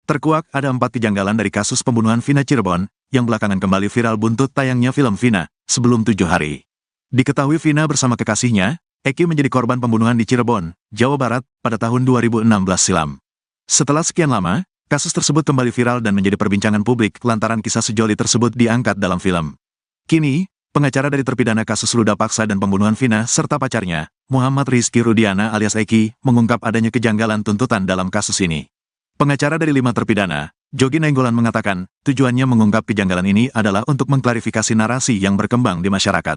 Terkuak ada 4 kejanggalan dari kasus pembunuhan Vina Cirebon, yang belakangan kembali viral buntut tayangnya film Vina, sebelum 7 hari. Diketahui Vina bersama kekasihnya, Eki menjadi korban pembunuhan di Cirebon, Jawa Barat, pada tahun 2016 silam. Setelah sekian lama, kasus tersebut kembali viral dan menjadi perbincangan publik lantaran kisah sejoli tersebut diangkat dalam film. Kini, pengacara dari terpidana kasus ruda paksa dan pembunuhan Vina serta pacarnya, Muhammad Rizky Rudiana alias Eki, mengungkap adanya kejanggalan tuntutan dalam kasus ini. Pengacara dari 5 terpidana, Jogi Nainggolan mengatakan, tujuannya mengungkap kejanggalan ini adalah untuk mengklarifikasi narasi yang berkembang di masyarakat.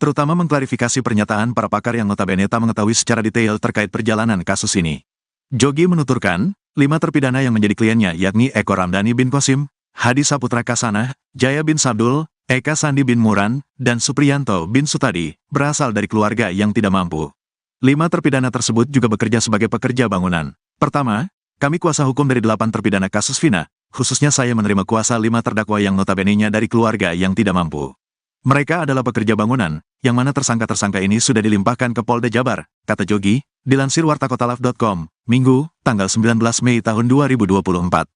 Terutama mengklarifikasi pernyataan para pakar yang notabene tak mengetahui secara detail terkait perjalanan kasus ini. Jogi menuturkan, 5 terpidana yang menjadi kliennya yakni Eko Ramdhani bin Qasim, Hadi Saputra Kasanah, Jaya bin Sabdul, Eka Sandi bin Muran, dan Supriyanto bin Sutadi, berasal dari keluarga yang tidak mampu. 5 terpidana tersebut juga bekerja sebagai pekerja bangunan. Pertama, kami kuasa hukum dari 8 terpidana kasus Vina, khususnya saya menerima kuasa 5 terdakwa yang notabene-nya dari keluarga yang tidak mampu. Mereka adalah pekerja bangunan, yang mana tersangka-tersangka ini sudah dilimpahkan ke Polda Jabar, kata Jogi, dilansir wartakotalaf.com, Minggu, tanggal 19 Mei tahun 2024.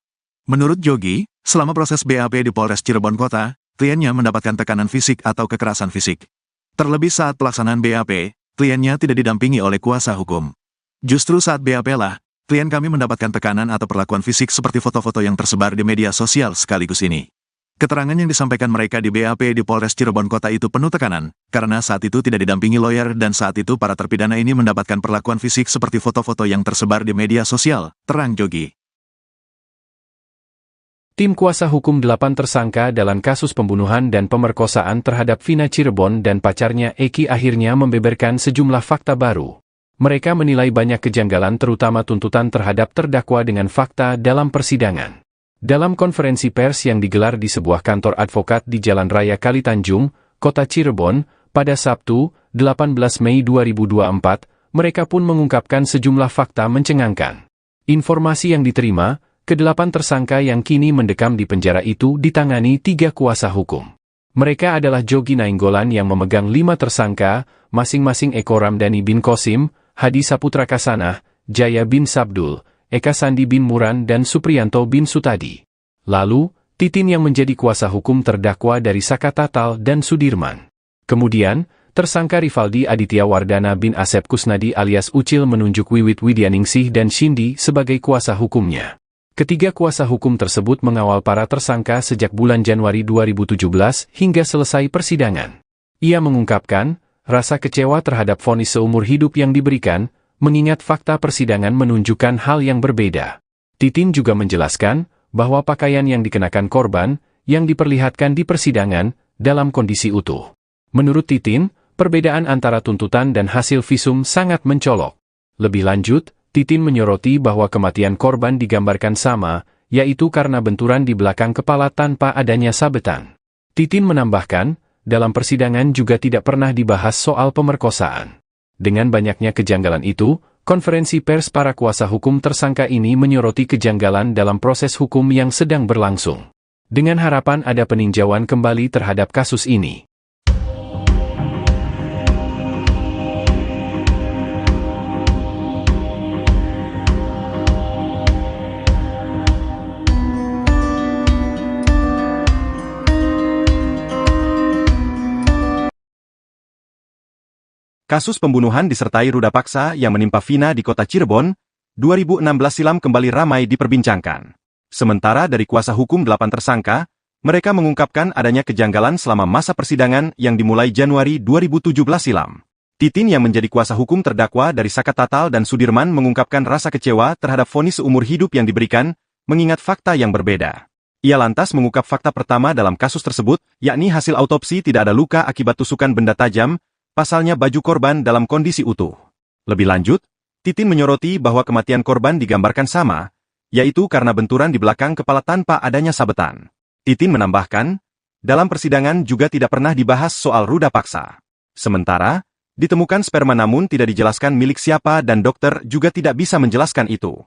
Menurut Jogi, selama proses BAP di Polres Cirebon Kota, kliennya mendapatkan tekanan fisik atau kekerasan fisik. Terlebih saat pelaksanaan BAP, kliennya tidak didampingi oleh kuasa hukum. Justru saat BAP lah, klien kami mendapatkan tekanan atau perlakuan fisik seperti foto-foto yang tersebar di media sosial sekaligus ini. Keterangan yang disampaikan mereka di BAP di Polres Cirebon Kota itu penuh tekanan, karena saat itu tidak didampingi lawyer dan saat itu para terpidana ini mendapatkan perlakuan fisik seperti foto-foto yang tersebar di media sosial, terang Jogi. Tim kuasa hukum 8 tersangka dalam kasus pembunuhan dan pemerkosaan terhadap Vina Cirebon dan pacarnya Eki akhirnya membeberkan sejumlah fakta baru. Mereka menilai banyak kejanggalan terutama tuntutan terhadap terdakwa dengan fakta dalam persidangan. Dalam konferensi pers yang digelar di sebuah kantor advokat di Jalan Raya Kalitanjung, Kota Cirebon, pada Sabtu, 18 Mei 2024, mereka pun mengungkapkan sejumlah fakta mencengangkan. Informasi yang diterima, ke-8 tersangka yang kini mendekam di penjara itu ditangani 3 kuasa hukum. Mereka adalah Jogi Nainggolan yang memegang 5 tersangka, masing-masing Eko Ramdhani bin Qasim, Hadi Saputra Kasanah, Jaya bin Sabdul, Eka Sandi bin Muran dan Supriyanto bin Sutadi. Lalu, Titin yang menjadi kuasa hukum terdakwa dari Saka Tatal dan Sudirman. Kemudian, tersangka Rivaldi Aditya Wardana bin Asep Kusnadi alias Ucil menunjuk Wiwit Widyaningsih dan Shindi sebagai kuasa hukumnya. Ketiga kuasa hukum tersebut mengawal para tersangka sejak bulan Januari 2017 hingga selesai persidangan. Ia mengungkapkan, rasa kecewa terhadap vonis seumur hidup yang diberikan, mengingat fakta persidangan menunjukkan hal yang berbeda. Titin juga menjelaskan, bahwa pakaian yang dikenakan korban, yang diperlihatkan di persidangan, dalam kondisi utuh. Menurut Titin, perbedaan antara tuntutan dan hasil visum sangat mencolok. Lebih lanjut, Titin menyoroti bahwa kematian korban digambarkan sama, yaitu karena benturan di belakang kepala tanpa adanya sabetan. Titin menambahkan, dalam persidangan juga tidak pernah dibahas soal pemerkosaan. Dengan banyaknya kejanggalan itu, konferensi pers para kuasa hukum tersangka ini menyoroti kejanggalan dalam proses hukum yang sedang berlangsung. Dengan harapan ada peninjauan kembali terhadap kasus ini. Kasus pembunuhan disertai ruda paksa yang menimpa Vina di kota Cirebon, 2016 silam kembali ramai diperbincangkan. Sementara dari kuasa hukum 8 tersangka, mereka mengungkapkan adanya kejanggalan selama masa persidangan yang dimulai Januari 2017 silam. Titin yang menjadi kuasa hukum terdakwa dari Saka Tatal dan Sudirman mengungkapkan rasa kecewa terhadap vonis seumur hidup yang diberikan, mengingat fakta yang berbeda. Ia lantas mengungkap fakta pertama dalam kasus tersebut, yakni hasil autopsi tidak ada luka akibat tusukan benda tajam, pasalnya baju korban dalam kondisi utuh. Lebih lanjut, Titin menyoroti bahwa kematian korban digambarkan sama, yaitu karena benturan di belakang kepala tanpa adanya sabetan. Titin menambahkan, dalam persidangan juga tidak pernah dibahas soal ruda paksa. Sementara, ditemukan sperma namun tidak dijelaskan milik siapa dan dokter juga tidak bisa menjelaskan itu.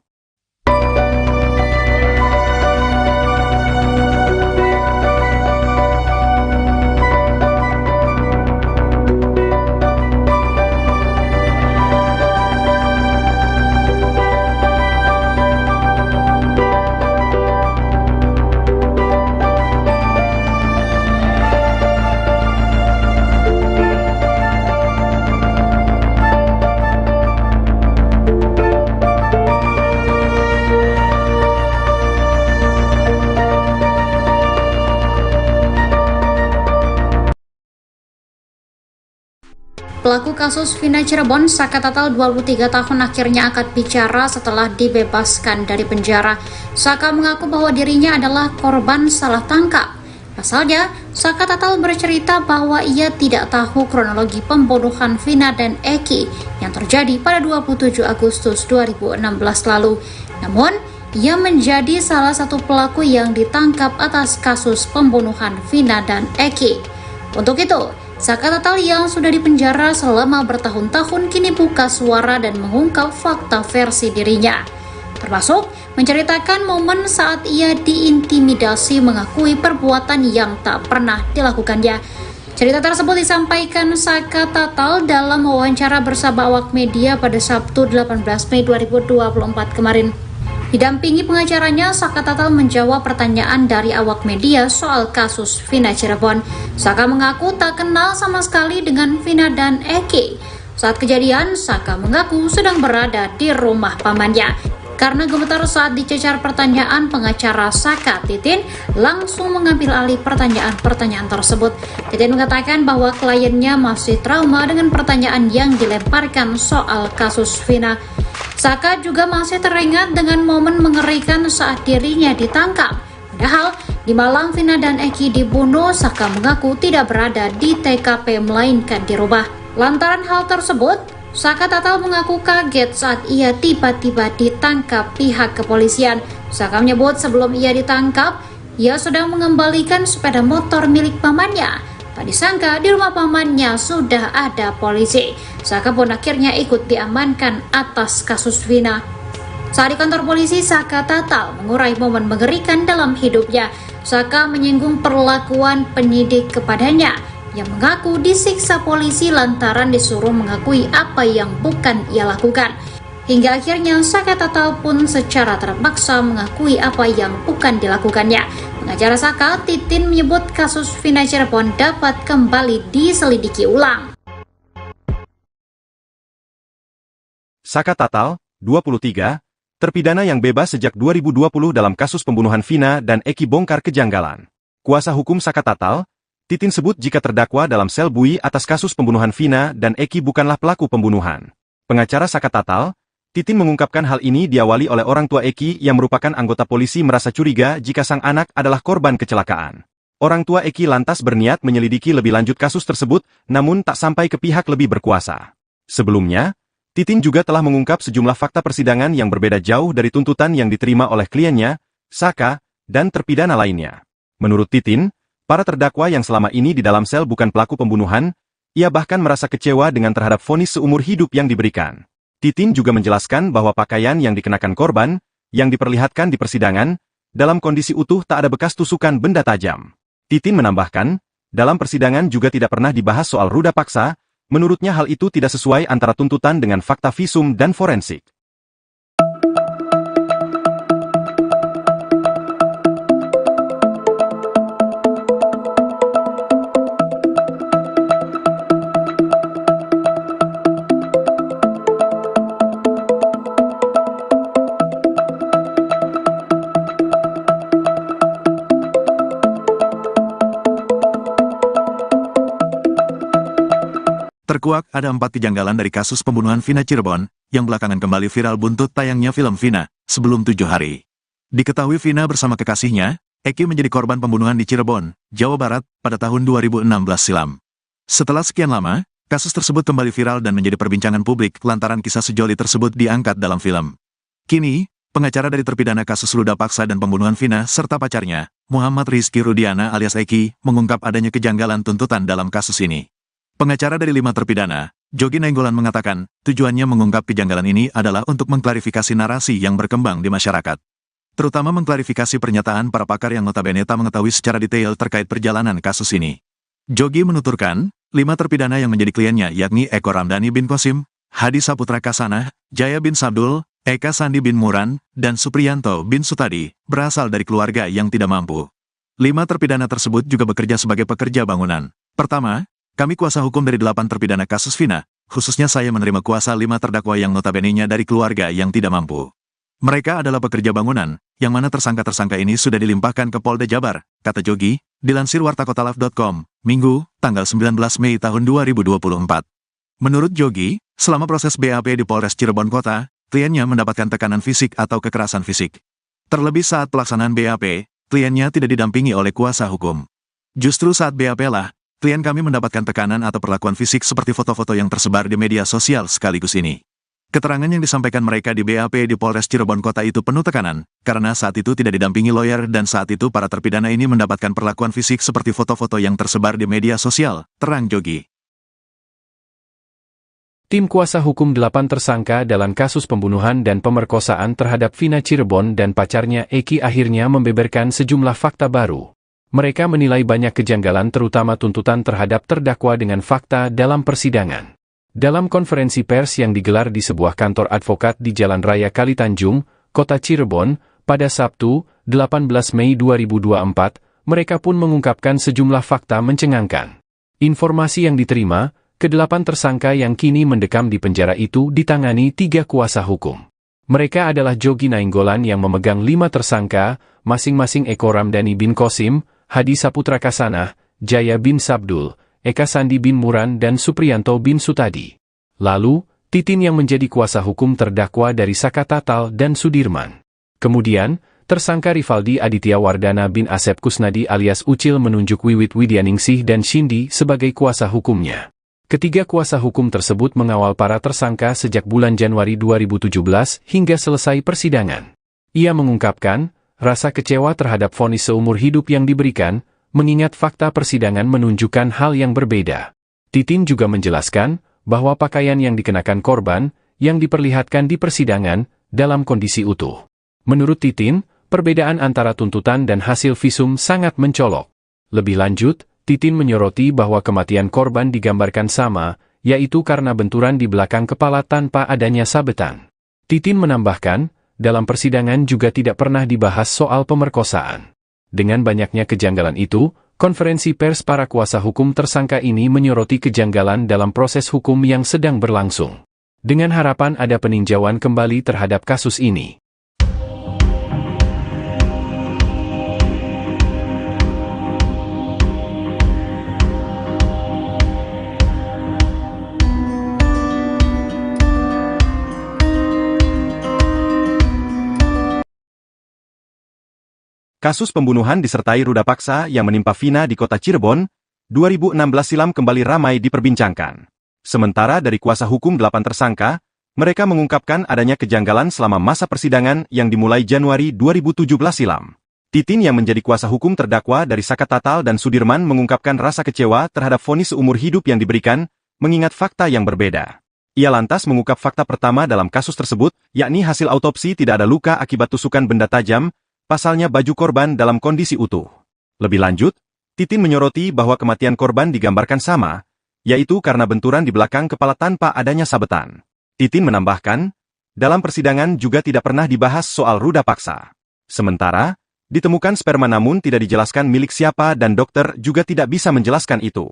Pelaku kasus Vina Cirebon, Saka Tatal 23 tahun akhirnya angkat bicara setelah dibebaskan dari penjara. Saka mengaku bahwa dirinya adalah korban salah tangkap. Pasalnya, Saka Tatal bercerita bahwa ia tidak tahu kronologi pembunuhan Vina dan Eki yang terjadi pada 27 Agustus 2016 lalu. Namun, ia menjadi salah satu pelaku yang ditangkap atas kasus pembunuhan Vina dan Eki. Untuk itu, Saka Tatal yang sudah dipenjara selama bertahun-tahun kini buka suara dan mengungkap fakta versi dirinya. Termasuk menceritakan momen saat ia diintimidasi mengakui perbuatan yang tak pernah dilakukannya. Cerita tersebut disampaikan Saka Tatal dalam wawancara bersama awak media pada Sabtu 18 Mei 2024 kemarin. Didampingi pengacaranya, Saka Tatal menjawab pertanyaan dari awak media soal kasus Vina Cirebon. Saka mengaku tak kenal sama sekali dengan Vina dan Eki. Saat kejadian, Saka mengaku sedang berada di rumah pamannya. Karena gemetar saat dicecar pertanyaan, pengacara Saka, Titin, langsung mengambil alih pertanyaan-pertanyaan tersebut. Titin mengatakan bahwa kliennya masih trauma dengan pertanyaan yang dilemparkan soal kasus Vina. Saka juga masih teringat dengan momen mengerikan saat dirinya ditangkap. Padahal, di Malang Vina dan Eki dibunuh, Saka mengaku tidak berada di TKP melainkan di rumah. Lantaran hal tersebut, Saka Tatal mengaku kaget saat ia tiba-tiba ditangkap pihak kepolisian. Saka menyebut sebelum ia ditangkap, ia sedang mengembalikan sepeda motor milik pamannya. Tak disangka di rumah pamannya sudah ada polisi. Saka pun akhirnya ikut diamankan atas kasus Vina. Saat di kantor polisi, Saka Tatal mengurai momen mengerikan dalam hidupnya. Saka menyinggung perlakuan penyidik kepadanya yang mengaku disiksa polisi lantaran disuruh mengakui apa yang bukan ia lakukan. Hingga akhirnya Saka Tatal pun secara terpaksa mengakui apa yang bukan dilakukannya. Pengacara Saka, Titin, menyebut kasus Vina Cirebon dapat kembali diselidiki ulang. Saka Tatal, 23, terpidana yang bebas sejak 2020 dalam kasus pembunuhan Vina dan Eki bongkar kejanggalan. Kuasa hukum Saka Tatal, Titin, sebut jika terdakwa dalam sel bui atas kasus pembunuhan Vina dan Eki bukanlah pelaku pembunuhan. Pengacara Saka Tatal, Titin, mengungkapkan hal ini diawali oleh orang tua Eki yang merupakan anggota polisi merasa curiga jika sang anak adalah korban kecelakaan. Orang tua Eki lantas berniat menyelidiki lebih lanjut kasus tersebut, namun tak sampai ke pihak lebih berkuasa. Sebelumnya, Titin juga telah mengungkap sejumlah fakta persidangan yang berbeda jauh dari tuntutan yang diterima oleh kliennya, Saka, dan terpidana lainnya. Menurut Titin, para terdakwa yang selama ini di dalam sel bukan pelaku pembunuhan, ia bahkan merasa kecewa dengan terhadap vonis seumur hidup yang diberikan. Titin juga menjelaskan bahwa pakaian yang dikenakan korban, yang diperlihatkan di persidangan, dalam kondisi utuh tak ada bekas tusukan benda tajam. Titin menambahkan, dalam persidangan juga tidak pernah dibahas soal ruda paksa, menurutnya hal itu tidak sesuai antara tuntutan dengan fakta visum dan forensik. Terkuak ada 4 kejanggalan dari kasus pembunuhan Vina Cirebon, yang belakangan kembali viral buntut tayangnya film Vina, sebelum 7 hari. Diketahui Vina bersama kekasihnya, Eki menjadi korban pembunuhan di Cirebon, Jawa Barat, pada tahun 2016 silam. Setelah sekian lama, kasus tersebut kembali viral dan menjadi perbincangan publik lantaran kisah sejoli tersebut diangkat dalam film. Kini, pengacara dari terpidana kasus ruda paksa dan pembunuhan Vina serta pacarnya, Muhammad Rizky Rudiana alias Eki, mengungkap adanya kejanggalan tuntutan dalam kasus ini. Pengacara dari 5 terpidana, Jogi Nainggolan, mengatakan, tujuannya mengungkap kejanggalan ini adalah untuk mengklarifikasi narasi yang berkembang di masyarakat. Terutama mengklarifikasi pernyataan para pakar yang notabene tak mengetahui secara detail terkait perjalanan kasus ini. Jogi menuturkan, 5 terpidana yang menjadi kliennya yakni Eko Ramdhani bin Kosim, Hadi Saputra Kasana, Jaya bin Sabdul, Eka Sandi bin Muran, dan Supriyanto bin Sutadi, berasal dari keluarga yang tidak mampu. 5 terpidana tersebut juga bekerja sebagai pekerja bangunan. Pertama, kami kuasa hukum dari 8 terpidana kasus Vina, khususnya saya menerima kuasa 5 terdakwa yang notabene-nya dari keluarga yang tidak mampu. Mereka adalah pekerja bangunan, yang mana tersangka-tersangka ini sudah dilimpahkan ke Polda Jabar, kata Jogi, dilansir wartakotalive.com, Minggu, tanggal 19 Mei tahun 2024. Menurut Jogi, selama proses BAP di Polres Cirebon Kota, kliennya mendapatkan tekanan fisik atau kekerasan fisik. Terlebih saat pelaksanaan BAP, kliennya tidak didampingi oleh kuasa hukum. Justru saat BAP lah, klien kami mendapatkan tekanan atau perlakuan fisik seperti foto-foto yang tersebar di media sosial sekaligus ini. Keterangan yang disampaikan mereka di BAP di Polres Cirebon Kota itu penuh tekanan, karena saat itu tidak didampingi lawyer dan saat itu para terpidana ini mendapatkan perlakuan fisik seperti foto-foto yang tersebar di media sosial, terang Jogi. Tim kuasa hukum 8 tersangka dalam kasus pembunuhan dan pemerkosaan terhadap Vina Cirebon dan pacarnya Eki akhirnya membeberkan sejumlah fakta baru. Mereka menilai banyak kejanggalan terutama tuntutan terhadap terdakwa dengan fakta dalam persidangan. Dalam konferensi pers yang digelar di sebuah kantor advokat di Jalan Raya Kalitanjung, Kota Cirebon, pada Sabtu, 18 Mei 2024, mereka pun mengungkapkan sejumlah fakta mencengangkan. Informasi yang diterima, ke-8 tersangka yang kini mendekam di penjara itu ditangani 3 kuasa hukum. Mereka adalah Jogi Nainggolan yang memegang 5 tersangka, masing-masing Eko Ramdhani bin Kosim, Hadi Saputra Kasanah, Jaya bin Sabdul, Eka Sandi bin Muran dan Supriyanto bin Sutadi. Lalu, Titin yang menjadi kuasa hukum terdakwa dari Saka Tatal dan Sudirman. Kemudian, tersangka Rivaldi Aditya Wardana bin Asep Kusnadi alias Ucil menunjuk Wiwit Widyaningsih dan Shindi sebagai kuasa hukumnya. Ketiga kuasa hukum tersebut mengawal para tersangka sejak bulan Januari 2017 hingga selesai persidangan. Ia mengungkapkan, rasa kecewa terhadap vonis seumur hidup yang diberikan, mengingat fakta persidangan menunjukkan hal yang berbeda. Titin juga menjelaskan bahwa pakaian yang dikenakan korban, yang diperlihatkan di persidangan, dalam kondisi utuh. Menurut Titin, perbedaan antara tuntutan dan hasil visum sangat mencolok. Lebih lanjut, Titin menyoroti bahwa kematian korban digambarkan sama, yaitu karena benturan di belakang kepala tanpa adanya sabetan. Titin menambahkan, dalam persidangan juga tidak pernah dibahas soal pemerkosaan. Dengan banyaknya kejanggalan itu, konferensi pers para kuasa hukum tersangka ini menyoroti kejanggalan dalam proses hukum yang sedang berlangsung. Dengan harapan ada peninjauan kembali terhadap kasus ini. Kasus pembunuhan disertai ruda paksa yang menimpa Vina di kota Cirebon, 2016 silam kembali ramai diperbincangkan. Sementara dari kuasa hukum 8 tersangka, mereka mengungkapkan adanya kejanggalan selama masa persidangan yang dimulai Januari 2017 silam. Titin yang menjadi kuasa hukum terdakwa dari Saka Tatal dan Sudirman mengungkapkan rasa kecewa terhadap vonis seumur hidup yang diberikan, mengingat fakta yang berbeda. Ia lantas mengungkap fakta pertama dalam kasus tersebut, yakni hasil autopsi tidak ada luka akibat tusukan benda tajam, pasalnya baju korban dalam kondisi utuh. Lebih lanjut, Titin menyoroti bahwa kematian korban digambarkan sama, yaitu karena benturan di belakang kepala tanpa adanya sabetan. Titin menambahkan, dalam persidangan juga tidak pernah dibahas soal ruda paksa. Sementara, ditemukan sperma namun tidak dijelaskan milik siapa dan dokter juga tidak bisa menjelaskan itu.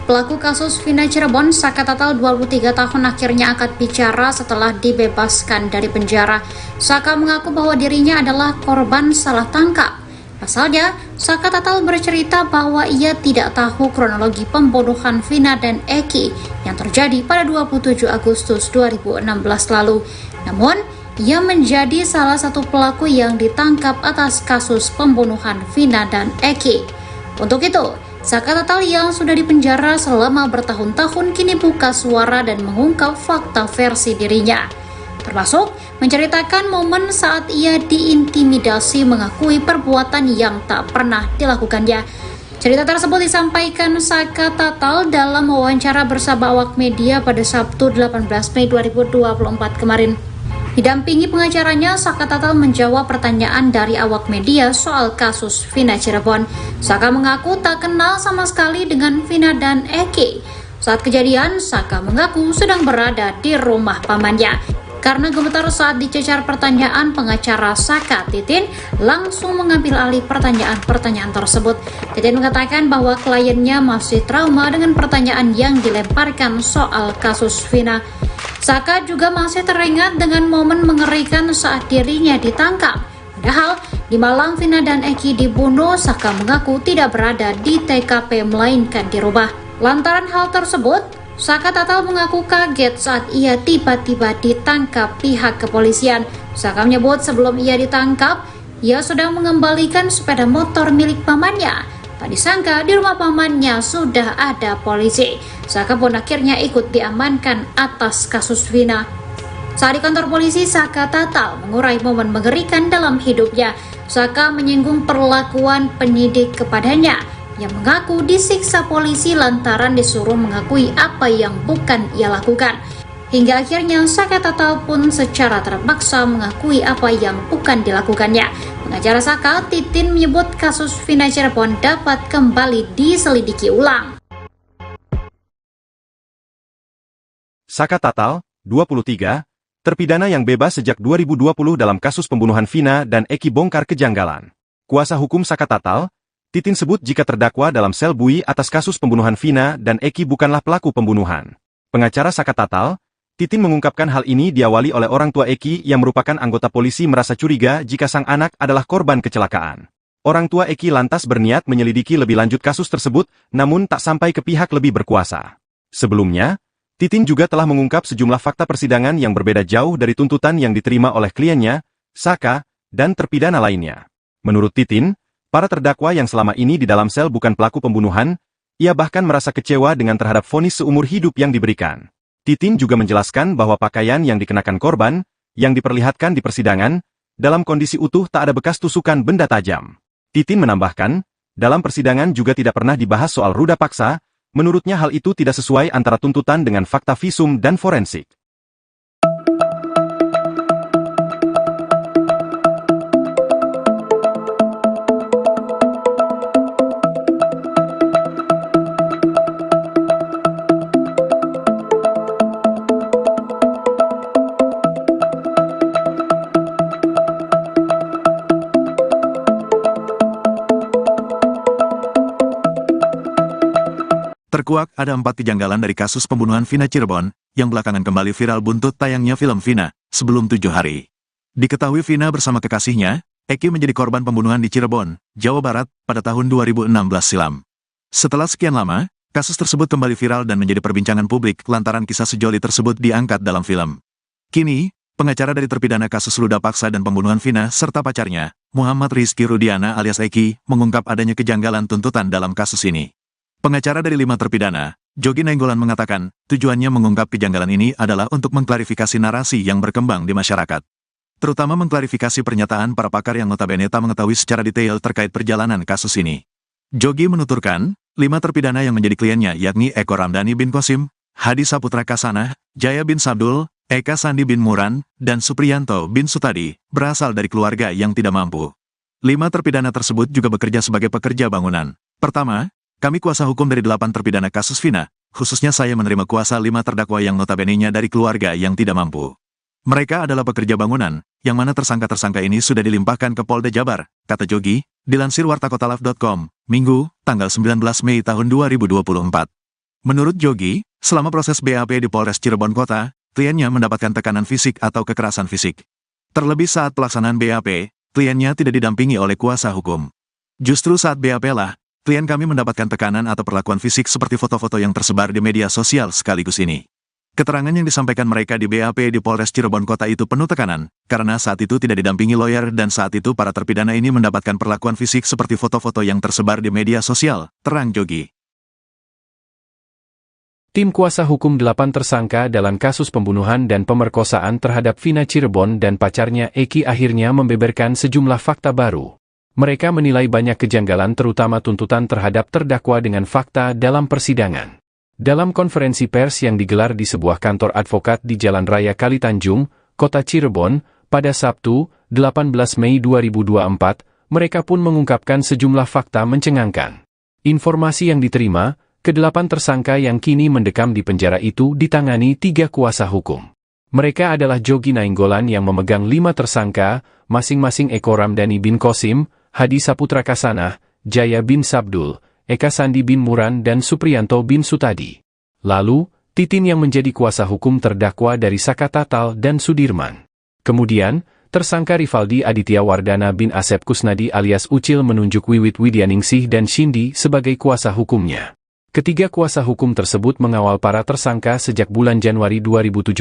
Pelaku kasus Vina Cirebon, Saka Tatal 23 tahun akhirnya angkat bicara setelah dibebaskan dari penjara. Saka mengaku bahwa dirinya adalah korban salah tangkap. Pasalnya, Saka Tatal bercerita bahwa ia tidak tahu kronologi pembunuhan Vina dan Eki yang terjadi pada 27 Agustus 2016 lalu. Namun, ia menjadi salah satu pelaku yang ditangkap atas kasus pembunuhan Vina dan Eki. Untuk itu, Saka Tatal yang sudah dipenjara selama bertahun-tahun kini buka suara dan mengungkap fakta versi dirinya. Termasuk menceritakan momen saat ia diintimidasi mengakui perbuatan yang tak pernah dilakukannya. Cerita tersebut disampaikan Saka Tatal dalam wawancara bersama awak media pada Sabtu 18 Mei 2024 kemarin. Didampingi pengacaranya, Saka Tatal menjawab pertanyaan dari awak media soal kasus Vina Cirebon. Saka mengaku tak kenal sama sekali dengan Vina dan Eki. Saat kejadian, Saka mengaku sedang berada di rumah pamannya. Karena gemetar saat dicecar pertanyaan, pengacara Saka, Titin, langsung mengambil alih pertanyaan-pertanyaan tersebut. Titin mengatakan bahwa kliennya masih trauma dengan pertanyaan yang dilemparkan soal kasus Vina. Saka juga masih teringat dengan momen mengerikan saat dirinya ditangkap. Padahal di Malang Vina dan Eki dibunuh, Saka mengaku tidak berada di TKP melainkan di rumah. Lantaran hal tersebut, Saka Tatal mengaku kaget saat ia tiba-tiba ditangkap pihak kepolisian. Saka menyebut sebelum ia ditangkap, ia sedang mengembalikan sepeda motor milik pamannya. Tak disangka di rumah pamannya sudah ada polisi. Saka pun akhirnya ikut diamankan atas kasus Vina. Saat di kantor polisi, Saka Tatal mengurai momen mengerikan dalam hidupnya. Saka menyinggung perlakuan penyidik kepadanya, yang mengaku disiksa polisi lantaran disuruh mengakui apa yang bukan ia lakukan. Hingga akhirnya Saka Tatal pun secara terpaksa mengakui apa yang bukan dilakukannya. Pengacara Saka, Titin, menyebut kasus Vina Cirebon dapat kembali diselidiki ulang. Saka Tatal, 23, terpidana yang bebas sejak 2020 dalam kasus pembunuhan Vina dan Eki bongkar kejanggalan. Kuasa hukum Saka Tatal, Titin, sebut jika terdakwa dalam sel bui atas kasus pembunuhan Vina dan Eki bukanlah pelaku pembunuhan. Pengacara Saka Tatal, Titin, mengungkapkan hal ini diawali oleh orang tua Eki yang merupakan anggota polisi merasa curiga jika sang anak adalah korban kecelakaan. Orang tua Eki lantas berniat menyelidiki lebih lanjut kasus tersebut, namun tak sampai ke pihak lebih berkuasa. Sebelumnya, Titin juga telah mengungkap sejumlah fakta persidangan yang berbeda jauh dari tuntutan yang diterima oleh kliennya, Saka, dan terpidana lainnya. Menurut Titin, para terdakwa yang selama ini di dalam sel bukan pelaku pembunuhan, ia bahkan merasa kecewa dengan terhadap vonis seumur hidup yang diberikan. Titin juga menjelaskan bahwa pakaian yang dikenakan korban, yang diperlihatkan di persidangan, dalam kondisi utuh tak ada bekas tusukan benda tajam. Titin menambahkan, dalam persidangan juga tidak pernah dibahas soal ruda paksa, menurutnya hal itu tidak sesuai antara tuntutan dengan fakta visum dan forensik. Terkuak ada 4 kejanggalan dari kasus pembunuhan Vina Cirebon, yang belakangan kembali viral buntut tayangnya film Vina, sebelum 7 hari. Diketahui Vina bersama kekasihnya, Eki, menjadi korban pembunuhan di Cirebon, Jawa Barat, pada tahun 2016 silam. Setelah sekian lama, kasus tersebut kembali viral dan menjadi perbincangan publik lantaran kisah sejoli tersebut diangkat dalam film. Kini, pengacara dari terpidana kasus ruda paksa dan pembunuhan Vina serta pacarnya, Muhammad Rizky Rudiana alias Eki, mengungkap adanya kejanggalan tuntutan dalam kasus ini. Pengacara dari 5 terpidana, Jogi Nainggolan, mengatakan, tujuannya mengungkap kejanggalan ini adalah untuk mengklarifikasi narasi yang berkembang di masyarakat. Terutama mengklarifikasi pernyataan para pakar yang notabene tak mengetahui secara detail terkait perjalanan kasus ini. Jogi menuturkan, 5 terpidana yang menjadi kliennya yakni Eko Ramdhani bin Kosim, Hadi Saputra Kasana, Jaya bin Sabdul, Eka Sandi bin Muran, dan Supriyanto bin Sutadi, berasal dari keluarga yang tidak mampu. 5 terpidana tersebut juga bekerja sebagai pekerja bangunan. Pertama, kami kuasa hukum dari 8 terpidana kasus Vina, khususnya saya menerima kuasa 5 terdakwa yang notabene-nya dari keluarga yang tidak mampu. Mereka adalah pekerja bangunan, yang mana tersangka-tersangka ini sudah dilimpahkan ke Polda Jabar, kata Jogi, dilansir wartakotalive.com, Minggu, tanggal 19 Mei tahun 2024. Menurut Jogi, selama proses BAP di Polres Cirebon Kota, kliennya mendapatkan tekanan fisik atau kekerasan fisik. Terlebih saat pelaksanaan BAP, kliennya tidak didampingi oleh kuasa hukum. Justru saat BAP lah, klien kami mendapatkan tekanan atau perlakuan fisik seperti foto-foto yang tersebar di media sosial sekaligus ini. Keterangan yang disampaikan mereka di BAP di Polres Cirebon Kota itu penuh tekanan, karena saat itu tidak didampingi lawyer dan saat itu para terpidana ini mendapatkan perlakuan fisik seperti foto-foto yang tersebar di media sosial, terang Jogi. Tim kuasa hukum 8 tersangka dalam kasus pembunuhan dan pemerkosaan terhadap Vina Cirebon dan pacarnya Eki akhirnya membeberkan sejumlah fakta baru. Mereka menilai banyak kejanggalan terutama tuntutan terhadap terdakwa dengan fakta dalam persidangan. Dalam konferensi pers yang digelar di sebuah kantor advokat di Jalan Raya Kalitanjung, Kota Cirebon, pada Sabtu, 18 Mei 2024, mereka pun mengungkapkan sejumlah fakta mencengangkan. Informasi yang diterima, ke-8 tersangka yang kini mendekam di penjara itu ditangani 3 kuasa hukum. Mereka adalah Jogi Nainggolan yang memegang 5 tersangka, masing-masing Eko Ramdhani bin Qasim, Hadi Saputra Kasanah, Jaya bin Sabdul, Eka Sandi bin Muran dan Supriyanto bin Sutadi. Lalu, Titin yang menjadi kuasa hukum terdakwa dari Saka Tatal dan Sudirman. Kemudian, tersangka Rivaldi Aditya Wardana bin Asep Kusnadi alias Ucil menunjuk Wiwit Widyaningsih dan Shindi sebagai kuasa hukumnya. Ketiga kuasa hukum tersebut mengawal para tersangka sejak bulan Januari 2017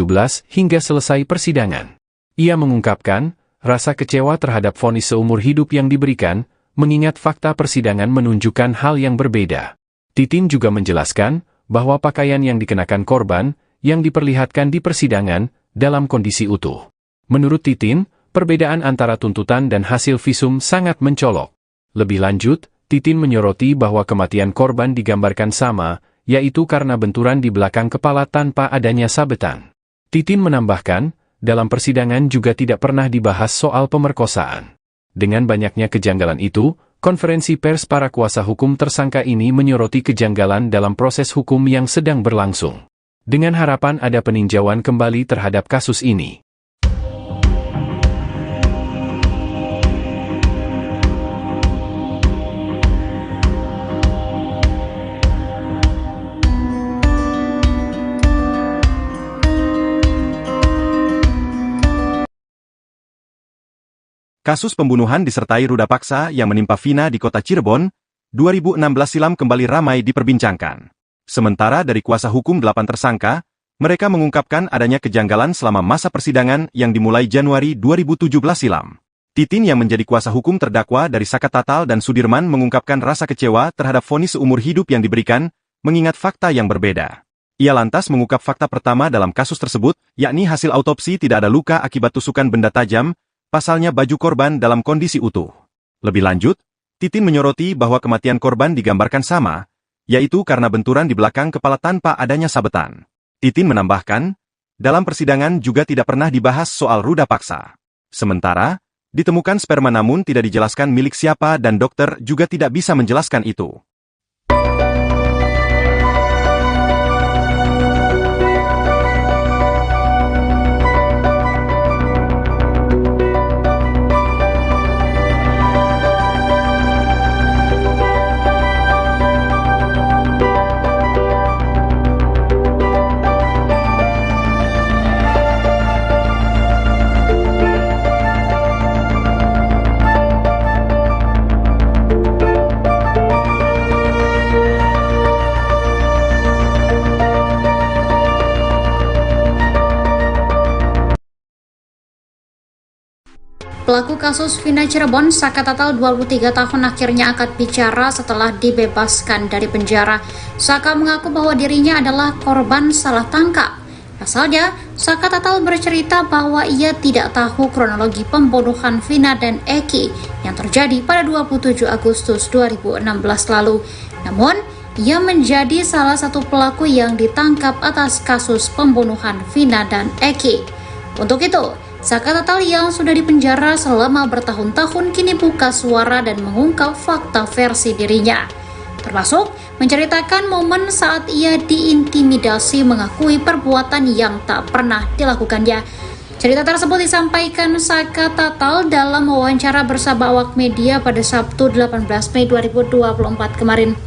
hingga selesai persidangan. Ia mengungkapkan, rasa kecewa terhadap vonis seumur hidup yang diberikan, mengingat fakta persidangan menunjukkan hal yang berbeda. Titin juga menjelaskan, bahwa pakaian yang dikenakan korban, yang diperlihatkan di persidangan, dalam kondisi utuh. Menurut Titin, perbedaan antara tuntutan dan hasil visum sangat mencolok. Lebih lanjut, Titin menyoroti bahwa kematian korban digambarkan sama, yaitu karena benturan di belakang kepala tanpa adanya sabetan. Titin menambahkan, dalam persidangan juga tidak pernah dibahas soal pemerkosaan. Dengan banyaknya kejanggalan itu, konferensi pers para kuasa hukum tersangka ini menyoroti kejanggalan dalam proses hukum yang sedang berlangsung. Dengan harapan ada peninjauan kembali terhadap kasus ini. Kasus pembunuhan disertai ruda paksa yang menimpa Vina di kota Cirebon, 2016 silam kembali ramai diperbincangkan. Sementara dari kuasa hukum 8 tersangka, mereka mengungkapkan adanya kejanggalan selama masa persidangan yang dimulai Januari 2017 silam. Titin yang menjadi kuasa hukum terdakwa dari Saka Tatal dan Sudirman mengungkapkan rasa kecewa terhadap vonis seumur hidup yang diberikan, mengingat fakta yang berbeda. Ia lantas mengungkap fakta pertama dalam kasus tersebut, yakni hasil autopsi tidak ada luka akibat tusukan benda tajam, pasalnya baju korban dalam kondisi utuh. Lebih lanjut, Titin menyoroti bahwa kematian korban digambarkan sama, yaitu karena benturan di belakang kepala tanpa adanya sabetan. Titin menambahkan, dalam persidangan juga tidak pernah dibahas soal ruda paksa. Sementara, ditemukan sperma namun tidak dijelaskan milik siapa dan dokter juga tidak bisa menjelaskan itu. Pelaku kasus Vina Cirebon, Saka Tatal 23 tahun akhirnya angkat bicara setelah dibebaskan dari penjara. Saka mengaku bahwa dirinya adalah korban salah tangkap. Pasalnya, Saka Tatal bercerita bahwa ia tidak tahu kronologi pembunuhan Vina dan Eki yang terjadi pada 27 Agustus 2016 lalu. Namun, ia menjadi salah satu pelaku yang ditangkap atas kasus pembunuhan Vina dan Eki. Untuk itu, Saka Tatal yang sudah dipenjara selama bertahun-tahun kini buka suara dan mengungkap fakta versi dirinya. Termasuk menceritakan momen saat ia diintimidasi mengakui perbuatan yang tak pernah dilakukannya. Cerita tersebut disampaikan Saka Tatal dalam wawancara bersama awak media pada Sabtu 18 Mei 2024 kemarin.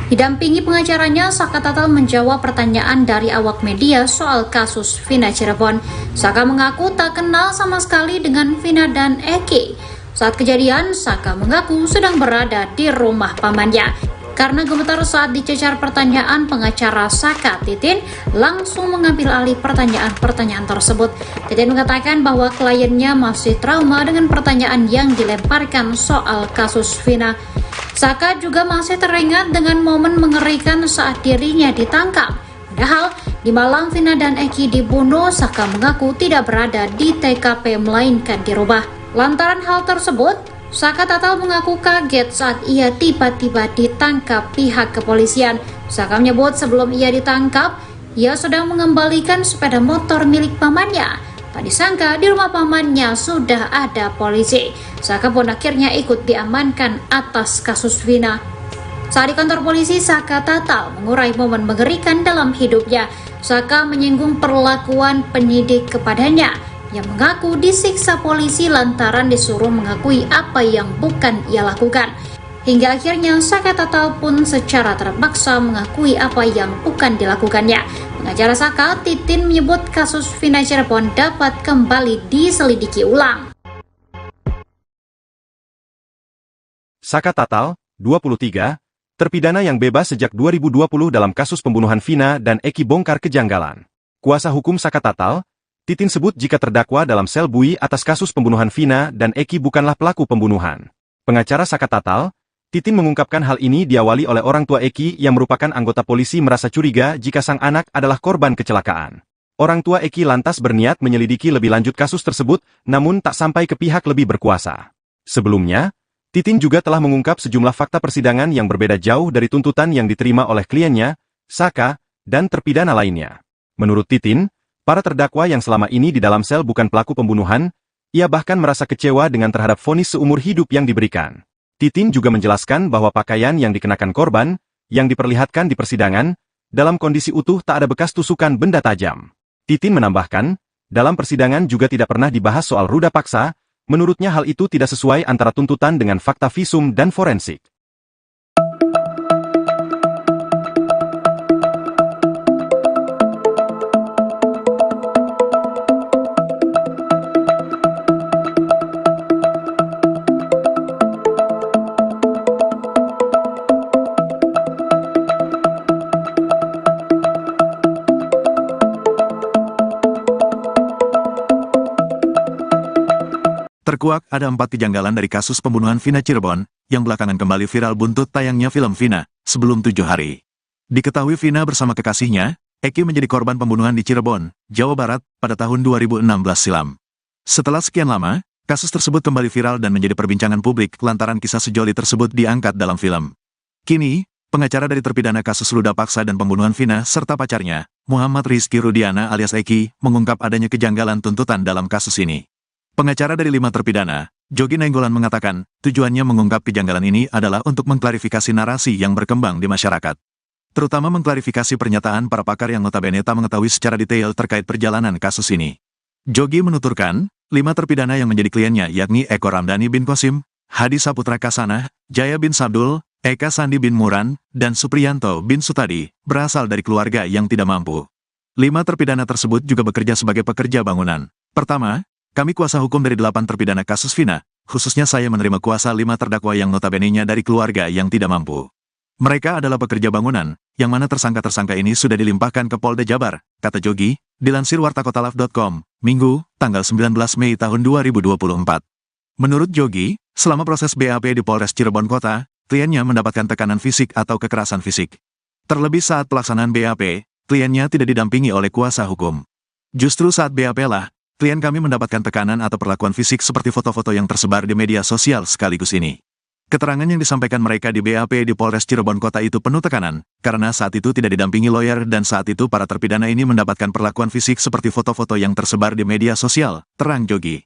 Didampingi pengacaranya, Saka Tatal menjawab pertanyaan dari awak media soal kasus Vina Cirebon. Saka mengaku tak kenal sama sekali dengan Vina dan Eki. Saat kejadian, Saka mengaku sedang berada di rumah pamannya. Karena gemetar saat dicecar pertanyaan, pengacara Saka, Titin, langsung mengambil alih pertanyaan-pertanyaan tersebut. Titin mengatakan bahwa kliennya masih trauma dengan pertanyaan yang dilemparkan soal kasus Vina. Saka juga masih teringat dengan momen mengerikan saat dirinya ditangkap. Padahal, di Malang Vina dan Eki dibunuh, Saka mengaku tidak berada di TKP melainkan di rumah. Lantaran hal tersebut, Saka Tatal mengaku kaget saat ia tiba-tiba ditangkap pihak kepolisian. Saka menyebut sebelum ia ditangkap, ia sedang mengembalikan sepeda motor milik pamannya. Tak disangka di rumah pamannya sudah ada polisi. Saka pun akhirnya ikut diamankan atas kasus Vina. Saat di kantor polisi, Saka Tatal mengurai momen mengerikan dalam hidupnya. Saka menyinggung perlakuan penyidik kepadanya yang mengaku disiksa polisi lantaran disuruh mengakui apa yang bukan ia lakukan. Hingga akhirnya Saka Tatal pun secara terpaksa mengakui apa yang bukan dilakukannya. Pengacara Saka, Titin, menyebut kasus Vina Cirebon dapat kembali diselidiki ulang. Saka Tatal, 23, terpidana yang bebas sejak 2020 dalam kasus pembunuhan Vina dan Eki bongkar kejanggalan. Kuasa hukum Saka Tatal, Titin sebut jika terdakwa dalam sel bui atas kasus pembunuhan Vina dan Eki bukanlah pelaku pembunuhan. Pengacara Saka Tatal, Titin mengungkapkan hal ini diawali oleh orang tua Eki yang merupakan anggota polisi merasa curiga jika sang anak adalah korban kecelakaan. Orang tua Eki lantas berniat menyelidiki lebih lanjut kasus tersebut, namun tak sampai ke pihak lebih berkuasa. Sebelumnya, Titin juga telah mengungkap sejumlah fakta persidangan yang berbeda jauh dari tuntutan yang diterima oleh kliennya, Saka, dan terpidana lainnya. Menurut Titin, para terdakwa yang selama ini di dalam sel bukan pelaku pembunuhan, ia bahkan merasa kecewa dengan terhadap vonis seumur hidup yang diberikan. Titin juga menjelaskan bahwa pakaian yang dikenakan korban, yang diperlihatkan di persidangan, dalam kondisi utuh tak ada bekas tusukan benda tajam. Titin menambahkan, dalam persidangan juga tidak pernah dibahas soal ruda paksa, menurutnya hal itu tidak sesuai antara tuntutan dengan fakta visum dan forensik. Terkuak ada 4 kejanggalan dari kasus pembunuhan Vina Cirebon, yang belakangan kembali viral buntut tayangnya film Vina, sebelum 7 hari. Diketahui Vina bersama kekasihnya, Eki menjadi korban pembunuhan di Cirebon, Jawa Barat, pada tahun 2016 silam. Setelah sekian lama, kasus tersebut kembali viral dan menjadi perbincangan publik lantaran kisah sejoli tersebut diangkat dalam film. Kini, pengacara dari terpidana kasus ruda paksa dan pembunuhan Vina serta pacarnya, Muhammad Rizky Rudiana alias Eki, mengungkap adanya kejanggalan tuntutan dalam kasus ini. Pengacara dari 5 terpidana, Jogi Nainggolan mengatakan, tujuannya mengungkap kejanggalan ini adalah untuk mengklarifikasi narasi yang berkembang di masyarakat. Terutama mengklarifikasi pernyataan para pakar yang notabene tak mengetahui secara detail terkait perjalanan kasus ini. Jogi menuturkan, 5 terpidana yang menjadi kliennya yakni Eko Ramdhani bin Qasim, Hadi Saputra Kasanah, Jaya bin Sabdul, Eka Sandi bin Muran, dan Supriyanto bin Sutadi, berasal dari keluarga yang tidak mampu. 5 terpidana tersebut juga bekerja sebagai pekerja bangunan. Pertama, kami kuasa hukum dari 8 terpidana kasus Vina, khususnya saya menerima kuasa 5 terdakwa yang notabene-nya dari keluarga yang tidak mampu. Mereka adalah pekerja bangunan, yang mana tersangka-tersangka ini sudah dilimpahkan ke Polda Jabar, kata Jogi, dilansir wartakotalaf.com, Minggu, tanggal 19 Mei tahun 2024. Menurut Jogi, selama proses BAP di Polres Cirebon Kota, kliennya mendapatkan tekanan fisik atau kekerasan fisik. Terlebih saat pelaksanaan BAP, kliennya tidak didampingi oleh kuasa hukum. Justru saat BAP lah, klien kami mendapatkan tekanan atau perlakuan fisik seperti foto-foto yang tersebar di media sosial sekaligus ini. Keterangan yang disampaikan mereka di BAP di Polres Cirebon Kota itu penuh tekanan, karena saat itu tidak didampingi lawyer dan saat itu para terpidana ini mendapatkan perlakuan fisik seperti foto-foto yang tersebar di media sosial, terang Jogi.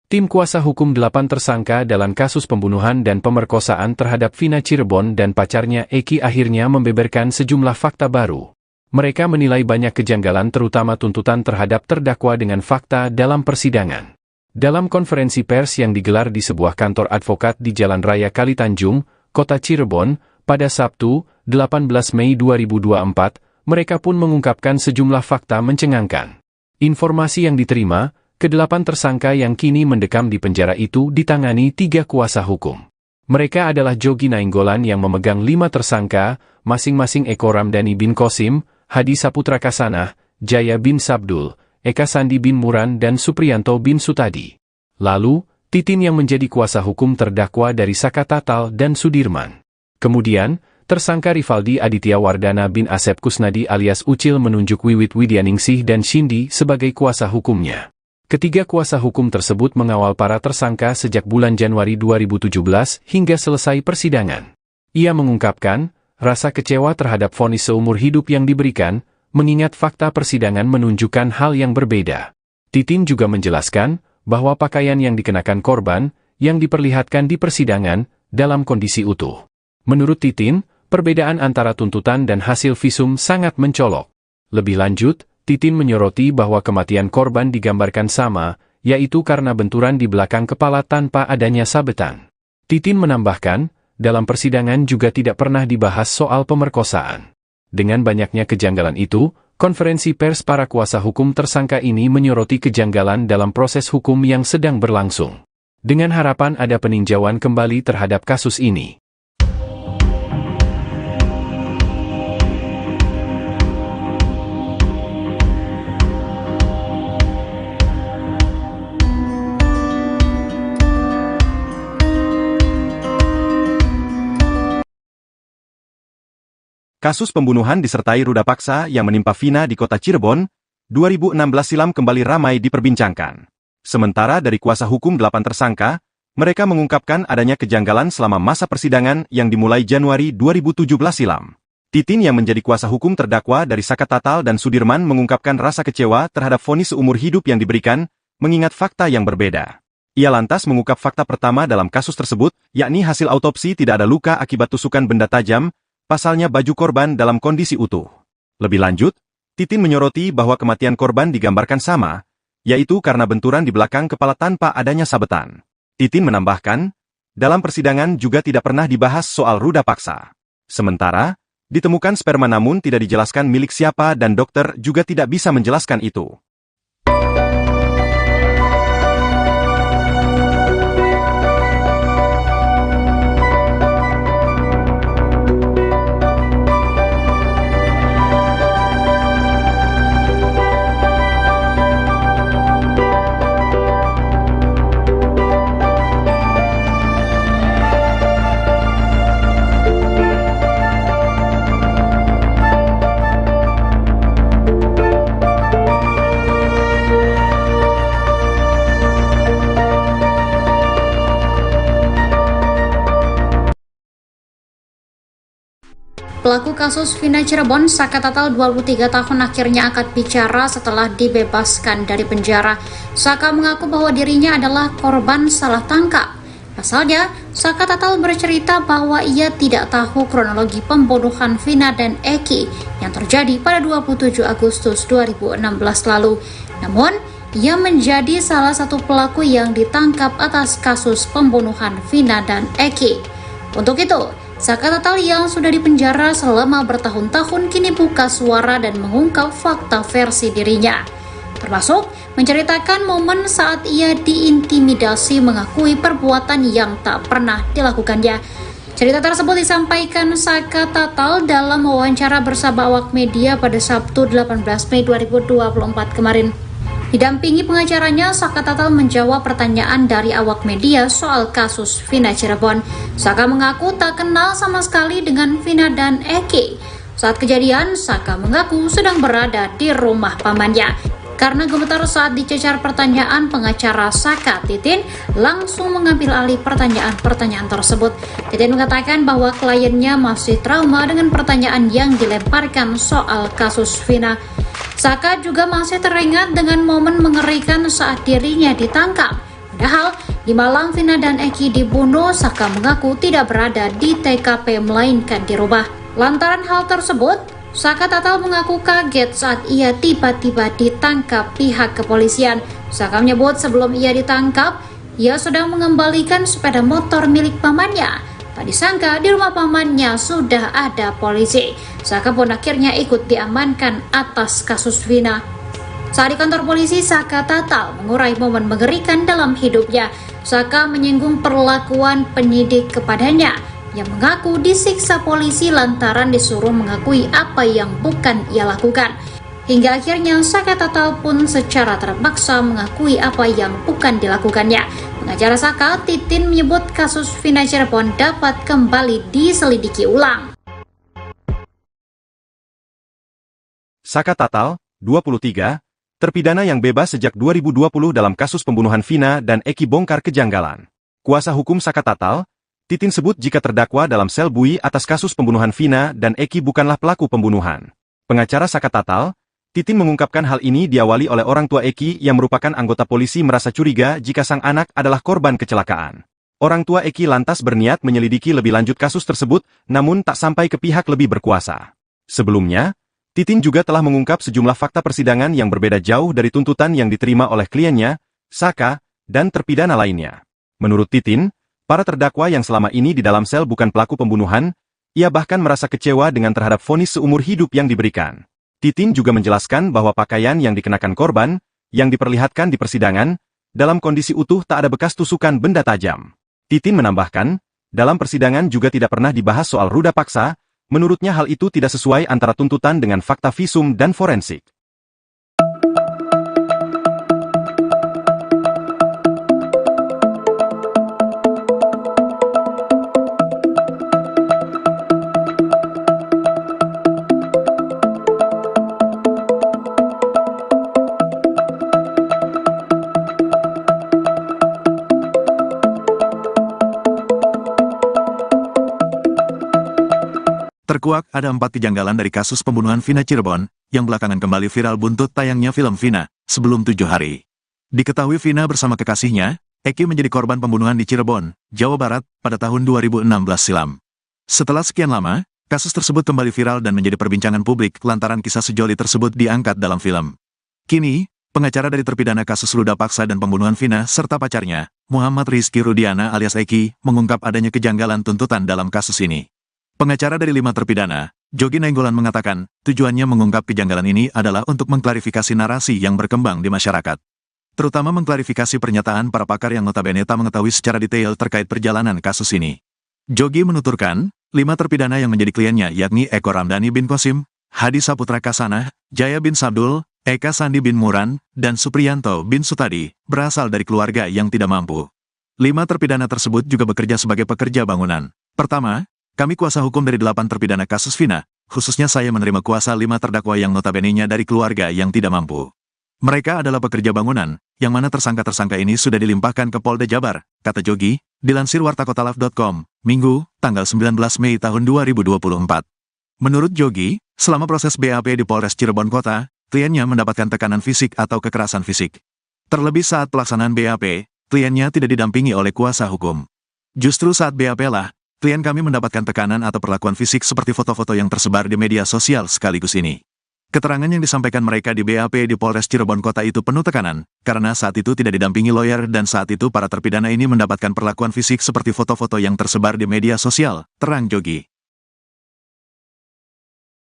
Tim kuasa hukum 8 tersangka dalam kasus pembunuhan dan pemerkosaan terhadap Vina Cirebon dan pacarnya Eki akhirnya membeberkan sejumlah fakta baru. Mereka menilai banyak kejanggalan terutama tuntutan terhadap terdakwa dengan fakta dalam persidangan. Dalam konferensi pers yang digelar di sebuah kantor advokat di Jalan Raya Kalitanjung, Kota Cirebon, pada Sabtu, 18 Mei 2024, mereka pun mengungkapkan sejumlah fakta mencengangkan. Informasi yang diterima, ke-8 tersangka yang kini mendekam di penjara itu ditangani 3 kuasa hukum. Mereka adalah Jogi Nainggolan yang memegang 5 tersangka, masing-masing Eko Ramdhani bin Qasim, Hadi Saputra Kasanah, Jaya bin Sabdul, Eka Sandi bin Muran dan Supriyanto bin Sutadi. Lalu, Titin yang menjadi kuasa hukum terdakwa dari Saka Tatal dan Sudirman. Kemudian, tersangka Rivaldi Aditya Wardana bin Asep Kusnadi alias Ucil menunjuk Wiwit Widyaningsih dan Shindi sebagai kuasa hukumnya. Ketiga kuasa hukum tersebut mengawal para tersangka sejak bulan Januari 2017 hingga selesai persidangan. Ia mengungkapkan, rasa kecewa terhadap vonis seumur hidup yang diberikan, mengingat fakta persidangan menunjukkan hal yang berbeda. Titin juga menjelaskan bahwa pakaian yang dikenakan korban yang diperlihatkan di persidangan dalam kondisi utuh. Menurut Titin, perbedaan antara tuntutan dan hasil visum sangat mencolok. Lebih lanjut, Titin menyoroti bahwa kematian korban digambarkan sama, yaitu karena benturan di belakang kepala tanpa adanya sabetan. Titin menambahkan, dalam persidangan juga tidak pernah dibahas soal pemerkosaan. Dengan banyaknya kejanggalan itu, konferensi pers para kuasa hukum tersangka ini menyoroti kejanggalan dalam proses hukum yang sedang berlangsung. Dengan harapan ada peninjauan kembali terhadap kasus ini. Kasus pembunuhan disertai ruda paksa yang menimpa Vina di kota Cirebon, 2016 silam kembali ramai diperbincangkan. Sementara dari kuasa hukum 8 tersangka, mereka mengungkapkan adanya kejanggalan selama masa persidangan yang dimulai Januari 2017 silam. Titin yang menjadi kuasa hukum terdakwa dari Saka Tatal dan Sudirman mengungkapkan rasa kecewa terhadap vonis seumur hidup yang diberikan, mengingat fakta yang berbeda. Ia lantas mengungkap fakta pertama dalam kasus tersebut, yakni hasil autopsi tidak ada luka akibat tusukan benda tajam, pasalnya baju korban dalam kondisi utuh. Lebih lanjut, Titin menyoroti bahwa kematian korban digambarkan sama, yaitu karena benturan di belakang kepala tanpa adanya sabetan. Titin menambahkan, dalam persidangan juga tidak pernah dibahas soal ruda paksa. Sementara, ditemukan sperma namun tidak dijelaskan milik siapa dan dokter juga tidak bisa menjelaskan itu. Pelaku kasus Vina Cirebon, Saka Tatal 23 tahun akhirnya angkat bicara setelah dibebaskan dari penjara. Saka mengaku bahwa dirinya adalah korban salah tangkap. Pasalnya, Saka Tatal bercerita bahwa ia tidak tahu kronologi pembunuhan Vina dan Eki yang terjadi pada 27 Agustus 2016 lalu. Namun, ia menjadi salah satu pelaku yang ditangkap atas kasus pembunuhan Vina dan Eki. Untuk itu, Saka Tatal yang sudah dipenjara selama bertahun-tahun kini buka suara dan mengungkap fakta versi dirinya. Termasuk menceritakan momen saat ia diintimidasi mengakui perbuatan yang tak pernah dilakukannya. Cerita tersebut disampaikan Saka Tatal dalam wawancara bersama awak media pada Sabtu 18 Mei 2024 kemarin. Didampingi pengacaranya, Saka Tatal menjawab pertanyaan dari awak media soal kasus Vina Cirebon. Saka mengaku tak kenal sama sekali dengan Vina dan Eki. Saat kejadian, Saka mengaku sedang berada di rumah pamannya. Karena gemetar saat dicecar pertanyaan, pengacara Saka, Titin, langsung mengambil alih pertanyaan-pertanyaan tersebut. Titin mengatakan bahwa kliennya masih trauma dengan pertanyaan yang dilemparkan soal kasus Vina. Saka juga masih teringat dengan momen mengerikan saat dirinya ditangkap. Padahal, di malam Vina dan Eki dibunuh, Saka mengaku tidak berada di TKP melainkan di rumah. Lantaran hal tersebut, Saka Tatal mengaku kaget saat ia tiba-tiba ditangkap pihak kepolisian. Saka menyebut sebelum ia ditangkap, ia sedang mengembalikan sepeda motor milik pamannya. Tak disangka di rumah pamannya sudah ada polisi. Saka pun akhirnya ikut diamankan atas kasus Vina. Saat di kantor polisi, Saka Tatal mengurai momen mengerikan dalam hidupnya. Saka menyinggung perlakuan penyidik kepadanya yang mengaku disiksa polisi lantaran disuruh mengakui apa yang bukan ia lakukan. Hingga akhirnya Saka Tatal pun secara terpaksa mengakui apa yang bukan dilakukannya. Pengacara Saka, Titin, menyebut kasus Vina Cirebon dapat kembali diselidiki ulang. Saka Tatal, 23, terpidana yang bebas sejak 2020 dalam kasus pembunuhan Vina dan Eki bongkar kejanggalan. Kuasa hukum Saka Tatal, Titin sebut jika terdakwa dalam sel bui atas kasus pembunuhan Vina dan Eki bukanlah pelaku pembunuhan. Pengacara Saka Tatal, Titin mengungkapkan hal ini diawali oleh orang tua Eki yang merupakan anggota polisi merasa curiga jika sang anak adalah korban kecelakaan. Orang tua Eki lantas berniat menyelidiki lebih lanjut kasus tersebut, namun tak sampai ke pihak lebih berkuasa. Sebelumnya, Titin juga telah mengungkap sejumlah fakta persidangan yang berbeda jauh dari tuntutan yang diterima oleh kliennya, Saka, dan terpidana lainnya. Menurut Titin, para terdakwa yang selama ini di dalam sel bukan pelaku pembunuhan, ia bahkan merasa kecewa dengan terhadap vonis seumur hidup yang diberikan. Titin juga menjelaskan bahwa pakaian yang dikenakan korban, yang diperlihatkan di persidangan, dalam kondisi utuh tak ada bekas tusukan benda tajam. Titin menambahkan, dalam persidangan juga tidak pernah dibahas soal ruda paksa, menurutnya hal itu tidak sesuai antara tuntutan dengan fakta visum dan forensik. Terkuak ada 4 kejanggalan dari kasus pembunuhan Vina Cirebon, yang belakangan kembali viral buntut tayangnya film Vina, sebelum 7 hari. Diketahui Vina bersama kekasihnya, Eki menjadi korban pembunuhan di Cirebon, Jawa Barat, pada tahun 2016 silam. Setelah sekian lama, kasus tersebut kembali viral dan menjadi perbincangan publik lantaran kisah sejoli tersebut diangkat dalam film. Kini, pengacara dari terpidana kasus ruda paksa dan pembunuhan Vina serta pacarnya, Muhammad Rizky Rudiana alias Eki, mengungkap adanya kejanggalan tuntutan dalam kasus ini. Pengacara dari 5 terpidana, Jogi Nainggolan mengatakan, tujuannya mengungkap kejanggalan ini adalah untuk mengklarifikasi narasi yang berkembang di masyarakat. Terutama mengklarifikasi pernyataan para pakar yang notabene tak mengetahui secara detail terkait perjalanan kasus ini. Jogi menuturkan, 5 terpidana yang menjadi kliennya yakni Eko Ramdhani bin Qasim, Hadi Saputra Kasanah, Jaya bin Sabdul, Eka Sandi bin Muran, dan Supriyanto bin Sutadi, berasal dari keluarga yang tidak mampu. 5 terpidana tersebut juga bekerja sebagai pekerja bangunan. Pertama, kami kuasa hukum dari 8 terpidana kasus Vina, khususnya saya menerima kuasa 5 terdakwa yang notabene-nya dari keluarga yang tidak mampu. Mereka adalah pekerja bangunan, yang mana tersangka-tersangka ini sudah dilimpahkan ke Polda Jabar, kata Jogi, dilansir wartakotalaf.com, Minggu, tanggal 19 Mei tahun 2024. Menurut Jogi, selama proses BAP di Polres Cirebon Kota, kliennya mendapatkan tekanan fisik atau kekerasan fisik. Terlebih saat pelaksanaan BAP, kliennya tidak didampingi oleh kuasa hukum. Justru saat BAP lah, klien kami mendapatkan tekanan atau perlakuan fisik seperti foto-foto yang tersebar di media sosial sekaligus ini. Keterangan yang disampaikan mereka di BAP di Polres Cirebon Kota itu penuh tekanan, karena saat itu tidak didampingi lawyer dan saat itu para terpidana ini mendapatkan perlakuan fisik seperti foto-foto yang tersebar di media sosial, terang Jogi.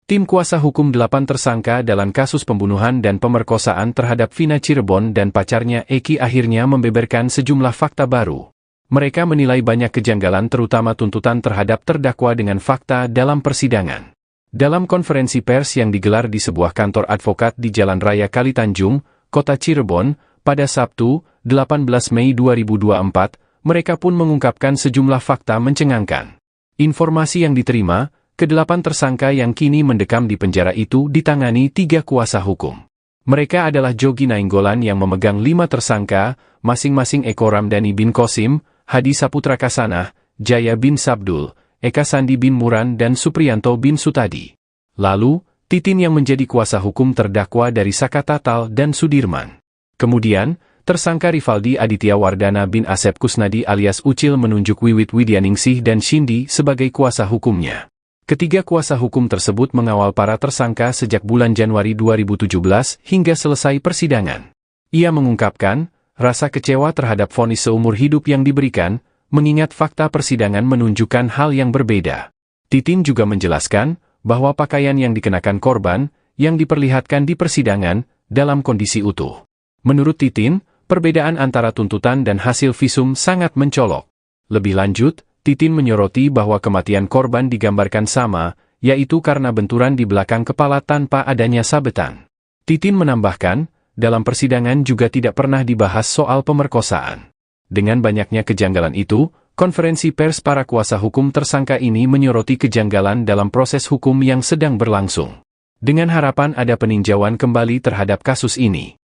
Tim kuasa hukum 8 tersangka dalam kasus pembunuhan dan pemerkosaan terhadap Vina Cirebon dan pacarnya Eki akhirnya membeberkan sejumlah fakta baru. Mereka menilai banyak kejanggalan terutama tuntutan terhadap terdakwa dengan fakta dalam persidangan. Dalam konferensi pers yang digelar di sebuah kantor advokat di Jalan Raya Kalitanjung, Kota Cirebon, pada Sabtu, 18 Mei 2024, mereka pun mengungkapkan sejumlah fakta mencengangkan. Informasi yang diterima, ke-8 tersangka yang kini mendekam di penjara itu ditangani 3 kuasa hukum. Mereka adalah Jogi Nainggolan yang memegang 5 tersangka, masing-masing Eko Ramdhani bin Qasim, Hadi Saputra Kasanah, Jaya bin Sabdul, Eka Sandi bin Muran dan Supriyanto bin Sutadi. Lalu, Titin yang menjadi kuasa hukum terdakwa dari Saka Tatal dan Sudirman. Kemudian, tersangka Rivaldi Aditya Wardana bin Asep Kusnadi alias Ucil menunjuk Wiwit Widyaningsih dan Shindi sebagai kuasa hukumnya. Ketiga kuasa hukum tersebut mengawal para tersangka sejak bulan Januari 2017 hingga selesai persidangan. Ia mengungkapkan, rasa kecewa terhadap vonis seumur hidup yang diberikan, mengingat fakta persidangan menunjukkan hal yang berbeda. Titin juga menjelaskan, bahwa pakaian yang dikenakan korban, yang diperlihatkan di persidangan, dalam kondisi utuh. Menurut Titin, perbedaan antara tuntutan dan hasil visum sangat mencolok. Lebih lanjut, Titin menyoroti bahwa kematian korban digambarkan sama, yaitu karena benturan di belakang kepala tanpa adanya sabetan. Titin menambahkan, dalam persidangan juga tidak pernah dibahas soal pemerkosaan. Dengan banyaknya kejanggalan itu, konferensi pers para kuasa hukum tersangka ini menyoroti kejanggalan dalam proses hukum yang sedang berlangsung. Dengan harapan ada peninjauan kembali terhadap kasus ini.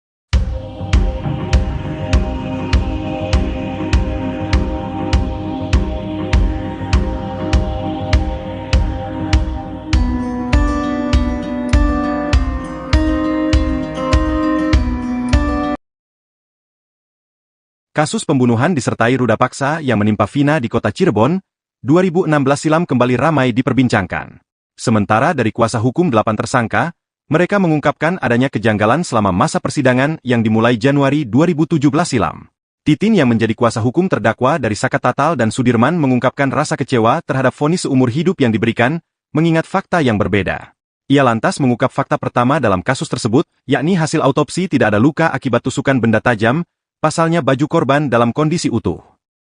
Kasus pembunuhan disertai ruda paksa yang menimpa Vina di kota Cirebon, 2016 silam kembali ramai diperbincangkan. Sementara dari kuasa hukum 8 tersangka, mereka mengungkapkan adanya kejanggalan selama masa persidangan yang dimulai Januari 2017 silam. Titin yang menjadi kuasa hukum terdakwa dari Saka Tatal dan Sudirman mengungkapkan rasa kecewa terhadap vonis seumur hidup yang diberikan, mengingat fakta yang berbeda. Ia lantas mengungkap fakta pertama dalam kasus tersebut, yakni hasil autopsi tidak ada luka akibat tusukan benda tajam, pasalnya baju korban dalam kondisi utuh.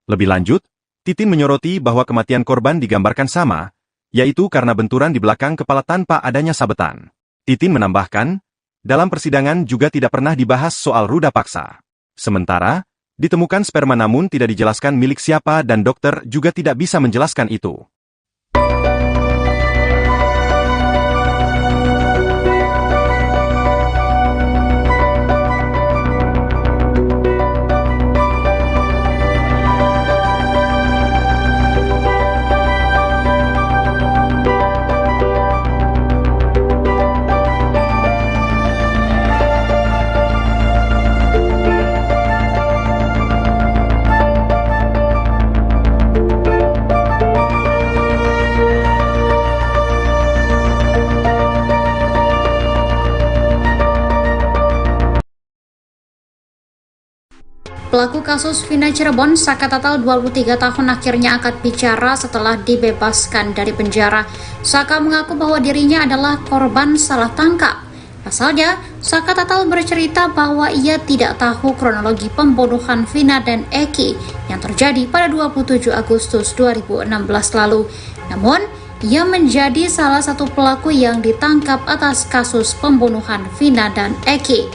Lebih lanjut, Titin menyoroti bahwa kematian korban digambarkan sama, yaitu karena benturan di belakang kepala tanpa adanya sabetan. Titin menambahkan, dalam persidangan juga tidak pernah dibahas soal ruda paksa. Sementara, ditemukan sperma namun tidak dijelaskan milik siapa dan dokter juga tidak bisa menjelaskan itu. Pelaku kasus Vina Cirebon, Saka Tatal 23 tahun akhirnya angkat bicara setelah dibebaskan dari penjara. Saka mengaku bahwa dirinya adalah korban salah tangkap. Pasalnya, Saka Tatal bercerita bahwa ia tidak tahu kronologi pembunuhan Vina dan Eki yang terjadi pada 27 Agustus 2016 lalu. Namun, ia menjadi salah satu pelaku yang ditangkap atas kasus pembunuhan Vina dan Eki.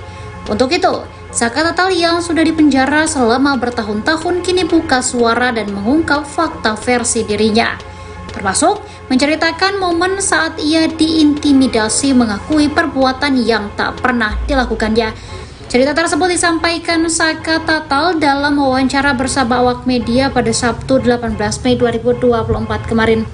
Untuk itu, Saka Tatal yang sudah dipenjara selama bertahun-tahun kini buka suara dan mengungkap fakta versi dirinya. Termasuk menceritakan momen saat ia diintimidasi mengakui perbuatan yang tak pernah dilakukannya. Cerita tersebut disampaikan Saka Tatal dalam wawancara bersama awak media pada Sabtu 18 Mei 2024 kemarin.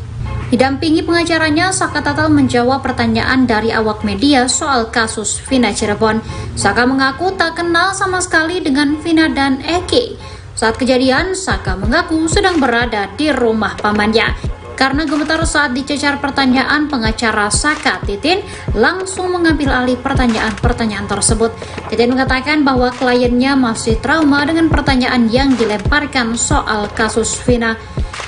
Didampingi pengacaranya, Saka Tatal menjawab pertanyaan dari awak media soal kasus Vina Cirebon. Saka mengaku tak kenal sama sekali dengan Vina dan Eki. Saat kejadian, Saka mengaku sedang berada di rumah pamannya. Karena gemetar saat dicecar pertanyaan, pengacara Saka, Titin, langsung mengambil alih pertanyaan-pertanyaan tersebut. Titin mengatakan bahwa kliennya masih trauma dengan pertanyaan yang dilemparkan soal kasus Vina.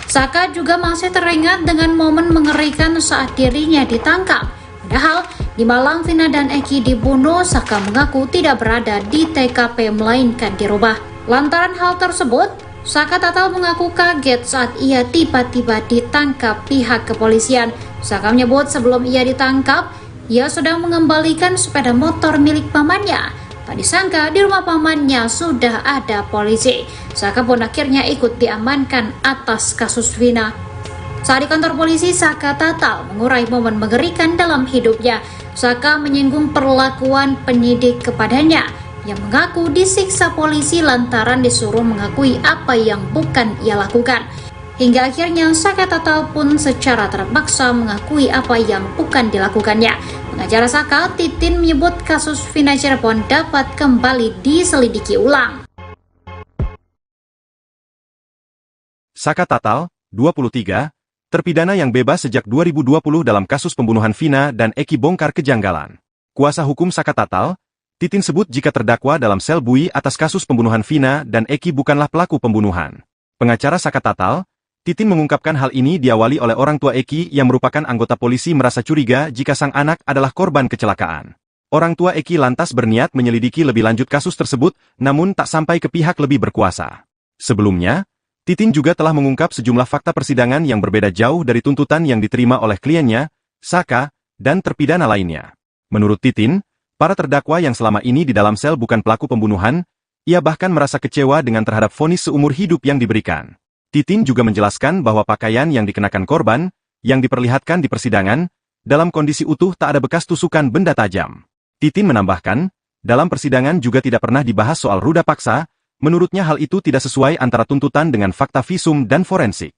Saka juga masih teringat dengan momen mengerikan saat dirinya ditangkap. Padahal, di Malang Vina dan Eki dibunuh, Saka mengaku tidak berada di TKP melainkan di rumah. Lantaran hal tersebut, Saka Tatal mengaku kaget saat ia tiba-tiba ditangkap pihak kepolisian. Saka menyebut sebelum ia ditangkap, ia sedang mengembalikan sepeda motor milik pamannya. Tak disangka di rumah pamannya sudah ada polisi. Saka pun akhirnya ikut diamankan atas kasus Vina. Saat di kantor polisi, Saka Tatal mengurai momen mengerikan dalam hidupnya. Saka menyinggung perlakuan penyidik kepadanya yang mengaku disiksa polisi lantaran disuruh mengakui apa yang bukan ia lakukan. Hingga akhirnya Saka Tatal pun secara terpaksa mengakui apa yang bukan dilakukannya. Pengacara Saka, Titin, menyebut kasus Vina Cirebon dapat kembali diselidiki ulang. Saka Tatal, 23, terpidana yang bebas sejak 2020 dalam kasus pembunuhan Vina dan Eki bongkar kejanggalan. Kuasa hukum Saka Tatal, Titin sebut jika terdakwa dalam sel bui atas kasus pembunuhan Vina dan Eki bukanlah pelaku pembunuhan. Pengacara Saka Tatal, Titin mengungkapkan hal ini diawali oleh orang tua Eki yang merupakan anggota polisi merasa curiga jika sang anak adalah korban kecelakaan. Orang tua Eki lantas berniat menyelidiki lebih lanjut kasus tersebut, namun tak sampai ke pihak lebih berkuasa. Sebelumnya, Titin juga telah mengungkap sejumlah fakta persidangan yang berbeda jauh dari tuntutan yang diterima oleh kliennya, Saka, dan terpidana lainnya. Menurut Titin, para terdakwa yang selama ini di dalam sel bukan pelaku pembunuhan, ia bahkan merasa kecewa dengan terhadap vonis seumur hidup yang diberikan. Titin juga menjelaskan bahwa pakaian yang dikenakan korban, yang diperlihatkan di persidangan, dalam kondisi utuh tak ada bekas tusukan benda tajam. Titin menambahkan, dalam persidangan juga tidak pernah dibahas soal ruda paksa, menurutnya hal itu tidak sesuai antara tuntutan dengan fakta visum dan forensik.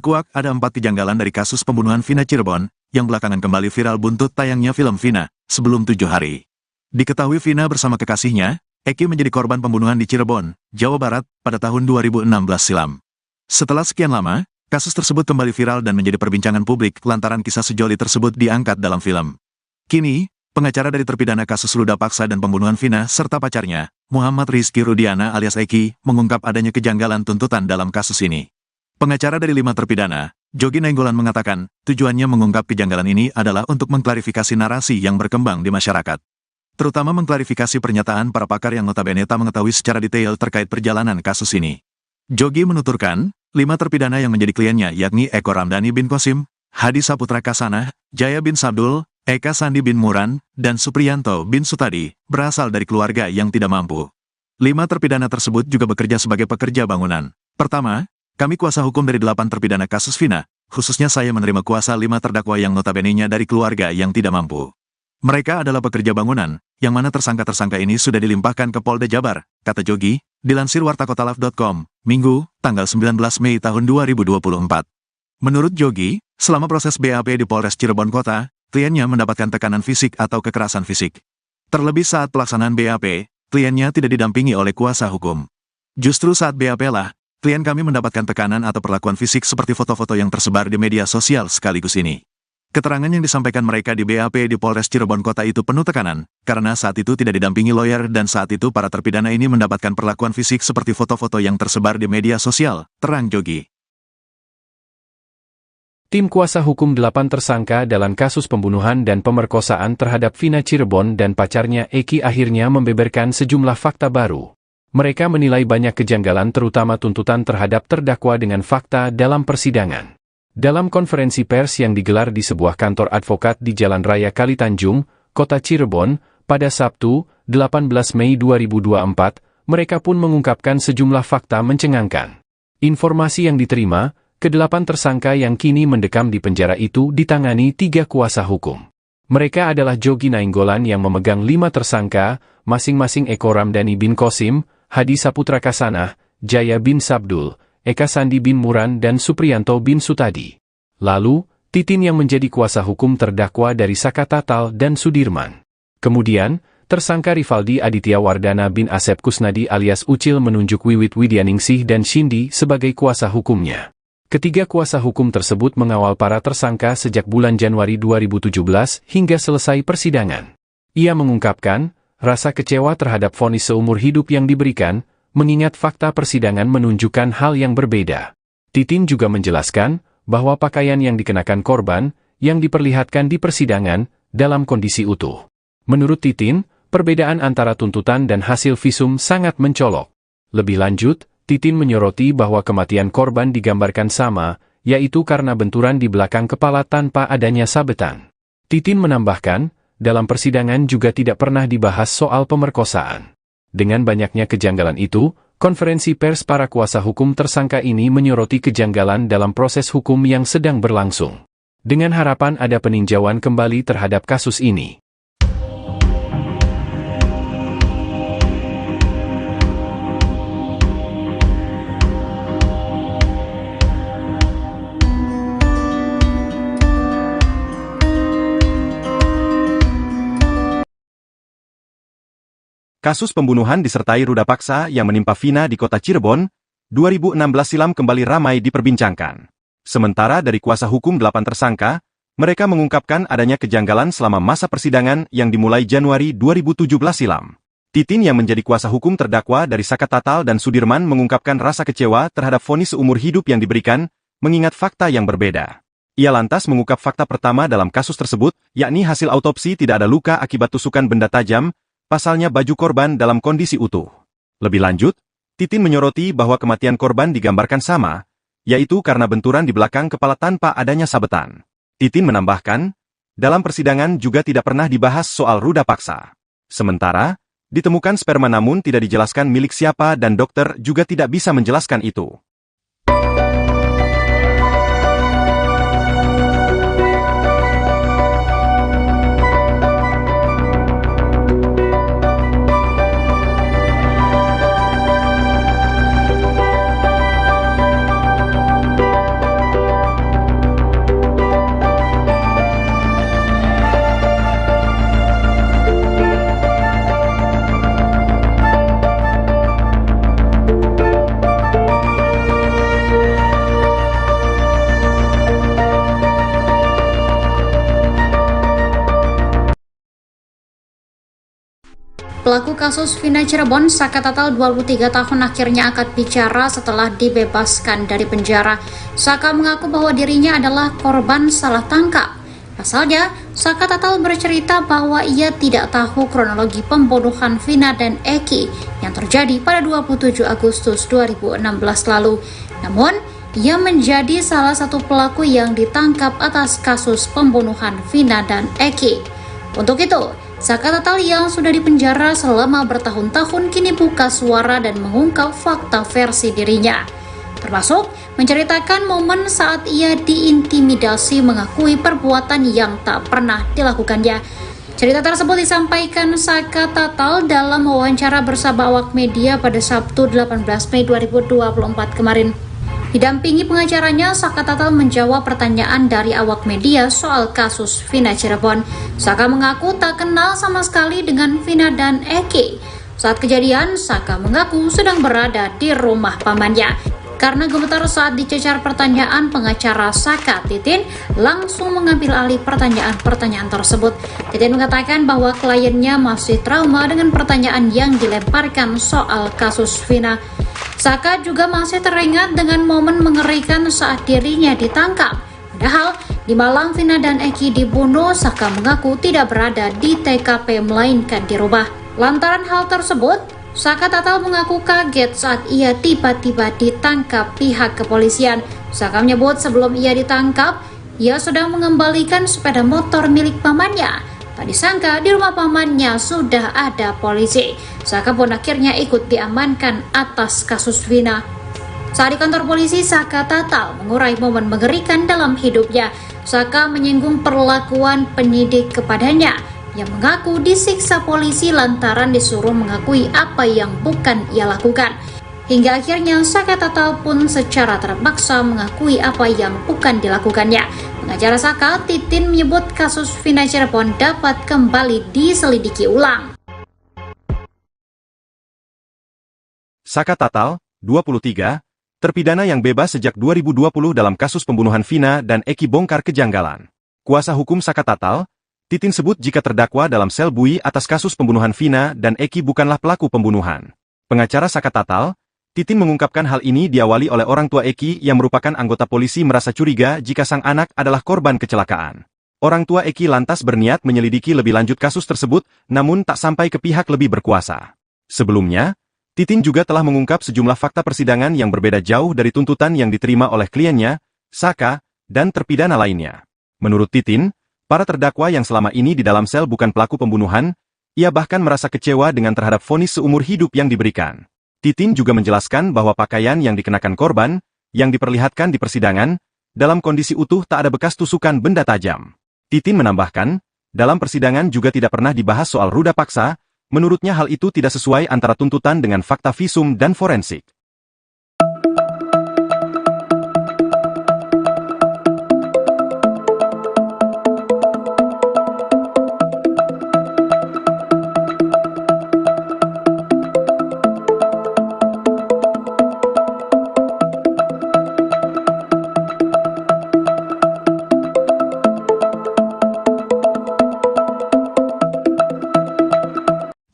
Terkuak ada 4 kejanggalan dari kasus pembunuhan Vina Cirebon, yang belakangan kembali viral buntut tayangnya film Vina, sebelum 7 hari. Diketahui Vina bersama kekasihnya, Eki menjadi korban pembunuhan di Cirebon, Jawa Barat, pada tahun 2016 silam. Setelah sekian lama, kasus tersebut kembali viral dan menjadi perbincangan publik lantaran kisah sejoli tersebut diangkat dalam film. Kini, pengacara dari terpidana kasus ruda paksa dan pembunuhan Vina serta pacarnya, Muhammad Rizky Rudiana alias Eki, mengungkap adanya kejanggalan tuntutan dalam kasus ini. Pengacara dari 5 terpidana, Jogi Nainggolan mengatakan, tujuannya mengungkap kejanggalan ini adalah untuk mengklarifikasi narasi yang berkembang di masyarakat. Terutama mengklarifikasi pernyataan para pakar yang notabene tak mengetahui secara detail terkait perjalanan kasus ini. Jogi menuturkan, 5 terpidana yang menjadi kliennya yakni Eko Ramdhani bin Qasim, Hadi Saputra Kasanah, Jaya bin Sabdul, Eka Sandi bin Muran, dan Supriyanto bin Sutadi, berasal dari keluarga yang tidak mampu. 5 terpidana tersebut juga bekerja sebagai pekerja bangunan. Pertama, kami kuasa hukum dari 8 terpidana kasus Vina, khususnya saya menerima kuasa 5 terdakwa yang notabene-nya dari keluarga yang tidak mampu. Mereka adalah pekerja bangunan, yang mana tersangka-tersangka ini sudah dilimpahkan ke Polda Jabar, kata Jogi, dilansir wartakotalaf.com, Minggu, tanggal 19 Mei tahun 2024. Menurut Jogi, selama proses BAP di Polres Cirebon Kota, kliennya mendapatkan tekanan fisik atau kekerasan fisik. Terlebih saat pelaksanaan BAP, kliennya tidak didampingi oleh kuasa hukum. Justru saat BAP lah, klien kami mendapatkan tekanan atau perlakuan fisik seperti foto-foto yang tersebar di media sosial sekaligus ini. Keterangan yang disampaikan mereka di BAP di Polres Cirebon Kota itu penuh tekanan, karena saat itu tidak didampingi lawyer dan saat itu para terpidana ini mendapatkan perlakuan fisik seperti foto-foto yang tersebar di media sosial, terang Jogi. Tim kuasa hukum 8 tersangka dalam kasus pembunuhan dan pemerkosaan terhadap Vina Cirebon dan pacarnya Eki akhirnya membeberkan sejumlah fakta baru. Mereka menilai banyak kejanggalan terutama tuntutan terhadap terdakwa dengan fakta dalam persidangan. Dalam konferensi pers yang digelar di sebuah kantor advokat di Jalan Raya Kalitanjung, Kota Cirebon, pada Sabtu, 18 Mei 2024, mereka pun mengungkapkan sejumlah fakta mencengangkan. Informasi yang diterima, ke-8 tersangka yang kini mendekam di penjara itu ditangani 3 kuasa hukum. Mereka adalah Jogi Nainggolan yang memegang 5 tersangka, masing-masing Eko Ramdhani bin Qasim, Hadi Saputra Kasanah, Jaya bin Sabdul, Eka Sandi bin Muran dan Supriyanto bin Sutadi. Lalu, Titin yang menjadi kuasa hukum terdakwa dari Saka Tatal dan Sudirman. Kemudian, tersangka Rivaldi Aditya Wardana bin Asep Kusnadi alias Ucil menunjuk Wiwit Widyaningsih dan Shindi sebagai kuasa hukumnya. Ketiga kuasa hukum tersebut mengawal para tersangka sejak bulan Januari 2017 hingga selesai persidangan. Ia mengungkapkan, rasa kecewa terhadap vonis seumur hidup yang diberikan, mengingat fakta persidangan menunjukkan hal yang berbeda. Titin juga menjelaskan, bahwa pakaian yang dikenakan korban, yang diperlihatkan di persidangan, dalam kondisi utuh. Menurut Titin, perbedaan antara tuntutan dan hasil visum sangat mencolok. Lebih lanjut, Titin menyoroti bahwa kematian korban digambarkan sama, yaitu karena benturan di belakang kepala tanpa adanya sabetan. Titin menambahkan, dalam persidangan juga tidak pernah dibahas soal pemerkosaan. Dengan banyaknya kejanggalan itu, konferensi pers para kuasa hukum tersangka ini menyoroti kejanggalan dalam proses hukum yang sedang berlangsung. Dengan harapan ada peninjauan kembali terhadap kasus ini. Kasus pembunuhan disertai ruda paksa yang menimpa Vina di kota Cirebon, 2016 silam kembali ramai diperbincangkan. Sementara dari kuasa hukum 8 tersangka, mereka mengungkapkan adanya kejanggalan selama masa persidangan yang dimulai Januari 2017 silam. Titin yang menjadi kuasa hukum terdakwa dari Saka Tatal dan Sudirman mengungkapkan rasa kecewa terhadap vonis seumur hidup yang diberikan, mengingat fakta yang berbeda. Ia lantas mengungkap fakta pertama dalam kasus tersebut, yakni hasil autopsi tidak ada luka akibat tusukan benda tajam, pasalnya baju korban dalam kondisi utuh. Lebih lanjut, Titin menyoroti bahwa kematian korban digambarkan sama, yaitu karena benturan di belakang kepala tanpa adanya sabetan. Titin menambahkan, dalam persidangan juga tidak pernah dibahas soal ruda paksa. Sementara, ditemukan sperma namun tidak dijelaskan milik siapa dan dokter juga tidak bisa menjelaskan itu. Pelaku kasus Vina Cirebon, Saka Tatal 23 tahun akhirnya angkat bicara setelah dibebaskan dari penjara. Saka mengaku bahwa dirinya adalah korban salah tangkap. Pasalnya, Saka Tatal bercerita bahwa ia tidak tahu kronologi pembunuhan Vina dan Eki yang terjadi pada 27 Agustus 2016 lalu. Namun, ia menjadi salah satu pelaku yang ditangkap atas kasus pembunuhan Vina dan Eki. Untuk itu, Saka Tatal yang sudah dipenjara selama bertahun-tahun kini buka suara dan mengungkap fakta versi dirinya. Termasuk menceritakan momen saat ia diintimidasi mengakui perbuatan yang tak pernah dilakukannya. Cerita tersebut disampaikan Saka Tatal dalam wawancara bersama awak media pada Sabtu 18 Mei 2024 kemarin. Didampingi pengacaranya, Saka Tatal menjawab pertanyaan dari awak media soal kasus Vina Cirebon. Saka mengaku tak kenal sama sekali dengan Vina dan Eki. Saat kejadian, Saka mengaku sedang berada di rumah pamannya. Karena gemetar saat dicecar pertanyaan, pengacara Saka, Titin, langsung mengambil alih pertanyaan-pertanyaan tersebut. Titin mengatakan bahwa kliennya masih trauma dengan pertanyaan yang dilemparkan soal kasus Vina. Saka juga masih teringat dengan momen mengerikan saat dirinya ditangkap. Padahal, di Malang Vina dan Eki dibunuh, Saka mengaku tidak berada di TKP melainkan di rumah. Lantaran hal tersebut, Saka Tatal mengaku kaget saat ia tiba-tiba ditangkap pihak kepolisian. Saka menyebut sebelum ia ditangkap, ia sedang mengembalikan sepeda motor milik pamannya. Tak disangka di rumah pamannya sudah ada polisi. Saka pun akhirnya ikut diamankan atas kasus Vina. Saat di kantor polisi, Saka Tatal mengurai momen mengerikan dalam hidupnya. Saka menyinggung perlakuan penyidik kepadanya yang mengaku disiksa polisi lantaran disuruh mengakui apa yang bukan ia lakukan. Hingga akhirnya Saka Tatal pun secara terpaksa mengakui apa yang bukan dilakukannya. Pengacara Saka, Titin, menyebut kasus Vina Cirebon dapat kembali diselidiki ulang. Saka Tatal, 23, terpidana yang bebas sejak 2020 dalam kasus pembunuhan Vina dan Eki bongkar kejanggalan. Kuasa hukum Saka Tatal, Titin, sebut jika terdakwa dalam sel bui atas kasus pembunuhan Vina dan Eki bukanlah pelaku pembunuhan. Pengacara Saka Tatal, Titin, mengungkapkan hal ini diawali oleh orang tua Eki yang merupakan anggota polisi merasa curiga jika sang anak adalah korban kecelakaan. Orang tua Eki lantas berniat menyelidiki lebih lanjut kasus tersebut, namun tak sampai ke pihak lebih berkuasa. Sebelumnya, Titin juga telah mengungkap sejumlah fakta persidangan yang berbeda jauh dari tuntutan yang diterima oleh kliennya, Saka, dan terpidana lainnya. Menurut Titin, para terdakwa yang selama ini di dalam sel bukan pelaku pembunuhan, ia bahkan merasa kecewa dengan terhadap vonis seumur hidup yang diberikan. Titin juga menjelaskan bahwa pakaian yang dikenakan korban, yang diperlihatkan di persidangan, dalam kondisi utuh tak ada bekas tusukan benda tajam. Titin menambahkan, dalam persidangan juga tidak pernah dibahas soal ruda paksa, menurutnya hal itu tidak sesuai antara tuntutan dengan fakta visum dan forensik.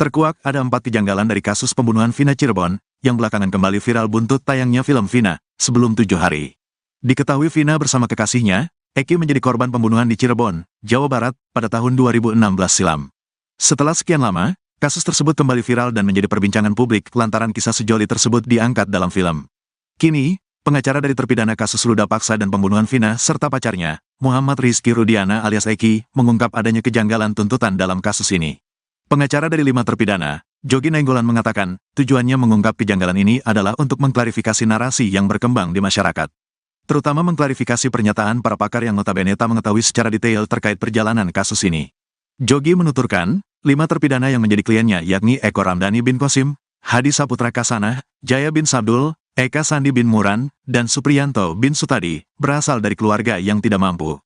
Terkuak ada 4 kejanggalan dari kasus pembunuhan Vina Cirebon, yang belakangan kembali viral buntut tayangnya film Vina, sebelum 7 hari. Diketahui Vina bersama kekasihnya, Eki menjadi korban pembunuhan di Cirebon, Jawa Barat, pada tahun 2016 silam. Setelah sekian lama, kasus tersebut kembali viral dan menjadi perbincangan publik lantaran kisah sejoli tersebut diangkat dalam film. Kini, pengacara dari terpidana kasus ruda paksa dan pembunuhan Vina serta pacarnya, Muhammad Rizky Rudiana alias Eki, mengungkap adanya kejanggalan tuntutan dalam kasus ini. Pengacara dari 5 terpidana, Jogi Nainggolan, mengatakan, tujuannya mengungkap kejanggalan ini adalah untuk mengklarifikasi narasi yang berkembang di masyarakat. Terutama mengklarifikasi pernyataan para pakar yang notabene tak mengetahui secara detail terkait perjalanan kasus ini. Jogi menuturkan, 5 terpidana yang menjadi kliennya yakni Eko Ramdhani bin Qasim, Hadi Saputra Kasana, Jaya bin Sabdul, Eka Sandi bin Muran, dan Supriyanto bin Sutadi, berasal dari keluarga yang tidak mampu.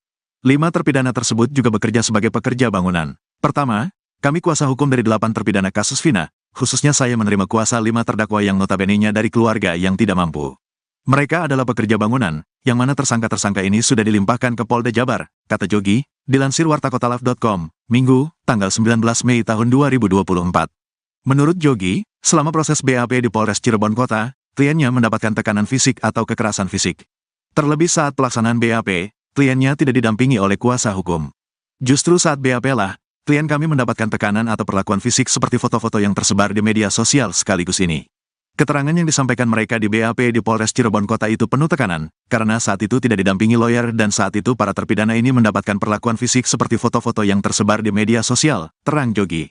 5 terpidana tersebut juga bekerja sebagai pekerja bangunan. Pertama, kami kuasa hukum dari 8 terpidana kasus Vina, khususnya saya menerima kuasa 5 terdakwa yang notabene-nya dari keluarga yang tidak mampu. Mereka adalah pekerja bangunan, yang mana tersangka-tersangka ini sudah dilimpahkan ke Polda Jabar, kata Jogi, dilansir wartakotalaf.com, Minggu, tanggal 19 Mei tahun 2024. Menurut Jogi, selama proses BAP di Polres Cirebon Kota, kliennya mendapatkan tekanan fisik atau kekerasan fisik. Terlebih saat pelaksanaan BAP, kliennya tidak didampingi oleh kuasa hukum. Justru saat BAP lah, klien kami mendapatkan tekanan atau perlakuan fisik seperti foto-foto yang tersebar di media sosial sekaligus ini. Keterangan yang disampaikan mereka di BAP di Polres Cirebon Kota itu penuh tekanan, karena saat itu tidak didampingi lawyer dan saat itu para terpidana ini mendapatkan perlakuan fisik seperti foto-foto yang tersebar di media sosial, terang Jogi.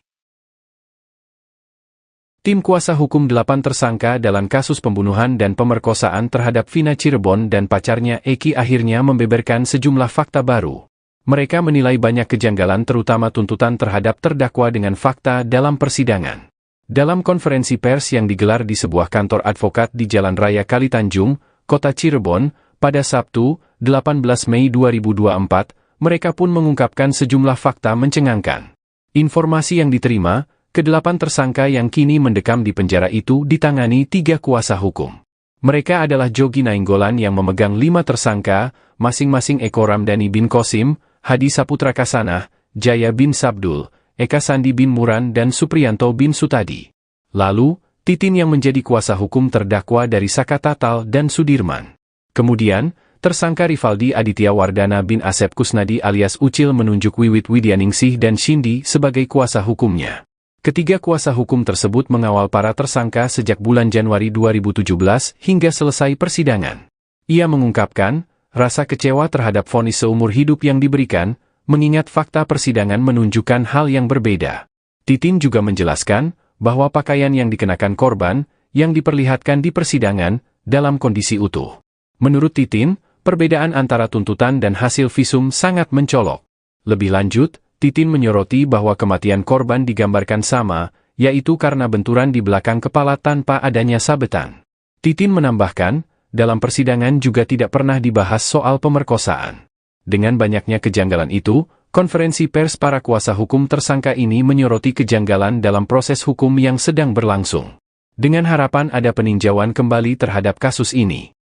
Tim kuasa hukum 8 tersangka dalam kasus pembunuhan dan pemerkosaan terhadap Vina Cirebon dan pacarnya Eki akhirnya membeberkan sejumlah fakta baru. Mereka menilai banyak kejanggalan terutama tuntutan terhadap terdakwa dengan fakta dalam persidangan. Dalam konferensi pers yang digelar di sebuah kantor advokat di Jalan Raya Kalitanjung, Kota Cirebon, pada Sabtu, 18 Mei 2024, mereka pun mengungkapkan sejumlah fakta mencengangkan. Informasi yang diterima, ke-8 tersangka yang kini mendekam di penjara itu ditangani 3 kuasa hukum. Mereka adalah Jogi Nainggolan yang memegang 5 tersangka, masing-masing Eko Ramdhani bin Kosim, Hadi Saputra Kasanah, Jaya bin Sabdul, Eka Sandi bin Muran dan Supriyanto bin Sutadi. Lalu, Titin yang menjadi kuasa hukum terdakwa dari Saka Tatal dan Sudirman. Kemudian, tersangka Rivaldi Aditya Wardana bin Asep Kusnadi alias Ucil menunjuk Wiwit Widyaningsih dan Shindi sebagai kuasa hukumnya. Ketiga kuasa hukum tersebut mengawal para tersangka sejak bulan Januari 2017 hingga selesai persidangan. Ia mengungkapkan, rasa kecewa terhadap vonis seumur hidup yang diberikan, mengingat fakta persidangan menunjukkan hal yang berbeda. Titin juga menjelaskan, bahwa pakaian yang dikenakan korban, yang diperlihatkan di persidangan, dalam kondisi utuh. Menurut Titin, perbedaan antara tuntutan dan hasil visum sangat mencolok. Lebih lanjut, Titin menyoroti bahwa kematian korban digambarkan sama, yaitu karena benturan di belakang kepala tanpa adanya sabetan. Titin menambahkan, dalam persidangan juga tidak pernah dibahas soal pemerkosaan. Dengan banyaknya kejanggalan itu, konferensi pers para kuasa hukum tersangka ini menyoroti kejanggalan dalam proses hukum yang sedang berlangsung. Dengan harapan ada peninjauan kembali terhadap kasus ini.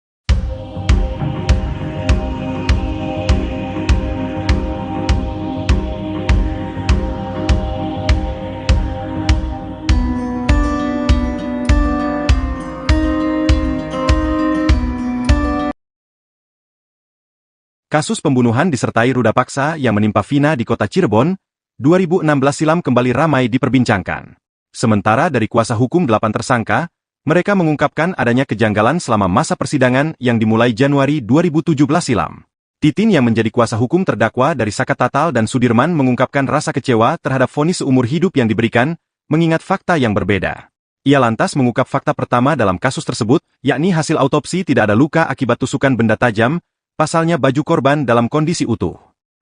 Kasus pembunuhan disertai ruda paksa yang menimpa Vina di kota Cirebon, 2016 silam kembali ramai diperbincangkan. Sementara dari kuasa hukum 8 tersangka, mereka mengungkapkan adanya kejanggalan selama masa persidangan yang dimulai Januari 2017 silam. Titin yang menjadi kuasa hukum terdakwa dari Saka Tatal dan Sudirman mengungkapkan rasa kecewa terhadap vonis seumur hidup yang diberikan, mengingat fakta yang berbeda. Ia lantas mengungkap fakta pertama dalam kasus tersebut, yakni hasil autopsi tidak ada luka akibat tusukan benda tajam, pasalnya baju korban dalam kondisi utuh.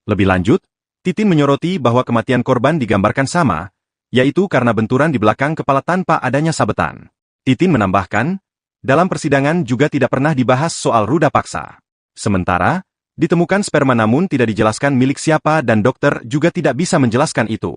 Lebih lanjut, Titin menyoroti bahwa kematian korban digambarkan sama, yaitu karena benturan di belakang kepala tanpa adanya sabetan. Titin menambahkan, dalam persidangan juga tidak pernah dibahas soal ruda paksa. Sementara, ditemukan sperma namun tidak dijelaskan milik siapa dan dokter juga tidak bisa menjelaskan itu.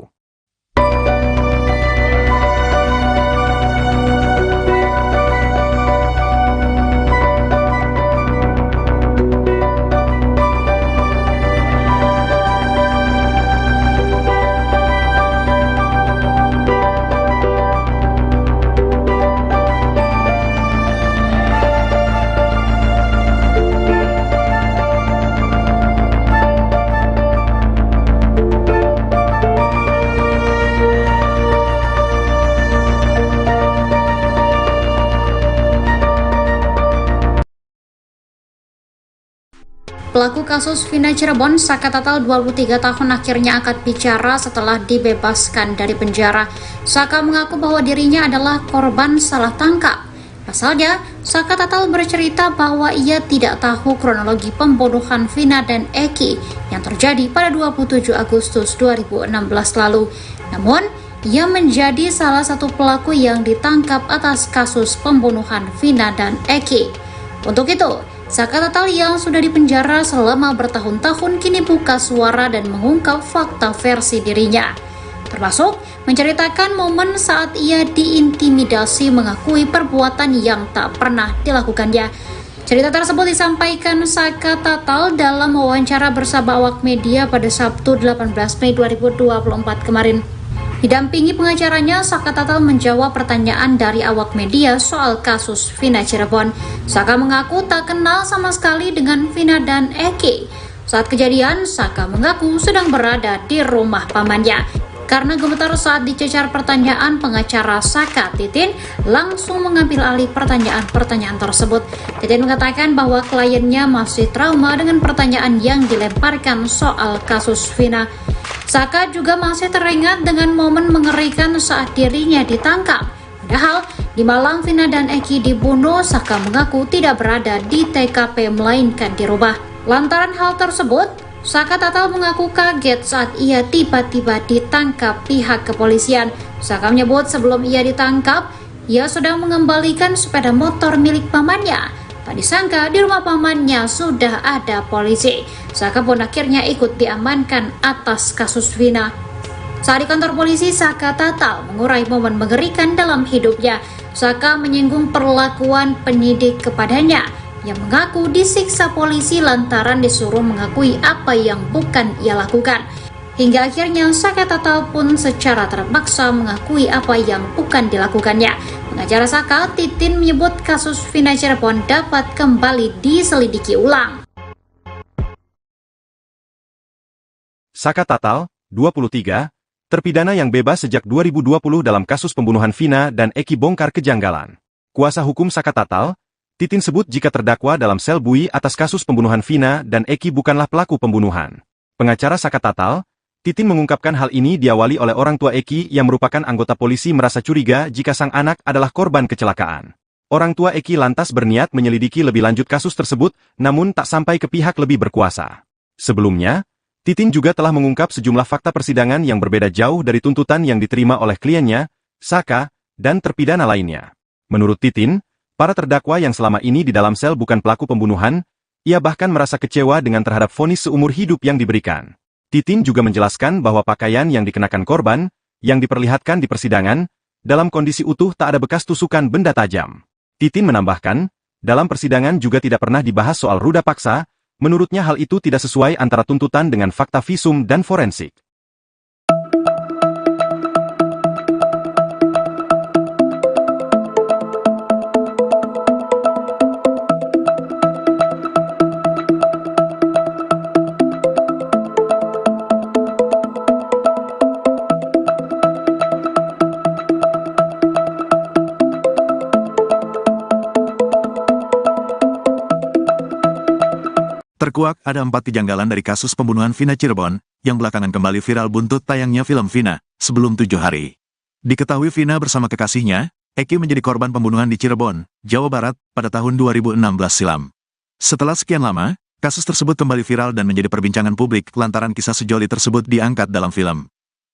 Pelaku kasus Vina Cirebon, Saka Tatal 23 tahun akhirnya angkat bicara setelah dibebaskan dari penjara. Saka mengaku bahwa dirinya adalah korban salah tangkap. Pasalnya, Saka Tatal bercerita bahwa ia tidak tahu kronologi pembunuhan Vina dan Eki yang terjadi pada 27 Agustus 2016 lalu. Namun, ia menjadi salah satu pelaku yang ditangkap atas kasus pembunuhan Vina dan Eki. Untuk itu, Saka Tatal yang sudah dipenjara selama bertahun-tahun kini buka suara dan mengungkap fakta versi dirinya. Termasuk menceritakan momen saat ia diintimidasi mengakui perbuatan yang tak pernah dilakukannya. Cerita tersebut disampaikan Saka Tatal dalam wawancara bersama awak media pada Sabtu 18 Mei 2024 kemarin. Didampingi pengacaranya, Saka Tatal menjawab pertanyaan dari awak media soal kasus Vina Cirebon. Saka mengaku tak kenal sama sekali dengan Vina dan Eki. Saat kejadian, Saka mengaku sedang berada di rumah pamannya. Karena gemetar saat dicecar pertanyaan, pengacara Saka, Titin, langsung mengambil alih pertanyaan-pertanyaan tersebut. Titin mengatakan bahwa kliennya masih trauma dengan pertanyaan yang dilemparkan soal kasus Vina. Saka juga masih teringat dengan momen mengerikan saat dirinya ditangkap. Padahal, di malam Vina dan Eki dibunuh, Saka mengaku tidak berada di TKP melainkan di rumah. Lantaran hal tersebut, Saka Tatal mengaku kaget saat ia tiba-tiba ditangkap pihak kepolisian. Saka menyebut sebelum ia ditangkap, ia sedang mengembalikan sepeda motor milik pamannya. Tak disangka di rumah pamannya sudah ada polisi. Saka pun akhirnya ikut diamankan atas kasus Vina. Saat di kantor polisi, Saka Tatal mengurai momen mengerikan dalam hidupnya. Saka menyinggung perlakuan penyidik kepadanya yang mengaku disiksa polisi lantaran disuruh mengakui apa yang bukan ia lakukan. Hingga akhirnya Saka Tatal pun secara terpaksa mengakui apa yang bukan dilakukannya. Pengacara Saka, Titin, menyebut kasus Vina Cirebon dapat kembali diselidiki ulang. Saka Tatal, 23, terpidana yang bebas sejak 2020 dalam kasus pembunuhan Vina dan Eki bongkar kejanggalan. Kuasa hukum Saka Tatal, Titin, sebut jika terdakwa dalam sel bui atas kasus pembunuhan Vina dan Eki bukanlah pelaku pembunuhan. Pengacara Saka Tatal, Titin, mengungkapkan hal ini diawali oleh orang tua Eki yang merupakan anggota polisi merasa curiga jika sang anak adalah korban kecelakaan. Orang tua Eki lantas berniat menyelidiki lebih lanjut kasus tersebut, namun tak sampai ke pihak lebih berkuasa. Sebelumnya, Titin juga telah mengungkap sejumlah fakta persidangan yang berbeda jauh dari tuntutan yang diterima oleh kliennya, Saka, dan terpidana lainnya. Menurut Titin, para terdakwa yang selama ini di dalam sel bukan pelaku pembunuhan, ia bahkan merasa kecewa dengan terhadap vonis seumur hidup yang diberikan. Titin juga menjelaskan bahwa pakaian yang dikenakan korban, yang diperlihatkan di persidangan, dalam kondisi utuh tak ada bekas tusukan benda tajam. Titin menambahkan, dalam persidangan juga tidak pernah dibahas soal ruda paksa, menurutnya hal itu tidak sesuai antara tuntutan dengan fakta visum dan forensik. Terkuak ada 4 kejanggalan dari kasus pembunuhan Vina Cirebon, yang belakangan kembali viral buntut tayangnya film Vina, sebelum 7 hari. Diketahui Vina bersama kekasihnya, Eki, menjadi korban pembunuhan di Cirebon, Jawa Barat, pada tahun 2016 silam. Setelah sekian lama, kasus tersebut kembali viral dan menjadi perbincangan publik lantaran kisah sejoli tersebut diangkat dalam film.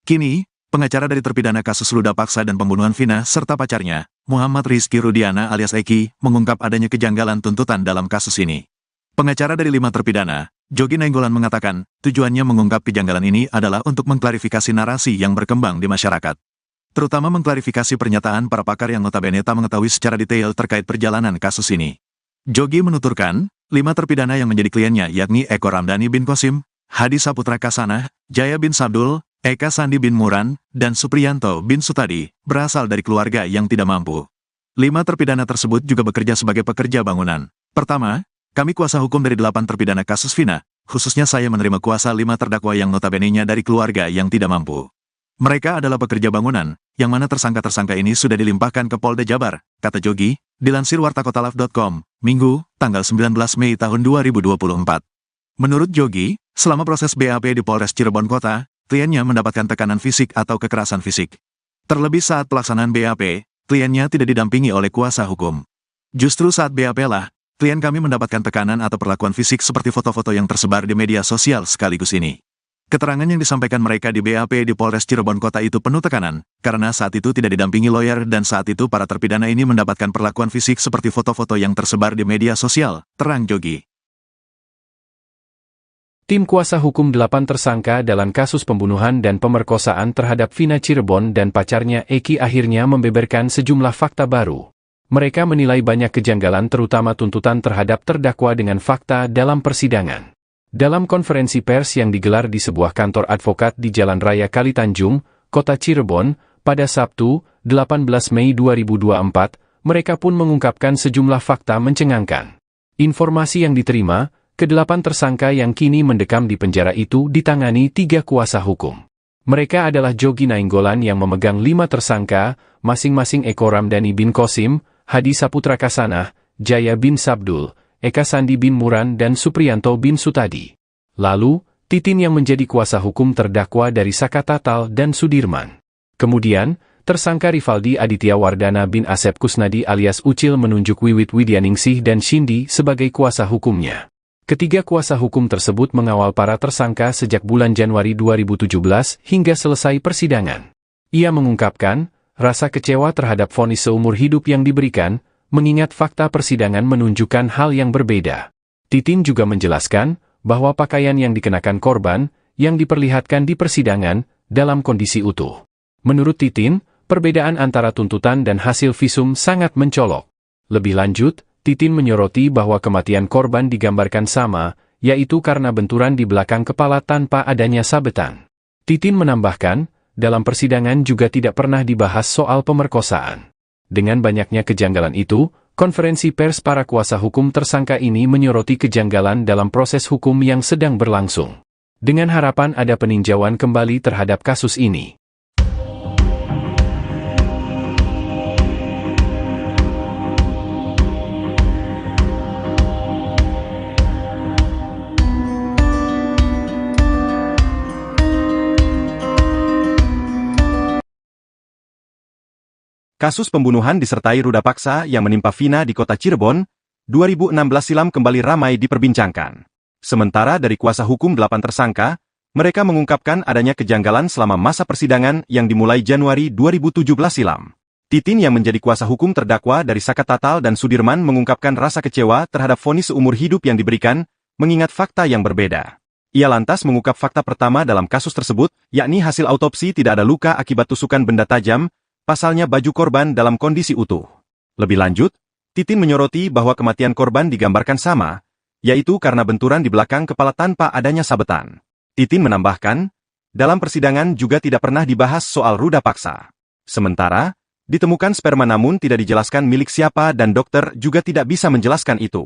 Kini, pengacara dari terpidana kasus ruda paksa dan pembunuhan Vina serta pacarnya, Muhammad Rizky Rudiana alias Eki, mengungkap adanya kejanggalan tuntutan dalam kasus ini. Pengacara dari 5 terpidana, Jogi Nainggolan, mengatakan, tujuannya mengungkap kejanggalan ini adalah untuk mengklarifikasi narasi yang berkembang di masyarakat. Terutama mengklarifikasi pernyataan para pakar yang notabene tak mengetahui secara detail terkait perjalanan kasus ini. Jogi menuturkan, 5 terpidana yang menjadi kliennya yakni Eko Ramdhani bin Kosim, Hadi Saputra Kasanah, Jaya bin Sabdul, Eka Sandi bin Muran, dan Supriyanto bin Sutadi, berasal dari keluarga yang tidak mampu. 5 terpidana tersebut juga bekerja sebagai pekerja bangunan. Pertama, kami kuasa hukum dari 8 terpidana kasus Vina, khususnya saya menerima kuasa 5 terdakwa yang notabene-nya dari keluarga yang tidak mampu. Mereka adalah pekerja bangunan, yang mana tersangka-tersangka ini sudah dilimpahkan ke Polda Jabar, kata Jogi, dilansir wartakotalaf.com, Minggu, tanggal 19 Mei tahun 2024. Menurut Jogi, selama proses BAP di Polres Cirebon Kota, kliennya mendapatkan tekanan fisik atau kekerasan fisik. Terlebih saat pelaksanaan BAP, kliennya tidak didampingi oleh kuasa hukum. Justru saat BAP lah, klien kami mendapatkan tekanan atau perlakuan fisik seperti foto-foto yang tersebar di media sosial sekaligus ini. Keterangan yang disampaikan mereka di BAP di Polres Cirebon Kota itu penuh tekanan, karena saat itu tidak didampingi lawyer dan saat itu para terpidana ini mendapatkan perlakuan fisik seperti foto-foto yang tersebar di media sosial, terang Jogi. Tim kuasa hukum 8 tersangka dalam kasus pembunuhan dan pemerkosaan terhadap Vina Cirebon dan pacarnya Eki akhirnya membeberkan sejumlah fakta baru. Mereka menilai banyak kejanggalan terutama tuntutan terhadap terdakwa dengan fakta dalam persidangan. Dalam konferensi pers yang digelar di sebuah kantor advokat di Jalan Raya Kalitanjung, Kota Cirebon, pada Sabtu, 18 Mei 2024, mereka pun mengungkapkan sejumlah fakta mencengangkan. Informasi yang diterima, ke-8 tersangka yang kini mendekam di penjara itu ditangani 3 kuasa hukum. Mereka adalah Jogi Nainggolan yang memegang 5 tersangka, masing-masing Eko Ramdhani bin Kosim, Hadi Saputra Kasanah, Jaya bin Sabdul, Eka Sandi bin Muran dan Supriyanto bin Sutadi. Lalu, Titin yang menjadi kuasa hukum terdakwa dari Saka Tatal dan Sudirman. Kemudian, tersangka Rivaldi Aditya Wardana bin Asep Kusnadi alias Ucil menunjuk Wiwit Widyaningsih dan Shindi sebagai kuasa hukumnya. Ketiga kuasa hukum tersebut mengawal para tersangka sejak bulan Januari 2017 hingga selesai persidangan. Ia mengungkapkan, rasa kecewa terhadap vonis seumur hidup yang diberikan, mengingat fakta persidangan menunjukkan hal yang berbeda. Titin juga menjelaskan, bahwa pakaian yang dikenakan korban, yang diperlihatkan di persidangan, dalam kondisi utuh. Menurut Titin, perbedaan antara tuntutan dan hasil visum sangat mencolok. Lebih lanjut, Titin menyoroti bahwa kematian korban digambarkan sama, yaitu karena benturan di belakang kepala tanpa adanya sabetan. Titin menambahkan, dalam persidangan juga tidak pernah dibahas soal pemerkosaan. Dengan banyaknya kejanggalan itu, konferensi pers para kuasa hukum tersangka ini menyoroti kejanggalan dalam proses hukum yang sedang berlangsung. Dengan harapan ada peninjauan kembali terhadap kasus ini. Kasus pembunuhan disertai ruda paksa yang menimpa Vina di kota Cirebon, 2016 silam kembali ramai diperbincangkan. Sementara dari kuasa hukum 8 tersangka, mereka mengungkapkan adanya kejanggalan selama masa persidangan yang dimulai Januari 2017 silam. Titin yang menjadi kuasa hukum terdakwa dari Saka Tatal dan Sudirman mengungkapkan rasa kecewa terhadap vonis seumur hidup yang diberikan, mengingat fakta yang berbeda. Ia lantas mengungkap fakta pertama dalam kasus tersebut, yakni hasil autopsi tidak ada luka akibat tusukan benda tajam, pasalnya baju korban dalam kondisi utuh. Lebih lanjut, Titin menyoroti bahwa kematian korban digambarkan sama, yaitu karena benturan di belakang kepala tanpa adanya sabetan. Titin menambahkan, dalam persidangan juga tidak pernah dibahas soal ruda paksa. Sementara, ditemukan sperma namun tidak dijelaskan milik siapa dan dokter juga tidak bisa menjelaskan itu.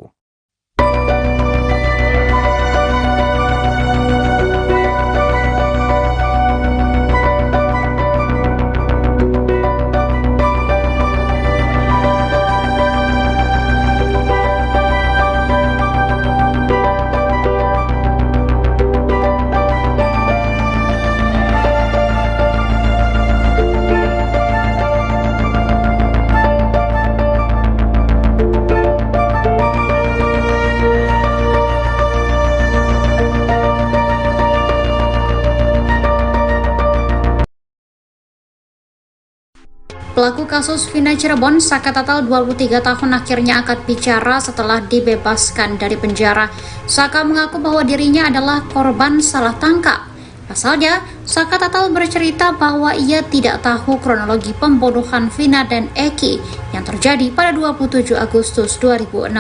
Pelaku kasus Vina Cirebon, Saka Tatal 23 tahun akhirnya angkat bicara setelah dibebaskan dari penjara. Saka mengaku bahwa dirinya adalah korban salah tangkap. Pasalnya, Saka Tatal bercerita bahwa ia tidak tahu kronologi pembunuhan Vina dan Eki yang terjadi pada 27 Agustus 2016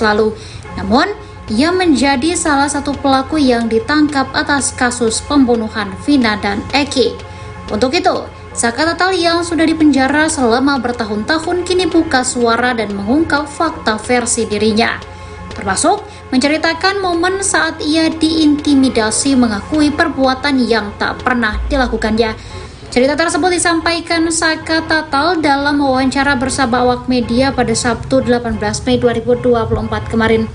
lalu. Namun, ia menjadi salah satu pelaku yang ditangkap atas kasus pembunuhan Vina dan Eki. Untuk itu, Saka Tatal yang sudah dipenjara selama bertahun-tahun kini buka suara dan mengungkap fakta versi dirinya. Termasuk menceritakan momen saat ia diintimidasi mengakui perbuatan yang tak pernah dilakukannya. Cerita tersebut disampaikan Saka Tatal dalam wawancara bersama awak media pada Sabtu 18 Mei 2024 kemarin.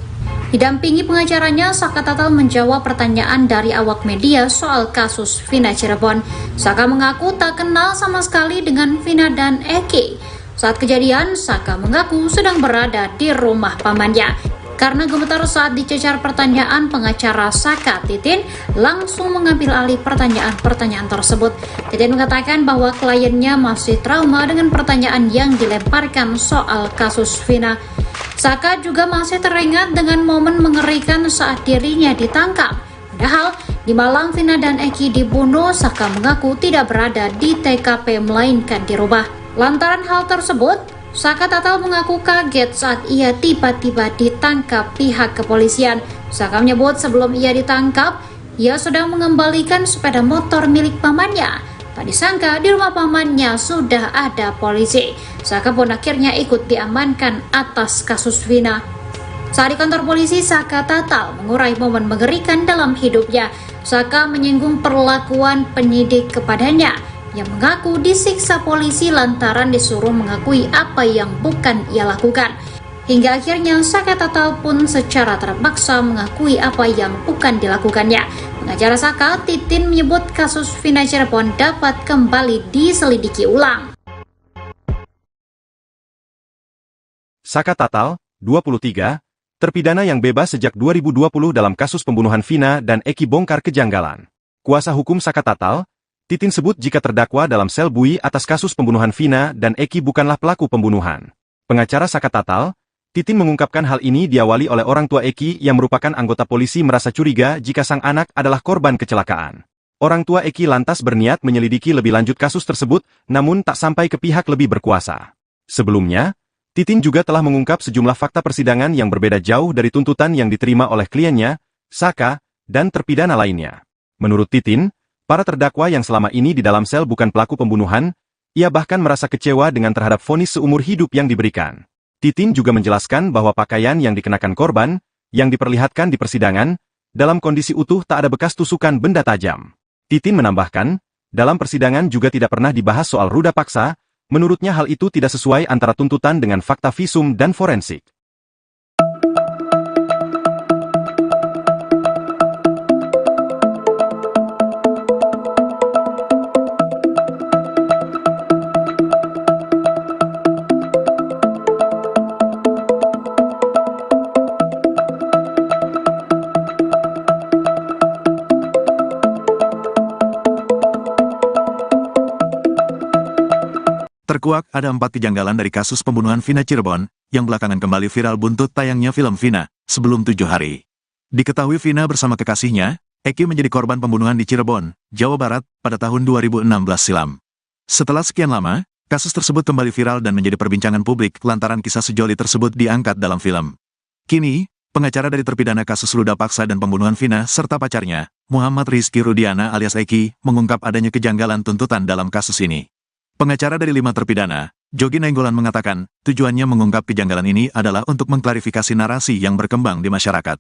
Didampingi pengacaranya, Saka Tatal menjawab pertanyaan dari awak media soal kasus Vina Cirebon. Saka mengaku tak kenal sama sekali dengan Vina dan Eki. Saat kejadian, Saka mengaku sedang berada di rumah pamannya. Karena gemetar saat dicecar pertanyaan, pengacara Saka, Titin, langsung mengambil alih pertanyaan-pertanyaan tersebut. Titin mengatakan bahwa kliennya masih trauma dengan pertanyaan yang dilemparkan soal kasus Vina. Saka juga masih teringat dengan momen mengerikan saat dirinya ditangkap. Padahal, di malam Vina dan Eki dibunuh, Saka mengaku tidak berada di TKP melainkan di rumah. Lantaran hal tersebut, Saka Tatal mengaku kaget saat ia tiba-tiba ditangkap pihak kepolisian. Saka menyebut sebelum ia ditangkap, ia sedang mengembalikan sepeda motor milik pamannya. Tak disangka di rumah pamannya sudah ada polisi. Saka pun akhirnya ikut diamankan atas kasus Vina. Saat di kantor polisi, Saka Tatal mengurai momen mengerikan dalam hidupnya. Saka menyinggung perlakuan penyidik kepadanya yang mengaku disiksa polisi lantaran disuruh mengakui apa yang bukan ia lakukan. Hingga akhirnya Saka Tatal pun secara terpaksa mengakui apa yang bukan dilakukannya. Pengacara Saka, Titin, menyebut kasus Vina Cirebon dapat kembali diselidiki ulang. Saka Tatal, 23, terpidana yang bebas sejak 2020 dalam kasus pembunuhan Vina dan Eki bongkar kejanggalan. Kuasa hukum Saka Tatal, Titin sebut jika terdakwa dalam sel bui atas kasus pembunuhan Vina dan Eki bukanlah pelaku pembunuhan. Pengacara Saka Tatal, Titin mengungkapkan hal ini diawali oleh orang tua Eki yang merupakan anggota polisi merasa curiga jika sang anak adalah korban kecelakaan. Orang tua Eki lantas berniat menyelidiki lebih lanjut kasus tersebut, namun tak sampai ke pihak lebih berkuasa. Sebelumnya, Titin juga telah mengungkap sejumlah fakta persidangan yang berbeda jauh dari tuntutan yang diterima oleh kliennya, Saka, dan terpidana lainnya. Menurut Titin, para terdakwa yang selama ini di dalam sel bukan pelaku pembunuhan, ia bahkan merasa kecewa dengan terhadap vonis seumur hidup yang diberikan. Titin juga menjelaskan bahwa pakaian yang dikenakan korban, yang diperlihatkan di persidangan, dalam kondisi utuh tak ada bekas tusukan benda tajam. Titin menambahkan, dalam persidangan juga tidak pernah dibahas soal ruda paksa, menurutnya hal itu tidak sesuai antara tuntutan dengan fakta visum dan forensik. Terkuak ada 4 kejanggalan dari kasus pembunuhan Vina Cirebon, yang belakangan kembali viral buntut tayangnya film Vina, sebelum 7 hari. Diketahui Vina bersama kekasihnya, Eki menjadi korban pembunuhan di Cirebon, Jawa Barat, pada tahun 2016 silam. Setelah sekian lama, kasus tersebut kembali viral dan menjadi perbincangan publik lantaran kisah sejoli tersebut diangkat dalam film. Kini, pengacara dari terpidana kasus ruda paksa dan pembunuhan Vina serta pacarnya, Muhammad Rizky Rudiana alias Eki, mengungkap adanya kejanggalan tuntutan dalam kasus ini. Pengacara dari 5 terpidana, Jogi Nainggolan mengatakan, tujuannya mengungkap kejanggalan ini adalah untuk mengklarifikasi narasi yang berkembang di masyarakat.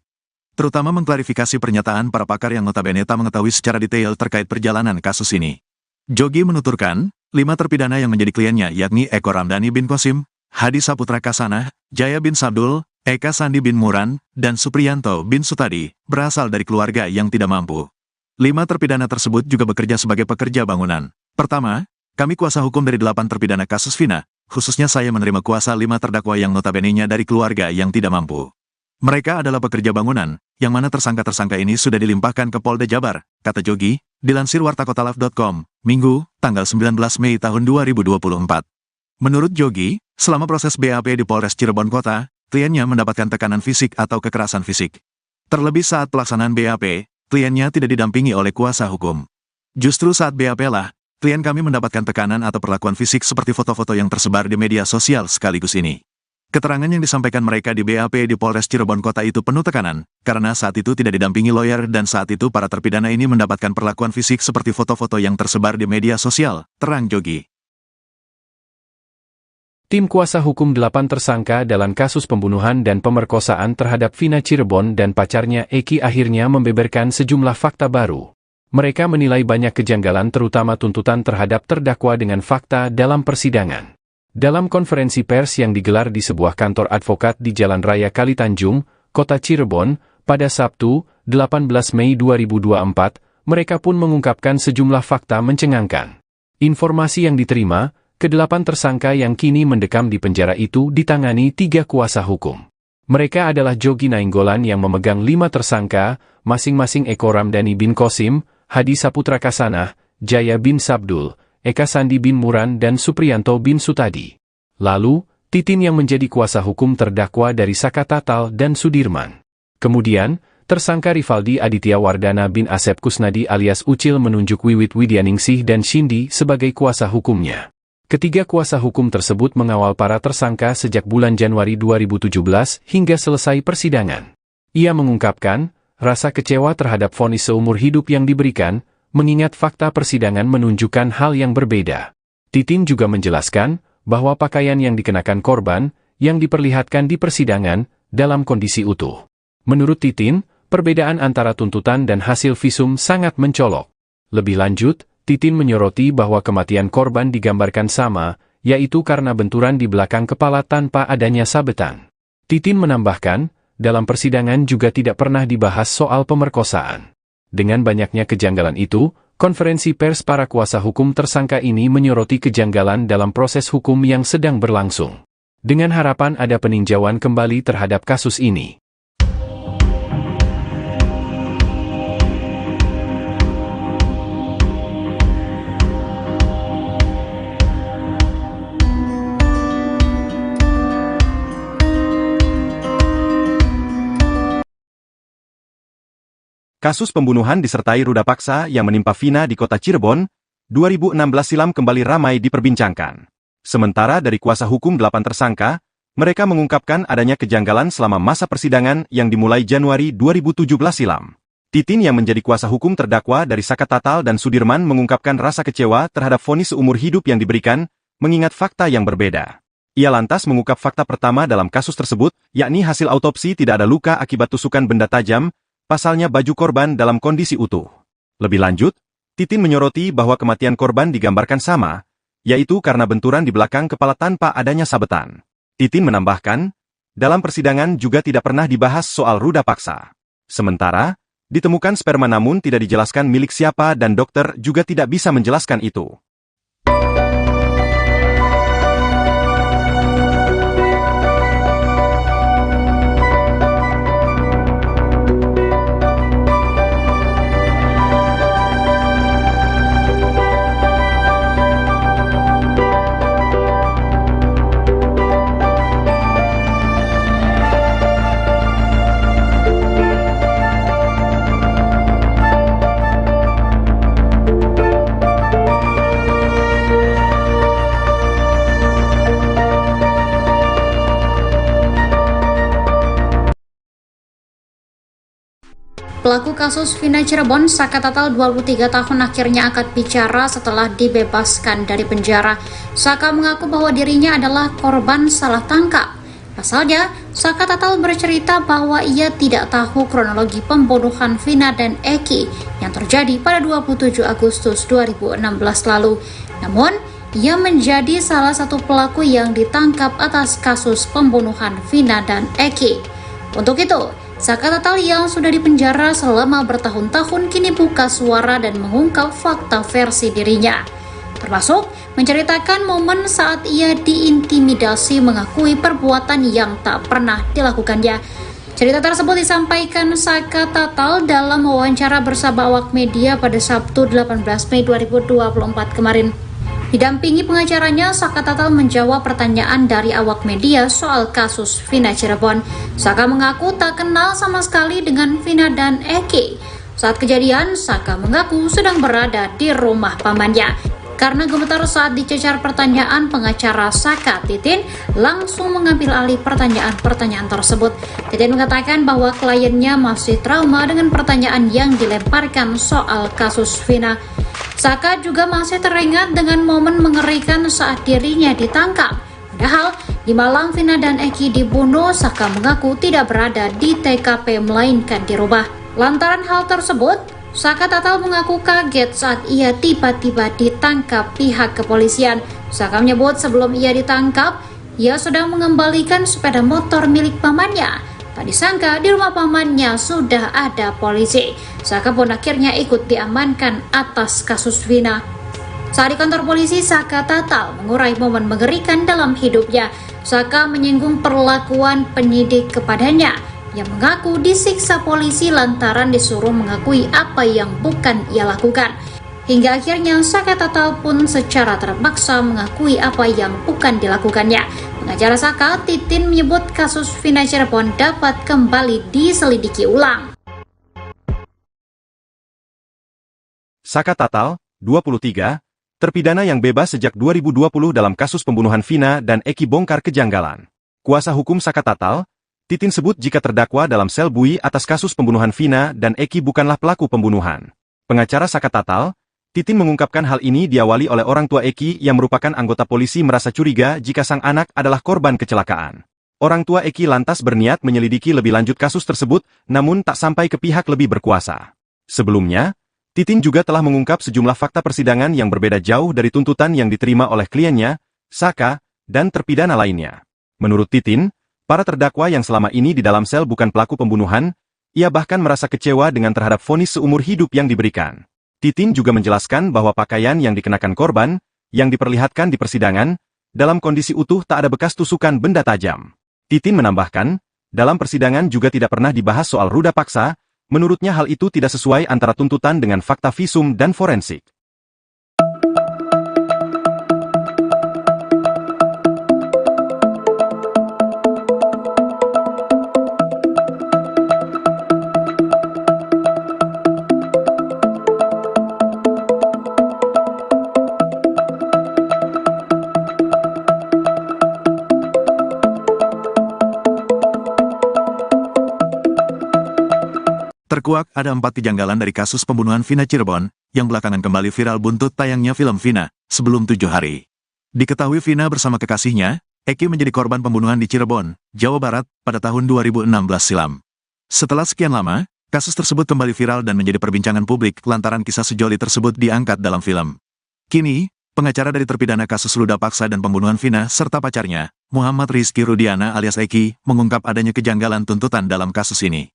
Terutama mengklarifikasi pernyataan para pakar yang notabene tak mengetahui secara detail terkait perjalanan kasus ini. Jogi menuturkan, 5 terpidana yang menjadi kliennya yakni Eko Ramdhani bin Qasim, Hadi Saputra Kasanah, Jaya bin Sabdul, Eka Sandi bin Muran, dan Supriyanto bin Sutadi, berasal dari keluarga yang tidak mampu. 5 terpidana tersebut juga bekerja sebagai pekerja bangunan. Pertama, kami kuasa hukum dari 8 terpidana kasus Vina, khususnya saya menerima kuasa 5 terdakwa yang notabene-nya dari keluarga yang tidak mampu. Mereka adalah pekerja bangunan, yang mana tersangka-tersangka ini sudah dilimpahkan ke Polda Jabar, kata Jogi, dilansir wartakotalaf.com, Minggu, tanggal 19 Mei tahun 2024. Menurut Jogi, selama proses BAP di Polres Cirebon Kota, kliennya mendapatkan tekanan fisik atau kekerasan fisik. Terlebih saat pelaksanaan BAP, kliennya tidak didampingi oleh kuasa hukum. Justru saat BAP lah, klien kami mendapatkan tekanan atau perlakuan fisik seperti foto-foto yang tersebar di media sosial sekaligus ini. Keterangan yang disampaikan mereka di BAP di Polres Cirebon Kota itu penuh tekanan, karena saat itu tidak didampingi lawyer dan saat itu para terpidana ini mendapatkan perlakuan fisik seperti foto-foto yang tersebar di media sosial, terang Jogi. Tim kuasa hukum 8 tersangka dalam kasus pembunuhan dan pemerkosaan terhadap Vina Cirebon dan pacarnya Eki akhirnya membeberkan sejumlah fakta baru. Mereka menilai banyak kejanggalan terutama tuntutan terhadap terdakwa dengan fakta dalam persidangan. Dalam konferensi pers yang digelar di sebuah kantor advokat di Jalan Raya Kalitanjung, Kota Cirebon, pada Sabtu, 18 Mei 2024, mereka pun mengungkapkan sejumlah fakta mencengangkan. Informasi yang diterima, ke-8 tersangka yang kini mendekam di penjara itu ditangani 3 kuasa hukum. Mereka adalah Jogi Nainggolan yang memegang 5 tersangka, masing-masing Eko Ramdhani bin Qasim, Hadi Saputra Kasanah, Jaya bin Sabdul, Eka Sandi bin Muran dan Supriyanto bin Sutadi. Lalu, Titin yang menjadi kuasa hukum terdakwa dari Saka Tatal dan Sudirman. Kemudian, tersangka Rivaldi Aditya Wardana bin Asep Kusnadi alias Ucil menunjuk Wiwit Widyaningsih dan Shindi sebagai kuasa hukumnya. Ketiga kuasa hukum tersebut mengawal para tersangka sejak bulan Januari 2017 hingga selesai persidangan. Ia mengungkapkan, rasa kecewa terhadap vonis seumur hidup yang diberikan, mengingat fakta persidangan menunjukkan hal yang berbeda. Titin juga menjelaskan bahwa pakaian yang dikenakan korban yang diperlihatkan di persidangan dalam kondisi utuh. Menurut Titin, perbedaan antara tuntutan dan hasil visum sangat mencolok. Lebih lanjut, Titin menyoroti bahwa kematian korban digambarkan sama, yaitu karena benturan di belakang kepala tanpa adanya sabetan. Titin menambahkan, dalam persidangan juga tidak pernah dibahas soal pemerkosaan. Dengan banyaknya kejanggalan itu, konferensi pers para kuasa hukum tersangka ini menyoroti kejanggalan dalam proses hukum yang sedang berlangsung. Dengan harapan ada peninjauan kembali terhadap kasus ini. Kasus pembunuhan disertai ruda paksa yang menimpa Vina di kota Cirebon, 2016 silam kembali ramai diperbincangkan. Sementara dari kuasa hukum 8 tersangka, mereka mengungkapkan adanya kejanggalan selama masa persidangan yang dimulai Januari 2017 silam. Titin yang menjadi kuasa hukum terdakwa dari Saka Tatal dan Sudirman mengungkapkan rasa kecewa terhadap vonis seumur hidup yang diberikan, mengingat fakta yang berbeda. Ia lantas mengungkap fakta pertama dalam kasus tersebut, yakni hasil autopsi tidak ada luka akibat tusukan benda tajam, pasalnya baju korban dalam kondisi utuh. Lebih lanjut, Titin menyoroti bahwa kematian korban digambarkan sama, yaitu karena benturan di belakang kepala tanpa adanya sabetan. Titin menambahkan, dalam persidangan juga tidak pernah dibahas soal ruda paksa. Sementara, ditemukan sperma namun tidak dijelaskan milik siapa dan dokter juga tidak bisa menjelaskan itu. Pelaku kasus Vina Cirebon, Saka Tatal 23 tahun akhirnya angkat bicara setelah dibebaskan dari penjara. Saka mengaku bahwa dirinya adalah korban salah tangkap. Pasalnya, Saka Tatal bercerita bahwa ia tidak tahu kronologi pembunuhan Vina dan Eki yang terjadi pada 27 Agustus 2016 lalu. Namun, ia menjadi salah satu pelaku yang ditangkap atas kasus pembunuhan Vina dan Eki. Untuk itu, Saka Tatal yang sudah dipenjara selama bertahun-tahun kini buka suara dan mengungkap fakta versi dirinya. Termasuk menceritakan momen saat ia diintimidasi mengakui perbuatan yang tak pernah dilakukannya. Cerita tersebut disampaikan Saka Tatal dalam wawancara bersama awak media pada Sabtu 18 Mei 2024 kemarin. Didampingi pengacaranya, Saka Tatal menjawab pertanyaan dari awak media soal kasus Vina Cirebon. Saka mengaku tak kenal sama sekali dengan Vina dan Eki. Saat kejadian, Saka mengaku sedang berada di rumah pamannya. Karena gemetar saat dicecar pertanyaan, pengacara Saka, Titin, langsung mengambil alih pertanyaan-pertanyaan tersebut. Titin mengatakan bahwa kliennya masih trauma dengan pertanyaan yang dilemparkan soal kasus Vina. Saka juga masih teringat dengan momen mengerikan saat dirinya ditangkap. Padahal, di malam Vina dan Eki dibunuh, Saka mengaku tidak berada di TKP melainkan di rumah. Lantaran hal tersebut, Saka Tatal mengaku kaget saat ia tiba-tiba ditangkap pihak kepolisian. Saka menyebut sebelum ia ditangkap, ia sedang mengembalikan sepeda motor milik pamannya. Tak disangka di rumah pamannya sudah ada polisi. Saka pun akhirnya ikut diamankan atas kasus Vina. Saat di kantor polisi, Saka Tatal mengurai momen mengerikan dalam hidupnya. Saka menyinggung perlakuan penyidik kepadanya yang mengaku disiksa polisi lantaran disuruh mengakui apa yang bukan ia lakukan. Hingga akhirnya Saka Tatal pun secara terpaksa mengakui apa yang bukan dilakukannya. Pengacara Saka, Titin, menyebut kasus Vina Cirebon dapat kembali diselidiki ulang. Saka Tatal, 23, terpidana yang bebas sejak 2020 dalam kasus pembunuhan Vina dan Eki bongkar kejanggalan. Kuasa hukum Saka Tatal, Titin sebut jika terdakwa dalam sel bui atas kasus pembunuhan Vina dan Eki bukanlah pelaku pembunuhan. Pengacara Saka Tatal, Titin mengungkapkan hal ini diawali oleh orang tua Eki yang merupakan anggota polisi merasa curiga jika sang anak adalah korban kecelakaan. Orang tua Eki lantas berniat menyelidiki lebih lanjut kasus tersebut, namun tak sampai ke pihak lebih berkuasa. Sebelumnya, Titin juga telah mengungkap sejumlah fakta persidangan yang berbeda jauh dari tuntutan yang diterima oleh kliennya, Saka, dan terpidana lainnya. Menurut Titin, para terdakwa yang selama ini di dalam sel bukan pelaku pembunuhan, ia bahkan merasa kecewa dengan terhadap vonis seumur hidup yang diberikan. Titin juga menjelaskan bahwa pakaian yang dikenakan korban, yang diperlihatkan di persidangan, dalam kondisi utuh tak ada bekas tusukan benda tajam. Titin menambahkan, dalam persidangan juga tidak pernah dibahas soal ruda paksa, menurutnya hal itu tidak sesuai antara tuntutan dengan fakta visum dan forensik. Terkuak ada 4 kejanggalan dari kasus pembunuhan Vina Cirebon, yang belakangan kembali viral buntut tayangnya film Vina, sebelum 7 hari. Diketahui Vina bersama kekasihnya, Eki menjadi korban pembunuhan di Cirebon, Jawa Barat, pada tahun 2016 silam. Setelah sekian lama, kasus tersebut kembali viral dan menjadi perbincangan publik lantaran kisah sejoli tersebut diangkat dalam film. Kini, pengacara dari terpidana kasus luda paksa dan pembunuhan Vina serta pacarnya, Muhammad Rizky Rudiana alias Eki, mengungkap adanya kejanggalan tuntutan dalam kasus ini.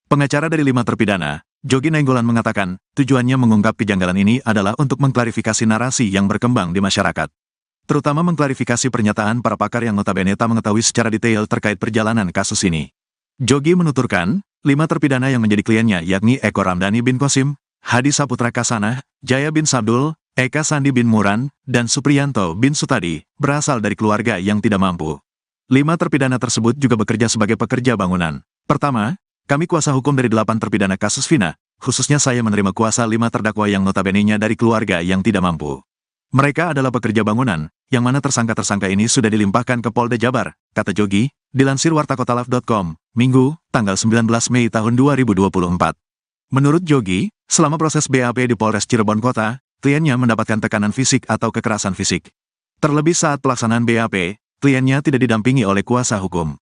Pengacara dari 5 terpidana, Jogi Nainggolan mengatakan, tujuannya mengungkap kejanggalan ini adalah untuk mengklarifikasi narasi yang berkembang di masyarakat. Terutama mengklarifikasi pernyataan para pakar yang notabene tak mengetahui secara detail terkait perjalanan kasus ini. Jogi menuturkan, 5 terpidana yang menjadi kliennya yakni Eko Ramdhani bin Qasim, Hadi Saputra Kasanah, Jaya bin Sabdul, Eka Sandi bin Muran, dan Supriyanto bin Sutadi, berasal dari keluarga yang tidak mampu. 5 terpidana tersebut juga bekerja sebagai pekerja bangunan. Pertama, kami kuasa hukum dari 8 terpidana kasus Vina, khususnya saya menerima kuasa 5 terdakwa yang notabene-nya dari keluarga yang tidak mampu. Mereka adalah pekerja bangunan, yang mana tersangka-tersangka ini sudah dilimpahkan ke Polda Jabar, kata Jogi, dilansir wartakotalive.com, Minggu, tanggal 19 Mei tahun 2024. Menurut Jogi, selama proses BAP di Polres Cirebon Kota, kliennya mendapatkan tekanan fisik atau kekerasan fisik. Terlebih saat pelaksanaan BAP, kliennya tidak didampingi oleh kuasa hukum.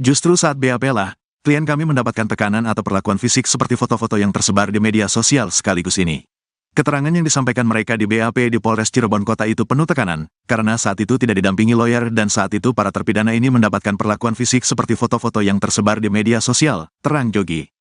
Justru saat BAP lah, klien kami mendapatkan tekanan atau perlakuan fisik seperti foto-foto yang tersebar di media sosial sekaligus ini. Keterangan yang disampaikan mereka di BAP di Polres Cirebon Kota itu penuh tekanan, karena saat itu tidak didampingi lawyer dan saat itu para terpidana ini mendapatkan perlakuan fisik seperti foto-foto yang tersebar di media sosial, terang Jogi.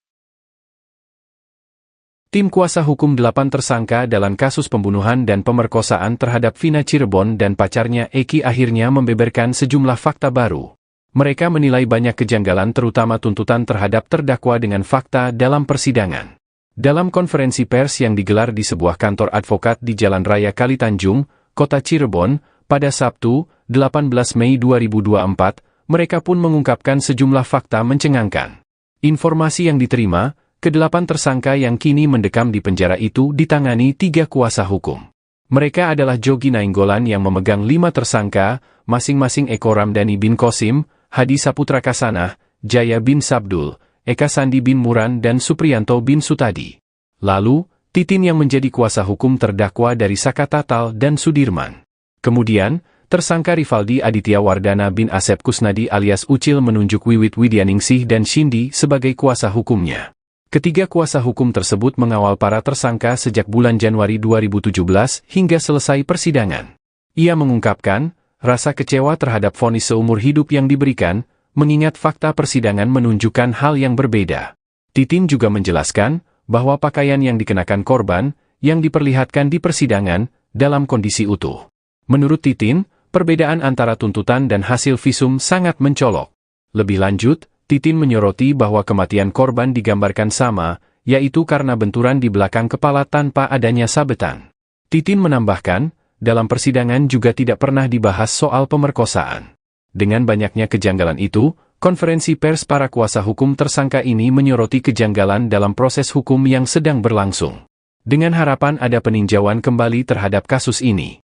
Tim kuasa hukum 8 tersangka dalam kasus pembunuhan dan pemerkosaan terhadap Vina Cirebon dan pacarnya Eki akhirnya membeberkan sejumlah fakta baru. Mereka menilai banyak kejanggalan terutama tuntutan terhadap terdakwa dengan fakta dalam persidangan. Dalam konferensi pers yang digelar di sebuah kantor advokat di Jalan Raya Kalitanjung, Kota Cirebon, pada Sabtu, 18 Mei 2024, mereka pun mengungkapkan sejumlah fakta mencengangkan. Informasi yang diterima, ke-8 tersangka yang kini mendekam di penjara itu ditangani 3 kuasa hukum. Mereka adalah Jogi Nainggolan yang memegang 5 tersangka, masing-masing Eko Ramdhani bin Qasim, Hadi Saputra Kasanah, Jaya bin Sabdul, Eka Sandi bin Muran dan Supriyanto bin Sutadi. Lalu, Titin yang menjadi kuasa hukum terdakwa dari Saka Tatal dan Sudirman. Kemudian, tersangka Rivaldi Aditya Wardana bin Asep Kusnadi alias Ucil menunjuk Wiwit Widyaningsih dan Shindi sebagai kuasa hukumnya. Ketiga kuasa hukum tersebut mengawal para tersangka sejak bulan Januari 2017 hingga selesai persidangan. Ia mengungkapkan, rasa kecewa terhadap vonis seumur hidup yang diberikan, mengingat fakta persidangan menunjukkan hal yang berbeda. Titin juga menjelaskan, bahwa pakaian yang dikenakan korban, yang diperlihatkan di persidangan, dalam kondisi utuh. Menurut Titin, perbedaan antara tuntutan dan hasil visum sangat mencolok. Lebih lanjut, Titin menyoroti bahwa kematian korban digambarkan sama, yaitu karena benturan di belakang kepala tanpa adanya sabetan. Titin menambahkan, dalam persidangan juga tidak pernah dibahas soal pemerkosaan. Dengan banyaknya kejanggalan itu, konferensi pers para kuasa hukum tersangka ini menyoroti kejanggalan dalam proses hukum yang sedang berlangsung. Dengan harapan ada peninjauan kembali terhadap kasus ini.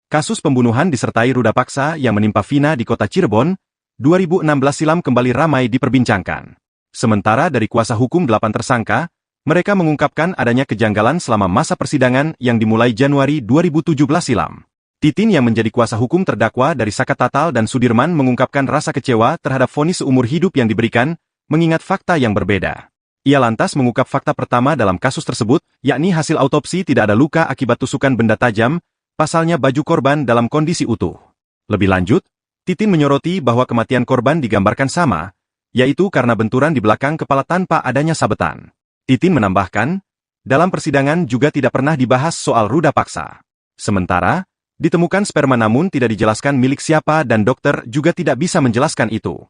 Kasus pembunuhan disertai ruda paksa yang menimpa Vina di kota Cirebon, 2016 silam kembali ramai diperbincangkan. Sementara dari kuasa hukum 8 tersangka, mereka mengungkapkan adanya kejanggalan selama masa persidangan yang dimulai Januari 2017 silam. Titin yang menjadi kuasa hukum terdakwa dari Saka Tatal dan Sudirman mengungkapkan rasa kecewa terhadap vonis seumur hidup yang diberikan, mengingat fakta yang berbeda. Ia lantas mengungkap fakta pertama dalam kasus tersebut, yakni hasil autopsi tidak ada luka akibat tusukan benda tajam, pasalnya baju korban dalam kondisi utuh. Lebih lanjut, Titin menyoroti bahwa kematian korban digambarkan sama, yaitu karena benturan di belakang kepala tanpa adanya sabetan. Titin menambahkan, dalam persidangan juga tidak pernah dibahas soal ruda paksa. Sementara, ditemukan sperma namun tidak dijelaskan milik siapa dan dokter juga tidak bisa menjelaskan itu.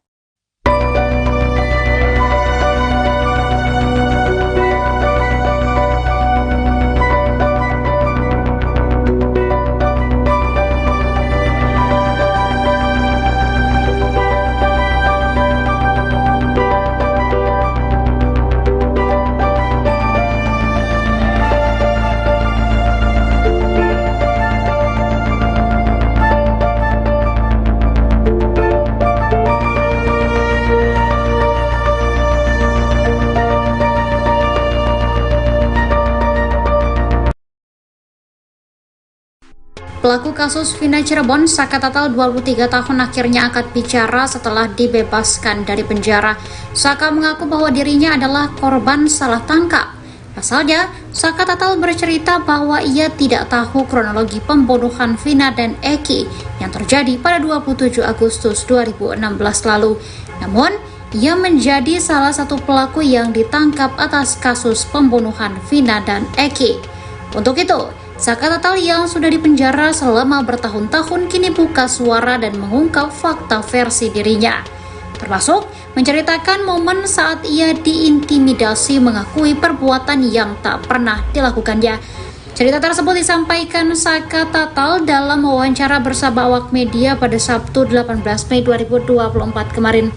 Pelaku kasus Vina Cirebon, Saka Tatal 23 tahun akhirnya angkat bicara setelah dibebaskan dari penjara. Saka mengaku bahwa dirinya adalah korban salah tangkap. Pasalnya, Saka Tatal bercerita bahwa ia tidak tahu kronologi pembunuhan Vina dan Eki yang terjadi pada 27 Agustus 2016 lalu. Namun, ia menjadi salah satu pelaku yang ditangkap atas kasus pembunuhan Vina dan Eki. Untuk itu, Saka Tatal yang sudah dipenjara selama bertahun-tahun kini buka suara dan mengungkap fakta versi dirinya. Termasuk menceritakan momen saat ia diintimidasi mengakui perbuatan yang tak pernah dilakukannya. Cerita tersebut disampaikan Saka Tatal dalam wawancara bersama awak media pada Sabtu 18 Mei 2024 kemarin.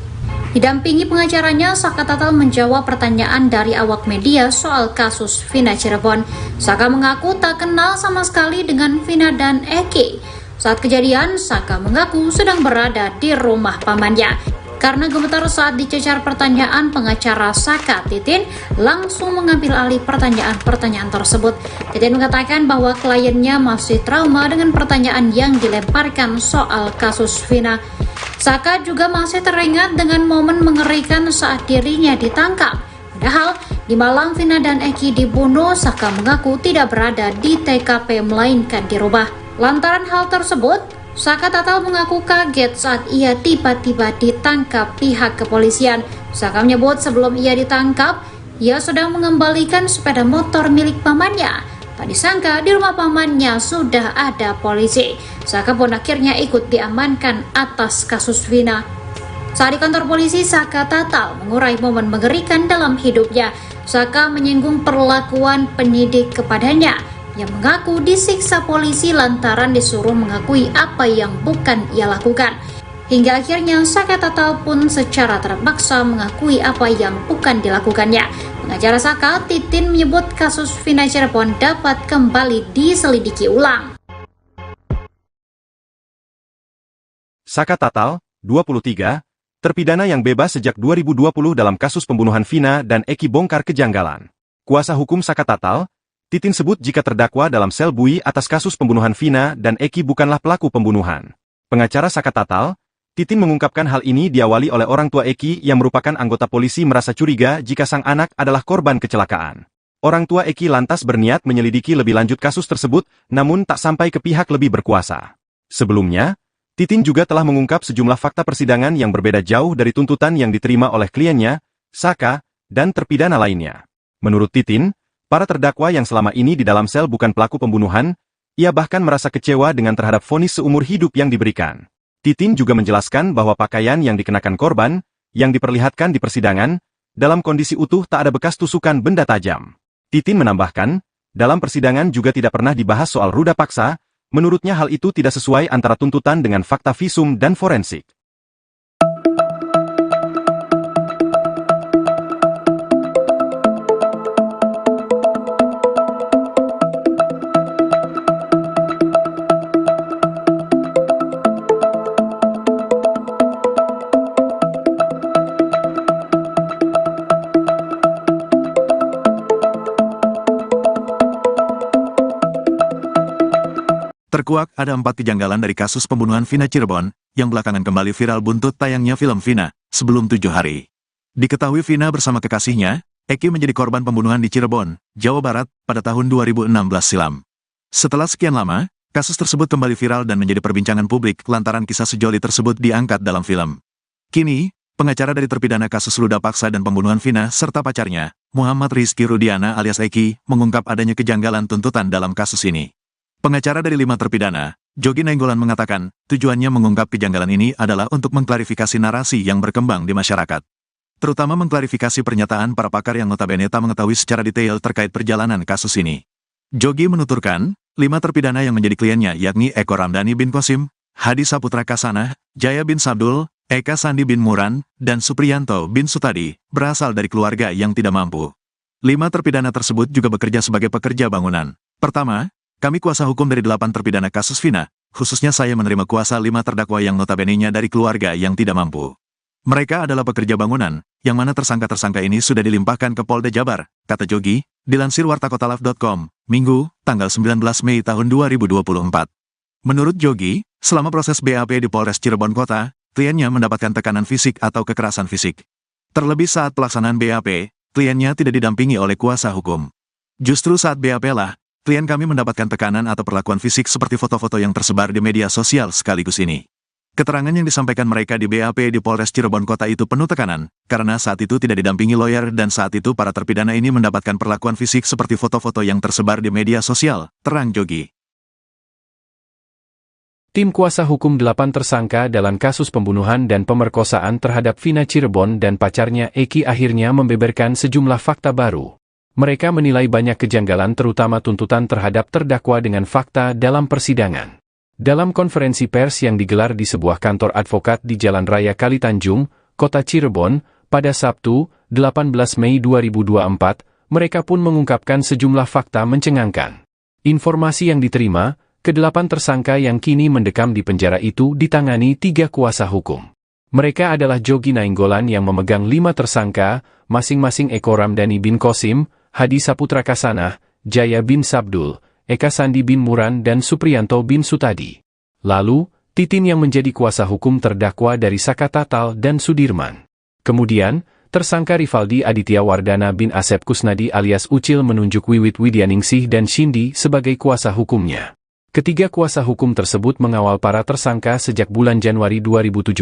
Didampingi pengacaranya, Saka Tatal menjawab pertanyaan dari awak media soal kasus Vina Cirebon. Saka mengaku tak kenal sama sekali dengan Vina dan Eki. Saat kejadian, Saka mengaku sedang berada di rumah pamannya. Karena gemetar saat dicecar pertanyaan, pengacara Saka, Titin, langsung mengambil alih pertanyaan-pertanyaan tersebut. Titin mengatakan bahwa kliennya masih trauma dengan pertanyaan yang dilemparkan soal kasus Vina. Saka juga masih teringat dengan momen mengerikan saat dirinya ditangkap. Padahal, di malam Vina dan Eki dibunuh, Saka mengaku tidak berada di TKP melainkan di rumah. Lantaran hal tersebut, Saka Tatal mengaku kaget saat ia tiba-tiba ditangkap pihak kepolisian. Saka menyebut sebelum ia ditangkap, ia sedang mengembalikan sepeda motor milik pamannya. Tak disangka di rumah pamannya sudah ada polisi. Saka pun akhirnya ikut diamankan atas kasus Vina. Saat di kantor polisi, Saka Tatal mengurai momen mengerikan dalam hidupnya. Saka menyinggung perlakuan penyidik kepadanya yang mengaku disiksa polisi lantaran disuruh mengakui apa yang bukan ia lakukan. Hingga akhirnya Saka Tatal pun secara terpaksa mengakui apa yang bukan dilakukannya. Pengacara Saka, Titin, menyebut kasus Vina Cirebon dapat kembali diselidiki ulang. Saka Tatal, 23, terpidana yang bebas sejak 2020 dalam kasus pembunuhan Vina dan Eki bongkar kejanggalan. Kuasa hukum Saka Tatal, Titin sebut jika terdakwa dalam sel bui atas kasus pembunuhan Vina dan Eki bukanlah pelaku pembunuhan. Pengacara Saka Tatal, Titin mengungkapkan hal ini diawali oleh orang tua Eki yang merupakan anggota polisi merasa curiga jika sang anak adalah korban kecelakaan. Orang tua Eki lantas berniat menyelidiki lebih lanjut kasus tersebut, namun tak sampai ke pihak lebih berkuasa. Sebelumnya, Titin juga telah mengungkap sejumlah fakta persidangan yang berbeda jauh dari tuntutan yang diterima oleh kliennya, Saka, dan terpidana lainnya. Menurut Titin, para terdakwa yang selama ini di dalam sel bukan pelaku pembunuhan, ia bahkan merasa kecewa dengan terhadap vonis seumur hidup yang diberikan. Titin juga menjelaskan bahwa pakaian yang dikenakan korban, yang diperlihatkan di persidangan, dalam kondisi utuh tak ada bekas tusukan benda tajam. Titin menambahkan, dalam persidangan juga tidak pernah dibahas soal ruda paksa. Menurutnya hal itu tidak sesuai antara tuntutan dengan fakta visum dan forensik. Terkuak ada 4 kejanggalan dari kasus pembunuhan Vina Cirebon, yang belakangan kembali viral buntut tayangnya film Vina, sebelum 7 hari. Diketahui Vina bersama kekasihnya, Eki menjadi korban pembunuhan di Cirebon, Jawa Barat, pada tahun 2016 silam. Setelah sekian lama, kasus tersebut kembali viral dan menjadi perbincangan publik lantaran kisah sejoli tersebut diangkat dalam film. Kini, pengacara dari terpidana kasus ruda paksa dan pembunuhan Vina serta pacarnya, Muhammad Rizky Rudiana alias Eki, mengungkap adanya kejanggalan tuntutan dalam kasus ini. Pengacara dari 5 terpidana, Jogi Nainggolan mengatakan, tujuannya mengungkap kejanggalan ini adalah untuk mengklarifikasi narasi yang berkembang di masyarakat. Terutama mengklarifikasi pernyataan para pakar yang notabene tak mengetahui secara detail terkait perjalanan kasus ini. Jogi menuturkan, 5 terpidana yang menjadi kliennya yakni Eko Ramdhani bin Qasim, Hadi Saputra Kasanah, Jaya bin Sabdul, Eka Sandi bin Muran, dan Supriyanto bin Sutadi, berasal dari keluarga yang tidak mampu. 5 terpidana tersebut juga bekerja sebagai pekerja bangunan. Pertama, kami kuasa hukum dari 8 terpidana kasus Vina, khususnya saya menerima kuasa 5 terdakwa yang notabene-nya dari keluarga yang tidak mampu. Mereka adalah pekerja bangunan, yang mana tersangka-tersangka ini sudah dilimpahkan ke Polda Jabar, kata Jogi, dilansir wartakotalive.com, Minggu, tanggal 19 Mei tahun 2024. Menurut Jogi, selama proses BAP di Polres Cirebon Kota, kliennya mendapatkan tekanan fisik atau kekerasan fisik. Terlebih saat pelaksanaan BAP, kliennya tidak didampingi oleh kuasa hukum. Justru saat BAP lah, klien kami mendapatkan tekanan atau perlakuan fisik seperti foto-foto yang tersebar di media sosial sekaligus ini. Keterangan yang disampaikan mereka di BAP di Polres Cirebon Kota itu penuh tekanan, karena saat itu tidak didampingi lawyer dan saat itu para terpidana ini mendapatkan perlakuan fisik seperti foto-foto yang tersebar di media sosial, terang Jogi. Tim kuasa hukum 8 tersangka dalam kasus pembunuhan dan pemerkosaan terhadap Vina Cirebon dan pacarnya Eki akhirnya membeberkan sejumlah fakta baru. Mereka menilai banyak kejanggalan terutama tuntutan terhadap terdakwa dengan fakta dalam persidangan. Dalam konferensi pers yang digelar di sebuah kantor advokat di Jalan Raya Kalitanjung, Kota Cirebon, pada Sabtu, 18 Mei 2024, mereka pun mengungkapkan sejumlah fakta mencengangkan. Informasi yang diterima, ke-8 tersangka yang kini mendekam di penjara itu ditangani 3 kuasa hukum. Mereka adalah Jogi Nainggolan yang memegang 5 tersangka, masing-masing Eko Ramdhani bin Qasim, Hadi Saputra Kasanah, Jaya bin Sabdul, Eka Sandi bin Muran dan Supriyanto bin Sutadi. Lalu, Titin yang menjadi kuasa hukum terdakwa dari Saka Tatal dan Sudirman. Kemudian, tersangka Rivaldi Aditya Wardana bin Asep Kusnadi alias Ucil menunjuk Wiwit Widyaningsih dan Shindi sebagai kuasa hukumnya. Ketiga kuasa hukum tersebut mengawal para tersangka sejak bulan Januari 2017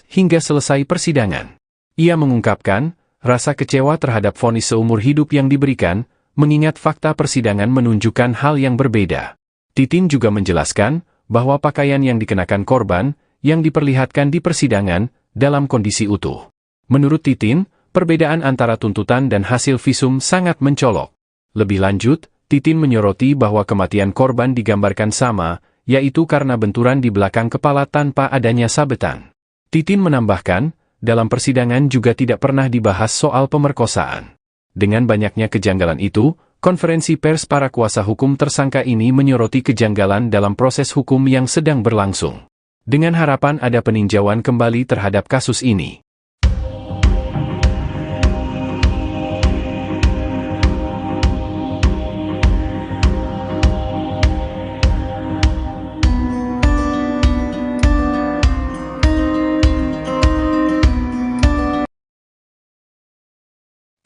hingga selesai persidangan. Ia mengungkapkan, rasa kecewa terhadap vonis seumur hidup yang diberikan, mengingat fakta persidangan menunjukkan hal yang berbeda. Titin juga menjelaskan bahwa pakaian yang dikenakan korban, yang diperlihatkan di persidangan, dalam kondisi utuh. Menurut Titin, perbedaan antara tuntutan dan hasil visum sangat mencolok. Lebih lanjut, Titin menyoroti bahwa kematian korban digambarkan sama, yaitu karena benturan di belakang kepala tanpa adanya sabetan. Titin menambahkan, dalam persidangan juga tidak pernah dibahas soal pemerkosaan. Dengan banyaknya kejanggalan itu, konferensi pers para kuasa hukum tersangka ini menyoroti kejanggalan dalam proses hukum yang sedang berlangsung. Dengan harapan ada peninjauan kembali terhadap kasus ini.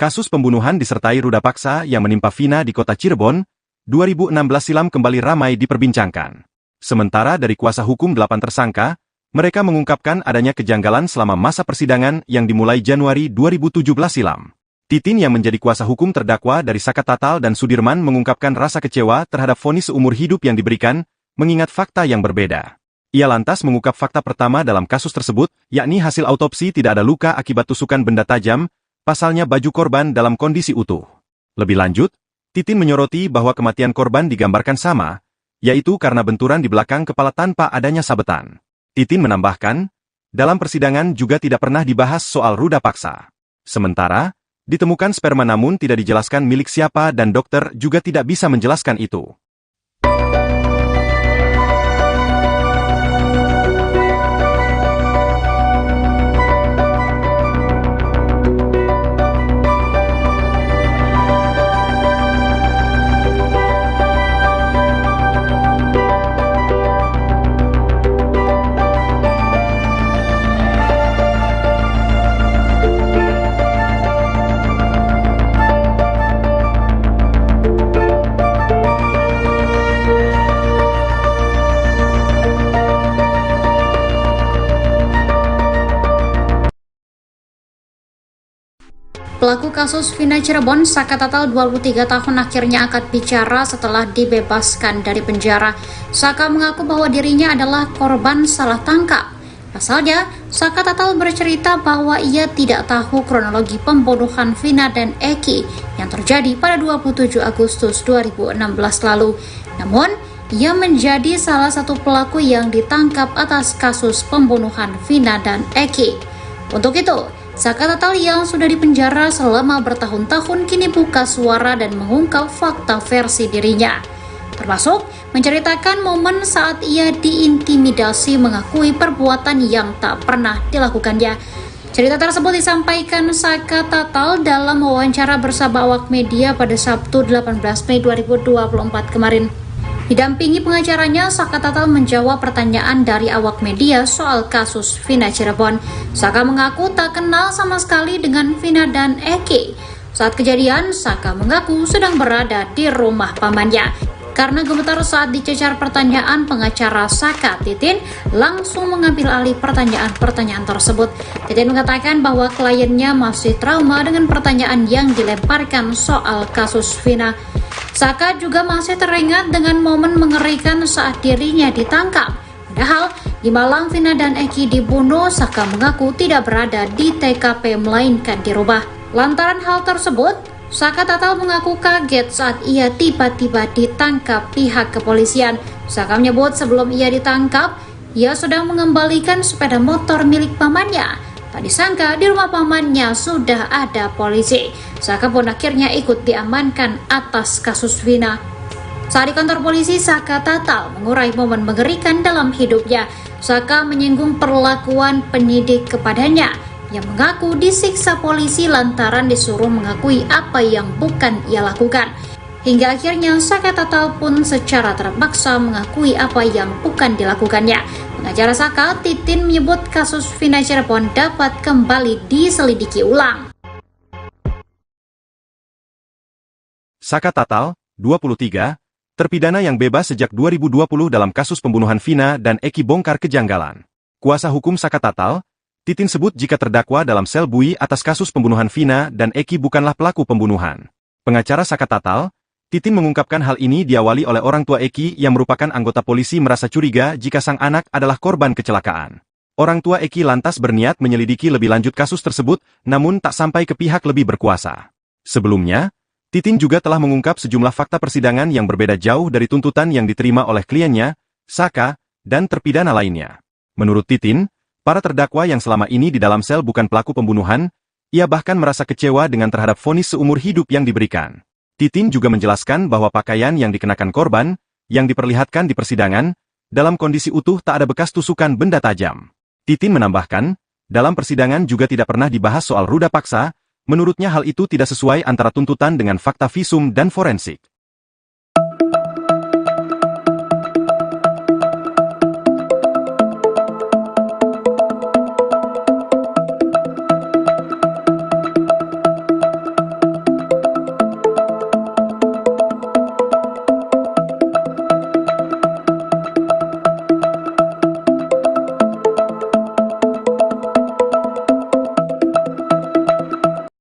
Kasus pembunuhan disertai ruda paksa yang menimpa Vina di kota Cirebon, 2016 silam kembali ramai diperbincangkan. Sementara dari kuasa hukum 8 tersangka, mereka mengungkapkan adanya kejanggalan selama masa persidangan yang dimulai Januari 2017 silam. Titin yang menjadi kuasa hukum terdakwa dari Saka Tatal dan Sudirman mengungkapkan rasa kecewa terhadap vonis seumur hidup yang diberikan, mengingat fakta yang berbeda. Ia lantas mengungkap fakta pertama dalam kasus tersebut, yakni hasil autopsi tidak ada luka akibat tusukan benda tajam, pasalnya baju korban dalam kondisi utuh. Lebih lanjut, Titin menyoroti bahwa kematian korban digambarkan sama, yaitu karena benturan di belakang kepala tanpa adanya sabetan. Titin menambahkan, dalam persidangan juga tidak pernah dibahas soal ruda paksa. Sementara, ditemukan sperma namun tidak dijelaskan milik siapa dan dokter juga tidak bisa menjelaskan itu. Pelaku kasus Vina Cirebon, Saka Tatal 23 tahun akhirnya angkat bicara setelah dibebaskan dari penjara. Saka mengaku bahwa dirinya adalah korban salah tangkap. Pasalnya, Saka Tatal bercerita bahwa ia tidak tahu kronologi pembunuhan Vina dan Eki yang terjadi pada 27 Agustus 2016 lalu. Namun, ia menjadi salah satu pelaku yang ditangkap atas kasus pembunuhan Vina dan Eki. Untuk itu, Saka Tatal yang sudah dipenjara selama bertahun-tahun kini buka suara dan mengungkap fakta versi dirinya. Termasuk menceritakan momen saat ia diintimidasi mengakui perbuatan yang tak pernah dilakukannya. Cerita tersebut disampaikan Saka Tatal dalam wawancara bersama awak media pada Sabtu 18 Mei 2024 kemarin. Didampingi pengacaranya, Saka Tatal menjawab pertanyaan dari awak media soal kasus Vina Cirebon. Saka mengaku tak kenal sama sekali dengan Vina dan Eki. Saat kejadian, Saka mengaku sedang berada di rumah pamannya. Karena gemetar saat dicecar pertanyaan, pengacara Saka, Titin, langsung mengambil alih pertanyaan-pertanyaan tersebut. Titin mengatakan bahwa kliennya masih trauma dengan pertanyaan yang dilemparkan soal kasus Vina. Saka juga masih teringat dengan momen mengerikan saat dirinya ditangkap. Padahal di Malang Vina dan Eki dibunuh, Saka mengaku tidak berada di TKP melainkan di rumah. Lantaran hal tersebut, Saka Tatal mengaku kaget saat ia tiba-tiba ditangkap pihak kepolisian. Saka menyebut sebelum ia ditangkap, ia sedang mengembalikan sepeda motor milik pamannya. Tak disangka di rumah pamannya sudah ada polisi. Saka pun akhirnya ikut diamankan atas kasus Vina. Saat di kantor polisi, Saka Tatal mengurai momen mengerikan dalam hidupnya. Saka menyinggung perlakuan penyidik kepadanya yang mengaku disiksa polisi lantaran disuruh mengakui apa yang bukan ia lakukan. Hingga akhirnya Saka Tatal pun secara terpaksa mengakui apa yang bukan dilakukannya. Pengacara Saka, Titin, menyebut kasus Vina Cirebon dapat kembali diselidiki ulang. Saka Tatal, 23, terpidana yang bebas sejak 2020 dalam kasus pembunuhan Vina dan Eki bongkar kejanggalan. Kuasa hukum Saka Tatal, Titin, sebut jika terdakwa dalam sel bui atas kasus pembunuhan Vina dan Eki bukanlah pelaku pembunuhan. Pengacara Saka Tatal, Titin, mengungkapkan hal ini diawali oleh orang tua Eki yang merupakan anggota polisi merasa curiga jika sang anak adalah korban kecelakaan. Orang tua Eki lantas berniat menyelidiki lebih lanjut kasus tersebut, namun tak sampai ke pihak lebih berkuasa. Sebelumnya, Titin juga telah mengungkap sejumlah fakta persidangan yang berbeda jauh dari tuntutan yang diterima oleh kliennya, Saka, dan terpidana lainnya. Menurut Titin, para terdakwa yang selama ini di dalam sel bukan pelaku pembunuhan, ia bahkan merasa kecewa dengan terhadap vonis seumur hidup yang diberikan. Titin juga menjelaskan bahwa pakaian yang dikenakan korban, yang diperlihatkan di persidangan, dalam kondisi utuh tak ada bekas tusukan benda tajam. Titin menambahkan, dalam persidangan juga tidak pernah dibahas soal ruda paksa, menurutnya hal itu tidak sesuai antara tuntutan dengan fakta visum dan forensik.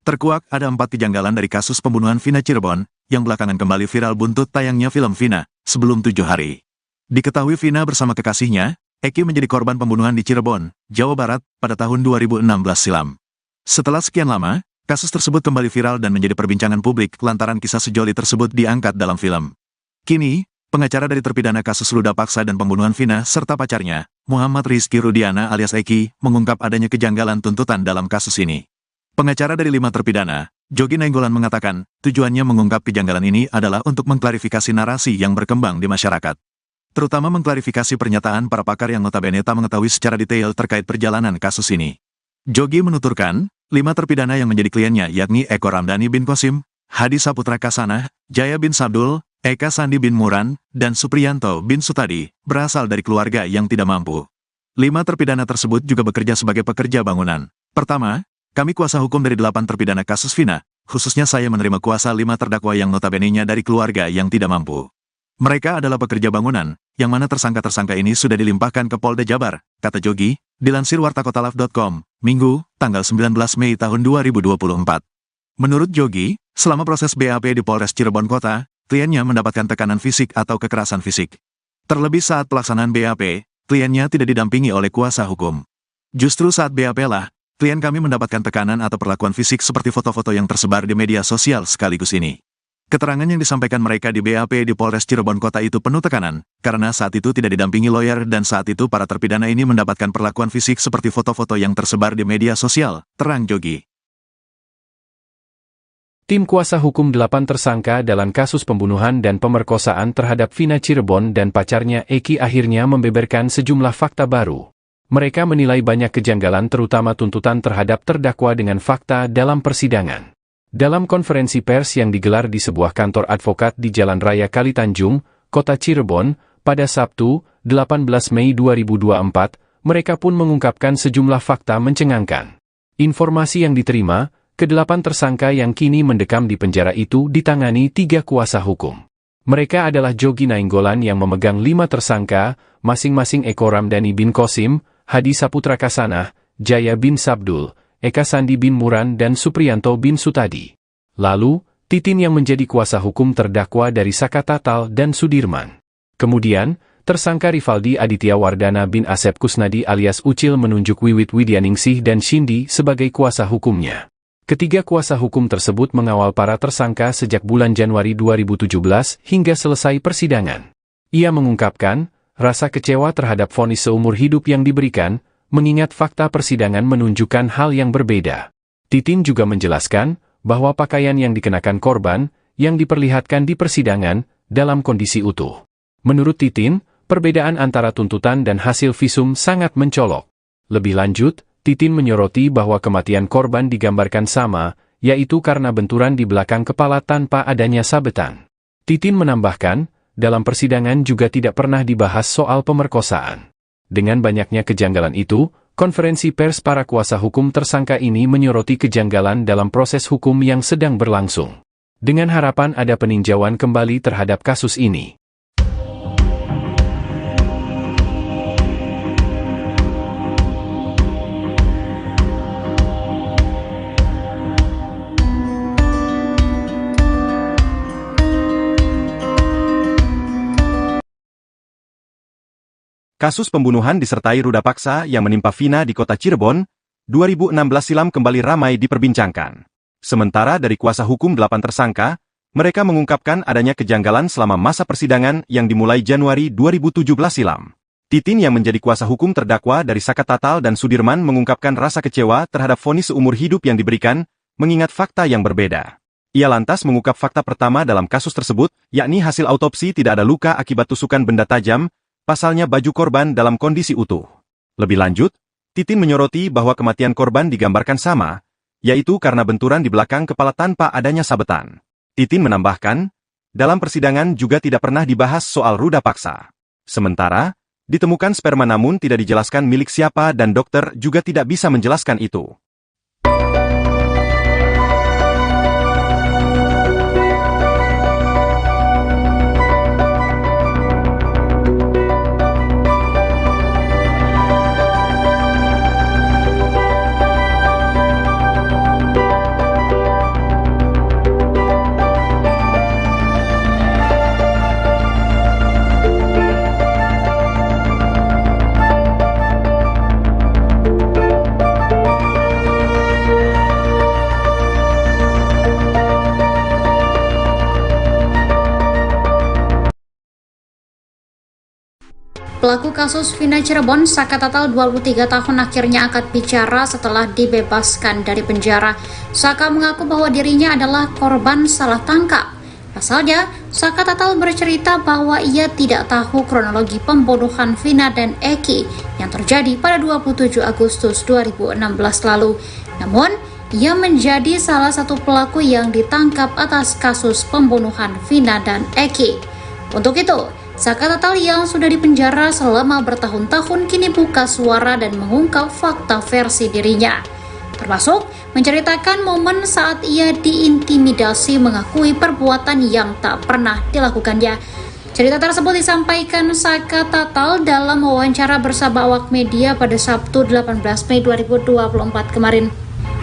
Terkuak ada 4 kejanggalan dari kasus pembunuhan Vina Cirebon, yang belakangan kembali viral buntut tayangnya film Vina, sebelum 7 hari. Diketahui Vina bersama kekasihnya, Eki menjadi korban pembunuhan di Cirebon, Jawa Barat, pada tahun 2016 silam. Setelah sekian lama, kasus tersebut kembali viral dan menjadi perbincangan publik lantaran kisah sejoli tersebut diangkat dalam film. Kini, pengacara dari terpidana kasus ruda paksa dan pembunuhan Vina serta pacarnya, Muhammad Rizky Rudiana alias Eki, mengungkap adanya kejanggalan tuntutan dalam kasus ini. Pengacara dari 5 terpidana, Jogi Nainggolan, mengatakan, tujuannya mengungkap kejanggalan ini adalah untuk mengklarifikasi narasi yang berkembang di masyarakat. Terutama mengklarifikasi pernyataan para pakar yang notabene tak mengetahui secara detail terkait perjalanan kasus ini. Jogi menuturkan, 5 terpidana yang menjadi kliennya yakni Eko Ramdhani bin Qasim, Hadi Saputra Kasana, Jaya bin Sabdul, Eka Sandi bin Muran, dan Supriyanto bin Sutadi, berasal dari keluarga yang tidak mampu. 5 terpidana tersebut juga bekerja sebagai pekerja bangunan. Pertama, kami kuasa hukum dari 8 terpidana kasus Vina, khususnya saya menerima kuasa 5 terdakwa yang notabene-nya dari keluarga yang tidak mampu. Mereka adalah pekerja bangunan, yang mana tersangka-tersangka ini sudah dilimpahkan ke Polda Jabar, kata Jogi, dilansir wartakotalaf.com, Minggu, tanggal 19 Mei tahun 2024. Menurut Jogi, selama proses BAP di Polres Cirebon Kota, kliennya mendapatkan tekanan fisik atau kekerasan fisik. Terlebih saat pelaksanaan BAP, kliennya tidak didampingi oleh kuasa hukum. Justru saat BAP lah, klien kami mendapatkan tekanan atau perlakuan fisik seperti foto-foto yang tersebar di media sosial sekaligus ini. Keterangan yang disampaikan mereka di BAP di Polres Cirebon Kota itu penuh tekanan, karena saat itu tidak didampingi lawyer dan saat itu para terpidana ini mendapatkan perlakuan fisik seperti foto-foto yang tersebar di media sosial, terang Jogi. Tim kuasa hukum 8 tersangka dalam kasus pembunuhan dan pemerkosaan terhadap Vina Cirebon dan pacarnya Eki akhirnya membeberkan sejumlah fakta baru. Mereka menilai banyak kejanggalan terutama tuntutan terhadap terdakwa dengan fakta dalam persidangan. Dalam konferensi pers yang digelar di sebuah kantor advokat di Jalan Raya Kalitanjung, Kota Cirebon, pada Sabtu, 18 Mei 2024, mereka pun mengungkapkan sejumlah fakta mencengangkan. Informasi yang diterima, ke-8 tersangka yang kini mendekam di penjara itu ditangani 3 kuasa hukum. Mereka adalah Jogi Nainggolan yang memegang 5 tersangka, masing-masing Eko Ramdhani bin Kosim, Hadi Saputra Kasanah, Jaya bin Sabdul, Eka Sandi bin Muran dan Supriyanto bin Sutadi. Lalu, Titin yang menjadi kuasa hukum terdakwa dari Saka Tatal dan Sudirman. Kemudian, tersangka Rivaldi Aditya Wardana bin Asep Kusnadi alias Ucil menunjuk Wiwit Widyaningsih dan Shindi sebagai kuasa hukumnya. Ketiga kuasa hukum tersebut mengawal para tersangka sejak bulan Januari 2017 hingga selesai persidangan. Ia mengungkapkan, rasa kecewa terhadap vonis seumur hidup yang diberikan, mengingat fakta persidangan menunjukkan hal yang berbeda. Titin juga menjelaskan bahwa pakaian yang dikenakan korban, yang diperlihatkan di persidangan, dalam kondisi utuh. Menurut Titin, perbedaan antara tuntutan dan hasil visum sangat mencolok. Lebih lanjut, Titin menyoroti bahwa kematian korban digambarkan sama, yaitu karena benturan di belakang kepala tanpa adanya sabetan. Titin menambahkan, dalam persidangan juga tidak pernah dibahas soal pemerkosaan. Dengan banyaknya kejanggalan itu, konferensi pers para kuasa hukum tersangka ini menyoroti kejanggalan dalam proses hukum yang sedang berlangsung. Dengan harapan ada peninjauan kembali terhadap kasus ini. Kasus pembunuhan disertai ruda paksa yang menimpa Vina di kota Cirebon, 2016 silam kembali ramai diperbincangkan. Sementara dari kuasa hukum 8 tersangka, mereka mengungkapkan adanya kejanggalan selama masa persidangan yang dimulai Januari 2017 silam. Titin yang menjadi kuasa hukum terdakwa dari Saka Tatal dan Sudirman mengungkapkan rasa kecewa terhadap vonis seumur hidup yang diberikan, mengingat fakta yang berbeda. Ia lantas mengungkap fakta pertama dalam kasus tersebut, yakni hasil autopsi tidak ada luka akibat tusukan benda tajam, pasalnya baju korban dalam kondisi utuh. Lebih lanjut, Titin menyoroti bahwa kematian korban digambarkan sama, yaitu karena benturan di belakang kepala tanpa adanya sabetan. Titin menambahkan, dalam persidangan juga tidak pernah dibahas soal ruda paksa. Sementara, ditemukan sperma namun tidak dijelaskan milik siapa dan dokter juga tidak bisa menjelaskan itu. Pelaku kasus Vina Cirebon, Saka Tatal 23 tahun akhirnya angkat bicara setelah dibebaskan dari penjara. Saka mengaku bahwa dirinya adalah korban salah tangkap. Pasalnya, Saka Tatal bercerita bahwa ia tidak tahu kronologi pembunuhan Vina dan Eki yang terjadi pada 27 Agustus 2016 lalu. Namun, ia menjadi salah satu pelaku yang ditangkap atas kasus pembunuhan Vina dan Eki. Untuk itu, Saka Tatal yang sudah dipenjara selama bertahun-tahun kini buka suara dan mengungkap fakta versi dirinya. Termasuk menceritakan momen saat ia diintimidasi mengakui perbuatan yang tak pernah dilakukannya. Cerita tersebut disampaikan Saka Tatal dalam wawancara bersama awak media pada Sabtu 18 Mei 2024 kemarin.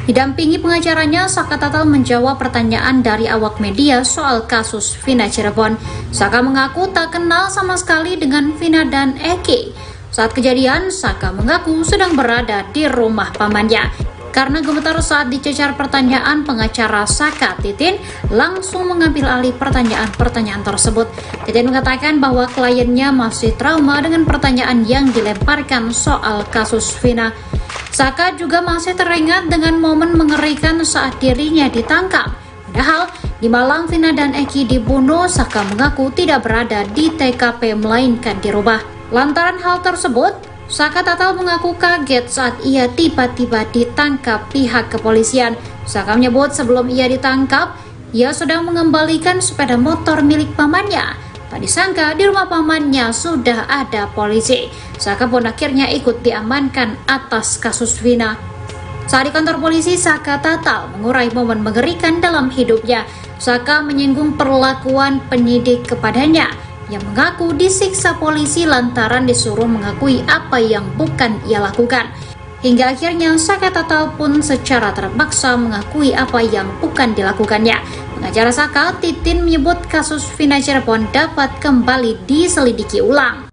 Didampingi pengacaranya, Saka Tatal menjawab pertanyaan dari awak media soal kasus Vina Cirebon. Saka mengaku tak kenal sama sekali dengan Vina dan Eki. Saat kejadian, Saka mengaku sedang berada di rumah pamannya. Karena gemetar saat dicecar pertanyaan, pengacara Saka, Titin, langsung mengambil alih pertanyaan-pertanyaan tersebut. Titin mengatakan bahwa kliennya masih trauma dengan pertanyaan yang dilemparkan soal kasus Vina. Saka juga masih teringat dengan momen mengerikan saat dirinya ditangkap. Padahal di malam Vina dan Eki dibunuh, Saka mengaku tidak berada di TKP melainkan di rumah. Lantaran hal tersebut, Saka Tatal mengaku kaget saat ia tiba-tiba ditangkap pihak kepolisian. Saka menyebut sebelum ia ditangkap, ia sedang mengembalikan sepeda motor milik pamannya. Tak disangka di rumah pamannya sudah ada polisi. Saka pun akhirnya ikut diamankan atas kasus Vina. Saat di kantor polisi, Saka Tatal mengurai momen mengerikan dalam hidupnya. Saka menyinggung perlakuan penyidik kepadanya, yang mengaku disiksa polisi lantaran disuruh mengakui apa yang bukan ia lakukan. Hingga akhirnya Saka Tatal pun secara terpaksa mengakui apa yang bukan dilakukannya. Pengacara Saka, Titin, menyebut kasus Vina Cirebon dapat kembali diselidiki ulang.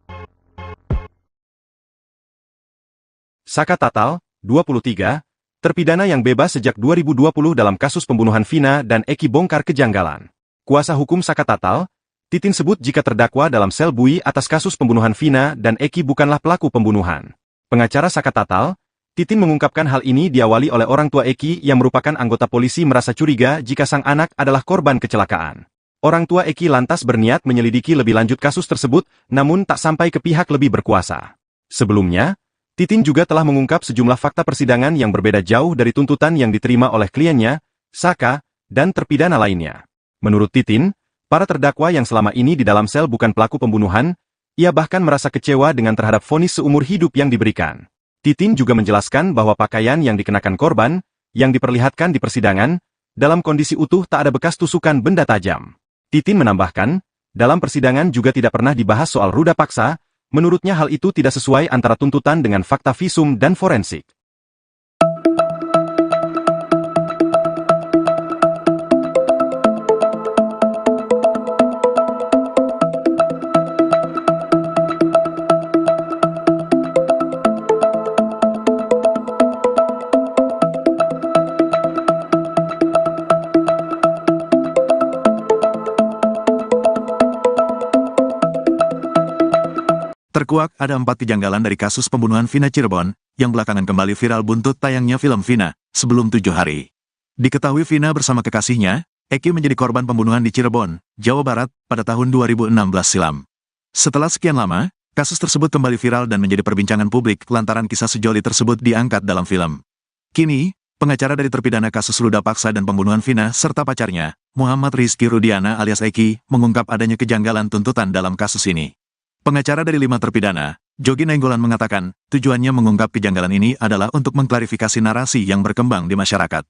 Saka Tatal, 23, terpidana yang bebas sejak 2020 dalam kasus pembunuhan Vina dan Eki bongkar kejanggalan. Kuasa hukum Saka Tatal, Titin, sebut jika terdakwa dalam sel bui atas kasus pembunuhan Vina dan Eki bukanlah pelaku pembunuhan. Pengacara Saka Tatal, Titin, mengungkapkan hal ini diawali oleh orang tua Eki yang merupakan anggota polisi merasa curiga jika sang anak adalah korban kecelakaan. Orang tua Eki lantas berniat menyelidiki lebih lanjut kasus tersebut, namun tak sampai ke pihak lebih berkuasa. Sebelumnya, Titin juga telah mengungkap sejumlah fakta persidangan yang berbeda jauh dari tuntutan yang diterima oleh kliennya, Saka, dan terpidana lainnya. Menurut Titin, para terdakwa yang selama ini di dalam sel bukan pelaku pembunuhan, ia bahkan merasa kecewa dengan terhadap vonis seumur hidup yang diberikan. Titin juga menjelaskan bahwa pakaian yang dikenakan korban, yang diperlihatkan di persidangan, dalam kondisi utuh tak ada bekas tusukan benda tajam. Titin menambahkan, dalam persidangan juga tidak pernah dibahas soal ruda paksa, menurutnya hal itu tidak sesuai antara tuntutan dengan fakta visum dan forensik. Terkuak ada 4 kejanggalan dari kasus pembunuhan Vina Cirebon, yang belakangan kembali viral buntut tayangnya film Vina, sebelum 7 hari. Diketahui Vina bersama kekasihnya, Eki, menjadi korban pembunuhan di Cirebon, Jawa Barat, pada tahun 2016 silam. Setelah sekian lama, kasus tersebut kembali viral dan menjadi perbincangan publik lantaran kisah sejoli tersebut diangkat dalam film. Kini, pengacara dari terpidana kasus ruda paksa dan pembunuhan Vina serta pacarnya, Muhammad Rizky Rudiana alias Eki, mengungkap adanya kejanggalan tuntutan dalam kasus ini. Pengacara dari 5 terpidana, Jogi Nainggolan, mengatakan, tujuannya mengungkap kejanggalan ini adalah untuk mengklarifikasi narasi yang berkembang di masyarakat.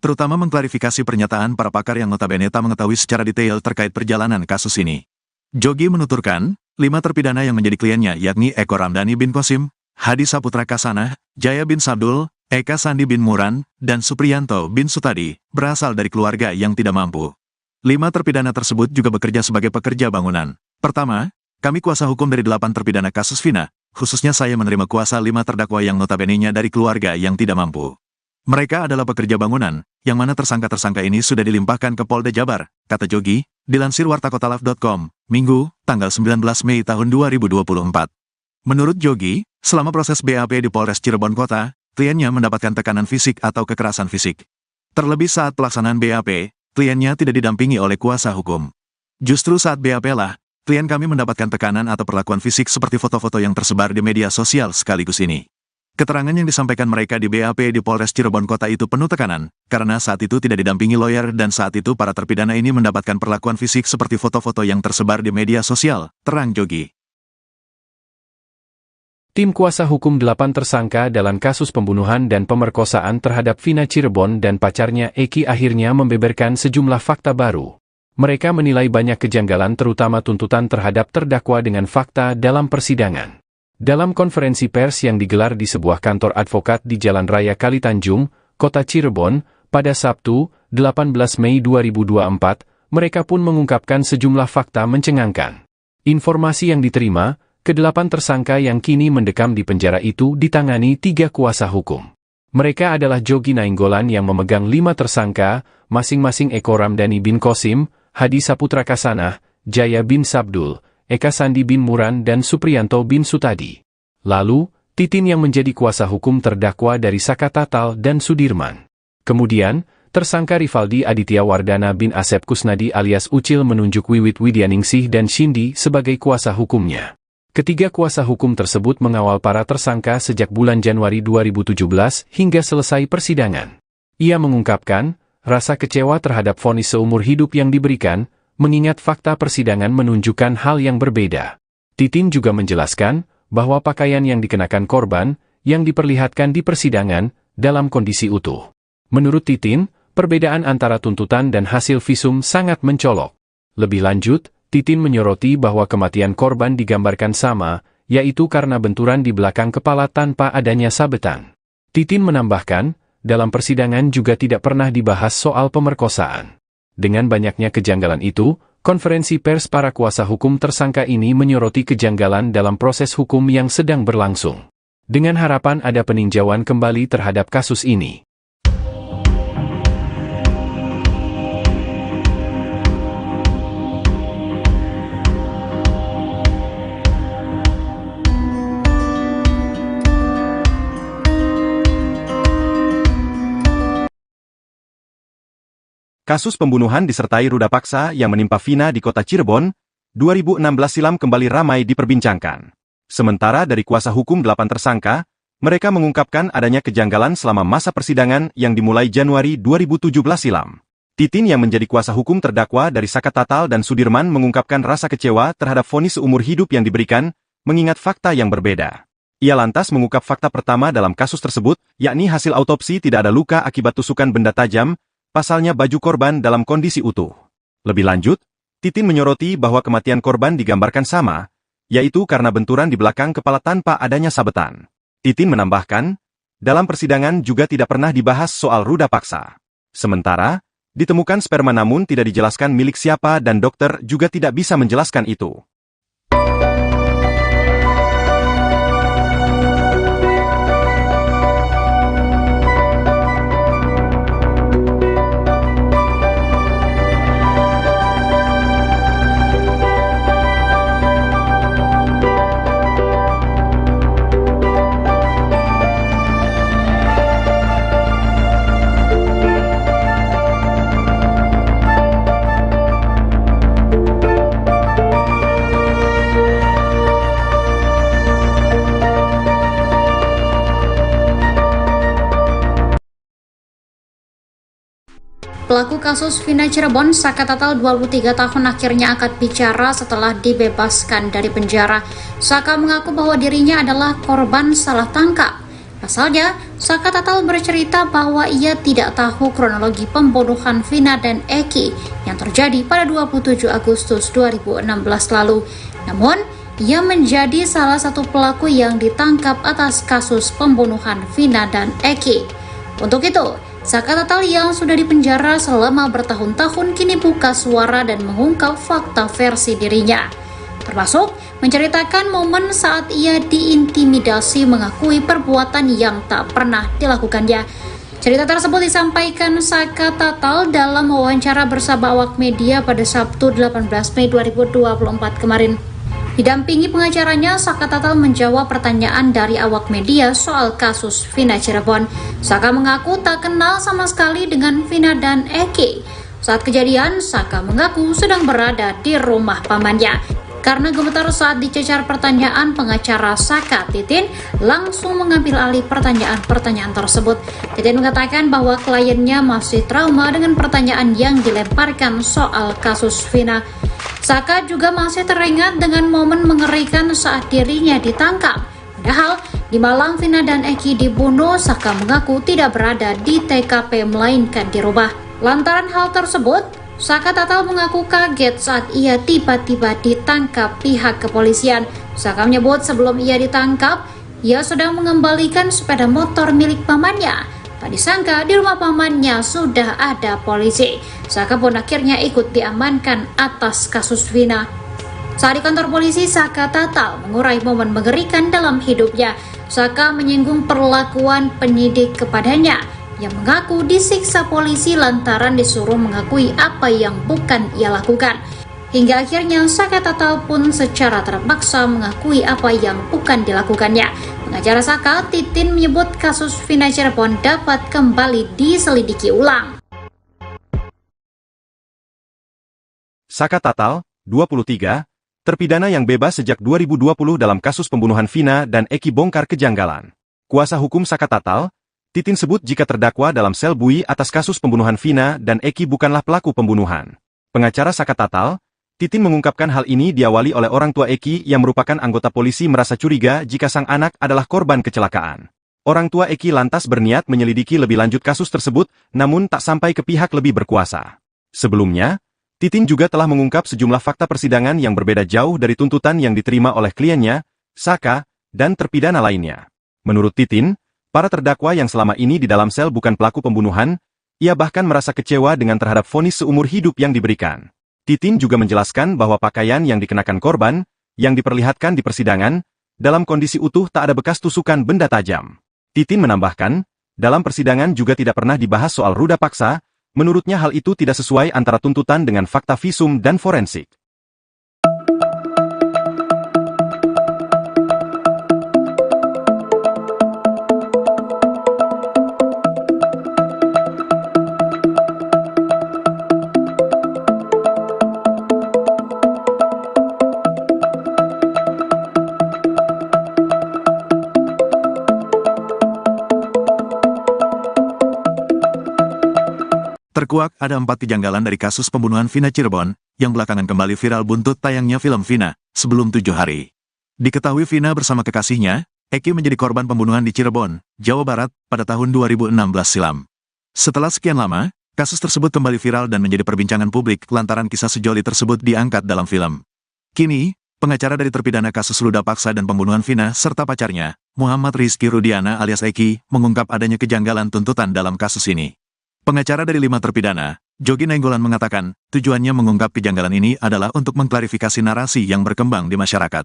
Terutama mengklarifikasi pernyataan para pakar yang notabene tak mengetahui secara detail terkait perjalanan kasus ini. Jogi menuturkan, 5 terpidana yang menjadi kliennya yakni Eko Ramdhani bin Qasim, Hadi Saputra Kasanah, Jaya bin Sabdul, Eka Sandi bin Muran, dan Supriyanto bin Sutadi, berasal dari keluarga yang tidak mampu. 5 terpidana tersebut juga bekerja sebagai pekerja bangunan. Pertama, kami kuasa hukum dari 8 terpidana kasus Vina, khususnya saya menerima kuasa 5 terdakwa yang notabene-nya dari keluarga yang tidak mampu. Mereka adalah pekerja bangunan, yang mana tersangka-tersangka ini sudah dilimpahkan ke Polda Jabar, kata Jogi, dilansir wartakotalaf.com, Minggu, tanggal 19 Mei tahun 2024. Menurut Jogi, selama proses BAP di Polres Cirebon Kota, kliennya mendapatkan tekanan fisik atau kekerasan fisik. Terlebih saat pelaksanaan BAP, kliennya tidak didampingi oleh kuasa hukum. Justru saat BAP lah, klien kami mendapatkan tekanan atau perlakuan fisik seperti foto-foto yang tersebar di media sosial sekaligus ini. Keterangan yang disampaikan mereka di BAP di Polres Cirebon Kota itu penuh tekanan, karena saat itu tidak didampingi lawyer dan saat itu para terpidana ini mendapatkan perlakuan fisik seperti foto-foto yang tersebar di media sosial, terang Jogi. Tim kuasa hukum 8 tersangka dalam kasus pembunuhan dan pemerkosaan terhadap Vina Cirebon dan pacarnya Eki akhirnya membeberkan sejumlah fakta baru. Mereka menilai banyak kejanggalan terutama tuntutan terhadap terdakwa dengan fakta dalam persidangan. Dalam konferensi pers yang digelar di sebuah kantor advokat di Jalan Raya Kalitanjung, Kota Cirebon, pada Sabtu, 18 Mei 2024, mereka pun mengungkapkan sejumlah fakta mencengangkan. Informasi yang diterima, ke-8 tersangka yang kini mendekam di penjara itu ditangani 3 kuasa hukum. Mereka adalah Jogi Nainggolan yang memegang 5 tersangka, masing-masing Eko Ramdhani bin Kosim, Hadi Saputra Kasanah, Jaya bin Sabdul, Eka Sandi bin Muran dan Supriyanto bin Sutadi. Lalu, Titin yang menjadi kuasa hukum terdakwa dari Saka Tatal dan Sudirman. Kemudian, tersangka Rivaldi Aditya Wardana bin Asep Kusnadi alias Ucil menunjuk Wiwit Widyaningsih dan Shindi sebagai kuasa hukumnya. Ketiga kuasa hukum tersebut mengawal para tersangka sejak bulan Januari 2017 hingga selesai persidangan. Ia mengungkapkan, rasa kecewa terhadap vonis seumur hidup yang diberikan, mengingat fakta persidangan menunjukkan hal yang berbeda. Titin juga menjelaskan, bahwa pakaian yang dikenakan korban, yang diperlihatkan di persidangan, dalam kondisi utuh. Menurut Titin, perbedaan antara tuntutan dan hasil visum sangat mencolok. Lebih lanjut, Titin menyoroti bahwa kematian korban digambarkan sama, yaitu karena benturan di belakang kepala tanpa adanya sabetan. Titin menambahkan, dalam persidangan juga tidak pernah dibahas soal pemerkosaan. Dengan banyaknya kejanggalan itu, konferensi pers para kuasa hukum tersangka ini menyoroti kejanggalan dalam proses hukum yang sedang berlangsung. Dengan harapan ada peninjauan kembali terhadap kasus ini. Kasus pembunuhan disertai ruda paksa yang menimpa Vina di kota Cirebon, 2016 silam kembali ramai diperbincangkan. Sementara dari kuasa hukum 8 tersangka, mereka mengungkapkan adanya kejanggalan selama masa persidangan yang dimulai Januari 2017 silam. Titin yang menjadi kuasa hukum terdakwa dari Saka Tatal dan Sudirman mengungkapkan rasa kecewa terhadap vonis seumur hidup yang diberikan, mengingat fakta yang berbeda. Ia lantas mengungkap fakta pertama dalam kasus tersebut, yakni hasil autopsi tidak ada luka akibat tusukan benda tajam, pasalnya baju korban dalam kondisi utuh. Lebih lanjut, Titin menyoroti bahwa kematian korban digambarkan sama, yaitu karena benturan di belakang kepala tanpa adanya sabetan. Titin menambahkan, dalam persidangan juga tidak pernah dibahas soal ruda paksa. Sementara, ditemukan sperma namun tidak dijelaskan milik siapa dan dokter juga tidak bisa menjelaskan itu. Pelaku kasus Vina Cirebon, Saka Tatal 23 tahun akhirnya angkat bicara setelah dibebaskan dari penjara. Saka mengaku bahwa dirinya adalah korban salah tangkap. Pasalnya, Saka Tatal bercerita bahwa ia tidak tahu kronologi pembunuhan Vina dan Eki yang terjadi pada 27 Agustus 2016 lalu. Namun, ia menjadi salah satu pelaku yang ditangkap atas kasus pembunuhan Vina dan Eki. Untuk itu, Saka Tatal yang sudah dipenjara selama bertahun-tahun kini buka suara dan mengungkap fakta versi dirinya. Termasuk menceritakan momen saat ia diintimidasi mengakui perbuatan yang tak pernah dilakukannya. Cerita tersebut disampaikan Saka Tatal dalam wawancara bersama awak media pada Sabtu 18 Mei 2024 kemarin. Didampingi pengacaranya, Saka Tatal menjawab pertanyaan dari awak media soal kasus Vina Cirebon. Saka mengaku tak kenal sama sekali dengan Vina dan Eki. Saat kejadian, Saka mengaku sedang berada di rumah pamannya. Karena gemetar saat dicecar pertanyaan, pengacara Saka, Titin, langsung mengambil alih pertanyaan-pertanyaan tersebut. Titin mengatakan bahwa kliennya masih trauma dengan pertanyaan yang dilemparkan soal kasus Vina. Saka juga masih teringat dengan momen mengerikan saat dirinya ditangkap. Padahal, di malam Vina dan Eki dibunuh, Saka mengaku tidak berada di TKP melainkan di rumah. Lantaran hal tersebut, Saka Tatal mengaku kaget saat ia tiba-tiba ditangkap pihak kepolisian. Saka menyebut sebelum ia ditangkap, ia sedang mengembalikan sepeda motor milik pamannya. Tak disangka di rumah pamannya sudah ada polisi. Saka pun akhirnya ikut diamankan atas kasus Vina. Saat di kantor polisi, Saka Tatal mengurai momen mengerikan dalam hidupnya. Saka menyinggung perlakuan penyidik kepadanya yang mengaku disiksa polisi lantaran disuruh mengakui apa yang bukan ia lakukan. Hingga akhirnya Saka Tatal pun secara terpaksa mengakui apa yang bukan dilakukannya. Pengacara Saka, Titin, menyebut kasus Vina Cirebon dapat kembali diselidiki ulang. Saka Tatal, 23, terpidana yang bebas sejak 2020 dalam kasus pembunuhan Vina dan Eki bongkar kejanggalan. Kuasa hukum Saka Tatal, Titin sebut jika terdakwa dalam sel bui atas kasus pembunuhan Vina dan Eki bukanlah pelaku pembunuhan. Pengacara Saka Tatal, Titin mengungkapkan hal ini diawali oleh orang tua Eki yang merupakan anggota polisi merasa curiga jika sang anak adalah korban kecelakaan. Orang tua Eki lantas berniat menyelidiki lebih lanjut kasus tersebut, namun tak sampai ke pihak lebih berkuasa. Sebelumnya, Titin juga telah mengungkap sejumlah fakta persidangan yang berbeda jauh dari tuntutan yang diterima oleh kliennya, Saka, dan terpidana lainnya. Menurut Titin, para terdakwa yang selama ini di dalam sel bukan pelaku pembunuhan, ia bahkan merasa kecewa dengan terhadap vonis seumur hidup yang diberikan. Titin juga menjelaskan bahwa pakaian yang dikenakan korban, yang diperlihatkan di persidangan, dalam kondisi utuh tak ada bekas tusukan benda tajam. Titin menambahkan, dalam persidangan juga tidak pernah dibahas soal ruda paksa, menurutnya hal itu tidak sesuai antara tuntutan dengan fakta visum dan forensik. Terkuak ada 4 kejanggalan dari kasus pembunuhan Vina Cirebon, yang belakangan kembali viral buntut tayangnya film Vina, sebelum 7 hari. Diketahui Vina bersama kekasihnya, Eki menjadi korban pembunuhan di Cirebon, Jawa Barat, pada tahun 2016 silam. Setelah sekian lama, kasus tersebut kembali viral dan menjadi perbincangan publik lantaran kisah sejoli tersebut diangkat dalam film. Kini, pengacara dari terpidana kasus ruda paksa dan pembunuhan Vina serta pacarnya, Muhammad Rizky Rudiana alias Eki, mengungkap adanya kejanggalan tuntutan dalam kasus ini. Pengacara dari 5 terpidana, Jogi Nainggolan mengatakan, tujuannya mengungkap kejanggalan ini adalah untuk mengklarifikasi narasi yang berkembang di masyarakat.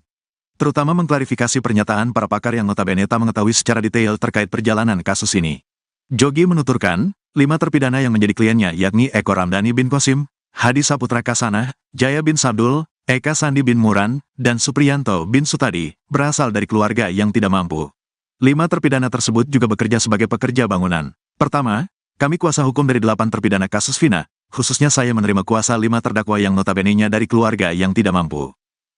Terutama mengklarifikasi pernyataan para pakar yang notabene tak mengetahui secara detail terkait perjalanan kasus ini. Jogi menuturkan, 5 terpidana yang menjadi kliennya yakni Eko Ramdhani bin Qasim, Hadi Saputra Kasanah, Jaya bin Sabdul, Eka Sandi bin Muran, dan Supriyanto bin Sutadi, berasal dari keluarga yang tidak mampu. 5 terpidana tersebut juga bekerja sebagai pekerja bangunan. Pertama, kami kuasa hukum dari 8 terpidana kasus Vina, khususnya saya menerima kuasa 5 terdakwa yang notabene-nya dari keluarga yang tidak mampu.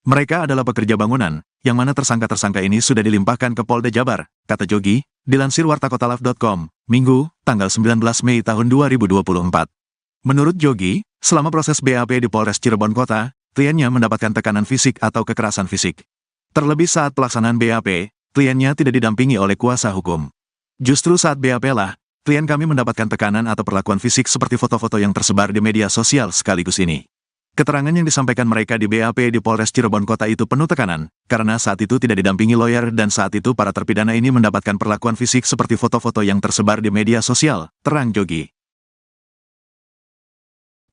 Mereka adalah pekerja bangunan, yang mana tersangka-tersangka ini sudah dilimpahkan ke Polda Jabar, kata Jogi, dilansir wartakotalive.com, Minggu, tanggal 19 Mei tahun 2024. Menurut Jogi, selama proses BAP di Polres Cirebon Kota, kliennya mendapatkan tekanan fisik atau kekerasan fisik. Terlebih saat pelaksanaan BAP, kliennya tidak didampingi oleh kuasa hukum. Justru saat BAP lah, klien kami mendapatkan tekanan atau perlakuan fisik seperti foto-foto yang tersebar di media sosial sekaligus ini. Keterangan yang disampaikan mereka di BAP di Polres Cirebon Kota itu penuh tekanan, karena saat itu tidak didampingi lawyer dan saat itu para terpidana ini mendapatkan perlakuan fisik seperti foto-foto yang tersebar di media sosial, terang Jogi.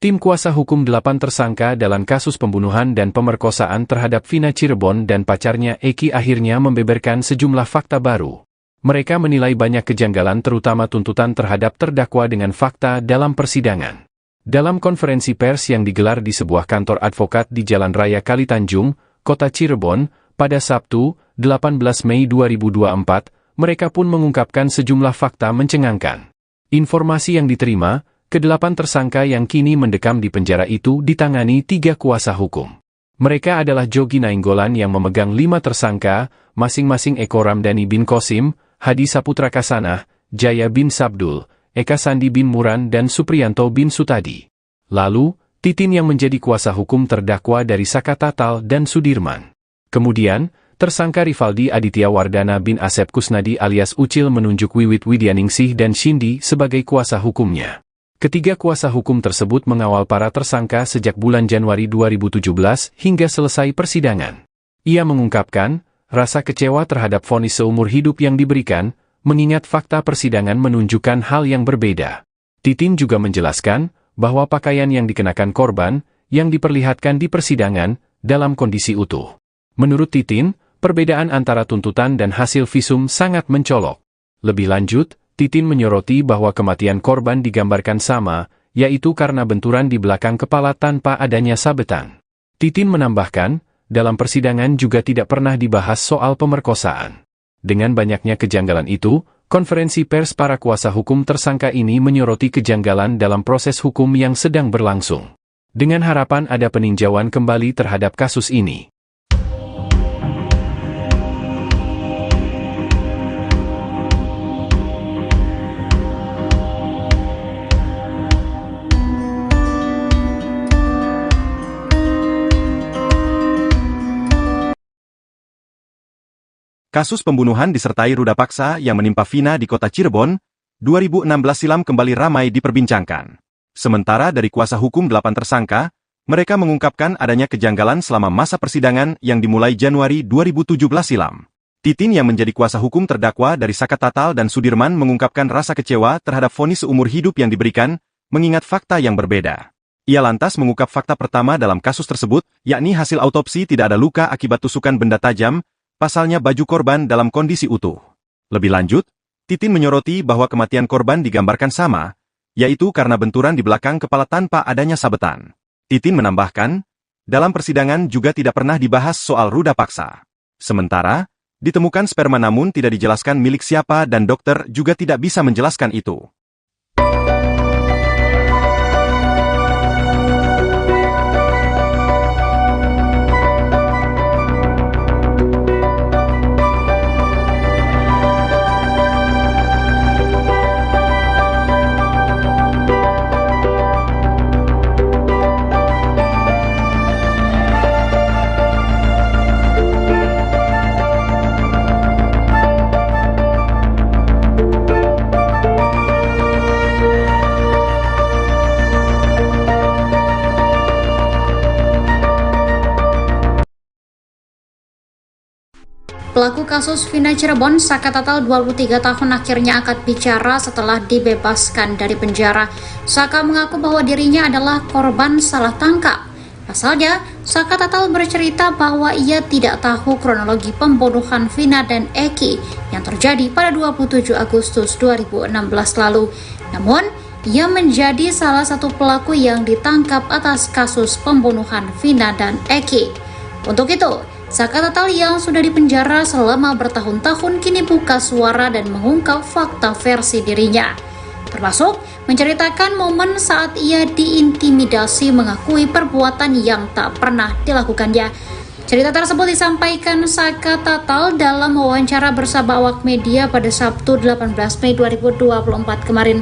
Tim kuasa hukum 8 tersangka dalam kasus pembunuhan dan pemerkosaan terhadap Vina Cirebon dan pacarnya Eki akhirnya membeberkan sejumlah fakta baru. Mereka menilai banyak kejanggalan terutama tuntutan terhadap terdakwa dengan fakta dalam persidangan. Dalam konferensi pers yang digelar di sebuah kantor advokat di Jalan Raya Kalitanjung, Kota Cirebon, pada Sabtu, 18 Mei 2024, mereka pun mengungkapkan sejumlah fakta mencengangkan. Informasi yang diterima, ke-8 tersangka yang kini mendekam di penjara itu ditangani 3 kuasa hukum. Mereka adalah Jogi Nainggolan yang memegang 5 tersangka, masing-masing Eko Ramdhani bin Qasim, Hadi Saputra Kasanah, Jaya bin Sabdul, Eka Sandi bin Muran dan Supriyanto bin Sutadi. Lalu, Titin yang menjadi kuasa hukum terdakwa dari Saka Tatal dan Sudirman. Kemudian, tersangka Rivaldi Aditya Wardana bin Asep Kusnadi alias Ucil menunjuk Wiwit Widyaningsih dan Shindi sebagai kuasa hukumnya. Ketiga kuasa hukum tersebut mengawal para tersangka sejak bulan Januari 2017 hingga selesai persidangan. Ia mengungkapkan, rasa kecewa terhadap vonis seumur hidup yang diberikan, mengingat fakta persidangan menunjukkan hal yang berbeda. Titin juga menjelaskan bahwa pakaian yang dikenakan korban yang diperlihatkan di persidangan dalam kondisi utuh. Menurut Titin, perbedaan antara tuntutan dan hasil visum sangat mencolok. Lebih lanjut, Titin menyoroti bahwa kematian korban digambarkan sama, yaitu karena benturan di belakang kepala tanpa adanya sabetan. Titin menambahkan, dalam persidangan juga tidak pernah dibahas soal pemerkosaan. Dengan banyaknya kejanggalan itu, konferensi pers para kuasa hukum tersangka ini menyoroti kejanggalan dalam proses hukum yang sedang berlangsung. Dengan harapan ada peninjauan kembali terhadap kasus ini. Kasus pembunuhan disertai ruda paksa yang menimpa Vina di kota Cirebon, 2016 silam kembali ramai diperbincangkan. Sementara dari kuasa hukum 8 tersangka, mereka mengungkapkan adanya kejanggalan selama masa persidangan yang dimulai Januari 2017 silam. Titin yang menjadi kuasa hukum terdakwa dari Saka Tatal dan Sudirman mengungkapkan rasa kecewa terhadap vonis seumur hidup yang diberikan, mengingat fakta yang berbeda. Ia lantas mengungkap fakta pertama dalam kasus tersebut, yakni hasil autopsi tidak ada luka akibat tusukan benda tajam, pasalnya baju korban dalam kondisi utuh. Lebih lanjut, Titin menyoroti bahwa kematian korban digambarkan sama, yaitu karena benturan di belakang kepala tanpa adanya sabetan. Titin menambahkan, dalam persidangan juga tidak pernah dibahas soal ruda paksa. Sementara, ditemukan sperma namun tidak dijelaskan milik siapa dan dokter juga tidak bisa menjelaskan itu. Pelaku kasus Vina Cirebon, Saka Tatal 23 tahun akhirnya angkat bicara setelah dibebaskan dari penjara. Saka mengaku bahwa dirinya adalah korban salah tangkap. Pasalnya, Saka Tatal bercerita bahwa ia tidak tahu kronologi pembunuhan Vina dan Eki yang terjadi pada 27 Agustus 2016 lalu. Namun, ia menjadi salah satu pelaku yang ditangkap atas kasus pembunuhan Vina dan Eki. Untuk itu, Saka Tatal yang sudah dipenjara selama bertahun-tahun kini buka suara dan mengungkap fakta versi dirinya. Termasuk menceritakan momen saat ia diintimidasi mengakui perbuatan yang tak pernah dilakukannya. Cerita tersebut disampaikan Saka Tatal dalam wawancara bersama awak media pada Sabtu 18 Mei 2024 kemarin.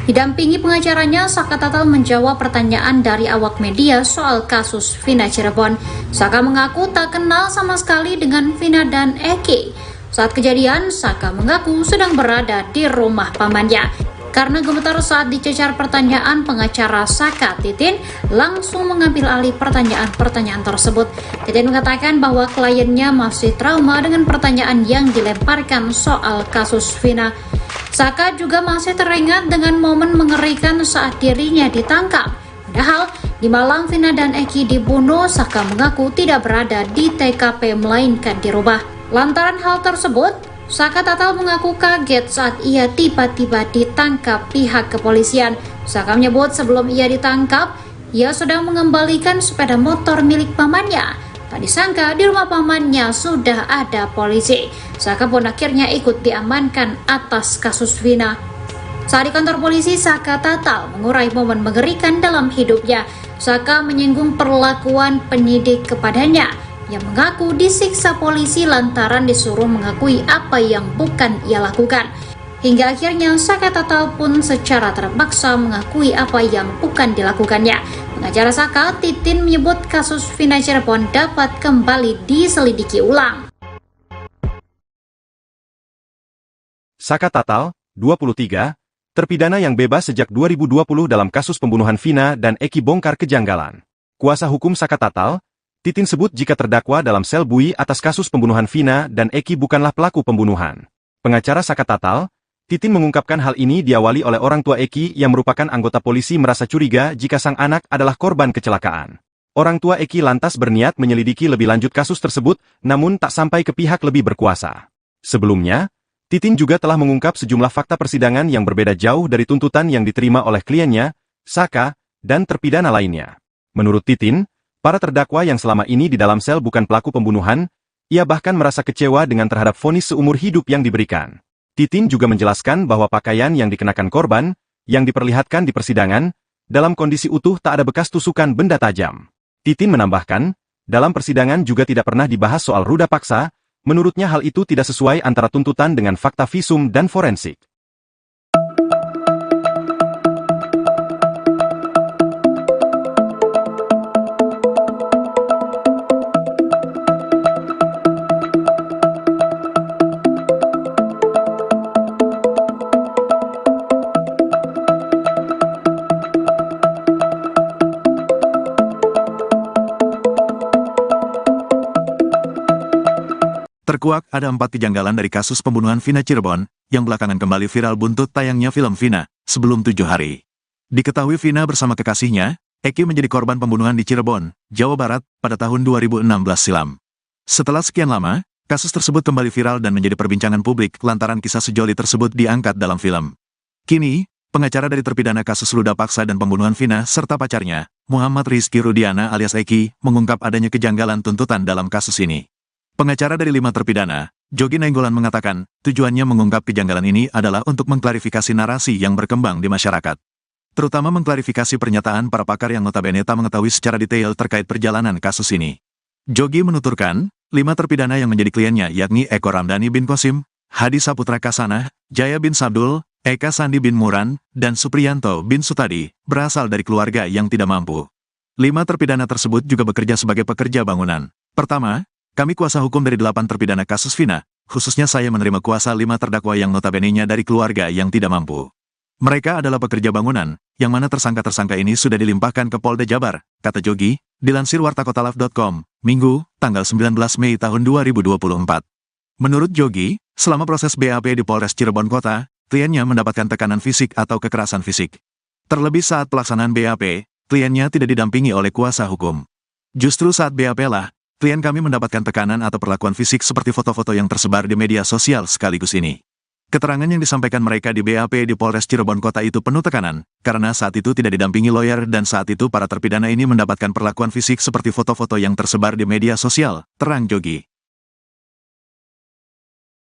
Didampingi pengacaranya, Saka Tatal menjawab pertanyaan dari awak media soal kasus Vina Cirebon. Saka mengaku tak kenal sama sekali dengan Vina dan Eki. Saat kejadian, Saka mengaku sedang berada di rumah pamannya. Karena gemetar saat dicecar pertanyaan, pengacara Saka, Titin, langsung mengambil alih pertanyaan-pertanyaan tersebut. Titin mengatakan bahwa kliennya masih trauma dengan pertanyaan yang dilemparkan soal kasus Vina. Saka juga masih teringat dengan momen mengerikan saat dirinya ditangkap. Padahal, di malam Vina dan Eki dibunuh, Saka mengaku tidak berada di TKP melainkan di rumah. Lantaran hal tersebut, Saka Tatal mengaku kaget saat ia tiba-tiba ditangkap pihak kepolisian. Saka menyebut sebelum ia ditangkap, ia sedang mengembalikan sepeda motor milik pamannya. Tak disangka di rumah pamannya sudah ada polisi. Saka pun akhirnya ikut diamankan atas kasus Vina. Saat di kantor polisi, Saka Tatal mengurai momen mengerikan dalam hidupnya. Saka menyinggung perlakuan penyidik kepadanya yang mengaku disiksa polisi lantaran disuruh mengakui apa yang bukan ia lakukan. Hingga akhirnya Saka Tatal pun secara terpaksa mengakui apa yang bukan dilakukannya. Pengacara Saka, Titin, menyebut kasus Vina Cirebon dapat kembali diselidiki ulang. Saka Tatal, 23, terpidana yang bebas sejak 2020 dalam kasus pembunuhan Vina dan Eki bongkar kejanggalan. Kuasa hukum Saka Tatal, Titin sebut jika terdakwa dalam sel bui atas kasus pembunuhan Vina dan Eki bukanlah pelaku pembunuhan. Pengacara Saka Tatal, Titin mengungkapkan hal ini diawali oleh orang tua Eki yang merupakan anggota polisi merasa curiga jika sang anak adalah korban kecelakaan. Orang tua Eki lantas berniat menyelidiki lebih lanjut kasus tersebut, namun tak sampai ke pihak lebih berkuasa. Sebelumnya, Titin juga telah mengungkap sejumlah fakta persidangan yang berbeda jauh dari tuntutan yang diterima oleh kliennya, Saka, dan terpidana lainnya. Menurut Titin, para terdakwa yang selama ini di dalam sel bukan pelaku pembunuhan, ia bahkan merasa kecewa dengan terhadap vonis seumur hidup yang diberikan. Titin juga menjelaskan bahwa pakaian yang dikenakan korban, yang diperlihatkan di persidangan, dalam kondisi utuh tak ada bekas tusukan benda tajam. Titin menambahkan, dalam persidangan juga tidak pernah dibahas soal ruda paksa, menurutnya hal itu tidak sesuai antara tuntutan dengan fakta visum dan forensik. Terkuak ada 4 kejanggalan dari kasus pembunuhan Vina Cirebon, yang belakangan kembali viral buntut tayangnya film Vina, sebelum 7 hari. Diketahui Vina bersama kekasihnya, Eki menjadi korban pembunuhan di Cirebon, Jawa Barat, pada tahun 2016 silam. Setelah sekian lama, kasus tersebut kembali viral dan menjadi perbincangan publik lantaran kisah sejoli tersebut diangkat dalam film. Kini, pengacara dari terpidana kasus ruda paksa dan pembunuhan Vina serta pacarnya, Muhammad Rizky Rudiana alias Eki, mengungkap adanya kejanggalan tuntutan dalam kasus ini. Pengacara dari 5 terpidana, Jogi Nainggolan mengatakan, tujuannya mengungkap kejanggalan ini adalah untuk mengklarifikasi narasi yang berkembang di masyarakat. Terutama mengklarifikasi pernyataan para pakar yang notabene tak mengetahui secara detail terkait perjalanan kasus ini. Jogi menuturkan, 5 terpidana yang menjadi kliennya yakni Eko Ramdhani bin Qasim, Hadi Saputra Kasanah, Jaya bin Sabdul, Eka Sandi bin Muran, dan Supriyanto bin Sutadi, berasal dari keluarga yang tidak mampu. 5 terpidana tersebut juga bekerja sebagai pekerja bangunan. Pertama, kami kuasa hukum dari 8 terpidana kasus Vina, khususnya saya menerima kuasa 5 terdakwa yang notabene-nya dari keluarga yang tidak mampu. Mereka adalah pekerja bangunan, yang mana tersangka-tersangka ini sudah dilimpahkan ke Polda Jabar, kata Jogi, dilansir wartakotalaf.com, Minggu, tanggal 19 Mei tahun 2024. Menurut Jogi, selama proses BAP di Polres Cirebon Kota, kliennya mendapatkan tekanan fisik atau kekerasan fisik. Terlebih saat pelaksanaan BAP, kliennya tidak didampingi oleh kuasa hukum. Justru saat BAP lah, klien kami mendapatkan tekanan atau perlakuan fisik seperti foto-foto yang tersebar di media sosial sekaligus ini. Keterangan yang disampaikan mereka di BAP di Polres Cirebon Kota itu penuh tekanan, karena saat itu tidak didampingi lawyer dan saat itu para terpidana ini mendapatkan perlakuan fisik seperti foto-foto yang tersebar di media sosial, terang Jogi.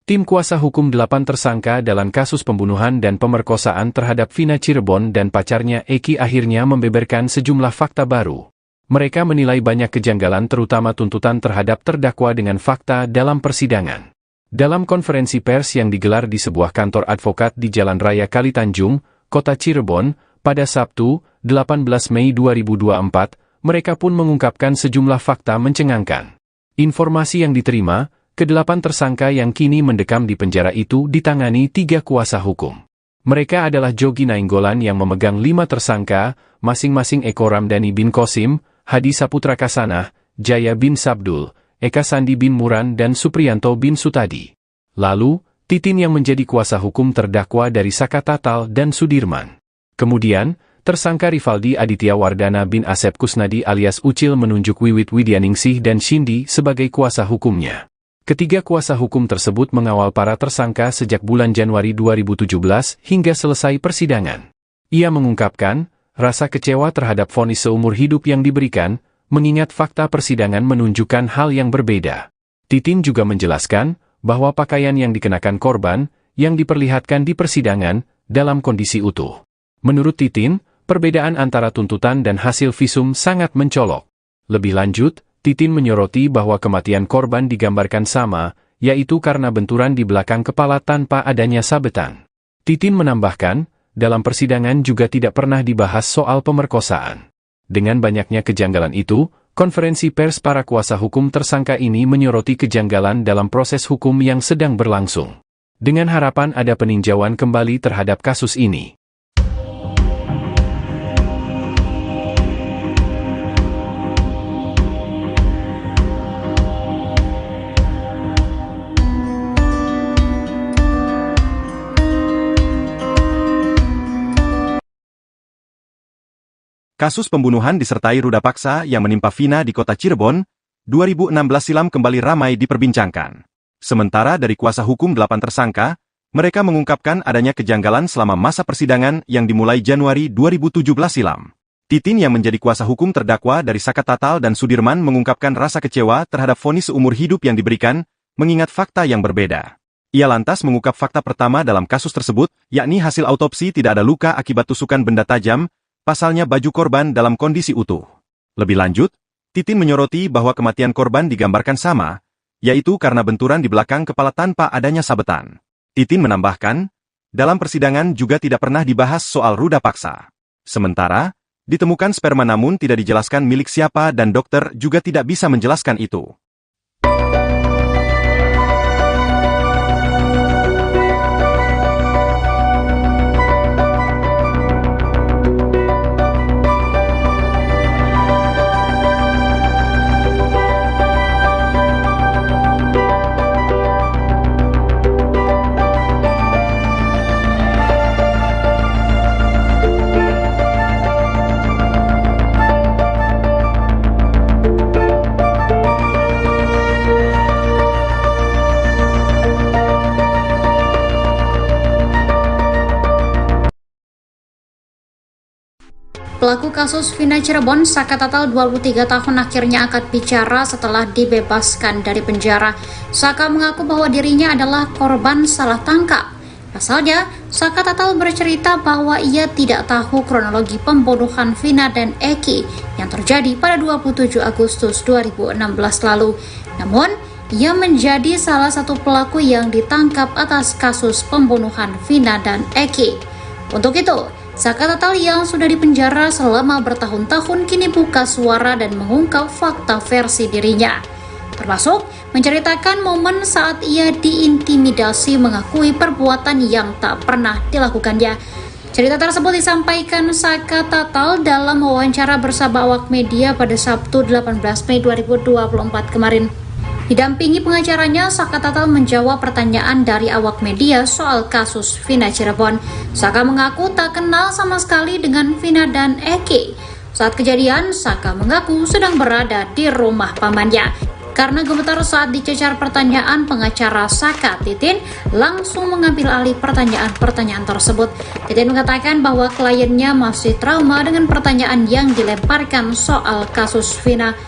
Tim kuasa hukum 8 tersangka dalam kasus pembunuhan dan pemerkosaan terhadap Vina Cirebon dan pacarnya Eki akhirnya membeberkan sejumlah fakta baru. Mereka menilai banyak kejanggalan terutama tuntutan terhadap terdakwa dengan fakta dalam persidangan. Dalam konferensi pers yang digelar di sebuah kantor advokat di Jalan Raya Kalitanjung, Kota Cirebon, pada Sabtu, 18 Mei 2024, mereka pun mengungkapkan sejumlah fakta mencengangkan. Informasi yang diterima, ke-8 tersangka yang kini mendekam di penjara itu ditangani 3 kuasa hukum. Mereka adalah Jogi Nainggolan yang memegang 5 tersangka, masing-masing Eko Ramdhani bin Qasim, Hadi Saputra Kasanah, Jaya bin Sabdul, Eka Sandi bin Muran dan Supriyanto bin Sutadi. Lalu, Titin yang menjadi kuasa hukum terdakwa dari Saka Tatal dan Sudirman. Kemudian, tersangka Rivaldi Aditya Wardana bin Asep Kusnadi alias Ucil menunjuk Wiwit Widyaningsih dan Shindi sebagai kuasa hukumnya. Ketiga kuasa hukum tersebut mengawal para tersangka sejak bulan Januari 2017 hingga selesai persidangan. Ia mengungkapkan, rasa kecewa terhadap vonis seumur hidup yang diberikan, mengingat fakta persidangan menunjukkan hal yang berbeda. Titin juga menjelaskan, bahwa pakaian yang dikenakan korban, yang diperlihatkan di persidangan, dalam kondisi utuh. Menurut Titin, perbedaan antara tuntutan dan hasil visum sangat mencolok. Lebih lanjut, Titin menyoroti bahwa kematian korban digambarkan sama, yaitu karena benturan di belakang kepala tanpa adanya sabetan. Titin menambahkan, dalam persidangan juga tidak pernah dibahas soal pemerkosaan. Dengan banyaknya kejanggalan itu, konferensi pers para kuasa hukum tersangka ini menyoroti kejanggalan dalam proses hukum yang sedang berlangsung. Dengan harapan ada peninjauan kembali terhadap kasus ini. Kasus pembunuhan disertai ruda paksa yang menimpa Vina di kota Cirebon, 2016 silam kembali ramai diperbincangkan. Sementara dari kuasa hukum 8 tersangka, mereka mengungkapkan adanya kejanggalan selama masa persidangan yang dimulai Januari 2017 silam. Titin yang menjadi kuasa hukum terdakwa dari Saka Tatal dan Sudirman mengungkapkan rasa kecewa terhadap vonis seumur hidup yang diberikan, mengingat fakta yang berbeda. Ia lantas mengungkap fakta pertama dalam kasus tersebut, yakni hasil autopsi tidak ada luka akibat tusukan benda tajam, pasalnya baju korban dalam kondisi utuh. Lebih lanjut, Titin menyoroti bahwa kematian korban digambarkan sama, yaitu karena benturan di belakang kepala tanpa adanya sabetan. Titin menambahkan, dalam persidangan juga tidak pernah dibahas soal ruda paksa. Sementara, ditemukan sperma namun tidak dijelaskan milik siapa dan dokter juga tidak bisa menjelaskan itu. Pelaku kasus Vina Cirebon, Saka Tatal 23 tahun akhirnya angkat bicara setelah dibebaskan dari penjara. Saka mengaku bahwa dirinya adalah korban salah tangkap. Pasalnya, Saka Tatal bercerita bahwa ia tidak tahu kronologi pembunuhan Vina dan Eki yang terjadi pada 27 Agustus 2016 lalu. Namun, ia menjadi salah satu pelaku yang ditangkap atas kasus pembunuhan Vina dan Eki. Untuk itu, Saka Tatal yang sudah dipenjara selama bertahun-tahun kini buka suara dan mengungkap fakta versi dirinya. Termasuk menceritakan momen saat ia diintimidasi mengakui perbuatan yang tak pernah dilakukannya. Cerita tersebut disampaikan Saka Tatal dalam wawancara bersama awak media pada Sabtu 18 Mei 2024 kemarin. Didampingi pengacaranya, Saka Tatal menjawab pertanyaan dari awak media soal kasus Vina Cirebon. Saka mengaku tak kenal sama sekali dengan Vina dan Eki. Saat kejadian, Saka mengaku sedang berada di rumah pamannya. Karena gemetar saat dicecar pertanyaan, pengacara Saka, Titin, langsung mengambil alih pertanyaan-pertanyaan tersebut. Titin mengatakan bahwa kliennya masih trauma dengan pertanyaan yang dilemparkan soal kasus Vina.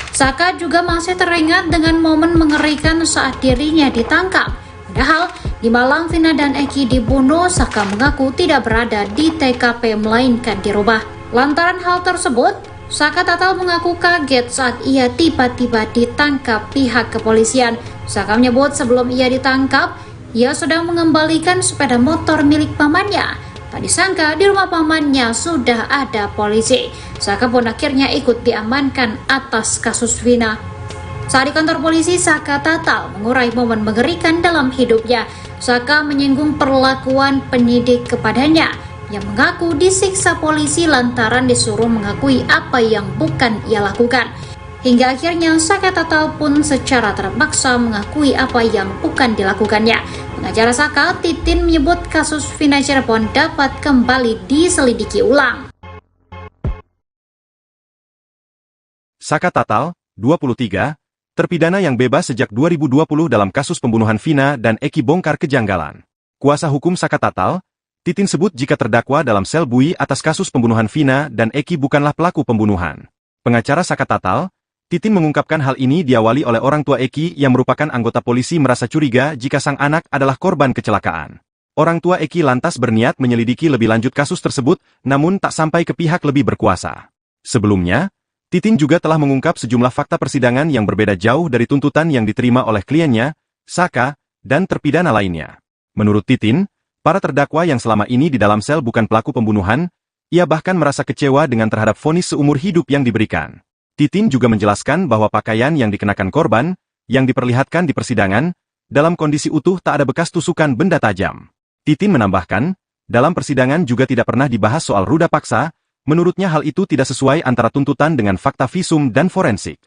Saka juga masih teringat dengan momen mengerikan saat dirinya ditangkap. Padahal, di malam Vina dan Eki dibunuh, Saka mengaku tidak berada di TKP melainkan di rumah. Lantaran hal tersebut, Saka Tatal mengaku kaget saat ia tiba-tiba ditangkap pihak kepolisian. Saka menyebut sebelum ia ditangkap, ia sedang mengembalikan sepeda motor milik pamannya. Tak disangka di rumah pamannya sudah ada polisi. Saka pun akhirnya ikut diamankan atas kasus Vina. Saat di kantor polisi, Saka Tatal mengurai momen mengerikan dalam hidupnya. Saka menyinggung perlakuan penyidik kepadanya yang mengaku disiksa polisi lantaran disuruh mengakui apa yang bukan ia lakukan. Hingga akhirnya Saka Tatal pun secara terpaksa mengakui apa yang bukan dilakukannya. Pengacara Saka, Titin, menyebut kasus Vina Cirebon dapat kembali diselidiki ulang. Saka Tatal, 23, terpidana yang bebas sejak 2020 dalam kasus pembunuhan Vina dan Eki bongkar kejanggalan. Kuasa hukum Saka Tatal, Titin sebut jika terdakwa dalam sel bui atas kasus pembunuhan Vina dan Eki bukanlah pelaku pembunuhan. Pengacara Saka Tatal, Titin mengungkapkan hal ini diawali oleh orang tua Eki yang merupakan anggota polisi merasa curiga jika sang anak adalah korban kecelakaan. Orang tua Eki lantas berniat menyelidiki lebih lanjut kasus tersebut, namun tak sampai ke pihak lebih berkuasa. Sebelumnya, Titin juga telah mengungkap sejumlah fakta persidangan yang berbeda jauh dari tuntutan yang diterima oleh kliennya, Saka, dan terpidana lainnya. Menurut Titin, para terdakwa yang selama ini di dalam sel bukan pelaku pembunuhan, ia bahkan merasa kecewa dengan terhadap vonis seumur hidup yang diberikan. Titin juga menjelaskan bahwa pakaian yang dikenakan korban, yang diperlihatkan di persidangan, dalam kondisi utuh tak ada bekas tusukan benda tajam. Titin menambahkan, dalam persidangan juga tidak pernah dibahas soal ruda paksa, menurutnya hal itu tidak sesuai antara tuntutan dengan fakta visum dan forensik.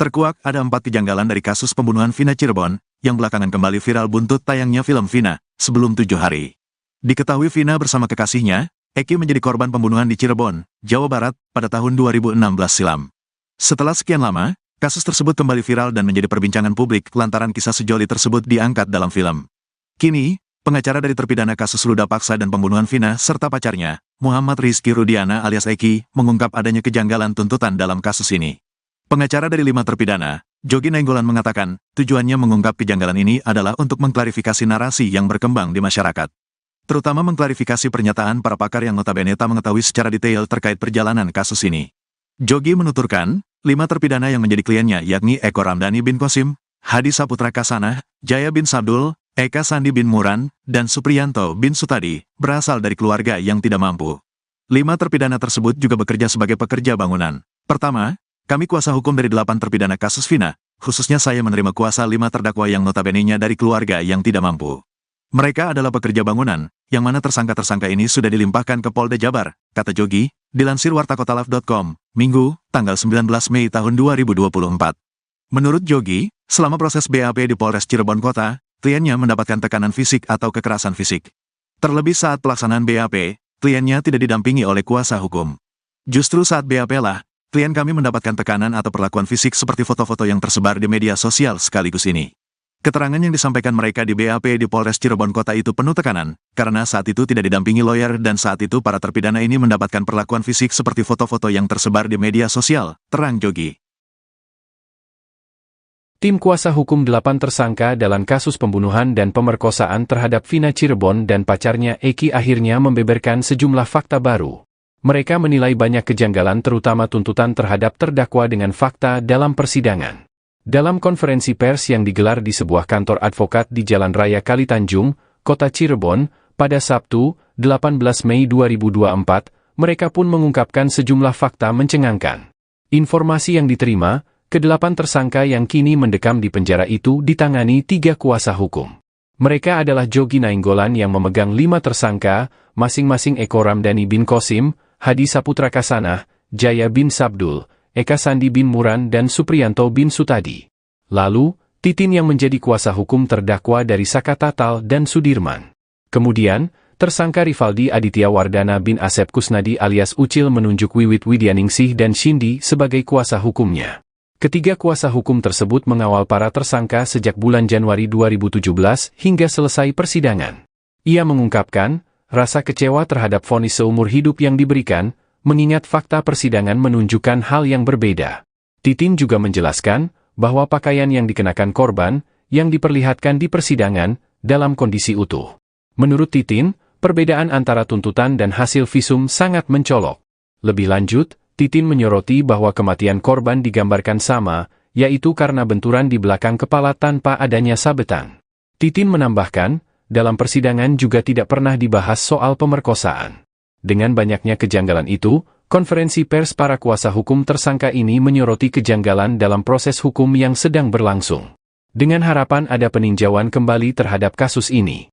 Terkuak ada 4 kejanggalan dari kasus pembunuhan Vina Cirebon, yang belakangan kembali viral buntut tayangnya film Vina, sebelum 7 hari. Diketahui Vina bersama kekasihnya, Eki menjadi korban pembunuhan di Cirebon, Jawa Barat, pada tahun 2016 silam. Setelah sekian lama, kasus tersebut kembali viral dan menjadi perbincangan publik lantaran kisah sejoli tersebut diangkat dalam film. Kini, pengacara dari terpidana kasus luda paksa dan pembunuhan Vina serta pacarnya, Muhammad Rizky Rudiana alias Eki, mengungkap adanya kejanggalan tuntutan dalam kasus ini. Pengacara dari 5 terpidana, Jogi Nainggolan mengatakan, tujuannya mengungkap kejanggalan ini adalah untuk mengklarifikasi narasi yang berkembang di masyarakat. Terutama mengklarifikasi pernyataan para pakar yang notabene tak mengetahui secara detail terkait perjalanan kasus ini. Jogi menuturkan, 5 terpidana yang menjadi kliennya yakni Eko Ramdhani bin Qasim, Hadi Saputra Kasanah, Jaya bin Sabdul, Eka Sandi bin Muran, dan Supriyanto bin Sutadi, berasal dari keluarga yang tidak mampu. 5 terpidana tersebut juga bekerja sebagai pekerja bangunan. Pertama, kami kuasa hukum dari 8 terpidana kasus Vina, khususnya saya menerima kuasa 5 terdakwa yang notabene-nya dari keluarga yang tidak mampu. Mereka adalah pekerja bangunan, yang mana tersangka-tersangka ini sudah dilimpahkan ke Polda Jabar, kata Jogi, dilansir wartakotalaf.com, Minggu, tanggal 19 Mei tahun 2024. Menurut Jogi, selama proses BAP di Polres Cirebon Kota, kliennya mendapatkan tekanan fisik atau kekerasan fisik. Terlebih saat pelaksanaan BAP, kliennya tidak didampingi oleh kuasa hukum. Justru saat BAP lah, klien kami mendapatkan tekanan atau perlakuan fisik seperti foto-foto yang tersebar di media sosial sekaligus ini. Keterangan yang disampaikan mereka di BAP di Polres Cirebon Kota itu penuh tekanan, karena saat itu tidak didampingi lawyer dan saat itu para terpidana ini mendapatkan perlakuan fisik seperti foto-foto yang tersebar di media sosial, terang Jogi. Tim kuasa hukum 8 tersangka dalam kasus pembunuhan dan pemerkosaan terhadap Vina Cirebon dan pacarnya Eki akhirnya membeberkan sejumlah fakta baru. Mereka menilai banyak kejanggalan terutama tuntutan terhadap terdakwa dengan fakta dalam persidangan. Dalam konferensi pers yang digelar di sebuah kantor advokat di Jalan Raya Kalitanjung, Kota Cirebon, pada Sabtu, 18 Mei 2024, mereka pun mengungkapkan sejumlah fakta mencengangkan. Informasi yang diterima, ke-8 tersangka yang kini mendekam di penjara itu ditangani 3 kuasa hukum. Mereka adalah Jogi Nainggolan yang memegang 5 tersangka, masing-masing Eko Ramdhani bin Qasim, Hadi Saputra Kasanah, Jaya bin Sabdul, Eka Sandi bin Muran dan Supriyanto bin Sutadi. Lalu, Titin yang menjadi kuasa hukum terdakwa dari Saka Tatal dan Sudirman. Kemudian, tersangka Rivaldi Aditya Wardana bin Asep Kusnadi alias Ucil menunjuk Wiwit Widyaningsih dan Shindi sebagai kuasa hukumnya. Ketiga kuasa hukum tersebut mengawal para tersangka sejak bulan Januari 2017 hingga selesai persidangan. Ia mengungkapkan, rasa kecewa terhadap vonis seumur hidup yang diberikan, mengingat fakta persidangan menunjukkan hal yang berbeda. Titin juga menjelaskan bahwa pakaian yang dikenakan korban, yang diperlihatkan di persidangan, dalam kondisi utuh. Menurut Titin, perbedaan antara tuntutan dan hasil visum sangat mencolok. Lebih lanjut, Titin menyoroti bahwa kematian korban digambarkan sama, yaitu karena benturan di belakang kepala tanpa adanya sabetan. Titin menambahkan, dalam persidangan juga tidak pernah dibahas soal pemerkosaan. Dengan banyaknya kejanggalan itu, konferensi pers para kuasa hukum tersangka ini menyoroti kejanggalan dalam proses hukum yang sedang berlangsung. Dengan harapan ada peninjauan kembali terhadap kasus ini.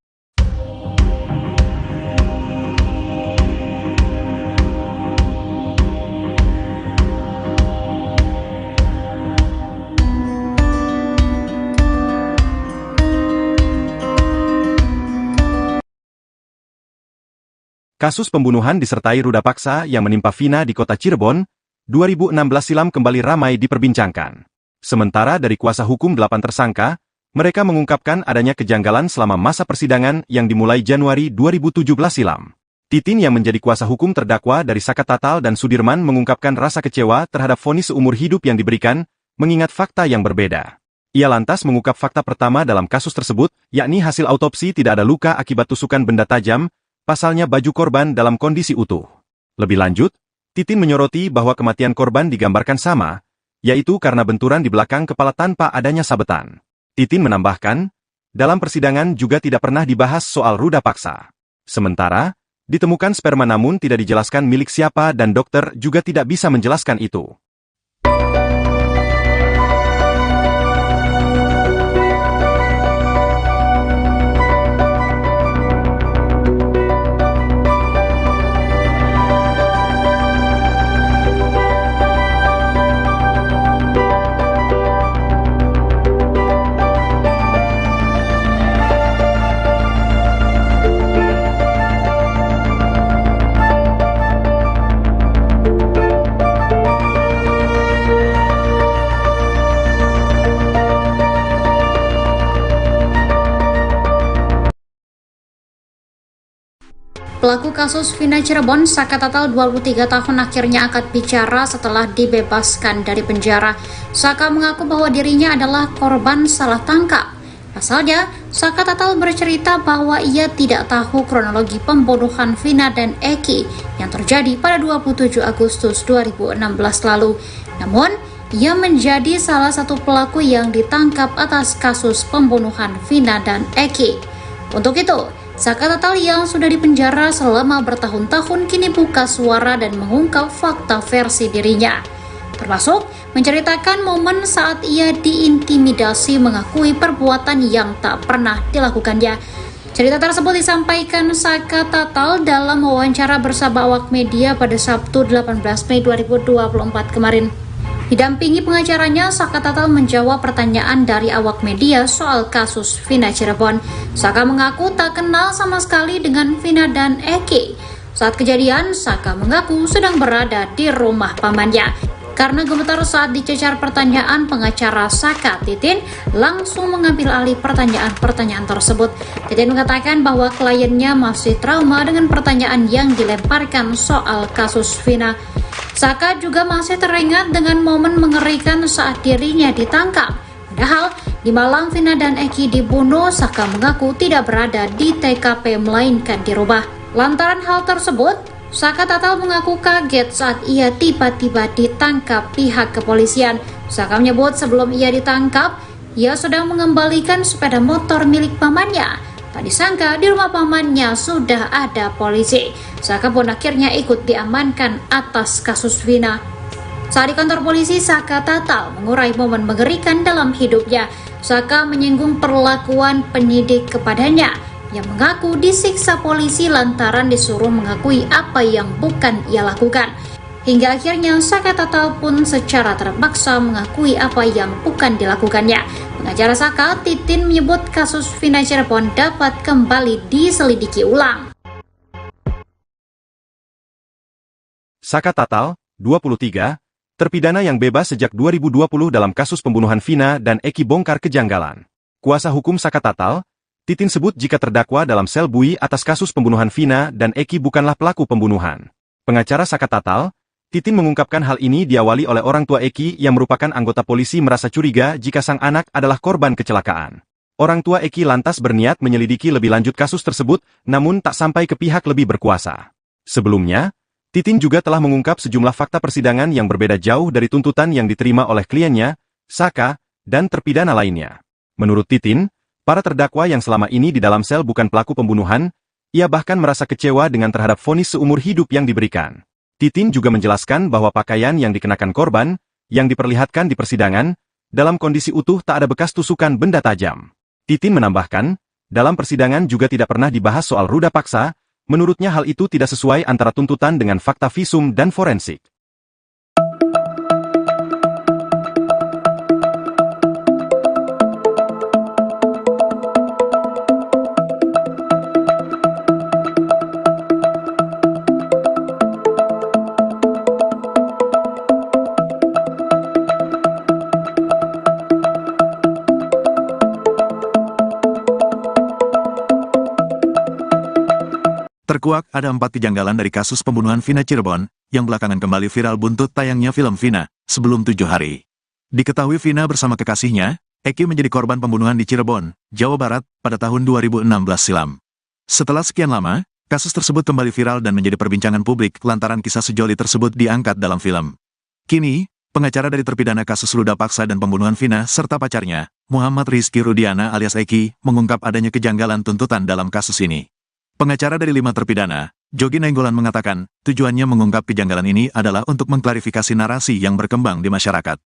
Kasus pembunuhan disertai ruda paksa yang menimpa Vina di kota Cirebon, 2016 silam kembali ramai diperbincangkan. Sementara dari kuasa hukum 8 tersangka, mereka mengungkapkan adanya kejanggalan selama masa persidangan yang dimulai Januari 2017 silam. Titin yang menjadi kuasa hukum terdakwa dari Saka Tatal dan Sudirman mengungkapkan rasa kecewa terhadap vonis seumur hidup yang diberikan, mengingat fakta yang berbeda. Ia lantas mengungkap fakta pertama dalam kasus tersebut, yakni hasil autopsi tidak ada luka akibat tusukan benda tajam, pasalnya baju korban dalam kondisi utuh. Lebih lanjut, Titin menyoroti bahwa kematian korban digambarkan sama, yaitu karena benturan di belakang kepala tanpa adanya sabetan. Titin menambahkan, dalam persidangan juga tidak pernah dibahas soal ruda paksa. Sementara, ditemukan sperma namun tidak dijelaskan milik siapa dan dokter juga tidak bisa menjelaskan itu. Pelaku kasus Vina Cirebon, Saka Tatal 23 tahun akhirnya angkat bicara setelah dibebaskan dari penjara. Saka mengaku bahwa dirinya adalah korban salah tangkap. Pasalnya, Saka Tatal bercerita bahwa ia tidak tahu kronologi pembunuhan Vina dan Eki yang terjadi pada 27 Agustus 2016 lalu. Namun, ia menjadi salah satu pelaku yang ditangkap atas kasus pembunuhan Vina dan Eki. Untuk itu, Saka Tatal yang sudah dipenjara selama bertahun-tahun kini buka suara dan mengungkap fakta versi dirinya. Termasuk menceritakan momen saat ia diintimidasi mengakui perbuatan yang tak pernah dilakukannya. Cerita tersebut disampaikan Saka Tatal dalam wawancara bersama awak media pada Sabtu 18 Mei 2024 kemarin. Didampingi pengacaranya, Saka Tatal menjawab pertanyaan dari awak media soal kasus Vina Cirebon. Saka mengaku tak kenal sama sekali dengan Vina dan Eki. Saat kejadian, Saka mengaku sedang berada di rumah pamannya. Karena gemetar saat dicecar pertanyaan, pengacara Saka, Titin, langsung mengambil alih pertanyaan-pertanyaan tersebut. Titin mengatakan bahwa kliennya masih trauma dengan pertanyaan yang dilemparkan soal kasus Vina. Saka juga masih teringat dengan momen mengerikan saat dirinya ditangkap. Padahal, di malam Vina dan Eki dibunuh, Saka mengaku tidak berada di TKP melainkan di rumah. Lantaran hal tersebut, Saka Tatal mengaku kaget saat ia tiba-tiba ditangkap pihak kepolisian. Saka menyebut sebelum ia ditangkap, ia sedang mengembalikan sepeda motor milik pamannya. Tak disangka di rumah pamannya sudah ada polisi. Saka pun akhirnya ikut diamankan atas kasus Vina. Saat di kantor polisi, Saka Tatal mengurai momen mengerikan dalam hidupnya. Saka menyinggung perlakuan penyidik kepadanya yang mengaku disiksa polisi lantaran disuruh mengakui apa yang bukan ia lakukan. Hingga akhirnya Saka Tatal pun secara terpaksa mengakui apa yang bukan dilakukannya. Pengacara Saka, Titin, menyebut kasus Vina Cirebon dapat kembali diselidiki ulang. Saka Tatal, 23, terpidana yang bebas sejak 2020 dalam kasus pembunuhan Vina dan Eki bongkar kejanggalan. Kuasa hukum Saka Tatal, Titin, sebut jika terdakwa dalam sel bui atas kasus pembunuhan Vina dan Eki bukanlah pelaku pembunuhan. Pengacara Saka Tatal, Titin, mengungkapkan hal ini diawali oleh orang tua Eki yang merupakan anggota polisi merasa curiga jika sang anak adalah korban kecelakaan. Orang tua Eki lantas berniat menyelidiki lebih lanjut kasus tersebut, namun tak sampai ke pihak lebih berkuasa. Sebelumnya, Titin juga telah mengungkap sejumlah fakta persidangan yang berbeda jauh dari tuntutan yang diterima oleh kliennya, Saka, dan terpidana lainnya. Menurut Titin, para terdakwa yang selama ini di dalam sel bukan pelaku pembunuhan, ia bahkan merasa kecewa dengan terhadap vonis seumur hidup yang diberikan. Titin juga menjelaskan bahwa pakaian yang dikenakan korban, yang diperlihatkan di persidangan, dalam kondisi utuh tak ada bekas tusukan benda tajam. Titin menambahkan, dalam persidangan juga tidak pernah dibahas soal ruda paksa, menurutnya hal itu tidak sesuai antara tuntutan dengan fakta visum dan forensik. Terkuak ada 4 kejanggalan dari kasus pembunuhan Vina Cirebon, yang belakangan kembali viral buntut tayangnya film Vina, sebelum 7 hari. Diketahui Vina bersama kekasihnya, Eki, menjadi korban pembunuhan di Cirebon, Jawa Barat, pada tahun 2016 silam. Setelah sekian lama, kasus tersebut kembali viral dan menjadi perbincangan publik lantaran kisah sejoli tersebut diangkat dalam film. Kini, pengacara dari terpidana kasus ruda paksa dan pembunuhan Vina serta pacarnya, Muhammad Rizky Rudiana alias Eki, mengungkap adanya kejanggalan tuntutan dalam kasus ini. Pengacara dari 5 terpidana, Jogi Nainggolan, mengatakan, tujuannya mengungkap kejanggalan ini adalah untuk mengklarifikasi narasi yang berkembang di masyarakat.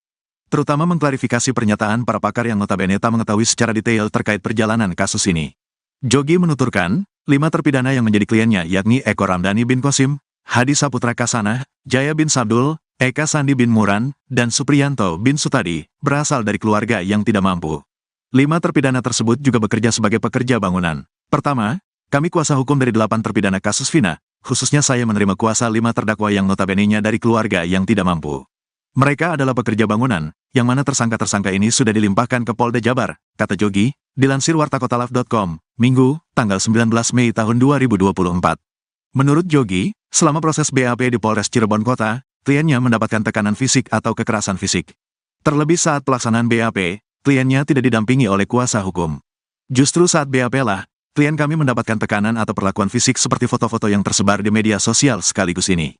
Terutama mengklarifikasi pernyataan para pakar yang notabene tak mengetahui secara detail terkait perjalanan kasus ini. Jogi menuturkan, 5 terpidana yang menjadi kliennya yakni Eko Ramdhani bin Qasim, Hadi Saputra Kasana, Jaya bin Sabdul, Eka Sandi bin Muran, dan Supriyanto bin Sutadi, berasal dari keluarga yang tidak mampu. 5 terpidana tersebut juga bekerja sebagai pekerja bangunan. Pertama, kami kuasa hukum dari 8 terpidana kasus Vina, khususnya saya menerima kuasa 5 terdakwa yang notabene-nya dari keluarga yang tidak mampu. Mereka adalah pekerja bangunan, yang mana tersangka-tersangka ini sudah dilimpahkan ke Polda Jabar, kata Jogi, dilansir wartakotalaf.com, Minggu, tanggal 19 Mei tahun 2024. Menurut Jogi, selama proses BAP di Polres Cirebon Kota, kliennya mendapatkan tekanan fisik atau kekerasan fisik. Terlebih saat pelaksanaan BAP, kliennya tidak didampingi oleh kuasa hukum. Justru saat BAP lah, klien kami mendapatkan tekanan atau perlakuan fisik seperti foto-foto yang tersebar di media sosial sekaligus ini.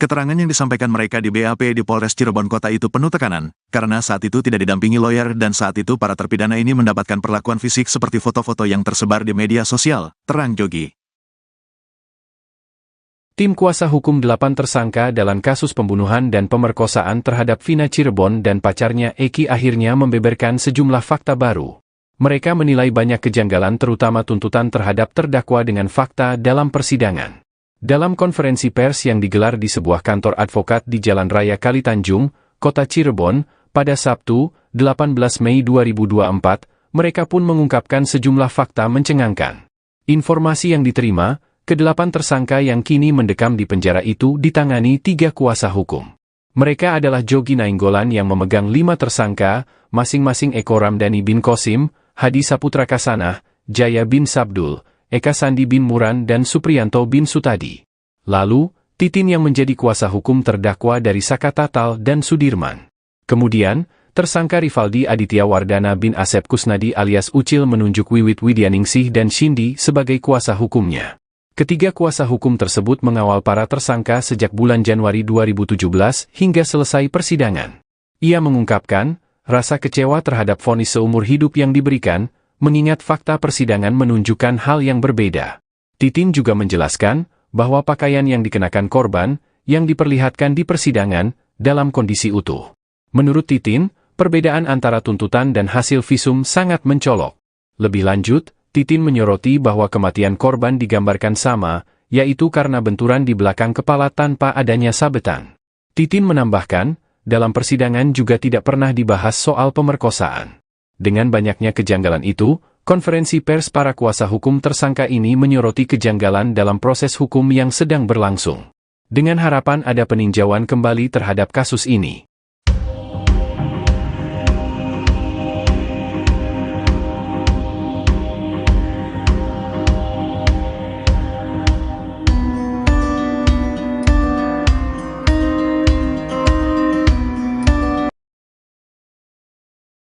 Keterangan yang disampaikan mereka di BAP di Polres Cirebon Kota itu penuh tekanan, karena saat itu tidak didampingi lawyer dan saat itu para terpidana ini mendapatkan perlakuan fisik seperti foto-foto yang tersebar di media sosial, terang Jogi. Tim kuasa hukum 8 tersangka dalam kasus pembunuhan dan pemerkosaan terhadap Vina Cirebon dan pacarnya Eki akhirnya membeberkan sejumlah fakta baru. Mereka menilai banyak kejanggalan terutama tuntutan terhadap terdakwa dengan fakta dalam persidangan. Dalam konferensi pers yang digelar di sebuah kantor advokat di Jalan Raya Kalitanjung, Kota Cirebon, pada Sabtu, 18 Mei 2024, mereka pun mengungkapkan sejumlah fakta mencengangkan. Informasi yang diterima, ke-8 tersangka yang kini mendekam di penjara itu ditangani 3 kuasa hukum. Mereka adalah Jogi Nainggolan yang memegang 5 tersangka, masing-masing Eko Ramdhani bin Kosim, Hadi Saputra Kasanah, Jaya bin Sabdul, Eka Sandi bin Muran dan Supriyanto bin Sutadi. Lalu, Titin yang menjadi kuasa hukum terdakwa dari Saka Tatal dan Sudirman. Kemudian, tersangka Rivaldi Aditya Wardana bin Asep Kusnadi alias Ucil menunjuk Wiwit Widyaningsih dan Shindi sebagai kuasa hukumnya. Ketiga kuasa hukum tersebut mengawal para tersangka sejak bulan Januari 2017 hingga selesai persidangan. Ia mengungkapkan, rasa kecewa terhadap vonis seumur hidup yang diberikan, mengingat fakta persidangan menunjukkan hal yang berbeda. Titin juga menjelaskan, bahwa pakaian yang dikenakan korban, yang diperlihatkan di persidangan, dalam kondisi utuh. Menurut Titin, perbedaan antara tuntutan dan hasil visum sangat mencolok. Lebih lanjut, Titin menyoroti bahwa kematian korban digambarkan sama, yaitu karena benturan di belakang kepala tanpa adanya sabetan. Titin menambahkan, dalam persidangan juga tidak pernah dibahas soal pemerkosaan. Dengan banyaknya kejanggalan itu, konferensi pers para kuasa hukum tersangka ini menyoroti kejanggalan dalam proses hukum yang sedang berlangsung. Dengan harapan ada peninjauan kembali terhadap kasus ini.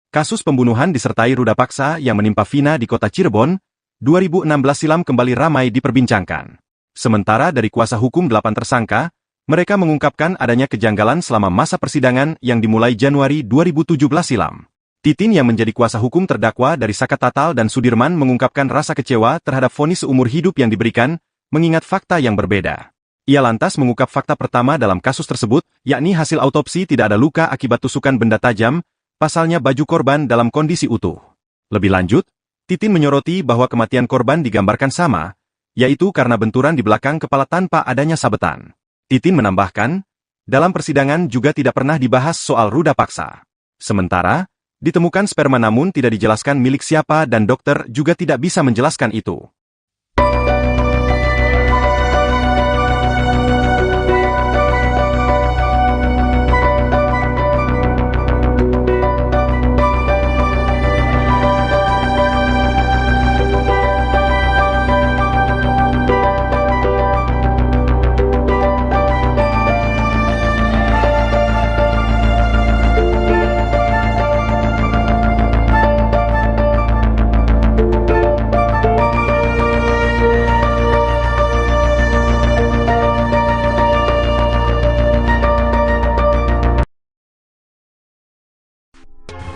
Kasus pembunuhan disertai ruda paksa yang menimpa Vina di kota Cirebon, 2016 silam kembali ramai diperbincangkan. Sementara dari kuasa hukum 8 tersangka, mereka mengungkapkan adanya kejanggalan selama masa persidangan yang dimulai Januari 2017 silam. Titin yang menjadi kuasa hukum terdakwa dari Saka Tatal dan Sudirman mengungkapkan rasa kecewa terhadap vonis seumur hidup yang diberikan, mengingat fakta yang berbeda. Ia lantas mengungkap fakta pertama dalam kasus tersebut, yakni hasil autopsi tidak ada luka akibat tusukan benda tajam, pasalnya baju korban dalam kondisi utuh. Lebih lanjut, Titin menyoroti bahwa kematian korban digambarkan sama, yaitu karena benturan di belakang kepala tanpa adanya sabetan. Titin menambahkan, dalam persidangan juga tidak pernah dibahas soal ruda paksa. Sementara, ditemukan sperma namun tidak dijelaskan milik siapa dan dokter juga tidak bisa menjelaskan itu.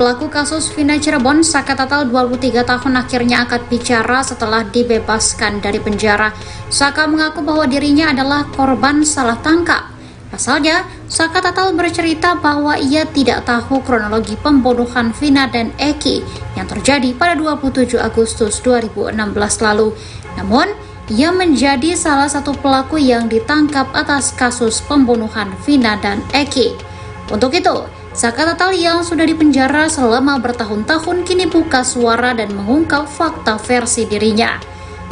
Pelaku kasus Vina Cirebon, Saka Tatal 23 tahun akhirnya angkat bicara setelah dibebaskan dari penjara. Saka mengaku bahwa dirinya adalah korban salah tangkap. Pasalnya, Saka Tatal bercerita bahwa ia tidak tahu kronologi pembunuhan Vina dan Eki yang terjadi pada 27 Agustus 2016 lalu. Namun, ia menjadi salah satu pelaku yang ditangkap atas kasus pembunuhan Vina dan Eki. Untuk itu, Saka Tatal yang sudah dipenjara selama bertahun-tahun kini buka suara dan mengungkap fakta versi dirinya.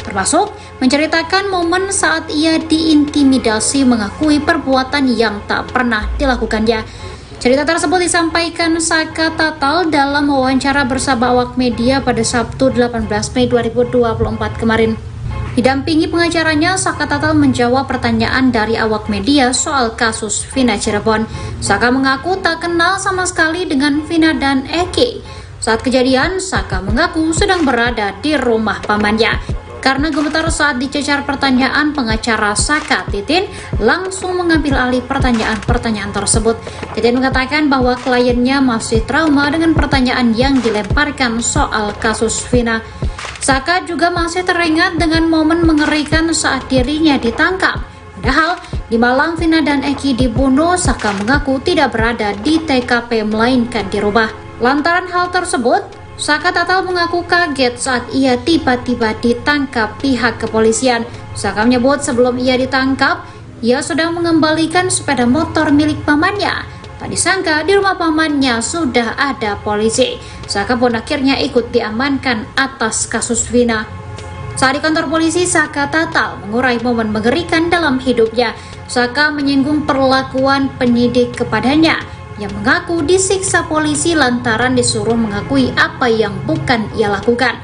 Termasuk menceritakan momen saat ia diintimidasi mengakui perbuatan yang tak pernah dilakukannya. Cerita tersebut disampaikan Saka Tatal dalam wawancara bersama awak media pada Sabtu 18 Mei 2024 kemarin. Didampingi pengacaranya, Saka Tatal menjawab pertanyaan dari awak media soal kasus Vina Cirebon. Saka mengaku tak kenal sama sekali dengan Vina dan Eki. Saat kejadian, Saka mengaku sedang berada di rumah pamannya. Karena gemetar saat dicecar pertanyaan, pengacara Saka, Titin, langsung mengambil alih pertanyaan-pertanyaan tersebut. Titin mengatakan bahwa kliennya masih trauma dengan pertanyaan yang dilemparkan soal kasus Vina. Saka juga masih teringat dengan momen mengerikan saat dirinya ditangkap. Padahal, di malam Vina dan Eki dibunuh, Saka mengaku tidak berada di TKP melainkan di rumah. Lantaran hal tersebut, Saka Tatal mengaku kaget saat ia tiba-tiba ditangkap pihak kepolisian. Saka menyebut sebelum ia ditangkap, ia sedang mengembalikan sepeda motor milik pamannya. Tak disangka di rumah pamannya sudah ada polisi. Saka pun akhirnya ikut diamankan atas kasus Vina. Saat di kantor polisi, Saka Tatal mengurai momen mengerikan dalam hidupnya. Saka menyinggung perlakuan penyidik kepadanya yang mengaku disiksa polisi lantaran disuruh mengakui apa yang bukan ia lakukan.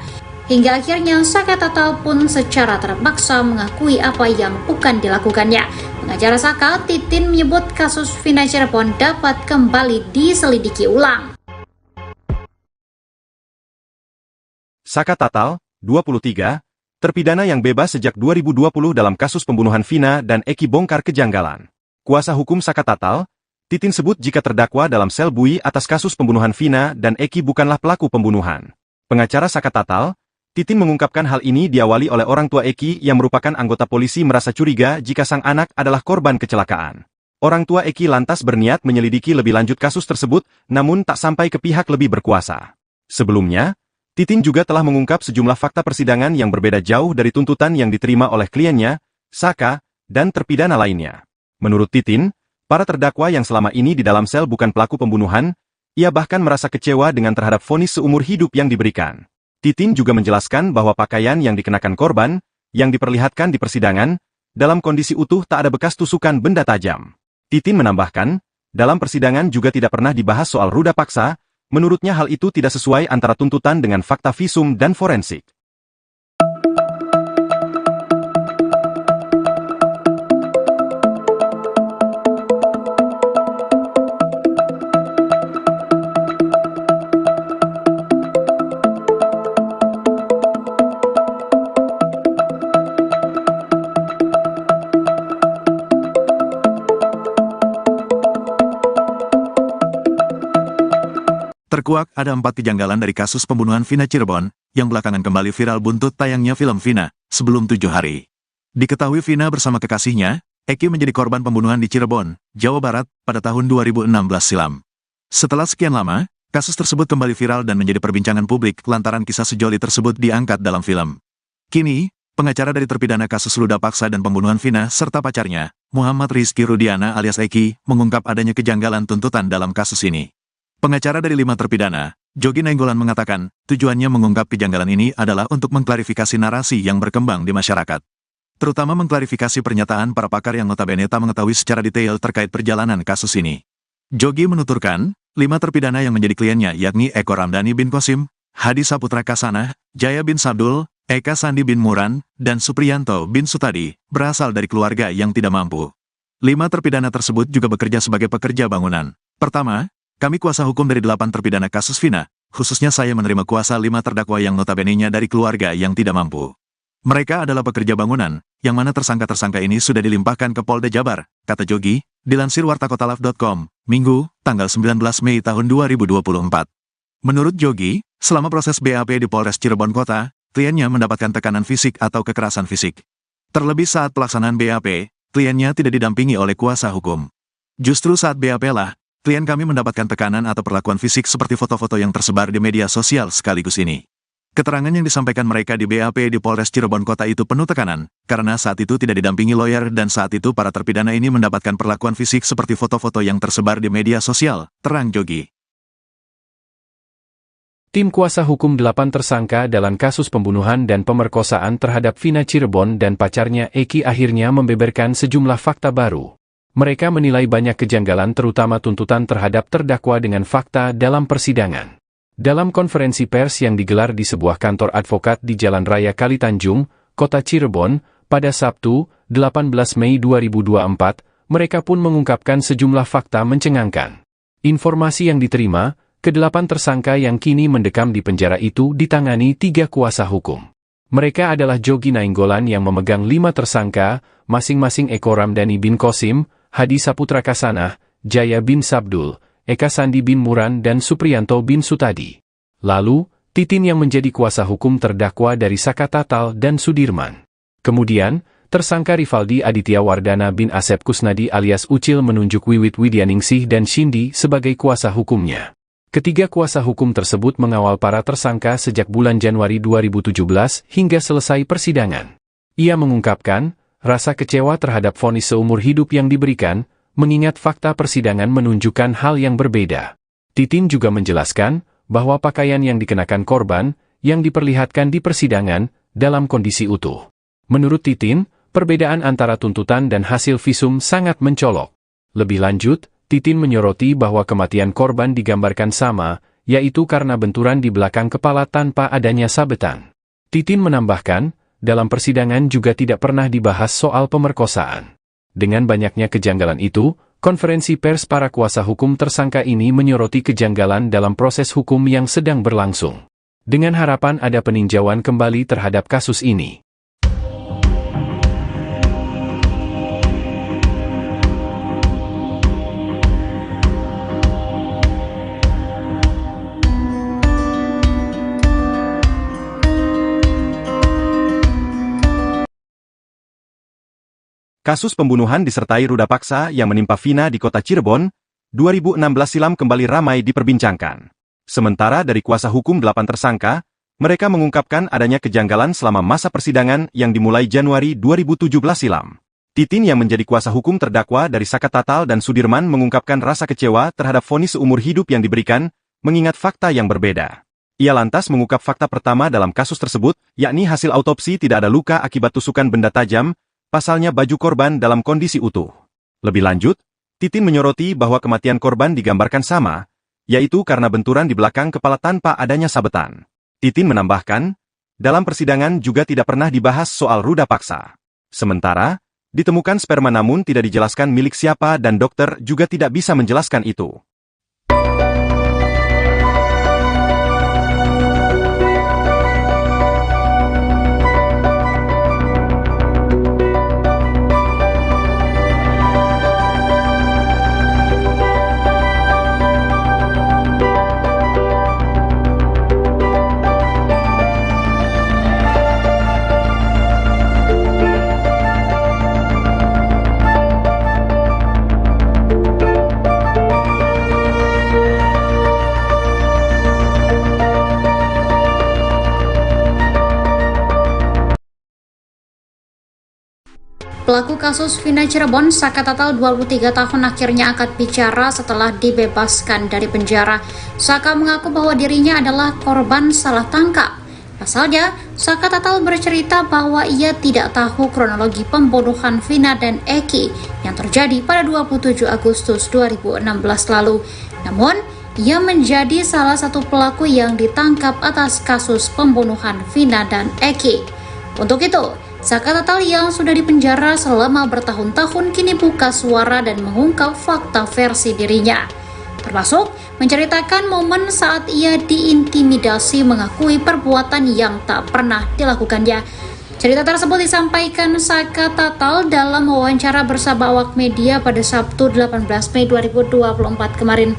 Hingga akhirnya Saka Tatal pun secara terpaksa mengakui apa yang bukan dilakukannya. Pengacara Saka, Titin, menyebut kasus Vina Cirebon dapat kembali diselidiki ulang. Saka Tatal, 23, terpidana yang bebas sejak 2020 dalam kasus pembunuhan Vina dan Eki bongkar kejanggalan. Kuasa hukum Saka Tatal, Titin, sebut jika terdakwa dalam sel bui atas kasus pembunuhan Vina dan Eki bukanlah pelaku pembunuhan. Pengacara Saka Tatal, Titin, mengungkapkan hal ini diawali oleh orang tua Eki yang merupakan anggota polisi merasa curiga jika sang anak adalah korban kecelakaan. Orang tua Eki lantas berniat menyelidiki lebih lanjut kasus tersebut, namun tak sampai ke pihak lebih berkuasa. Sebelumnya, Titin juga telah mengungkap sejumlah fakta persidangan yang berbeda jauh dari tuntutan yang diterima oleh kliennya, Saka, dan terpidana lainnya. Menurut Titin, para terdakwa yang selama ini di dalam sel bukan pelaku pembunuhan, ia bahkan merasa kecewa dengan terhadap vonis seumur hidup yang diberikan. Titin juga menjelaskan bahwa pakaian yang dikenakan korban, yang diperlihatkan di persidangan, dalam kondisi utuh tak ada bekas tusukan benda tajam. Titin menambahkan, dalam persidangan juga tidak pernah dibahas soal ruda paksa, menurutnya hal itu tidak sesuai antara tuntutan dengan fakta visum dan forensik. Terkuak ada 4 kejanggalan dari kasus pembunuhan Vina Cirebon, yang belakangan kembali viral buntut tayangnya film Vina, sebelum 7 hari. Diketahui Vina bersama kekasihnya, Eki, menjadi korban pembunuhan di Cirebon, Jawa Barat, pada tahun 2016 silam. Setelah sekian lama, kasus tersebut kembali viral dan menjadi perbincangan publik lantaran kisah sejoli tersebut diangkat dalam film. Kini, pengacara dari terpidana kasus ruda paksa dan pembunuhan Vina serta pacarnya, Muhammad Rizky Rudiana alias Eki, mengungkap adanya kejanggalan tuntutan dalam kasus ini. Pengacara dari 5 terpidana, Jogi Nainggolan, mengatakan, tujuannya mengungkap kejanggalan ini adalah untuk mengklarifikasi narasi yang berkembang di masyarakat. Terutama mengklarifikasi pernyataan para pakar yang notabene tak mengetahui secara detail terkait perjalanan kasus ini. Jogi menuturkan, 5 terpidana yang menjadi kliennya yakni Eko Ramdhani bin Kosim, Hadi Saputra Kasana, Jaya bin Sabdul, Eka Sandi bin Muran, dan Supriyanto bin Sutadi, berasal dari keluarga yang tidak mampu. 5 terpidana tersebut juga bekerja sebagai pekerja bangunan. Pertama, kami kuasa hukum dari 8 terpidana kasus Vina, khususnya saya menerima kuasa 5 terdakwa yang notabene-nya dari keluarga yang tidak mampu. Mereka adalah pekerja bangunan, yang mana tersangka-tersangka ini sudah dilimpahkan ke Polda Jabar, kata Jogi, dilansir wartakotalaf.com, Minggu, tanggal 19 Mei tahun 2024. Menurut Jogi, selama proses BAP di Polres Cirebon Kota, kliennya mendapatkan tekanan fisik atau kekerasan fisik. Terlebih saat pelaksanaan BAP, kliennya tidak didampingi oleh kuasa hukum. Justru saat BAP lah, klien kami mendapatkan tekanan atau perlakuan fisik seperti foto-foto yang tersebar di media sosial sekaligus ini. Keterangan yang disampaikan mereka di BAP di Polres Cirebon Kota itu penuh tekanan, karena saat itu tidak didampingi lawyer dan saat itu para terpidana ini mendapatkan perlakuan fisik seperti foto-foto yang tersebar di media sosial, terang Jogi. Tim kuasa hukum 8 tersangka dalam kasus pembunuhan dan pemerkosaan terhadap Vina Cirebon dan pacarnya Eki akhirnya membeberkan sejumlah fakta baru. Mereka menilai banyak kejanggalan terutama tuntutan terhadap terdakwa dengan fakta dalam persidangan. Dalam konferensi pers yang digelar di sebuah kantor advokat di Jalan Raya Kalitanjung, Kota Cirebon, pada Sabtu, 18 Mei 2024, mereka pun mengungkapkan sejumlah fakta mencengangkan. Informasi yang diterima, ke-8 tersangka yang kini mendekam di penjara itu ditangani 3 kuasa hukum. Mereka adalah Jogi Nainggolan yang memegang 5 tersangka, masing-masing Eko Ramdhani bin Qasim, Hadi Saputra Kasanah, Jaya bin Sabdul, Eka Sandi bin Muran dan Supriyanto bin Sutadi. Lalu, Titin yang menjadi kuasa hukum terdakwa dari Saka Tatal dan Sudirman. Kemudian, tersangka Rivaldi Aditya Wardana bin Asep Kusnadi alias Ucil menunjuk Wiwit Widyaningsih dan Shindi sebagai kuasa hukumnya. Ketiga kuasa hukum tersebut mengawal para tersangka sejak bulan Januari 2017 hingga selesai persidangan. Ia mengungkapkan, rasa kecewa terhadap vonis seumur hidup yang diberikan, mengingat fakta persidangan menunjukkan hal yang berbeda. Titin juga menjelaskan, bahwa pakaian yang dikenakan korban, yang diperlihatkan di persidangan, dalam kondisi utuh. Menurut Titin, perbedaan antara tuntutan dan hasil visum sangat mencolok. Lebih lanjut, Titin menyoroti bahwa kematian korban digambarkan sama, yaitu karena benturan di belakang kepala tanpa adanya sabetan. Titin menambahkan, dalam persidangan juga tidak pernah dibahas soal pemerkosaan. Dengan banyaknya kejanggalan itu, konferensi pers para kuasa hukum tersangka ini menyoroti kejanggalan dalam proses hukum yang sedang berlangsung. Dengan harapan ada peninjauan kembali terhadap kasus ini. Kasus pembunuhan disertai ruda paksa yang menimpa Vina di kota Cirebon, 2016 silam kembali ramai diperbincangkan. Sementara dari kuasa hukum 8 tersangka, mereka mengungkapkan adanya kejanggalan selama masa persidangan yang dimulai Januari 2017 silam. Titin yang menjadi kuasa hukum terdakwa dari Saka Tatal dan Sudirman mengungkapkan rasa kecewa terhadap vonis seumur hidup yang diberikan, mengingat fakta yang berbeda. Ia lantas mengungkap fakta pertama dalam kasus tersebut, yakni hasil autopsi tidak ada luka akibat tusukan benda tajam, pasalnya baju korban dalam kondisi utuh. Lebih lanjut, Titin menyoroti bahwa kematian korban digambarkan sama, yaitu karena benturan di belakang kepala tanpa adanya sabetan. Titin menambahkan, dalam persidangan juga tidak pernah dibahas soal ruda paksa. Sementara, ditemukan sperma namun tidak dijelaskan milik siapa dan dokter juga tidak bisa menjelaskan itu. Pelaku kasus Vina Cirebon, Saka Tatal 23 tahun akhirnya angkat bicara setelah dibebaskan dari penjara. Saka mengaku bahwa dirinya adalah korban salah tangkap. Pasalnya, Saka Tatal bercerita bahwa ia tidak tahu kronologi pembunuhan Vina dan Eki yang terjadi pada 27 Agustus 2016 lalu. Namun, ia menjadi salah satu pelaku yang ditangkap atas kasus pembunuhan Vina dan Eki. Untuk itu, Saka Tatal yang sudah dipenjara selama bertahun-tahun kini buka suara dan mengungkap fakta versi dirinya. Termasuk menceritakan momen saat ia diintimidasi mengakui perbuatan yang tak pernah dilakukannya. Cerita tersebut disampaikan Saka Tatal dalam wawancara bersama awak media pada Sabtu 18 Mei 2024 kemarin.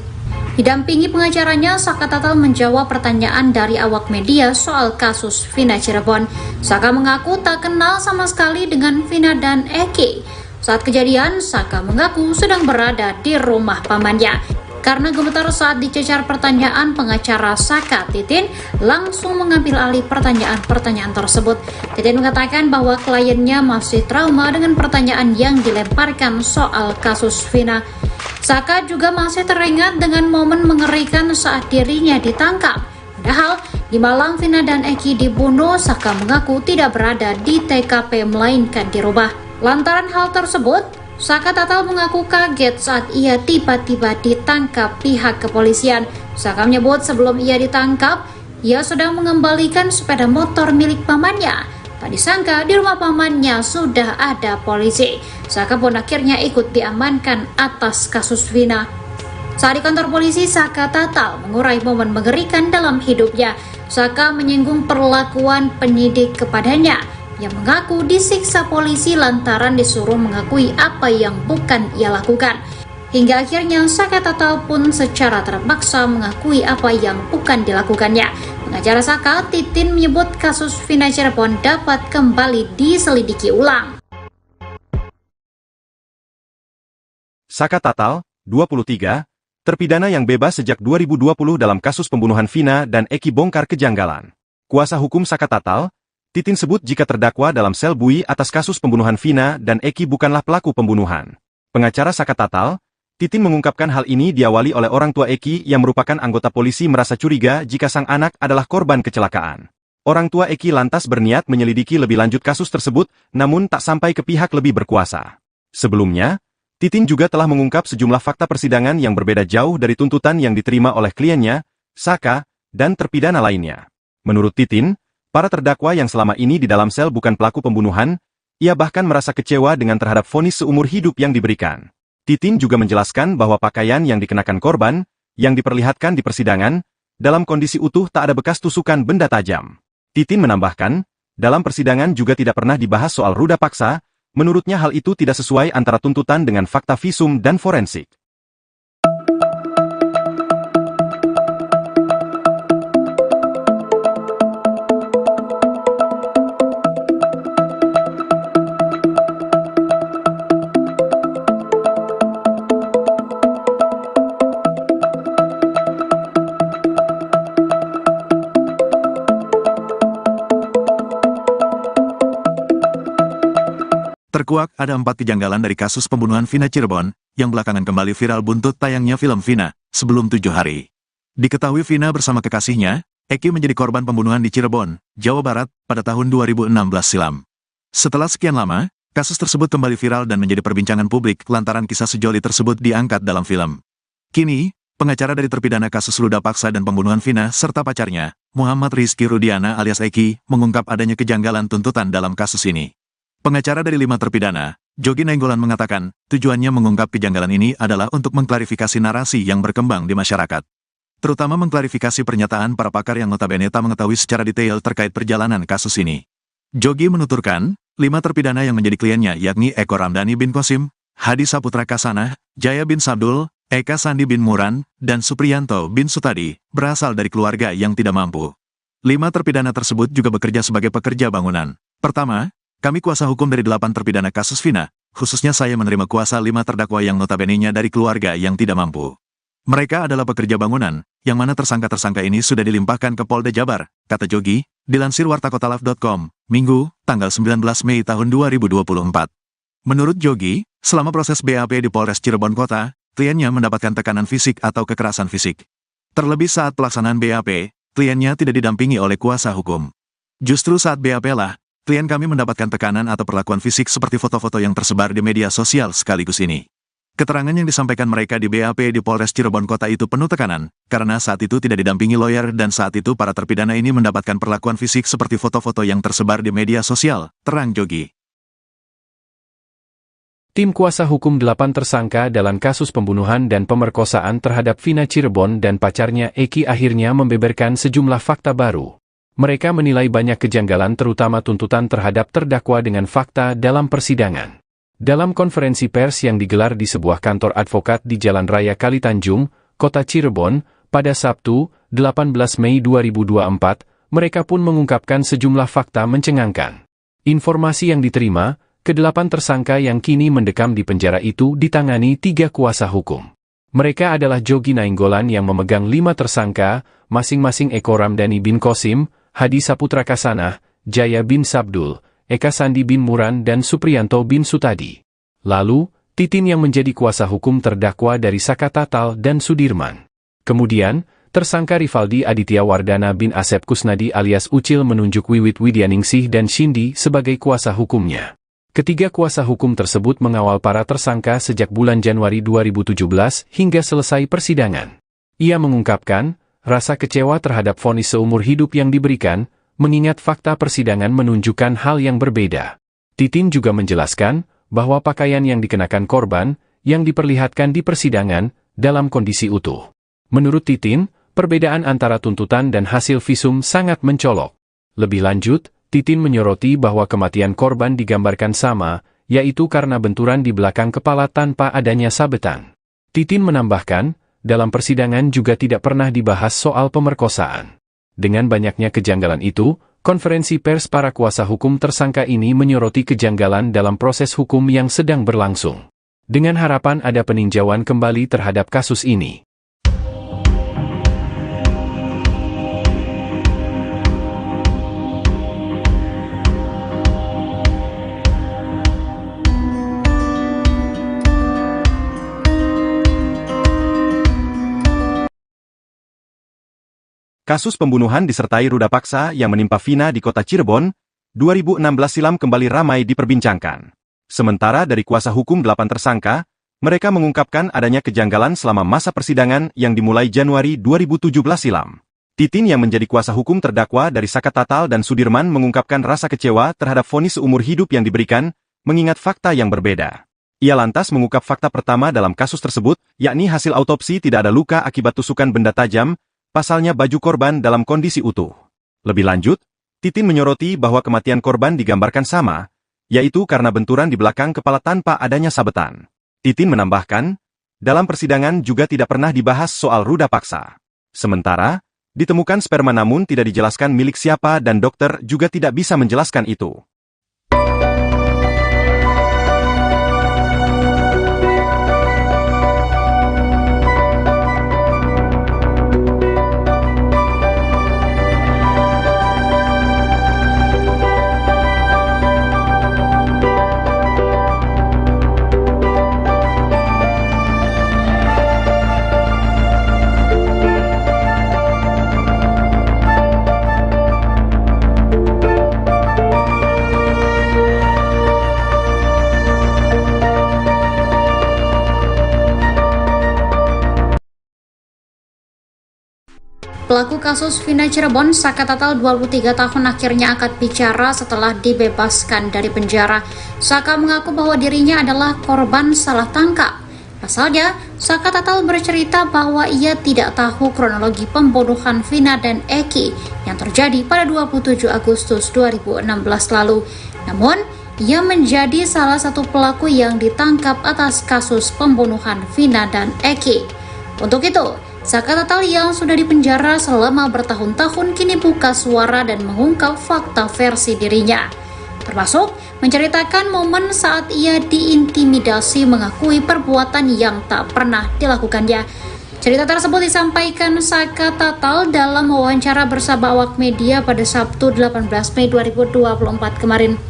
Didampingi pengacaranya, Saka Tatal menjawab pertanyaan dari awak media soal kasus Vina Cirebon. Saka mengaku tak kenal sama sekali dengan Vina dan Eki. Saat kejadian, Saka mengaku sedang berada di rumah pamannya. Karena gemetar saat dicecar pertanyaan, pengacara Saka, Titin, langsung mengambil alih pertanyaan-pertanyaan tersebut. Titin mengatakan bahwa kliennya masih trauma dengan pertanyaan yang dilemparkan soal kasus Vina. Saka juga masih teringat dengan momen mengerikan saat dirinya ditangkap. Padahal, di Malang Vina dan Eki dibunuh, Saka mengaku tidak berada di TKP melainkan di rumah. Lantaran hal tersebut, Saka Tatal mengaku kaget saat ia tiba-tiba ditangkap pihak kepolisian. Saka menyebut sebelum ia ditangkap, ia sedang mengembalikan sepeda motor milik pamannya. Tak disangka di rumah pamannya sudah ada polisi. Saka pun akhirnya ikut diamankan atas kasus Vina. Saat di kantor polisi, Saka Tatal mengurai momen mengerikan dalam hidupnya. Saka menyinggung perlakuan penyidik kepadanya yang mengaku disiksa polisi lantaran disuruh mengakui apa yang bukan ia lakukan. Hingga akhirnya Saka Tatal pun secara terpaksa mengakui apa yang bukan dilakukannya. Pengacara Saka, Titin, menyebut kasus Vina Cirebon dapat kembali diselidiki ulang. Saka Tatal, 23, terpidana yang bebas sejak 2020 dalam kasus pembunuhan Vina dan Eki bongkar kejanggalan. Kuasa hukum Saka Tatal, Titin sebut jika terdakwa dalam sel bui atas kasus pembunuhan Vina dan Eki bukanlah pelaku pembunuhan. Pengacara Saka Tatal, Titin mengungkapkan hal ini diawali oleh orang tua Eki yang merupakan anggota polisi merasa curiga jika sang anak adalah korban kecelakaan. Orang tua Eki lantas berniat menyelidiki lebih lanjut kasus tersebut, namun tak sampai ke pihak lebih berkuasa. Sebelumnya, Titin juga telah mengungkap sejumlah fakta persidangan yang berbeda jauh dari tuntutan yang diterima oleh kliennya, Saka, dan terpidana lainnya. Menurut Titin, para terdakwa yang selama ini di dalam sel bukan pelaku pembunuhan, ia bahkan merasa kecewa dengan terhadap vonis seumur hidup yang diberikan. Titin juga menjelaskan bahwa pakaian yang dikenakan korban, yang diperlihatkan di persidangan, dalam kondisi utuh tak ada bekas tusukan benda tajam. Titin menambahkan, dalam persidangan juga tidak pernah dibahas soal ruda paksa, menurutnya hal itu tidak sesuai antara tuntutan dengan fakta visum dan forensik. Terkuak ada 4 kejanggalan dari kasus pembunuhan Vina Cirebon, yang belakangan kembali viral buntut tayangnya film Vina, sebelum 7 hari. Diketahui Vina bersama kekasihnya, Eki menjadi korban pembunuhan di Cirebon, Jawa Barat, pada tahun 2016 silam. Setelah sekian lama, kasus tersebut kembali viral dan menjadi perbincangan publik lantaran kisah sejoli tersebut diangkat dalam film. Kini, pengacara dari terpidana kasus ruda paksa dan pembunuhan Vina serta pacarnya, Muhammad Rizky Rudiana alias Eki, mengungkap adanya kejanggalan tuntutan dalam kasus ini. Pengacara dari 5 terpidana, Jogi Nainggolan mengatakan, tujuannya mengungkap kejanggalan ini adalah untuk mengklarifikasi narasi yang berkembang di masyarakat. Terutama mengklarifikasi pernyataan para pakar yang notabene tak mengetahui secara detail terkait perjalanan kasus ini. Jogi menuturkan, 5 terpidana yang menjadi kliennya yakni Eko Ramdhani bin Qasim, Hadi Saputra Kasanah, Jaya bin Sabdul, Eka Sandi bin Muran, dan Supriyanto bin Sutadi, berasal dari keluarga yang tidak mampu. 5 terpidana tersebut juga bekerja sebagai pekerja bangunan. Pertama, kami kuasa hukum dari 8 terpidana kasus Vina, khususnya saya menerima kuasa 5 terdakwa yang notabene-nya dari keluarga yang tidak mampu. Mereka adalah pekerja bangunan, yang mana tersangka-tersangka ini sudah dilimpahkan ke Polda Jabar, kata Jogi, dilansir wartakotalive.com, Minggu, tanggal 19 Mei tahun 2024. Menurut Jogi, selama proses BAP di Polres Cirebon Kota, kliennya mendapatkan tekanan fisik atau kekerasan fisik. Terlebih saat pelaksanaan BAP, kliennya tidak didampingi oleh kuasa hukum. Justru saat BAP lah, klien kami mendapatkan tekanan atau perlakuan fisik seperti foto-foto yang tersebar di media sosial sekaligus ini. Keterangan yang disampaikan mereka di BAP di Polres Cirebon Kota itu penuh tekanan, karena saat itu tidak didampingi lawyer dan saat itu para terpidana ini mendapatkan perlakuan fisik seperti foto-foto yang tersebar di media sosial, terang Jogi. Tim kuasa hukum 8 tersangka dalam kasus pembunuhan dan pemerkosaan terhadap Vina Cirebon dan pacarnya Eki akhirnya membeberkan sejumlah fakta baru. Mereka menilai banyak kejanggalan terutama tuntutan terhadap terdakwa dengan fakta dalam persidangan. Dalam konferensi pers yang digelar di sebuah kantor advokat di Jalan Raya Kalitanjung, Kota Cirebon, pada Sabtu, 18 Mei 2024, mereka pun mengungkapkan sejumlah fakta mencengangkan. Informasi yang diterima, ke-8 tersangka yang kini mendekam di penjara itu ditangani 3 kuasa hukum. Mereka adalah Jogi Nainggolan yang memegang 5 tersangka, masing-masing Eko Ramdhani bin Qasim, Hadi Saputra Kasanah, Jaya bin Sabdul, Eka Sandi bin Muran dan Supriyanto bin Sutadi. Lalu, Titin yang menjadi kuasa hukum terdakwa dari Saka Tatal dan Sudirman. Kemudian, tersangka Rivaldi Aditya Wardana bin Asep Kusnadi alias Ucil menunjuk Wiwit Widyaningsih dan Shindi sebagai kuasa hukumnya. Ketiga kuasa hukum tersebut mengawal para tersangka sejak bulan Januari 2017 hingga selesai persidangan. Ia mengungkapkan, rasa kecewa terhadap vonis seumur hidup yang diberikan, mengingat fakta persidangan menunjukkan hal yang berbeda. Titin juga menjelaskan bahwa pakaian yang dikenakan korban yang diperlihatkan di persidangan dalam kondisi utuh. Menurut Titin, perbedaan antara tuntutan dan hasil visum sangat mencolok. Lebih lanjut, Titin menyoroti bahwa kematian korban digambarkan sama, yaitu karena benturan di belakang kepala tanpa adanya sabetan. Titin menambahkan, dalam persidangan juga tidak pernah dibahas soal pemerkosaan. Dengan banyaknya kejanggalan itu, konferensi pers para kuasa hukum tersangka ini menyoroti kejanggalan dalam proses hukum yang sedang berlangsung. Dengan harapan ada peninjauan kembali terhadap kasus ini. Kasus pembunuhan disertai ruda paksa yang menimpa Vina di kota Cirebon, 2016 silam kembali ramai diperbincangkan. Sementara dari kuasa hukum 8 tersangka, mereka mengungkapkan adanya kejanggalan selama masa persidangan yang dimulai Januari 2017 silam. Titin yang menjadi kuasa hukum terdakwa dari Saka Tatal dan Sudirman mengungkapkan rasa kecewa terhadap vonis seumur hidup yang diberikan, mengingat fakta yang berbeda. Ia lantas mengungkap fakta pertama dalam kasus tersebut, yakni hasil autopsi tidak ada luka akibat tusukan benda tajam, pasalnya baju korban dalam kondisi utuh. Lebih lanjut, Titin menyoroti bahwa kematian korban digambarkan sama, yaitu karena benturan di belakang kepala tanpa adanya sabetan. Titin menambahkan, dalam persidangan juga tidak pernah dibahas soal ruda paksa. Sementara, ditemukan sperma namun tidak dijelaskan milik siapa dan dokter juga tidak bisa menjelaskan itu. Pelaku kasus Vina Cirebon, Saka Tatal 23 tahun akhirnya angkat bicara setelah dibebaskan dari penjara. Saka mengaku bahwa dirinya adalah korban salah tangkap. Pasalnya, Saka Tatal bercerita bahwa ia tidak tahu kronologi pembunuhan Vina dan Eki yang terjadi pada 27 Agustus 2016 lalu. Namun, ia menjadi salah satu pelaku yang ditangkap atas kasus pembunuhan Vina dan Eki. Untuk itu, Saka Tatal yang sudah dipenjara selama bertahun-tahun kini buka suara dan mengungkap fakta versi dirinya. Termasuk menceritakan momen saat ia diintimidasi mengakui perbuatan yang tak pernah dilakukannya. Cerita tersebut disampaikan Saka Tatal dalam wawancara bersama awak media pada Sabtu 18 Mei 2024 kemarin.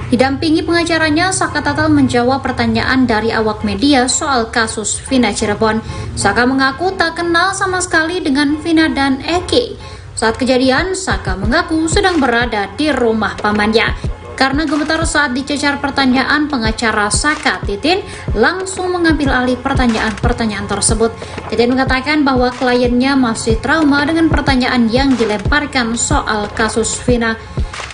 Didampingi pengacaranya, Saka Tatal menjawab pertanyaan dari awak media soal kasus Vina Cirebon. Saka mengaku tak kenal sama sekali dengan Vina dan Eki. Saat kejadian, Saka mengaku sedang berada di rumah pamannya. Karena gemetar saat dicecar pertanyaan, pengacara Saka, Titin, langsung mengambil alih pertanyaan-pertanyaan tersebut. Titin mengatakan bahwa kliennya masih trauma dengan pertanyaan yang dilemparkan soal kasus Vina.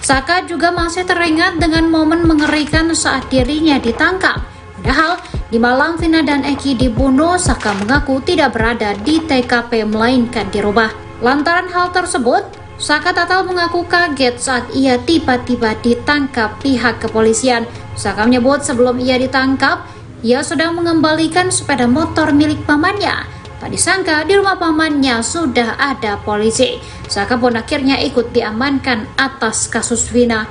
Saka juga masih teringat dengan momen mengerikan saat dirinya ditangkap. Padahal, di malam Vina dan Eki dibunuh, Saka mengaku tidak berada di TKP melainkan di rumah. Lantaran hal tersebut, Saka Tatal mengaku kaget saat ia tiba-tiba ditangkap pihak kepolisian. Saka menyebut sebelum ia ditangkap, ia sedang mengembalikan sepeda motor milik pamannya. Tak disangka di rumah pamannya sudah ada polisi. Saka pun akhirnya ikut diamankan atas kasus Vina.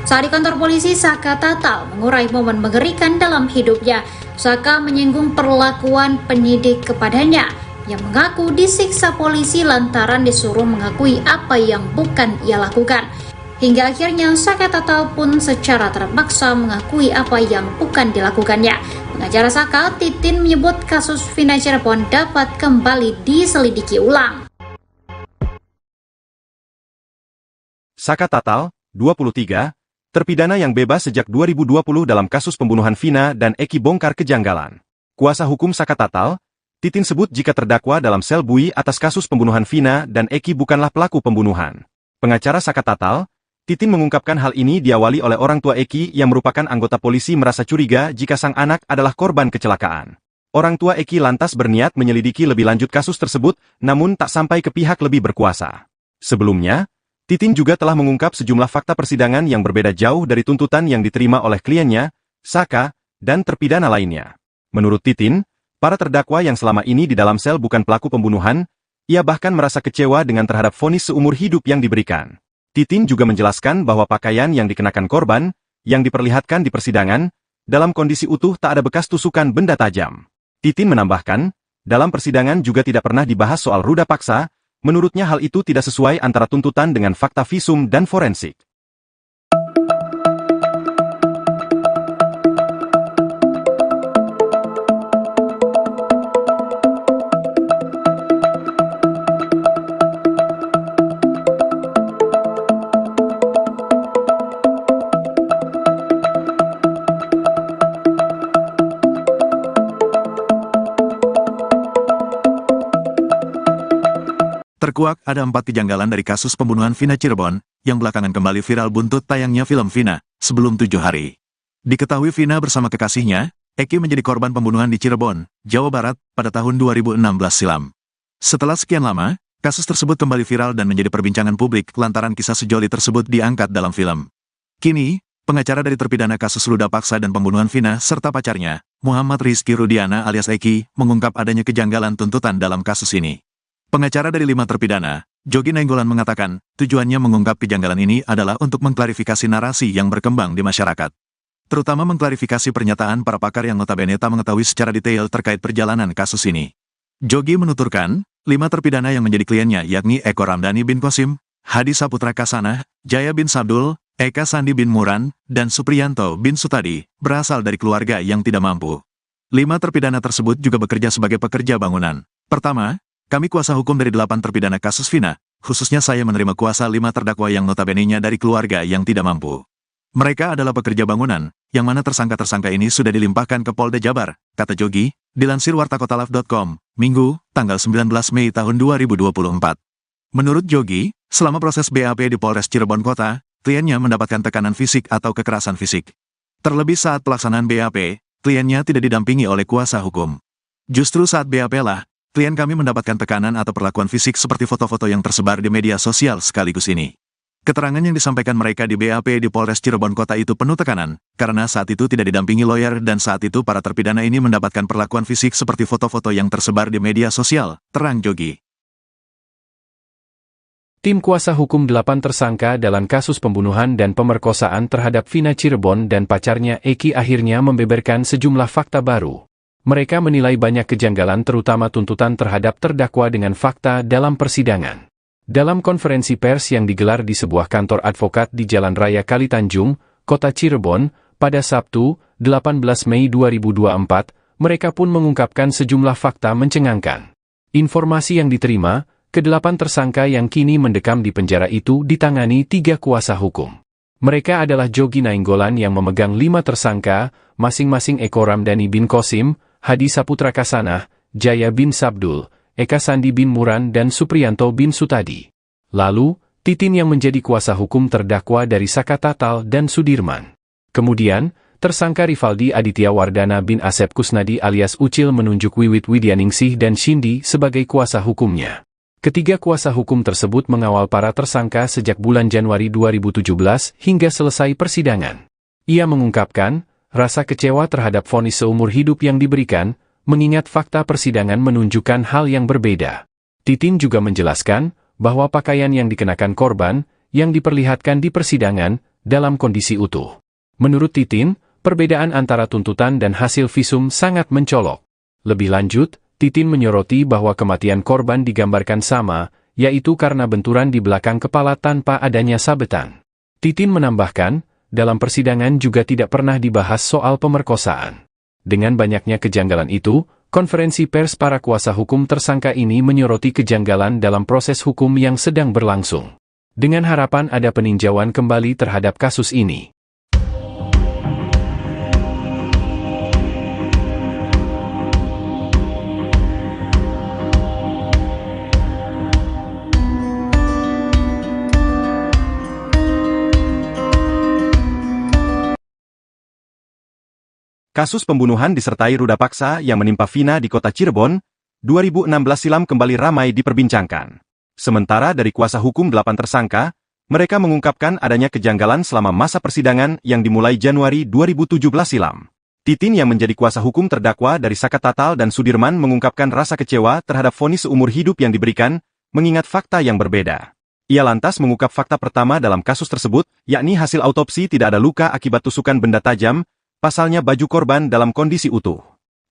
Saat di kantor polisi, Saka Tatal mengurai momen mengerikan dalam hidupnya. Saka menyinggung perlakuan penyidik kepadanya yang mengaku disiksa polisi lantaran disuruh mengakui apa yang bukan ia lakukan. Hingga akhirnya Saka Tatal pun secara terpaksa mengakui apa yang bukan dilakukannya. Pengacara Saka, Titin, menyebut kasus Vina Cirebon dapat kembali diselidiki ulang. Saka Tatal, 23, terpidana yang bebas sejak 2020 dalam kasus pembunuhan Vina dan Eki bongkar kejanggalan. Kuasa hukum Saka Tatal, Titin sebut jika terdakwa dalam sel bui atas kasus pembunuhan Vina dan Eki bukanlah pelaku pembunuhan. Pengacara Saka Tatal, Titin mengungkapkan hal ini diawali oleh orang tua Eki yang merupakan anggota polisi merasa curiga jika sang anak adalah korban kecelakaan. Orang tua Eki lantas berniat menyelidiki lebih lanjut kasus tersebut, namun tak sampai ke pihak lebih berkuasa. Sebelumnya, Titin juga telah mengungkap sejumlah fakta persidangan yang berbeda jauh dari tuntutan yang diterima oleh kliennya, Saka, dan terpidana lainnya. Menurut Titin, para terdakwa yang selama ini di dalam sel bukan pelaku pembunuhan, ia bahkan merasa kecewa dengan terhadap vonis seumur hidup yang diberikan. Titin juga menjelaskan bahwa pakaian yang dikenakan korban, yang diperlihatkan di persidangan, dalam kondisi utuh tak ada bekas tusukan benda tajam. Titin menambahkan, dalam persidangan juga tidak pernah dibahas soal ruda paksa, menurutnya hal itu tidak sesuai antara tuntutan dengan fakta visum dan forensik. Terkuak ada 4 kejanggalan dari kasus pembunuhan Vina Cirebon, yang belakangan kembali viral buntut tayangnya film Vina, sebelum 7 hari. Diketahui Vina bersama kekasihnya, Eki menjadi korban pembunuhan di Cirebon, Jawa Barat, pada tahun 2016 silam. Setelah sekian lama, kasus tersebut kembali viral dan menjadi perbincangan publik lantaran kisah sejoli tersebut diangkat dalam film. Kini, pengacara dari terpidana kasus ruda paksa dan pembunuhan Vina serta pacarnya, Muhammad Rizky Rudiana alias Eki, mengungkap adanya kejanggalan tuntutan dalam kasus ini. Pengacara dari 5 terpidana, Jogi Nainggolan mengatakan, tujuannya mengungkap kejanggalan ini adalah untuk mengklarifikasi narasi yang berkembang di masyarakat. Terutama mengklarifikasi pernyataan para pakar yang notabene tak mengetahui secara detail terkait perjalanan kasus ini. Jogi menuturkan, 5 terpidana yang menjadi kliennya yakni Eko Ramdhani bin Qasim, Hadi Saputra Kasanah, Jaya bin Sabdul, Eka Sandi bin Muran, dan Supriyanto bin Sutadi, berasal dari keluarga yang tidak mampu. 5 terpidana tersebut juga bekerja sebagai pekerja bangunan. Pertama, kami kuasa hukum dari 8 terpidana kasus Vina, khususnya saya menerima kuasa 5 terdakwa yang notabene-nya dari keluarga yang tidak mampu. Mereka adalah pekerja bangunan, yang mana tersangka-tersangka ini sudah dilimpahkan ke Polda Jabar, kata Jogi, dilansir wartakotalive.com, Minggu, tanggal 19 Mei tahun 2024. Menurut Jogi, selama proses BAP di Polres Cirebon Kota, kliennya mendapatkan tekanan fisik atau kekerasan fisik. Terlebih saat pelaksanaan BAP, kliennya tidak didampingi oleh kuasa hukum. Justru saat BAP lah, klien kami mendapatkan tekanan atau perlakuan fisik seperti foto-foto yang tersebar di media sosial sekaligus ini. Keterangan yang disampaikan mereka di BAP di Polres Cirebon Kota itu penuh tekanan, karena saat itu tidak didampingi lawyer dan saat itu para terpidana ini mendapatkan perlakuan fisik seperti foto-foto yang tersebar di media sosial, terang Jogi. Tim kuasa hukum 8 tersangka dalam kasus pembunuhan dan pemerkosaan terhadap Vina Cirebon dan pacarnya Eki akhirnya membeberkan sejumlah fakta baru. Mereka menilai banyak kejanggalan terutama tuntutan terhadap terdakwa dengan fakta dalam persidangan. Dalam konferensi pers yang digelar di sebuah kantor advokat di Jalan Raya Kalitanjung, Kota Cirebon, pada Sabtu, 18 Mei 2024, mereka pun mengungkapkan sejumlah fakta mencengangkan. Informasi yang diterima, ke-8 tersangka yang kini mendekam di penjara itu ditangani 3 kuasa hukum. Mereka adalah Jogi Nainggolan yang memegang 5 tersangka, masing-masing Eko Ramdhani bin Qasim, Hadi Saputra Kasanah, Jaya bin Sabdul, Eka Sandi bin Muran dan Supriyanto bin Sutadi. Lalu, Titin yang menjadi kuasa hukum terdakwa dari Saka Tatal dan Sudirman. Kemudian, tersangka Rivaldi Aditya Wardana bin Asep Kusnadi alias Ucil menunjuk Wiwit Widyaningsih dan Shindi sebagai kuasa hukumnya. Ketiga kuasa hukum tersebut mengawal para tersangka sejak bulan Januari 2017 hingga selesai persidangan. Ia mengungkapkan, rasa kecewa terhadap vonis seumur hidup yang diberikan, mengingat fakta persidangan menunjukkan hal yang berbeda. Titin juga menjelaskan, bahwa pakaian yang dikenakan korban, yang diperlihatkan di persidangan, dalam kondisi utuh. Menurut Titin, perbedaan antara tuntutan dan hasil visum sangat mencolok. Lebih lanjut, Titin menyoroti bahwa kematian korban digambarkan sama, yaitu karena benturan di belakang kepala tanpa adanya sabetan. Titin menambahkan, dalam persidangan juga tidak pernah dibahas soal pemerkosaan. Dengan banyaknya kejanggalan itu, konferensi pers para kuasa hukum tersangka ini menyoroti kejanggalan dalam proses hukum yang sedang berlangsung. Dengan harapan ada peninjauan kembali terhadap kasus ini. Kasus pembunuhan disertai ruda paksa yang menimpa Vina di kota Cirebon, 2016 silam kembali ramai diperbincangkan. Sementara dari kuasa hukum 8 tersangka, mereka mengungkapkan adanya kejanggalan selama masa persidangan yang dimulai Januari 2017 silam. Titin yang menjadi kuasa hukum terdakwa dari Saka Tatal dan Sudirman mengungkapkan rasa kecewa terhadap vonis seumur hidup yang diberikan, mengingat fakta yang berbeda. Ia lantas mengungkap fakta pertama dalam kasus tersebut, yakni hasil autopsi tidak ada luka akibat tusukan benda tajam, pasalnya baju korban dalam kondisi utuh.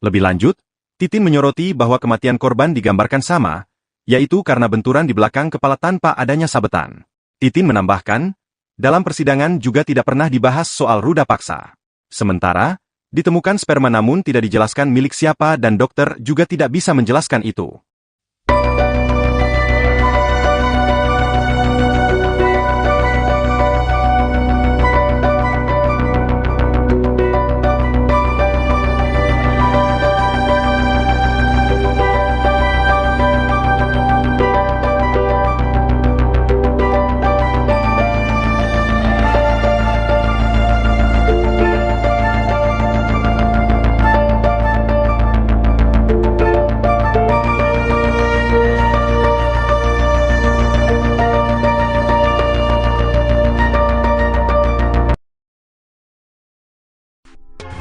Lebih lanjut, Titin menyoroti bahwa kematian korban digambarkan sama, yaitu karena benturan di belakang kepala tanpa adanya sabetan. Titin menambahkan, dalam persidangan juga tidak pernah dibahas soal ruda paksa. Sementara, ditemukan sperma namun tidak dijelaskan milik siapa dan dokter juga tidak bisa menjelaskan itu.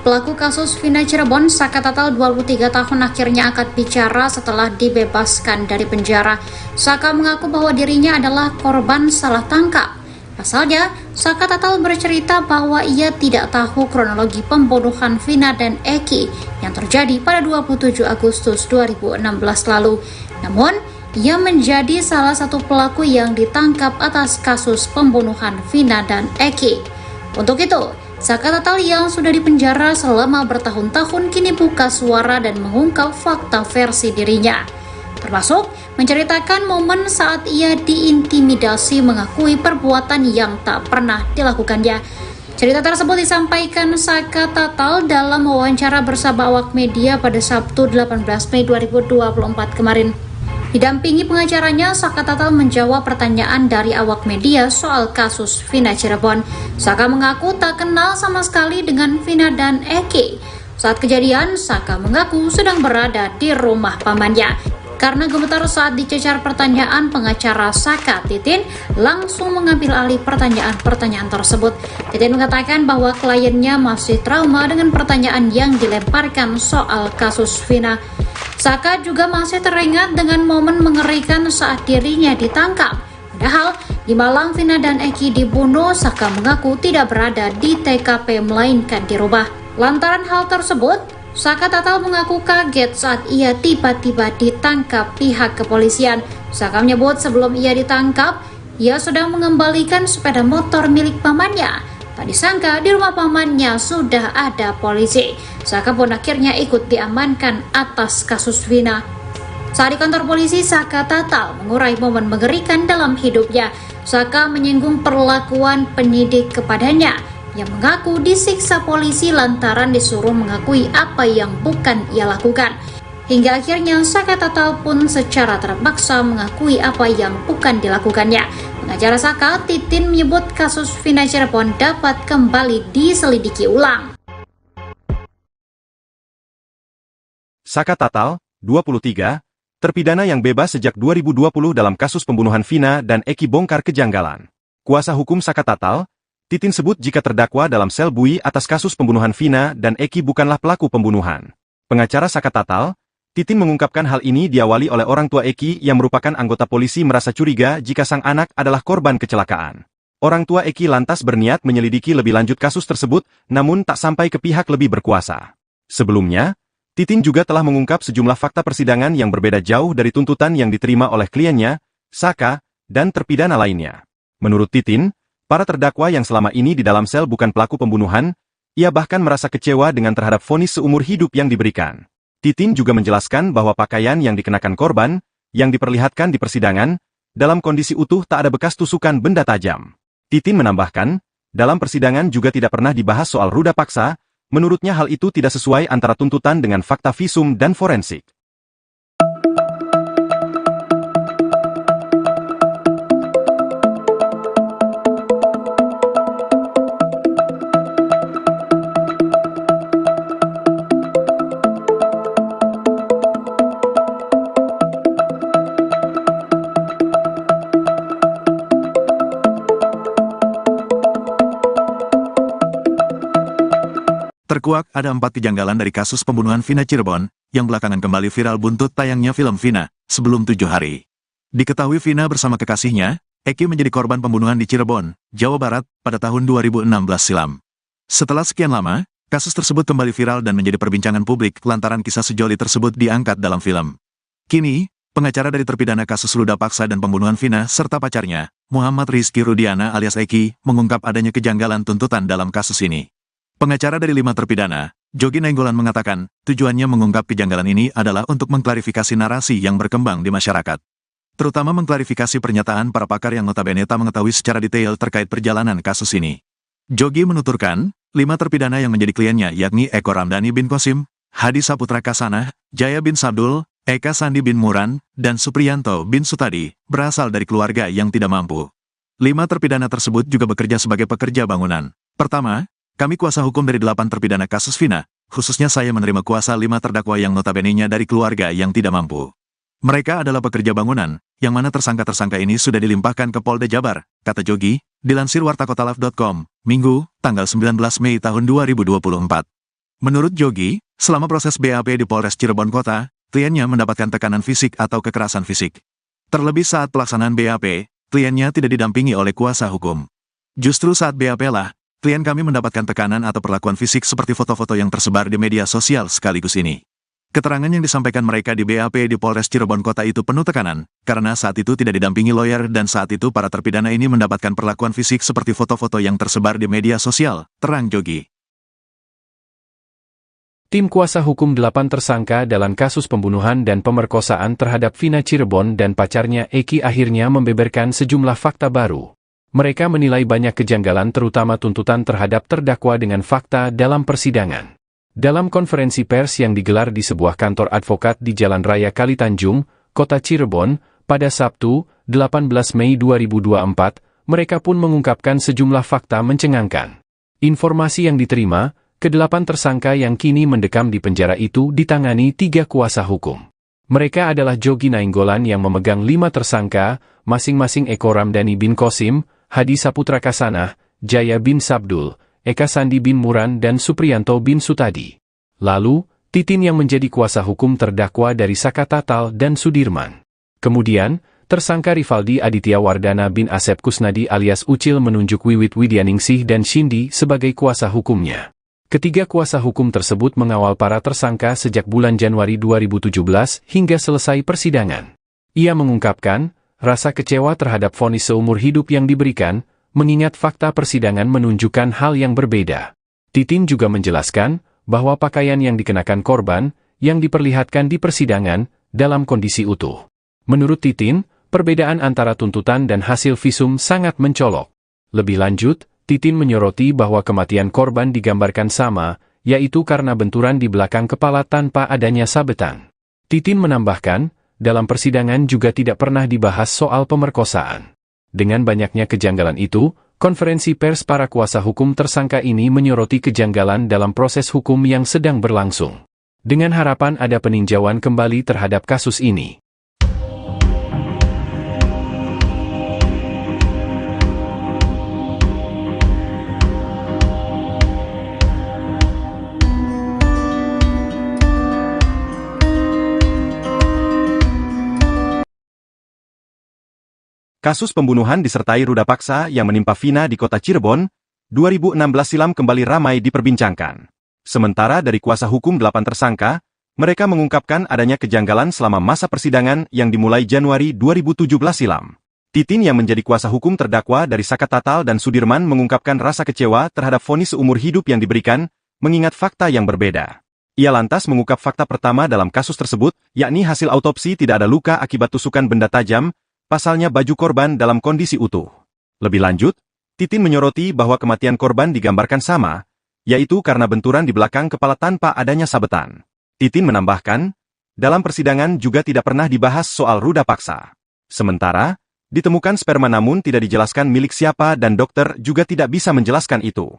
Pelaku kasus Vina Cirebon, Saka Tatal 23 tahun akhirnya angkat bicara setelah dibebaskan dari penjara. Saka mengaku bahwa dirinya adalah korban salah tangkap. Pasalnya, Saka Tatal bercerita bahwa ia tidak tahu kronologi pembunuhan Vina dan Eki yang terjadi pada 27 Agustus 2016 lalu. Namun, ia menjadi salah satu pelaku yang ditangkap atas kasus pembunuhan Vina dan Eki. Untuk itu, Saka Tatal yang sudah dipenjara selama bertahun-tahun kini buka suara dan mengungkap fakta versi dirinya. Termasuk menceritakan momen saat ia diintimidasi mengakui perbuatan yang tak pernah dilakukannya. Cerita tersebut disampaikan Saka Tatal dalam wawancara bersama awak media pada Sabtu 18 Mei 2024 kemarin. Didampingi pengacaranya, Saka Tatal menjawab pertanyaan dari awak media soal kasus Vina Cirebon. Saka mengaku tak kenal sama sekali dengan Vina dan Eki. Saat kejadian, Saka mengaku sedang berada di rumah pamannya. Karena gemetar saat dicecar pertanyaan, pengacara Saka, Titin, langsung mengambil alih pertanyaan-pertanyaan tersebut. Titin mengatakan bahwa kliennya masih trauma dengan pertanyaan yang dilemparkan soal kasus Vina. Saka juga masih teringat dengan momen mengerikan saat dirinya ditangkap. Padahal, di Malang Vina dan Eki dibunuh, Saka mengaku tidak berada di TKP melainkan di rumah. Lantaran hal tersebut, Saka Tatal mengaku kaget saat ia tiba-tiba ditangkap pihak kepolisian. Saka menyebut sebelum ia ditangkap, ia sedang mengembalikan sepeda motor milik pamannya. Tak disangka di rumah pamannya sudah ada polisi. Saka pun akhirnya ikut diamankan atas kasus Vina. Saat di kantor polisi, Saka Tatal mengurai momen mengerikan dalam hidupnya. Saka menyinggung perlakuan penyidik kepadanya yang mengaku disiksa polisi lantaran disuruh mengakui apa yang bukan ia lakukan. Hingga akhirnya Saka Tatal pun secara terpaksa mengakui apa yang bukan dilakukannya. Pengacara Saka, Titin, menyebut kasus Vina Cirebon dapat kembali diselidiki ulang. Saka Tatal, 23, terpidana yang bebas sejak 2020 dalam kasus pembunuhan Vina dan Eki bongkar kejanggalan. Kuasa hukum Saka Tatal, Titin sebut jika terdakwa dalam sel bui atas kasus pembunuhan Vina dan Eki bukanlah pelaku pembunuhan. Pengacara Saka Tatal, Titin mengungkapkan hal ini diawali oleh orang tua Eki yang merupakan anggota polisi merasa curiga jika sang anak adalah korban kecelakaan. Orang tua Eki lantas berniat menyelidiki lebih lanjut kasus tersebut, namun tak sampai ke pihak lebih berkuasa. Sebelumnya, Titin juga telah mengungkap sejumlah fakta persidangan yang berbeda jauh dari tuntutan yang diterima oleh kliennya, Saka, dan terpidana lainnya. Menurut Titin, para terdakwa yang selama ini di dalam sel bukan pelaku pembunuhan, ia bahkan merasa kecewa dengan terhadap vonis seumur hidup yang diberikan. Titin juga menjelaskan bahwa pakaian yang dikenakan korban, yang diperlihatkan di persidangan, dalam kondisi utuh tak ada bekas tusukan benda tajam. Titin menambahkan, dalam persidangan juga tidak pernah dibahas soal ruda paksa, menurutnya hal itu tidak sesuai antara tuntutan dengan fakta visum dan forensik. Terkuak ada 4 kejanggalan dari kasus pembunuhan Vina Cirebon, yang belakangan kembali viral buntut tayangnya film Vina, sebelum 7 hari. Diketahui Vina bersama kekasihnya, Eki menjadi korban pembunuhan di Cirebon, Jawa Barat, pada tahun 2016 silam. Setelah sekian lama, kasus tersebut kembali viral dan menjadi perbincangan publik lantaran kisah sejoli tersebut diangkat dalam film. Kini, pengacara dari terpidana kasus ruda paksa dan pembunuhan Vina serta pacarnya, Muhammad Rizky Rudiana alias Eki, mengungkap adanya kejanggalan tuntutan dalam kasus ini. Pengacara dari 5 terpidana, Jogi Nainggolan mengatakan, tujuannya mengungkap kejanggalan ini adalah untuk mengklarifikasi narasi yang berkembang di masyarakat. Terutama mengklarifikasi pernyataan para pakar yang notabene tak mengetahui secara detail terkait perjalanan kasus ini. Jogi menuturkan, 5 terpidana yang menjadi kliennya yakni Eko Ramdhani bin Qasim, Hadi Saputra Kasanah, Jaya bin Sabdul, Eka Sandi bin Muran, dan Supriyanto bin Sutadi, berasal dari keluarga yang tidak mampu. 5 terpidana tersebut juga bekerja sebagai pekerja bangunan. Pertama, kami kuasa hukum dari 8 terpidana kasus Vina, khususnya saya menerima kuasa 5 terdakwa yang notabene-nya dari keluarga yang tidak mampu. Mereka adalah pekerja bangunan, yang mana tersangka-tersangka ini sudah dilimpahkan ke Polda Jabar, kata Jogi, dilansir wartakotalive.com, Minggu, tanggal 19 Mei tahun 2024. Menurut Jogi, selama proses BAP di Polres Cirebon Kota, kliennya mendapatkan tekanan fisik atau kekerasan fisik. Terlebih saat pelaksanaan BAP, kliennya tidak didampingi oleh kuasa hukum. Justru saat BAP lah, klien kami mendapatkan tekanan atau perlakuan fisik seperti foto-foto yang tersebar di media sosial sekaligus ini. Keterangan yang disampaikan mereka di BAP di Polres Cirebon Kota itu penuh tekanan, karena saat itu tidak didampingi lawyer dan saat itu para terpidana ini mendapatkan perlakuan fisik seperti foto-foto yang tersebar di media sosial, terang Jogi. Tim kuasa hukum 8 tersangka dalam kasus pembunuhan dan pemerkosaan terhadap Vina Cirebon dan pacarnya Eki akhirnya membeberkan sejumlah fakta baru. Mereka menilai banyak kejanggalan terutama tuntutan terhadap terdakwa dengan fakta dalam persidangan. Dalam konferensi pers yang digelar di sebuah kantor advokat di Jalan Raya Kalitanjung, Kota Cirebon, pada Sabtu, 18 Mei 2024, mereka pun mengungkapkan sejumlah fakta mencengangkan. Informasi yang diterima, ke-8 tersangka yang kini mendekam di penjara itu ditangani 3 kuasa hukum. Mereka adalah Jogi Nainggolan yang memegang 5 tersangka, masing-masing Eko Ramdhani bin Qasim, Hadi Saputra Kasanah, Jaya bin Sabdul, Eka Sandi bin Muran dan Supriyanto bin Sutadi. Lalu, Titin yang menjadi kuasa hukum terdakwa dari Saka Tatal dan Sudirman. Kemudian, tersangka Rivaldi Aditya Wardana bin Asep Kusnadi alias Ucil menunjuk Wiwit Widyaningsih dan Shindi sebagai kuasa hukumnya. Ketiga kuasa hukum tersebut mengawal para tersangka sejak bulan Januari 2017 hingga selesai persidangan. Ia mengungkapkan, rasa kecewa terhadap vonis seumur hidup yang diberikan, mengingat fakta persidangan menunjukkan hal yang berbeda. Titin juga menjelaskan, bahwa pakaian yang dikenakan korban, yang diperlihatkan di persidangan, dalam kondisi utuh. Menurut Titin, perbedaan antara tuntutan dan hasil visum sangat mencolok. Lebih lanjut, Titin menyoroti bahwa kematian korban digambarkan sama, yaitu karena benturan di belakang kepala tanpa adanya sabetan. Titin menambahkan, dalam persidangan juga tidak pernah dibahas soal pemerkosaan. Dengan banyaknya kejanggalan itu, konferensi pers para kuasa hukum tersangka ini menyoroti kejanggalan dalam proses hukum yang sedang berlangsung. Dengan harapan ada peninjauan kembali terhadap kasus ini. Kasus pembunuhan disertai ruda paksa yang menimpa Vina di kota Cirebon, 2016 silam kembali ramai diperbincangkan. Sementara dari kuasa hukum 8 tersangka, mereka mengungkapkan adanya kejanggalan selama masa persidangan yang dimulai Januari 2017 silam. Titin yang menjadi kuasa hukum terdakwa dari Saka Tatal dan Sudirman mengungkapkan rasa kecewa terhadap vonis seumur hidup yang diberikan, mengingat fakta yang berbeda. Ia lantas mengungkap fakta pertama dalam kasus tersebut, yakni hasil autopsi tidak ada luka akibat tusukan benda tajam, pasalnya baju korban dalam kondisi utuh. Lebih lanjut, Titin menyoroti bahwa kematian korban digambarkan sama, yaitu karena benturan di belakang kepala tanpa adanya sabetan. Titin menambahkan, dalam persidangan juga tidak pernah dibahas soal ruda paksa. Sementara, ditemukan sperma namun tidak dijelaskan milik siapa dan dokter juga tidak bisa menjelaskan itu.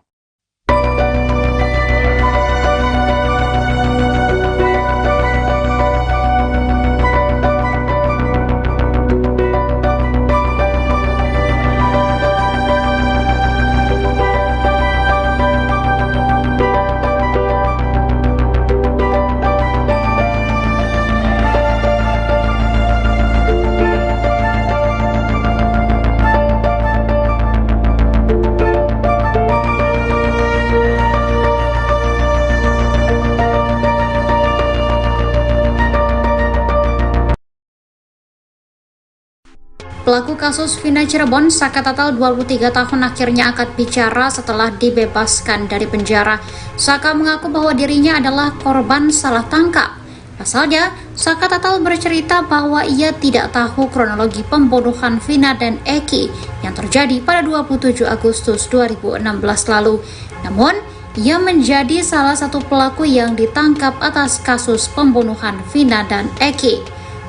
Pelaku kasus Vina Cirebon, Saka Tatal 23 tahun akhirnya angkat bicara setelah dibebaskan dari penjara. Saka mengaku bahwa dirinya adalah korban salah tangkap. Pasalnya, Saka Tatal bercerita bahwa ia tidak tahu kronologi pembunuhan Vina dan Eki yang terjadi pada 27 Agustus 2016 lalu. Namun, ia menjadi salah satu pelaku yang ditangkap atas kasus pembunuhan Vina dan Eki.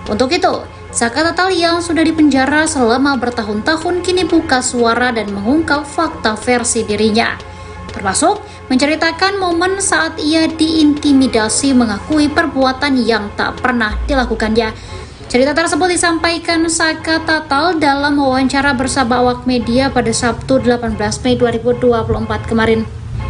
Untuk itu, Saka Tatal yang sudah dipenjara selama bertahun-tahun kini buka suara dan mengungkap fakta versi dirinya. Termasuk menceritakan momen saat ia diintimidasi mengakui perbuatan yang tak pernah dilakukannya. Cerita tersebut disampaikan Saka Tatal dalam wawancara bersama awak media pada Sabtu 18 Mei 2024 kemarin.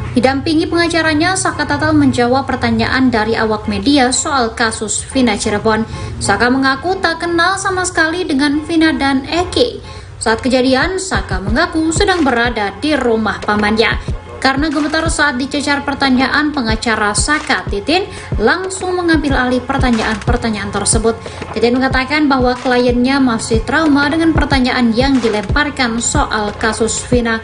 Didampingi pengacaranya, Saka Tatal menjawab pertanyaan dari awak media soal kasus Vina Cirebon. Saka mengaku tak kenal sama sekali dengan Vina dan Eki. Saat kejadian, Saka mengaku sedang berada di rumah pamannya. Karena gemetar saat dicecar pertanyaan, pengacara Saka, Titin, langsung mengambil alih pertanyaan-pertanyaan tersebut. Titin mengatakan bahwa kliennya masih trauma dengan pertanyaan yang dilemparkan soal kasus Vina.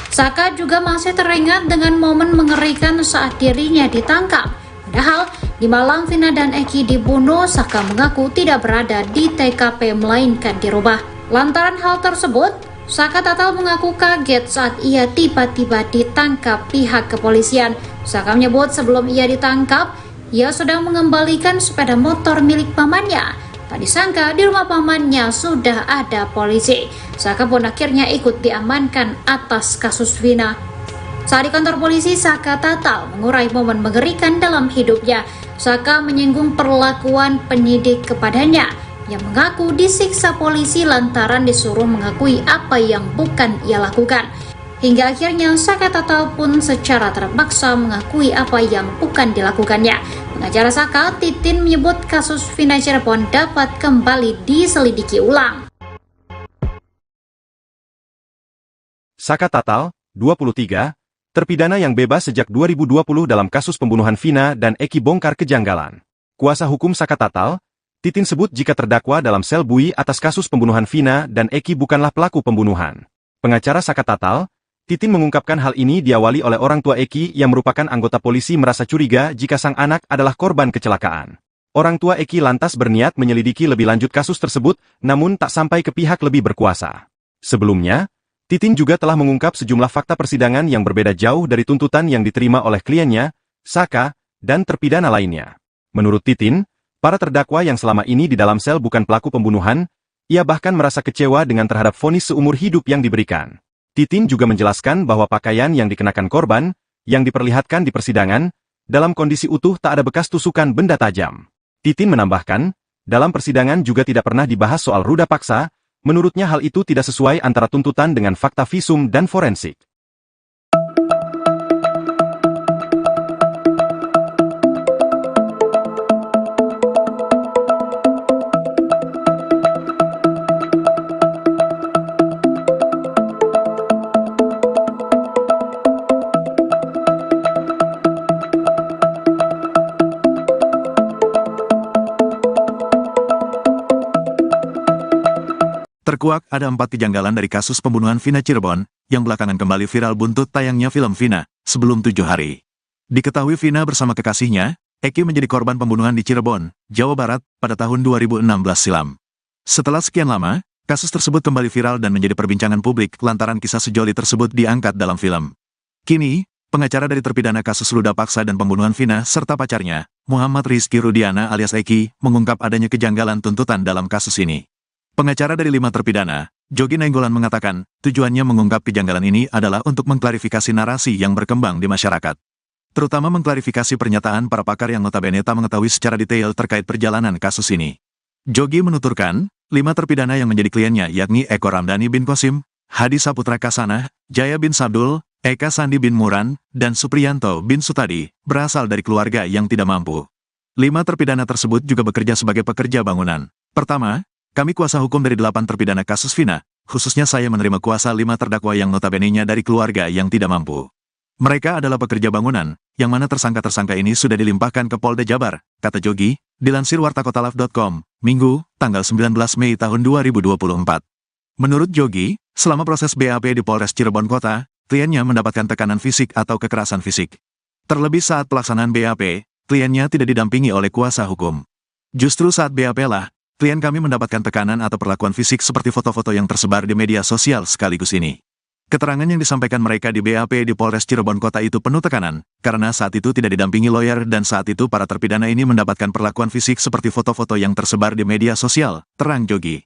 Saka juga masih teringat dengan momen mengerikan saat dirinya ditangkap. Padahal, di Malang Vina dan Eki dibunuh, Saka mengaku tidak berada di TKP melainkan di rumah. Lantaran hal tersebut, Saka Tatal mengaku kaget saat ia tiba-tiba ditangkap pihak kepolisian. Saka menyebut sebelum ia ditangkap, ia sedang mengembalikan sepeda motor milik pamannya. Tak disangka di rumah pamannya sudah ada polisi. Saka pun akhirnya ikut diamankan atas kasus Vina. Saat di kantor polisi, Saka Tatal mengurai momen mengerikan dalam hidupnya. Saka menyinggung perlakuan penyidik kepadanya yang mengaku disiksa polisi lantaran disuruh mengakui apa yang bukan ia lakukan. Hingga akhirnya Saka Tatal pun secara terpaksa mengakui apa yang bukan dilakukannya. Pengacara Saka, Titin, menyebut kasus Vina Cirebon dapat kembali diselidiki ulang. Saka Tatal, 23, terpidana yang bebas sejak 2020 dalam kasus pembunuhan Vina dan Eki bongkar kejanggalan. Kuasa hukum Saka Tatal, Titin, sebut jika terdakwa dalam sel bui atas kasus pembunuhan Vina dan Eki bukanlah pelaku pembunuhan. Pengacara Saka Tatal, Titin, mengungkapkan hal ini diawali oleh orang tua Eki yang merupakan anggota polisi merasa curiga jika sang anak adalah korban kecelakaan. Orang tua Eki lantas berniat menyelidiki lebih lanjut kasus tersebut, namun tak sampai ke pihak lebih berkuasa. Sebelumnya, Titin juga telah mengungkap sejumlah fakta persidangan yang berbeda jauh dari tuntutan yang diterima oleh kliennya, Saka, dan terpidana lainnya. Menurut Titin, para terdakwa yang selama ini di dalam sel bukan pelaku pembunuhan, ia bahkan merasa kecewa dengan terhadap vonis seumur hidup yang diberikan. Titin juga menjelaskan bahwa pakaian yang dikenakan korban, yang diperlihatkan di persidangan, dalam kondisi utuh tak ada bekas tusukan benda tajam. Titin menambahkan, dalam persidangan juga tidak pernah dibahas soal ruda paksa, menurutnya hal itu tidak sesuai antara tuntutan dengan fakta visum dan forensik. Terkuak ada 4 kejanggalan dari kasus pembunuhan Vina Cirebon, yang belakangan kembali viral buntut tayangnya film Vina, sebelum 7 hari. Diketahui Vina bersama kekasihnya, Eki menjadi korban pembunuhan di Cirebon, Jawa Barat, pada tahun 2016 silam. Setelah sekian lama, kasus tersebut kembali viral dan menjadi perbincangan publik lantaran kisah sejoli tersebut diangkat dalam film. Kini, pengacara dari terpidana kasus ruda paksa dan pembunuhan Vina serta pacarnya, Muhammad Rizky Rudiana alias Eki, mengungkap adanya kejanggalan tuntutan dalam kasus ini. Pengacara dari 5 terpidana, Jogi Nainggolan, mengatakan, tujuannya mengungkap kejanggalan ini adalah untuk mengklarifikasi narasi yang berkembang di masyarakat. Terutama mengklarifikasi pernyataan para pakar yang notabene tak mengetahui secara detail terkait perjalanan kasus ini. Jogi menuturkan, 5 terpidana yang menjadi kliennya yakni Eko Ramdhani bin Qasim, Hadi Saputra Kasana, Jaya bin Sabdul, Eka Sandi bin Muran, dan Supriyanto bin Sutadi, berasal dari keluarga yang tidak mampu. 5 terpidana tersebut juga bekerja sebagai pekerja bangunan. Pertama, kami kuasa hukum dari 8 terpidana kasus Vina, khususnya saya menerima kuasa 5 terdakwa yang notabene-nya dari keluarga yang tidak mampu. Mereka adalah pekerja bangunan, yang mana tersangka-tersangka ini sudah dilimpahkan ke Polda Jabar, kata Jogi, dilansir wartakotalaf.com, Minggu, tanggal 19 Mei tahun 2024. Menurut Jogi, selama proses BAP di Polres Cirebon Kota, kliennya mendapatkan tekanan fisik atau kekerasan fisik. Terlebih saat pelaksanaan BAP, kliennya tidak didampingi oleh kuasa hukum. Justru saat BAP lah, klien kami mendapatkan tekanan atau perlakuan fisik seperti foto-foto yang tersebar di media sosial sekaligus ini. Keterangan yang disampaikan mereka di BAP di Polres Cirebon Kota itu penuh tekanan, karena saat itu tidak didampingi lawyer dan saat itu para terpidana ini mendapatkan perlakuan fisik seperti foto-foto yang tersebar di media sosial, terang Jogi.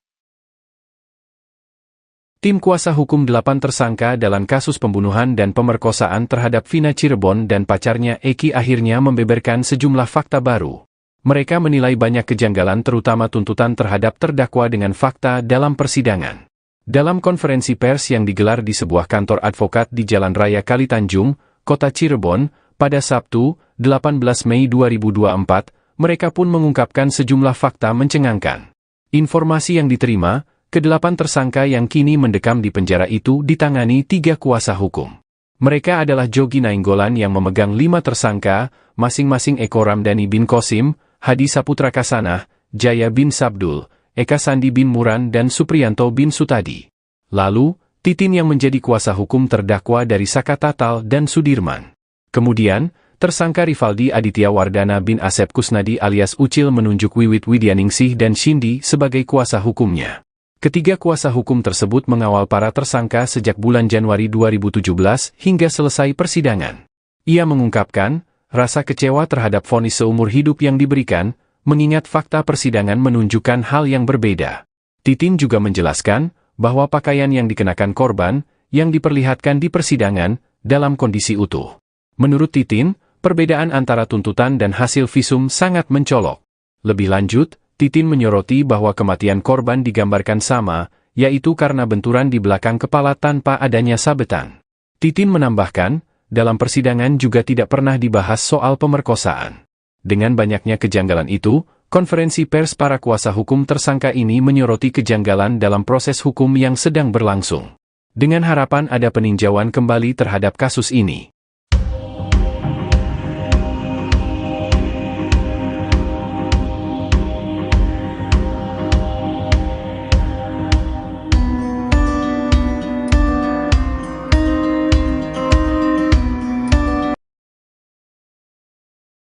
Tim kuasa hukum 8 tersangka dalam kasus pembunuhan dan pemerkosaan terhadap Vina Cirebon dan pacarnya Eki akhirnya membeberkan sejumlah fakta baru. Mereka menilai banyak kejanggalan terutama tuntutan terhadap terdakwa dengan fakta dalam persidangan. Dalam konferensi pers yang digelar di sebuah kantor advokat di Jalan Raya Kalitanjung, Kota Cirebon, pada Sabtu, 18 Mei 2024, mereka pun mengungkapkan sejumlah fakta mencengangkan. Informasi yang diterima, ke-8 tersangka yang kini mendekam di penjara itu ditangani 3 kuasa hukum. Mereka adalah Jogi Nainggolan yang memegang 5 tersangka, masing-masing Eko Ramdhani bin Kosim, Hadi Saputra Kasanah, Jaya bin Sabdul, Eka Sandi bin Muran dan Supriyanto bin Sutadi. Lalu, Titin yang menjadi kuasa hukum terdakwa dari Saka Tatal dan Sudirman. Kemudian, tersangka Rivaldi Aditya Wardana bin Asep Kusnadi alias Ucil menunjuk Wiwit Widyaningsih dan Shindi sebagai kuasa hukumnya. Ketiga kuasa hukum tersebut mengawal para tersangka sejak bulan Januari 2017 hingga selesai persidangan. Ia mengungkapkan, rasa kecewa terhadap vonis seumur hidup yang diberikan, mengingat fakta persidangan menunjukkan hal yang berbeda. Titin juga menjelaskan, bahwa pakaian yang dikenakan korban, yang diperlihatkan di persidangan, dalam kondisi utuh. Menurut Titin, perbedaan antara tuntutan dan hasil visum sangat mencolok. Lebih lanjut, Titin menyoroti bahwa kematian korban digambarkan sama, yaitu karena benturan di belakang kepala tanpa adanya sabetan. Titin menambahkan, dalam persidangan juga tidak pernah dibahas soal pemerkosaan. Dengan banyaknya kejanggalan itu, konferensi pers para kuasa hukum tersangka ini menyoroti kejanggalan dalam proses hukum yang sedang berlangsung. Dengan harapan ada peninjauan kembali terhadap kasus ini.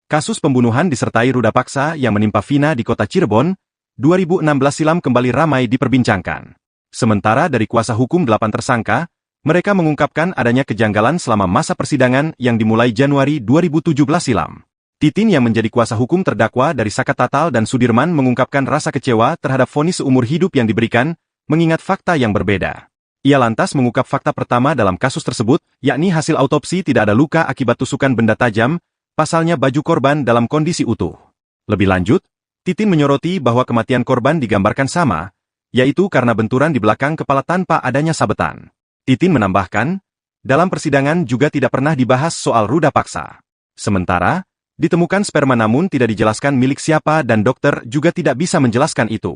Kasus pembunuhan disertai ruda paksa yang menimpa Vina di kota Cirebon, 2016 silam kembali ramai diperbincangkan. Sementara dari kuasa hukum 8 tersangka, mereka mengungkapkan adanya kejanggalan selama masa persidangan yang dimulai Januari 2017 silam. Titin yang menjadi kuasa hukum terdakwa dari Saka Tatal dan Sudirman mengungkapkan rasa kecewa terhadap vonis seumur hidup yang diberikan, mengingat fakta yang berbeda. Ia lantas mengungkap fakta pertama dalam kasus tersebut, yakni hasil autopsi tidak ada luka akibat tusukan benda tajam, pasalnya baju korban dalam kondisi utuh. Lebih lanjut, Titin menyoroti bahwa kematian korban digambarkan sama, yaitu karena benturan di belakang kepala tanpa adanya sabetan. Titin menambahkan, dalam persidangan juga tidak pernah dibahas soal ruda paksa. Sementara, ditemukan sperma namun tidak dijelaskan milik siapa dan dokter juga tidak bisa menjelaskan itu.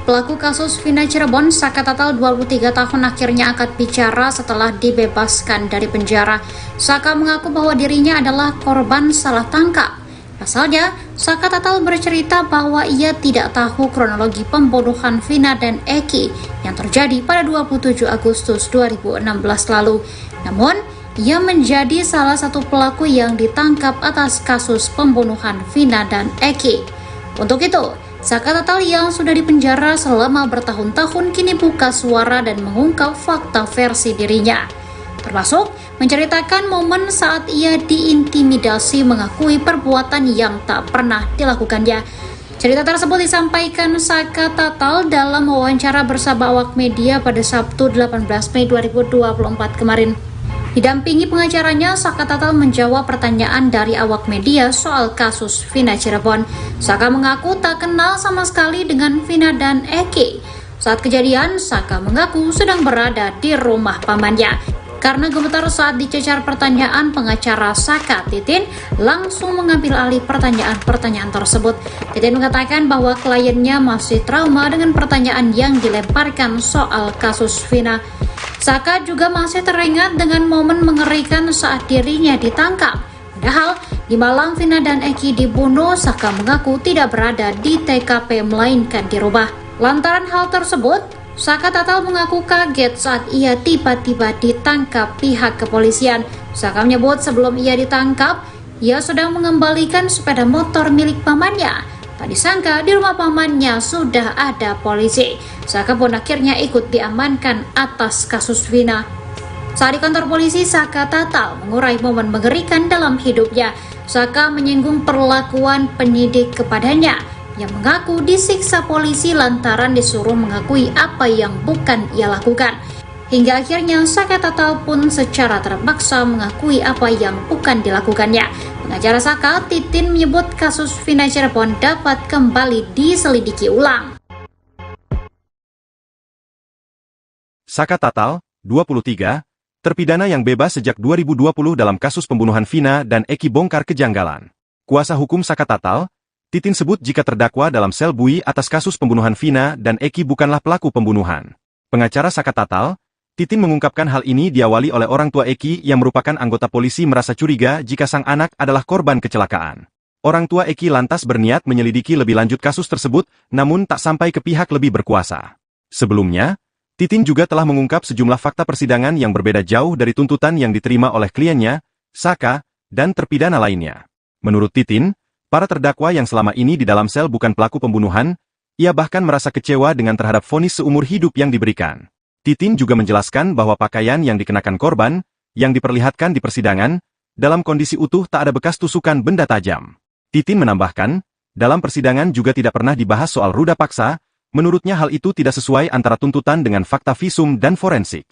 Pelaku kasus Vina Cirebon, Saka Tatal 23 tahun akhirnya angkat bicara setelah dibebaskan dari penjara. Saka mengaku bahwa dirinya adalah korban salah tangkap. Pasalnya, Saka Tatal bercerita bahwa ia tidak tahu kronologi pembunuhan Vina dan Eki yang terjadi pada 27 Agustus 2016 lalu. Namun, ia menjadi salah satu pelaku yang ditangkap atas kasus pembunuhan Vina dan Eki. Untuk itu, Saka Tatal yang sudah dipenjara selama bertahun-tahun kini buka suara dan mengungkap fakta versi dirinya. Termasuk menceritakan momen saat ia diintimidasi mengakui perbuatan yang tak pernah dilakukannya. Cerita tersebut disampaikan Saka Tatal dalam wawancara bersama awak media pada Sabtu 18 Mei 2024 kemarin. Didampingi pengacaranya, Saka Tatal menjawab pertanyaan dari awak media soal kasus Vina Cirebon. Saka mengaku tak kenal sama sekali dengan Vina dan Eki. Saat kejadian, Saka mengaku sedang berada di rumah pamannya. Karena gemetar saat dicecar pertanyaan, pengacara Saka, Titin, langsung mengambil alih pertanyaan-pertanyaan tersebut. Titin mengatakan bahwa kliennya masih trauma dengan pertanyaan yang dilemparkan soal kasus Vina. Saka juga masih teringat dengan momen mengerikan saat dirinya ditangkap. Padahal, di malam Vina dan Eki dibunuh, Saka mengaku tidak berada di TKP melainkan di rumah. Lantaran hal tersebut, Saka Tatal mengaku kaget saat ia tiba-tiba ditangkap pihak kepolisian. Saka menyebut sebelum ia ditangkap, ia sedang mengembalikan sepeda motor milik pamannya. Tak disangka di rumah pamannya sudah ada polisi. Saka pun akhirnya ikut diamankan atas kasus Vina. Saat di kantor polisi, Saka Tatal mengurai momen mengerikan dalam hidupnya. Saka menyinggung perlakuan penyidik kepadanya, yang mengaku disiksa polisi lantaran disuruh mengakui apa yang bukan ia lakukan. Hingga akhirnya Saka Tatal pun secara terpaksa mengakui apa yang bukan dilakukannya. Pengacara Saka, Titin, menyebut kasus Vina Cirebon dapat kembali diselidiki ulang. Saka Tatal, 23, terpidana yang bebas sejak 2020 dalam kasus pembunuhan Vina dan Eki bongkar kejanggalan. Kuasa hukum Saka Tatal, Titin sebut jika terdakwa dalam sel bui atas kasus pembunuhan Vina dan Eki bukanlah pelaku pembunuhan. Pengacara Saka Tatal, Titin mengungkapkan hal ini diawali oleh orang tua Eki yang merupakan anggota polisi merasa curiga jika sang anak adalah korban kecelakaan. Orang tua Eki lantas berniat menyelidiki lebih lanjut kasus tersebut, namun tak sampai ke pihak lebih berkuasa. Sebelumnya, Titin juga telah mengungkap sejumlah fakta persidangan yang berbeda jauh dari tuntutan yang diterima oleh kliennya, Saka, dan terpidana lainnya. Menurut Titin, para terdakwa yang selama ini di dalam sel bukan pelaku pembunuhan, ia bahkan merasa kecewa dengan terhadap vonis seumur hidup yang diberikan. Titin juga menjelaskan bahwa pakaian yang dikenakan korban, yang diperlihatkan di persidangan, dalam kondisi utuh tak ada bekas tusukan benda tajam. Titin menambahkan, dalam persidangan juga tidak pernah dibahas soal ruda paksa, menurutnya hal itu tidak sesuai antara tuntutan dengan fakta visum dan forensik.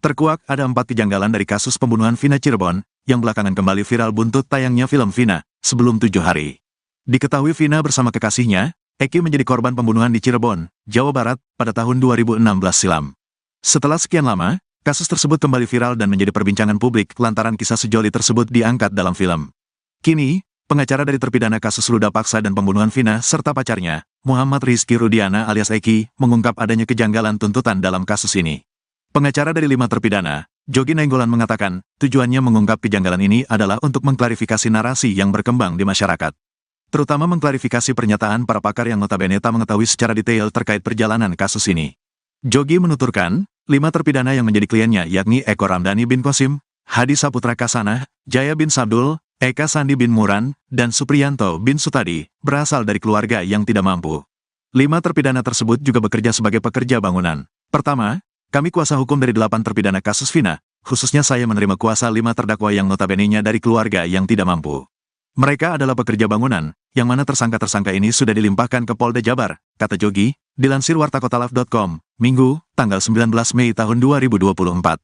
Terkuak ada 4 kejanggalan dari kasus pembunuhan Vina Cirebon, yang belakangan kembali viral buntut tayangnya film Vina, sebelum 7 hari. Diketahui Vina bersama kekasihnya, Eki menjadi korban pembunuhan di Cirebon, Jawa Barat, pada tahun 2016 silam. Setelah sekian lama, kasus tersebut kembali viral dan menjadi perbincangan publik lantaran kisah sejoli tersebut diangkat dalam film. Kini, pengacara dari terpidana kasus ruda paksa dan pembunuhan Vina serta pacarnya, Muhammad Rizky Rudiana alias Eki, mengungkap adanya kejanggalan tuntutan dalam kasus ini. Pengacara dari 5 terpidana, Jogi Nainggolan mengatakan, tujuannya mengungkap kejanggalan ini adalah untuk mengklarifikasi narasi yang berkembang di masyarakat. Terutama mengklarifikasi pernyataan para pakar yang notabene tak mengetahui secara detail terkait perjalanan kasus ini. Jogi menuturkan, 5 terpidana yang menjadi kliennya yakni Eko Ramdhani bin Qasim, Hadi Saputra Kasanah, Jaya bin Sabdul, Eka Sandi bin Muran, dan Supriyanto bin Sutadi, berasal dari keluarga yang tidak mampu. 5 terpidana tersebut juga bekerja sebagai pekerja bangunan. Pertama, kami kuasa hukum dari 8 terpidana kasus Vina, khususnya saya menerima kuasa 5 terdakwa yang notabene-nya dari keluarga yang tidak mampu. Mereka adalah pekerja bangunan, yang mana tersangka-tersangka ini sudah dilimpahkan ke Polda Jabar, kata Jogi, dilansir wartakotalaf.com, Minggu, tanggal 19 Mei tahun 2024.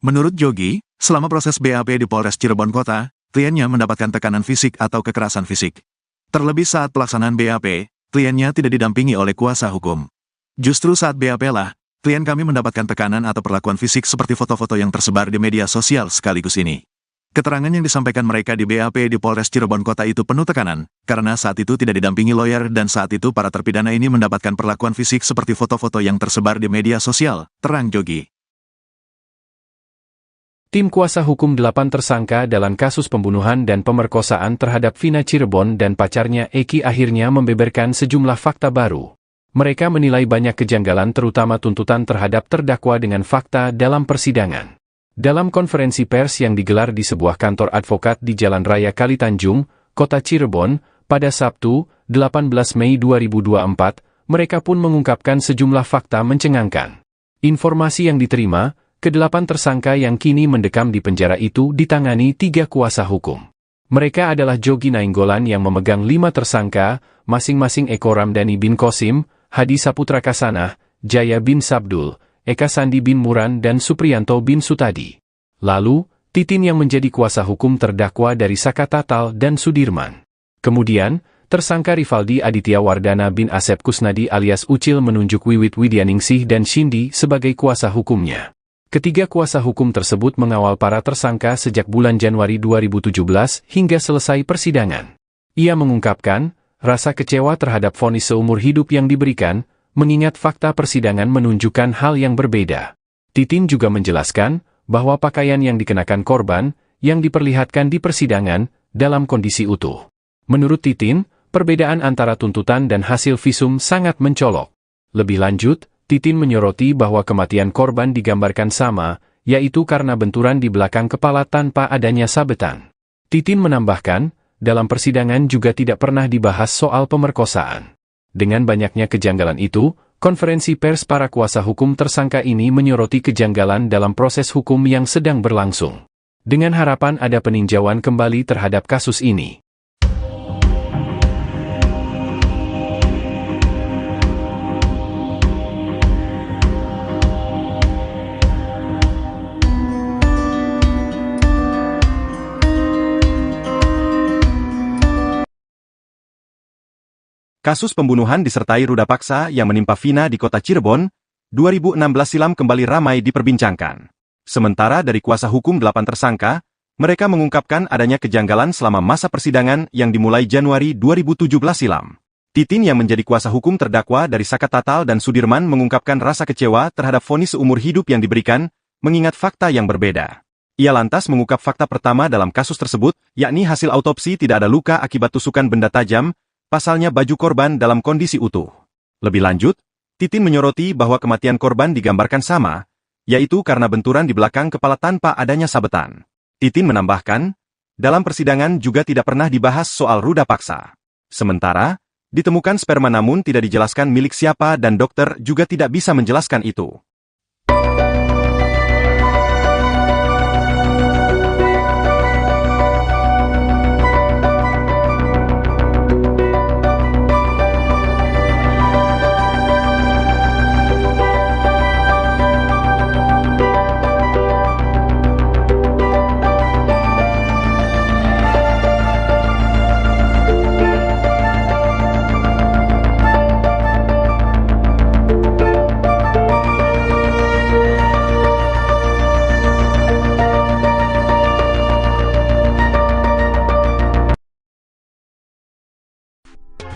Menurut Jogi, selama proses BAP di Polres Cirebon Kota, kliennya mendapatkan tekanan fisik atau kekerasan fisik. Terlebih saat pelaksanaan BAP, kliennya tidak didampingi oleh kuasa hukum. Justru saat BAP lah, klien kami mendapatkan tekanan atau perlakuan fisik seperti foto-foto yang tersebar di media sosial sekaligus ini. Keterangan yang disampaikan mereka di BAP di Polres Cirebon Kota itu penuh tekanan, karena saat itu tidak didampingi lawyer dan saat itu para terpidana ini mendapatkan perlakuan fisik seperti foto-foto yang tersebar di media sosial, terang Jogi. Tim kuasa hukum 8 tersangka dalam kasus pembunuhan dan pemerkosaan terhadap Vina Cirebon dan pacarnya Eki akhirnya membeberkan sejumlah fakta baru. Mereka menilai banyak kejanggalan terutama tuntutan terhadap terdakwa dengan fakta dalam persidangan. Dalam konferensi pers yang digelar di sebuah kantor advokat di Jalan Raya Kalitanjung, Kota Cirebon, pada Sabtu, 18 Mei 2024, mereka pun mengungkapkan sejumlah fakta mencengangkan. Informasi yang diterima, ke-8 tersangka yang kini mendekam di penjara itu ditangani 3 kuasa hukum. Mereka adalah Jogi Nainggolan yang memegang 5 tersangka, masing-masing Eko Ramdhani bin Kosim, Hadi Saputra Kasanah, Jaya bin Sabdul, Eka Sandi bin Muran dan Supriyanto bin Sutadi. Lalu, Titin yang menjadi kuasa hukum terdakwa dari Saka Tatal dan Sudirman. Kemudian, tersangka Rivaldi Aditya Wardana bin Asep Kusnadi alias Ucil menunjuk Wiwit Widyaningsih dan Shindi sebagai kuasa hukumnya. Ketiga kuasa hukum tersebut mengawal para tersangka sejak bulan Januari 2017 hingga selesai persidangan. Ia mengungkapkan, rasa kecewa terhadap vonis seumur hidup yang diberikan, mengingat fakta persidangan menunjukkan hal yang berbeda. Titin juga menjelaskan, bahwa pakaian yang dikenakan korban, yang diperlihatkan di persidangan, dalam kondisi utuh. Menurut Titin, perbedaan antara tuntutan dan hasil visum sangat mencolok. Lebih lanjut, Titin menyoroti bahwa kematian korban digambarkan sama, yaitu karena benturan di belakang kepala tanpa adanya sabetan. Titin menambahkan, dalam persidangan juga tidak pernah dibahas soal pemerkosaan. Dengan banyaknya kejanggalan itu, konferensi pers para kuasa hukum tersangka ini menyoroti kejanggalan dalam proses hukum yang sedang berlangsung. Dengan harapan ada peninjauan kembali terhadap kasus ini. Kasus pembunuhan disertai ruda paksa yang menimpa Vina di kota Cirebon, 2016 silam kembali ramai diperbincangkan. Sementara dari kuasa hukum 8 tersangka, mereka mengungkapkan adanya kejanggalan selama masa persidangan yang dimulai Januari 2017 silam. Titin yang menjadi kuasa hukum terdakwa dari Saka Tatal dan Sudirman mengungkapkan rasa kecewa terhadap vonis seumur hidup yang diberikan, mengingat fakta yang berbeda. Ia lantas mengungkap fakta pertama dalam kasus tersebut, yakni hasil autopsi tidak ada luka akibat tusukan benda tajam, pasalnya baju korban dalam kondisi utuh. Lebih lanjut, Titin menyoroti bahwa kematian korban digambarkan sama, yaitu karena benturan di belakang kepala tanpa adanya sabetan. Titin menambahkan, dalam persidangan juga tidak pernah dibahas soal ruda paksa. Sementara, ditemukan sperma namun tidak dijelaskan milik siapa dan dokter juga tidak bisa menjelaskan itu.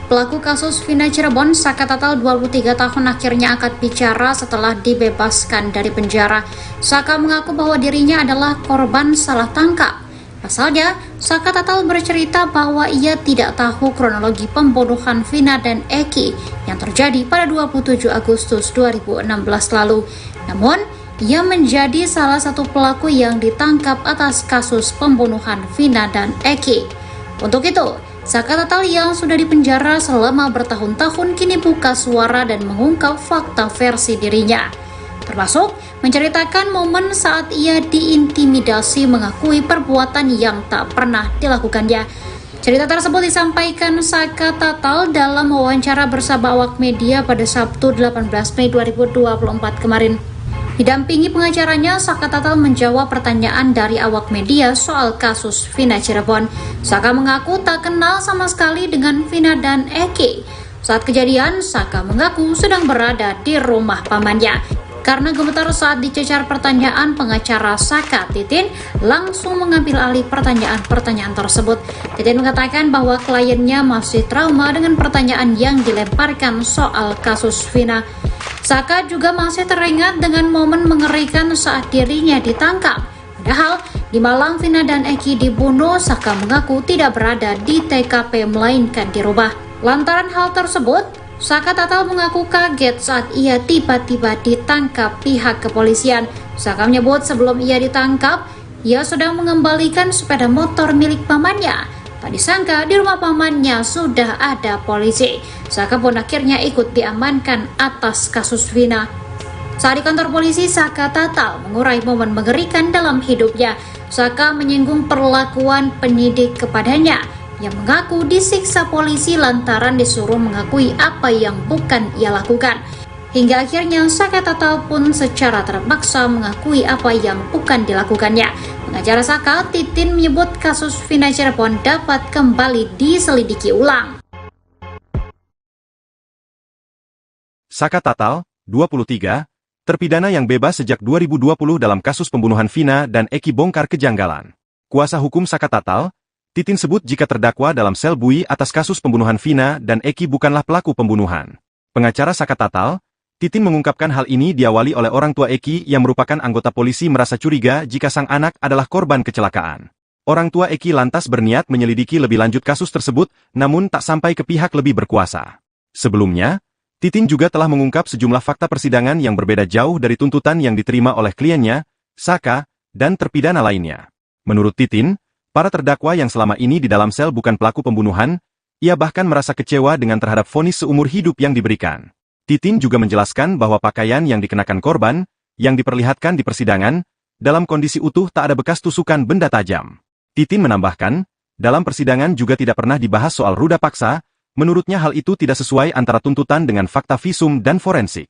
Pelaku kasus Vina Cirebon, Saka Tatal 23 tahun akhirnya angkat bicara setelah dibebaskan dari penjara. Saka mengaku bahwa dirinya adalah korban salah tangkap. Pasalnya, Saka Tatal bercerita bahwa ia tidak tahu kronologi pembunuhan Vina dan Eki yang terjadi pada 27 Agustus 2016 lalu. Namun, ia menjadi salah satu pelaku yang ditangkap atas kasus pembunuhan Vina dan Eki. Untuk itu, Saka Tatal yang sudah dipenjara selama bertahun-tahun kini buka suara dan mengungkap fakta versi dirinya. Termasuk menceritakan momen saat ia diintimidasi mengakui perbuatan yang tak pernah dilakukannya. Cerita tersebut disampaikan Saka Tatal dalam wawancara bersama awak media pada Sabtu 18 Mei 2024 kemarin. Didampingi pengacaranya, Saka Tatal menjawab pertanyaan dari awak media soal kasus Vina Cirebon. Saka mengaku tak kenal sama sekali dengan Vina dan Eki. Saat kejadian, Saka mengaku sedang berada di rumah pamannya. Karena gemetar saat dicecar pertanyaan, pengacara Saka, Titin, langsung mengambil alih pertanyaan-pertanyaan tersebut. Titin mengatakan bahwa kliennya masih trauma dengan pertanyaan yang dilemparkan soal kasus Vina. Saka juga masih teringat dengan momen mengerikan saat dirinya ditangkap. Padahal, di malam Vina dan Eki dibunuh, Saka mengaku tidak berada di TKP melainkan di rumah. Lantaran hal tersebut, Saka Tatal mengaku kaget saat ia tiba-tiba ditangkap pihak kepolisian. Saka menyebut sebelum ia ditangkap, ia sedang mengembalikan sepeda motor milik pamannya. Tak disangka di rumah pamannya sudah ada polisi. Saka pun akhirnya ikut diamankan atas kasus Vina. Saat di kantor polisi, Saka Tatal mengurai momen mengerikan dalam hidupnya. Saka menyinggung perlakuan penyidik kepadanya yang mengaku disiksa polisi lantaran disuruh mengakui apa yang bukan ia lakukan. Hingga akhirnya Saka Tatal pun secara terpaksa mengakui apa yang bukan dilakukannya. Pengacara Saka, Titin, menyebut kasus Vina Cirebon dapat kembali diselidiki ulang. Saka Tatal, 23, terpidana yang bebas sejak 2020 dalam kasus pembunuhan Vina dan Eki bongkar kejanggalan. Kuasa hukum Saka Tatal, Titin sebut jika terdakwa dalam sel bui atas kasus pembunuhan Vina dan Eki bukanlah pelaku pembunuhan. Pengacara Saka Tatal, Titin mengungkapkan hal ini diawali oleh orang tua Eki yang merupakan anggota polisi merasa curiga jika sang anak adalah korban kecelakaan. Orang tua Eki lantas berniat menyelidiki lebih lanjut kasus tersebut, namun tak sampai ke pihak lebih berkuasa. Sebelumnya, Titin juga telah mengungkap sejumlah fakta persidangan yang berbeda jauh dari tuntutan yang diterima oleh kliennya, Saka, dan terpidana lainnya. Menurut Titin, para terdakwa yang selama ini di dalam sel bukan pelaku pembunuhan, ia bahkan merasa kecewa dengan terhadap vonis seumur hidup yang diberikan. Titin juga menjelaskan bahwa pakaian yang dikenakan korban, yang diperlihatkan di persidangan, dalam kondisi utuh tak ada bekas tusukan benda tajam. Titin menambahkan, dalam persidangan juga tidak pernah dibahas soal ruda paksa, menurutnya hal itu tidak sesuai antara tuntutan dengan fakta visum dan forensik.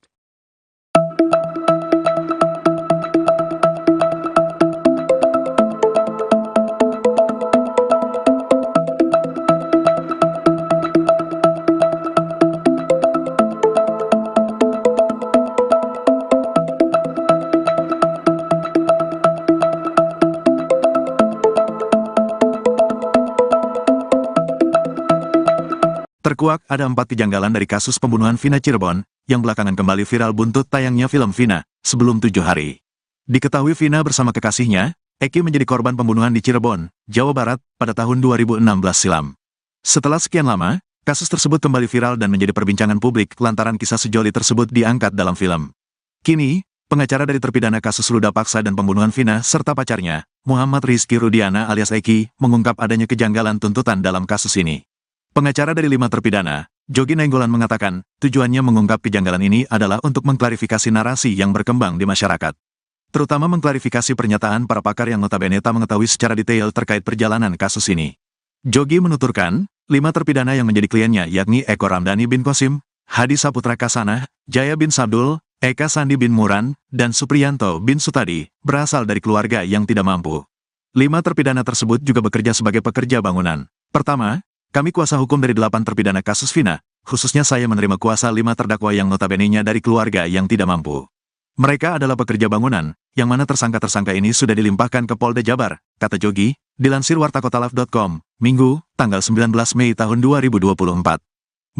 Terkuak ada 4 kejanggalan dari kasus pembunuhan Vina Cirebon, yang belakangan kembali viral buntut tayangnya film Vina, sebelum 7 hari. Diketahui Vina bersama kekasihnya, Eki menjadi korban pembunuhan di Cirebon, Jawa Barat, pada tahun 2016 silam. Setelah sekian lama, kasus tersebut kembali viral dan menjadi perbincangan publik lantaran kisah sejoli tersebut diangkat dalam film. Kini, pengacara dari terpidana kasus ruda paksa dan pembunuhan Vina serta pacarnya, Muhammad Rizky Rudiana alias Eki, mengungkap adanya kejanggalan tuntutan dalam kasus ini. Pengacara dari 5 terpidana, Jogi Nainggolan mengatakan, tujuannya mengungkap kejanggalan ini adalah untuk mengklarifikasi narasi yang berkembang di masyarakat. Terutama mengklarifikasi pernyataan para pakar yang notabene tak mengetahui secara detail terkait perjalanan kasus ini. Jogi menuturkan, 5 terpidana yang menjadi kliennya yakni Eko Ramdhani bin Qasim, Hadi Saputra Kasanah, Jaya bin Sabdul, Eka Sandi bin Muran, dan Supriyanto bin Sutadi, berasal dari keluarga yang tidak mampu. 5 terpidana tersebut juga bekerja sebagai pekerja bangunan. Pertama, kami kuasa hukum dari 8 terpidana kasus Vina, khususnya saya menerima kuasa 5 terdakwa yang notabene-nya dari keluarga yang tidak mampu. Mereka adalah pekerja bangunan, yang mana tersangka-tersangka ini sudah dilimpahkan ke Polda Jabar, kata Jogi, dilansir wartakotalive.com, Minggu, tanggal 19 Mei tahun 2024.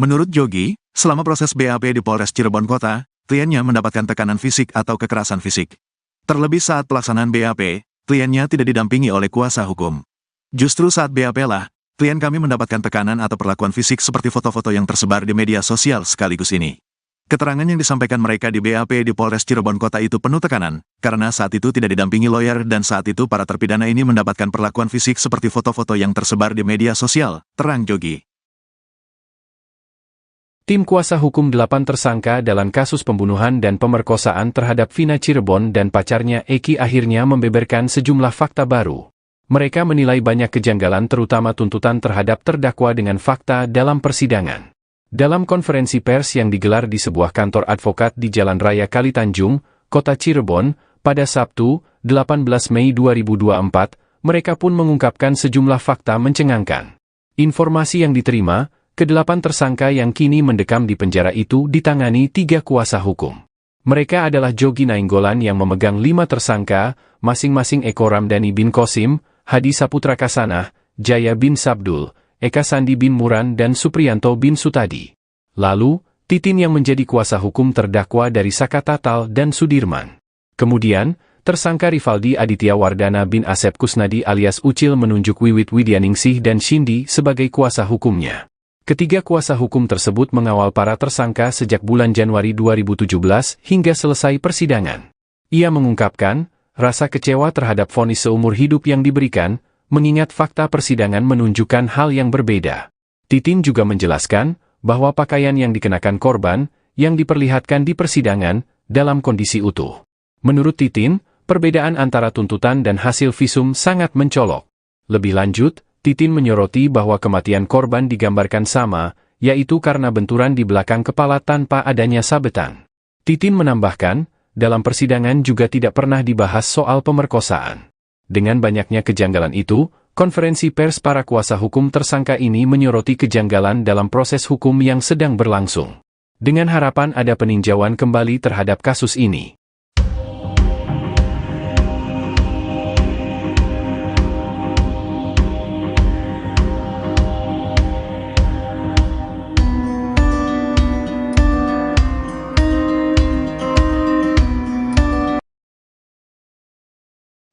Menurut Jogi, selama proses BAP di Polres Cirebon Kota, kliennya mendapatkan tekanan fisik atau kekerasan fisik. Terlebih saat pelaksanaan BAP, kliennya tidak didampingi oleh kuasa hukum. Justru saat BAP lah, klien kami mendapatkan tekanan atau perlakuan fisik seperti foto-foto yang tersebar di media sosial sekaligus ini. Keterangan yang disampaikan mereka di BAP di Polres Cirebon Kota itu penuh tekanan, karena saat itu tidak didampingi lawyer dan saat itu para terpidana ini mendapatkan perlakuan fisik seperti foto-foto yang tersebar di media sosial, terang Jogi. Tim kuasa hukum 8 tersangka dalam kasus pembunuhan dan pemerkosaan terhadap Vina Cirebon dan pacarnya Eki akhirnya membeberkan sejumlah fakta baru. Mereka menilai banyak kejanggalan terutama tuntutan terhadap terdakwa dengan fakta dalam persidangan. Dalam konferensi pers yang digelar di sebuah kantor advokat di Jalan Raya Kalitanjung, Kota Cirebon, pada Sabtu, 18 Mei 2024, mereka pun mengungkapkan sejumlah fakta mencengangkan. Informasi yang diterima, ke-8 tersangka yang kini mendekam di penjara itu ditangani 3 kuasa hukum. Mereka adalah Jogi Nainggolan yang memegang 5 tersangka, masing-masing Eko Ramdhani bin Qasim, Hadi Saputra Kasanah, Jaya bin Sabdul, Eka Sandi bin Muran dan Supriyanto bin Sutadi. Lalu, Titin yang menjadi kuasa hukum terdakwa dari Saka Tatal dan Sudirman. Kemudian, tersangka Rivaldi Aditya Wardana bin Asep Kusnadi alias Ucil menunjuk Wiwit Widyaningsih dan Shindi sebagai kuasa hukumnya. Ketiga kuasa hukum tersebut mengawal para tersangka sejak bulan Januari 2017 hingga selesai persidangan. Ia mengungkapkan, rasa kecewa terhadap vonis seumur hidup yang diberikan, mengingat fakta persidangan menunjukkan hal yang berbeda. Titin juga menjelaskan bahwa pakaian yang dikenakan korban yang diperlihatkan di persidangan dalam kondisi utuh. Menurut Titin, perbedaan antara tuntutan dan hasil visum sangat mencolok. Lebih lanjut, Titin menyoroti bahwa kematian korban digambarkan sama, yaitu karena benturan di belakang kepala tanpa adanya sabetan. Titin menambahkan, dalam persidangan juga tidak pernah dibahas soal pemerkosaan. Dengan banyaknya kejanggalan itu, konferensi pers para kuasa hukum tersangka ini menyoroti kejanggalan dalam proses hukum yang sedang berlangsung. Dengan harapan ada peninjauan kembali terhadap kasus ini.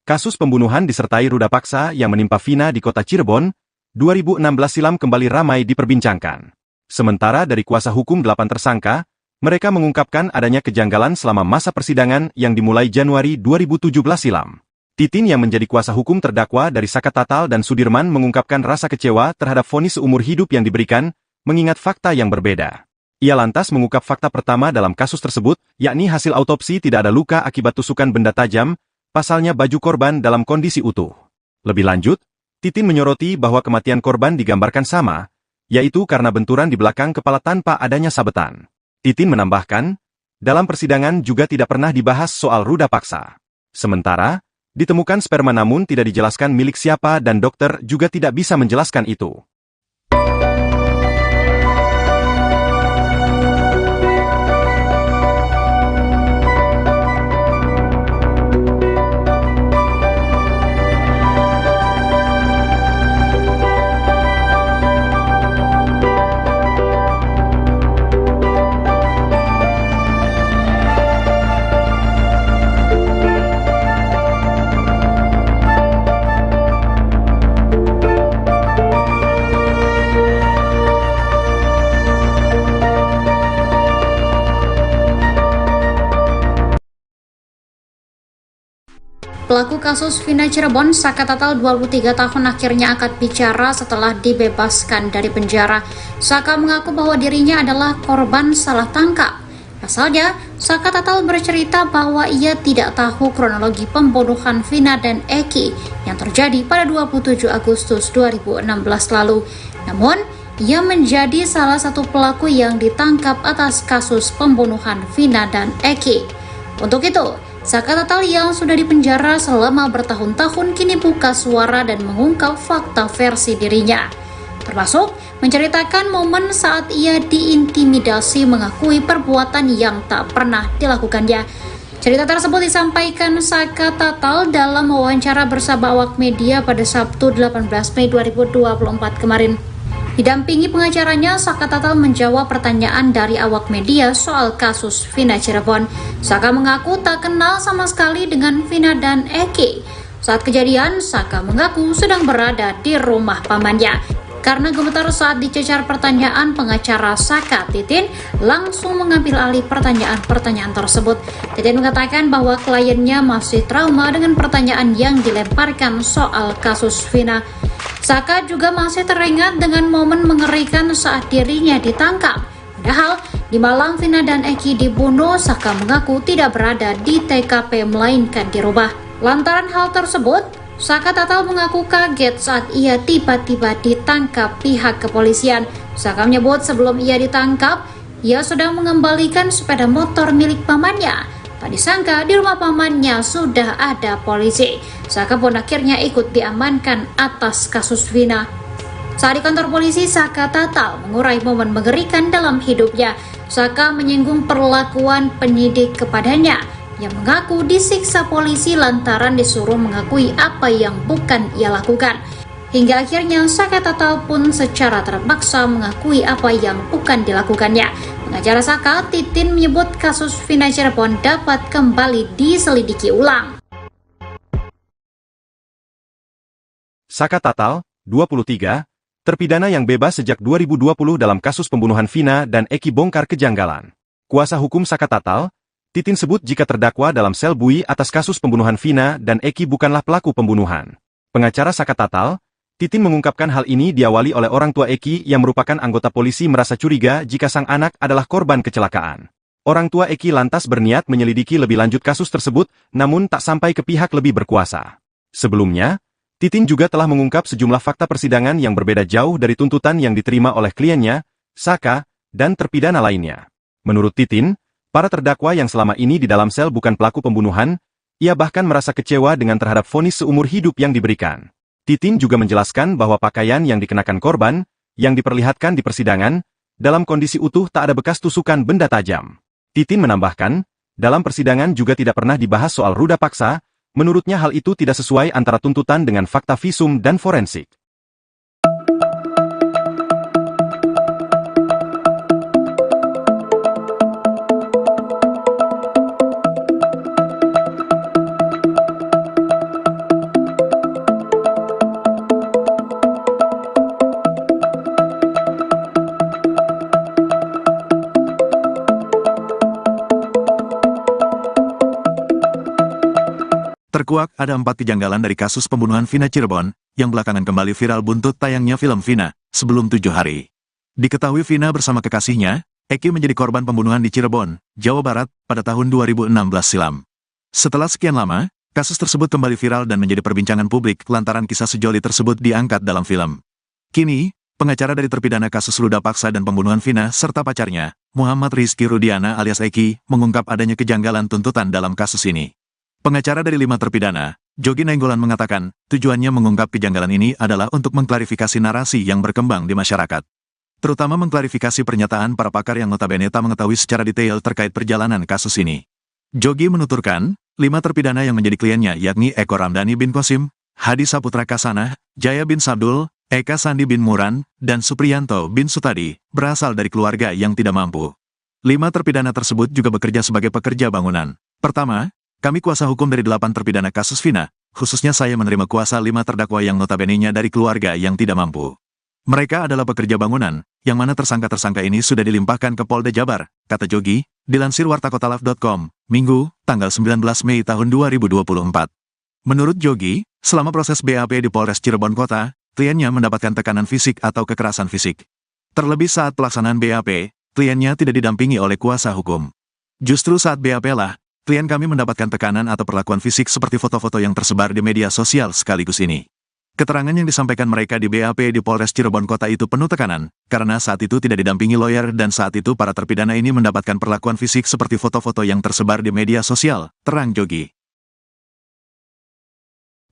Kasus pembunuhan disertai ruda paksa yang menimpa Vina di kota Cirebon, 2016 silam kembali ramai diperbincangkan. Sementara dari kuasa hukum 8 tersangka, mereka mengungkapkan adanya kejanggalan selama masa persidangan yang dimulai Januari 2017 silam. Titin yang menjadi kuasa hukum terdakwa dari Saka Tatal dan Sudirman mengungkapkan rasa kecewa terhadap vonis seumur hidup yang diberikan, mengingat fakta yang berbeda. Ia lantas mengungkap fakta pertama dalam kasus tersebut, yakni hasil autopsi tidak ada luka akibat tusukan benda tajam, pasalnya baju korban dalam kondisi utuh. Lebih lanjut, Titin menyoroti bahwa kematian korban digambarkan sama, yaitu karena benturan di belakang kepala tanpa adanya sabetan. Titin menambahkan, dalam persidangan juga tidak pernah dibahas soal ruda paksa. Sementara, ditemukan sperma namun tidak dijelaskan milik siapa dan dokter juga tidak bisa menjelaskan itu. Pelaku kasus Vina Cirebon, Saka Tatal 23 tahun akhirnya angkat bicara setelah dibebaskan dari penjara. Saka mengaku bahwa dirinya adalah korban salah tangkap. Pasalnya, Saka Tatal bercerita bahwa ia tidak tahu kronologi pembunuhan Vina dan Eki yang terjadi pada 27 Agustus 2016 lalu. Namun, ia menjadi salah satu pelaku yang ditangkap atas kasus pembunuhan Vina dan Eki. Untuk itu, Saka Tatal yang sudah dipenjara selama bertahun-tahun kini buka suara dan mengungkap fakta versi dirinya. Termasuk menceritakan momen saat ia diintimidasi mengakui perbuatan yang tak pernah dilakukannya. Cerita tersebut disampaikan Saka Tatal dalam wawancara bersama awak media pada Sabtu 18 Mei 2024 kemarin. Didampingi pengacaranya, Saka Tatal menjawab pertanyaan dari awak media soal kasus Vina Cirebon. Saka mengaku tak kenal sama sekali dengan Vina dan Eki. Saat kejadian, Saka mengaku sedang berada di rumah pamannya. Karena gemetar saat dicecar pertanyaan, pengacara Saka, Titin, langsung mengambil alih pertanyaan-pertanyaan tersebut. Titin mengatakan bahwa kliennya masih trauma dengan pertanyaan yang dilemparkan soal kasus Vina. Saka juga masih teringat dengan momen mengerikan saat dirinya ditangkap. Padahal, di malam Vina dan Eki dibunuh, Saka mengaku tidak berada di TKP melainkan di rumah. Lantaran hal tersebut, Saka Tatal mengaku kaget saat ia tiba-tiba ditangkap pihak kepolisian. Saka menyebut sebelum ia ditangkap, ia sedang mengembalikan sepeda motor milik pamannya. Tak disangka di rumah pamannya sudah ada polisi. Saka pun akhirnya ikut diamankan atas kasus Vina. Saat di kantor polisi, Saka Tatal mengurai momen mengerikan dalam hidupnya. Saka menyinggung perlakuan penyidik kepadanya yang mengaku disiksa polisi lantaran disuruh mengakui apa yang bukan ia lakukan. Hingga akhirnya Saka Tatal pun secara terpaksa mengakui apa yang bukan dilakukannya. Pengacara Saka, Titin, menyebut kasus Vina Cirebon dapat kembali diselidiki ulang. Saka Tatal, 23, terpidana yang bebas sejak 2020 dalam kasus pembunuhan Vina dan Eki bongkar kejanggalan. Kuasa hukum Saka Tatal, Titin sebut jika terdakwa dalam sel bui atas kasus pembunuhan Vina dan Eki bukanlah pelaku pembunuhan. Pengacara Saka Tatal, Titin mengungkapkan hal ini diawali oleh orang tua Eki yang merupakan anggota polisi merasa curiga jika sang anak adalah korban kecelakaan. Orang tua Eki lantas berniat menyelidiki lebih lanjut kasus tersebut, namun tak sampai ke pihak lebih berkuasa. Sebelumnya, Titin juga telah mengungkap sejumlah fakta persidangan yang berbeda jauh dari tuntutan yang diterima oleh kliennya, Saka, dan terpidana lainnya. Menurut Titin, para terdakwa yang selama ini di dalam sel bukan pelaku pembunuhan, ia bahkan merasa kecewa dengan terhadap vonis seumur hidup yang diberikan. Titin juga menjelaskan bahwa pakaian yang dikenakan korban, yang diperlihatkan di persidangan, dalam kondisi utuh tak ada bekas tusukan benda tajam. Titin menambahkan, dalam persidangan juga tidak pernah dibahas soal ruda paksa, menurutnya hal itu tidak sesuai antara tuntutan dengan fakta visum dan forensik. Terkuak ada 4 kejanggalan dari kasus pembunuhan Vina Cirebon, yang belakangan kembali viral buntut tayangnya film Vina, sebelum 7 hari. Diketahui Vina bersama kekasihnya, Eki menjadi korban pembunuhan di Cirebon, Jawa Barat, pada tahun 2016 silam. Setelah sekian lama, kasus tersebut kembali viral dan menjadi perbincangan publik lantaran kisah sejoli tersebut diangkat dalam film. Kini, pengacara dari terpidana kasus ruda paksa dan pembunuhan Vina serta pacarnya, Muhammad Rizky Rudiana alias Eki, mengungkap adanya kejanggalan tuntutan dalam kasus ini. Pengacara dari 5 terpidana, Jogi Nainggolan mengatakan, tujuannya mengungkap kejanggalan ini adalah untuk mengklarifikasi narasi yang berkembang di masyarakat. Terutama mengklarifikasi pernyataan para pakar yang notabene tak mengetahui secara detail terkait perjalanan kasus ini. Jogi menuturkan, 5 terpidana yang menjadi kliennya yakni Eko Ramdhani bin Qasim, Hadi Saputra Kasanah, Jaya bin Sabdul, Eka Sandi bin Muran, dan Supriyanto bin Sutadi, berasal dari keluarga yang tidak mampu. 5 terpidana tersebut juga bekerja sebagai pekerja bangunan. Pertama, kami kuasa hukum dari 8 terpidana kasus Vina, khususnya saya menerima kuasa 5 terdakwa yang notabene-nya dari keluarga yang tidak mampu. Mereka adalah pekerja bangunan, yang mana tersangka-tersangka ini sudah dilimpahkan ke Polda Jabar, kata Jogi, dilansir wartakotalaf.com, Minggu, tanggal 19 Mei tahun 2024. Menurut Jogi, selama proses BAP di Polres Cirebon Kota, kliennya mendapatkan tekanan fisik atau kekerasan fisik. Terlebih saat pelaksanaan BAP, kliennya tidak didampingi oleh kuasa hukum. Justru saat BAP lah, klien kami mendapatkan tekanan atau perlakuan fisik seperti foto-foto yang tersebar di media sosial sekaligus ini. Keterangan yang disampaikan mereka di BAP di Polres Cirebon Kota itu penuh tekanan, karena saat itu tidak didampingi lawyer dan saat itu para terpidana ini mendapatkan perlakuan fisik seperti foto-foto yang tersebar di media sosial, terang Jogi.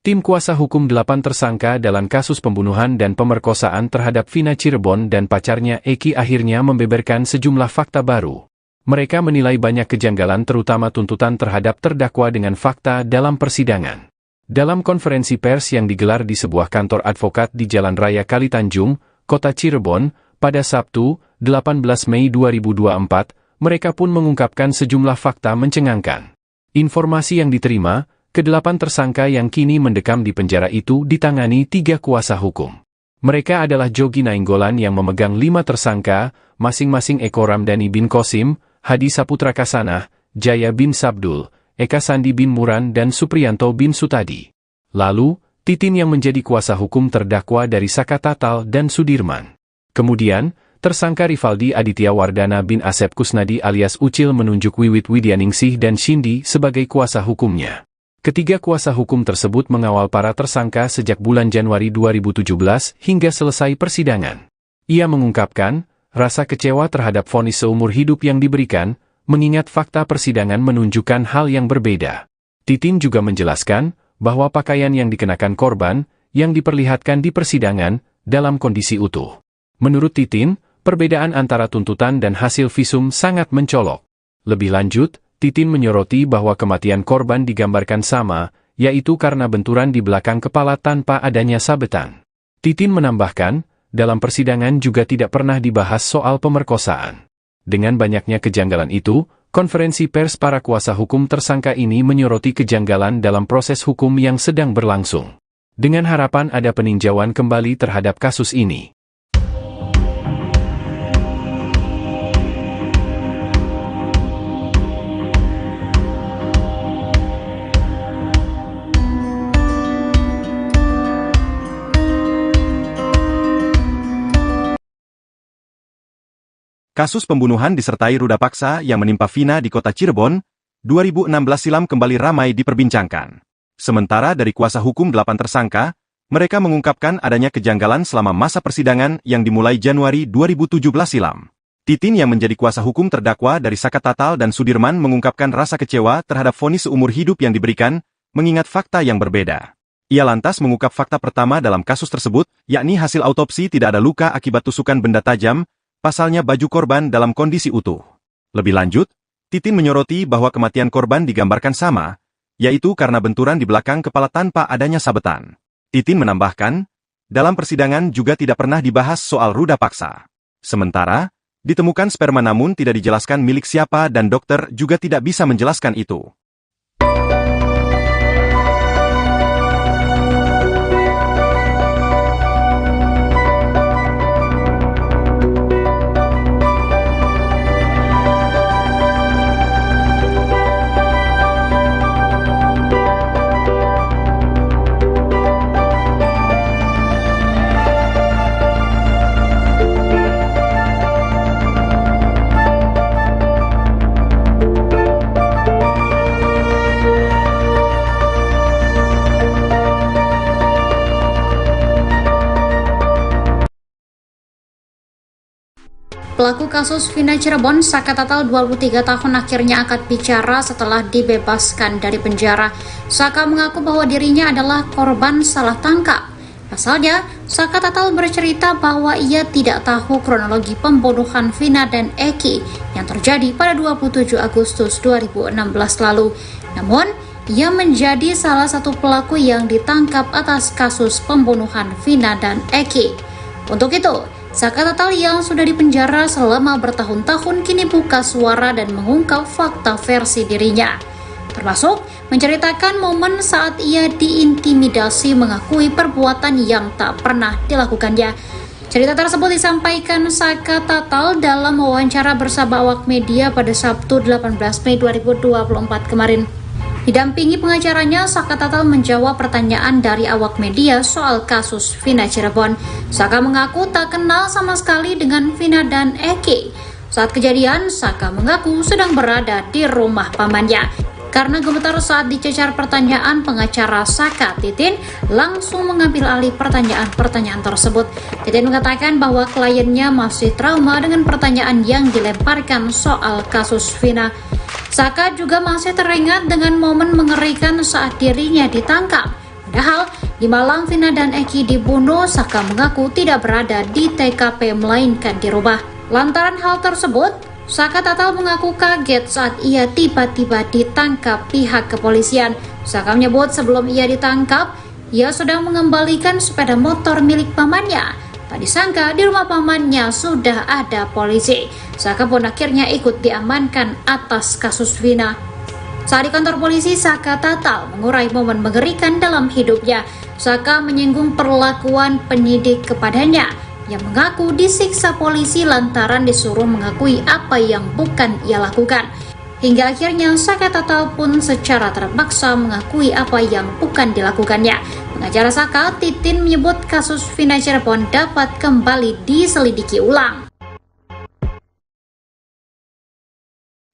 Tim kuasa hukum 8 tersangka dalam kasus pembunuhan dan pemerkosaan terhadap Vina Cirebon dan pacarnya Eki akhirnya membeberkan sejumlah fakta baru. Mereka menilai banyak kejanggalan terutama tuntutan terhadap terdakwa dengan fakta dalam persidangan. Dalam konferensi pers yang digelar di sebuah kantor advokat di Jalan Raya Kalitanjung, Kota Cirebon, pada Sabtu, 18 Mei 2024, mereka pun mengungkapkan sejumlah fakta mencengangkan. Informasi yang diterima, ke-8 tersangka yang kini mendekam di penjara itu ditangani 3 kuasa hukum. Mereka adalah Jogi Nainggolan yang memegang 5 tersangka, masing-masing Eko Ramdhani bin Qasim, Hadi Saputra Kasanah, Jaya bin Sabdul, Eka Sandi bin Muran dan Supriyanto bin Sutadi. Lalu, Titin yang menjadi kuasa hukum terdakwa dari Saka Tatal dan Sudirman. Kemudian, tersangka Rivaldi Aditya Wardana bin Asep Kusnadi alias Ucil menunjuk Wiwit Widyaningsih dan Shindi sebagai kuasa hukumnya. Ketiga kuasa hukum tersebut mengawal para tersangka sejak bulan Januari 2017 hingga selesai persidangan. Ia mengungkapkan, rasa kecewa terhadap vonis seumur hidup yang diberikan, mengingat fakta persidangan menunjukkan hal yang berbeda. Titin juga menjelaskan, bahwa pakaian yang dikenakan korban, yang diperlihatkan di persidangan, dalam kondisi utuh. Menurut Titin, perbedaan antara tuntutan dan hasil visum sangat mencolok. Lebih lanjut, Titin menyoroti bahwa kematian korban digambarkan sama, yaitu karena benturan di belakang kepala tanpa adanya sabetan. Titin menambahkan, dalam persidangan juga tidak pernah dibahas soal pemerkosaan. Dengan banyaknya kejanggalan itu, konferensi pers para kuasa hukum tersangka ini menyoroti kejanggalan dalam proses hukum yang sedang berlangsung. Dengan harapan ada peninjauan kembali terhadap kasus ini. Kasus pembunuhan disertai ruda paksa yang menimpa Vina di kota Cirebon, 2016 silam kembali ramai diperbincangkan. Sementara dari kuasa hukum 8 tersangka, mereka mengungkapkan adanya kejanggalan selama masa persidangan yang dimulai Januari 2017 silam. Titin yang menjadi kuasa hukum terdakwa dari Saka Tatal dan Sudirman mengungkapkan rasa kecewa terhadap vonis seumur hidup yang diberikan, mengingat fakta yang berbeda. Ia lantas mengungkap fakta pertama dalam kasus tersebut, yakni hasil autopsi tidak ada luka akibat tusukan benda tajam, pasalnya baju korban dalam kondisi utuh. Lebih lanjut, Titin menyoroti bahwa kematian korban digambarkan sama, yaitu karena benturan di belakang kepala tanpa adanya sabetan. Titin menambahkan, dalam persidangan juga tidak pernah dibahas soal ruda paksa. Sementara, ditemukan sperma namun tidak dijelaskan milik siapa dan dokter juga tidak bisa menjelaskan itu. Pelaku kasus Vina Cirebon, Saka Tatal 23 tahun akhirnya angkat bicara setelah dibebaskan dari penjara. Saka mengaku bahwa dirinya adalah korban salah tangkap. Pasalnya, Saka Tatal bercerita bahwa ia tidak tahu kronologi pembunuhan Vina dan Eki yang terjadi pada 27 Agustus 2016 lalu. Namun, ia menjadi salah satu pelaku yang ditangkap atas kasus pembunuhan Vina dan Eki. Untuk itu, Saka Tatal yang sudah dipenjara selama bertahun-tahun kini buka suara dan mengungkap fakta versi dirinya. Termasuk menceritakan momen saat ia diintimidasi mengakui perbuatan yang tak pernah dilakukannya. Cerita tersebut disampaikan Saka Tatal dalam wawancara bersama awak media pada Sabtu 18 Mei 2024 kemarin. Didampingi pengacaranya, Saka Tatal menjawab pertanyaan dari awak media soal kasus Vina Cirebon. Saka mengaku tak kenal sama sekali dengan Vina dan Eki. Saat kejadian, Saka mengaku sedang berada di rumah pamannya. Karena gemetar saat dicecar pertanyaan, pengacara Saka, Titin, langsung mengambil alih pertanyaan-pertanyaan tersebut. Titin mengatakan bahwa kliennya masih trauma dengan pertanyaan yang dilemparkan soal kasus Vina. Saka juga masih teringat dengan momen mengerikan saat dirinya ditangkap. Padahal, di malam Vina dan Eki dibunuh, Saka mengaku tidak berada di TKP melainkan di rumah. Lantaran hal tersebut, Saka Tatal mengaku kaget saat ia tiba-tiba ditangkap pihak kepolisian. Saka menyebut sebelum ia ditangkap, ia sedang mengembalikan sepeda motor milik pamannya. Tak disangka di rumah pamannya sudah ada polisi. Saka pun akhirnya ikut diamankan atas kasus Vina. Saat di kantor polisi, Saka Tatal mengurai momen mengerikan dalam hidupnya. Saka menyinggung perlakuan penyidik kepadanya yang mengaku disiksa polisi lantaran disuruh mengakui apa yang bukan ia lakukan. Hingga akhirnya Saka Tatal pun secara terpaksa mengakui apa yang bukan dilakukannya. Pengacara Saka, Titin, menyebut kasus Vina Cirebon dapat kembali diselidiki ulang.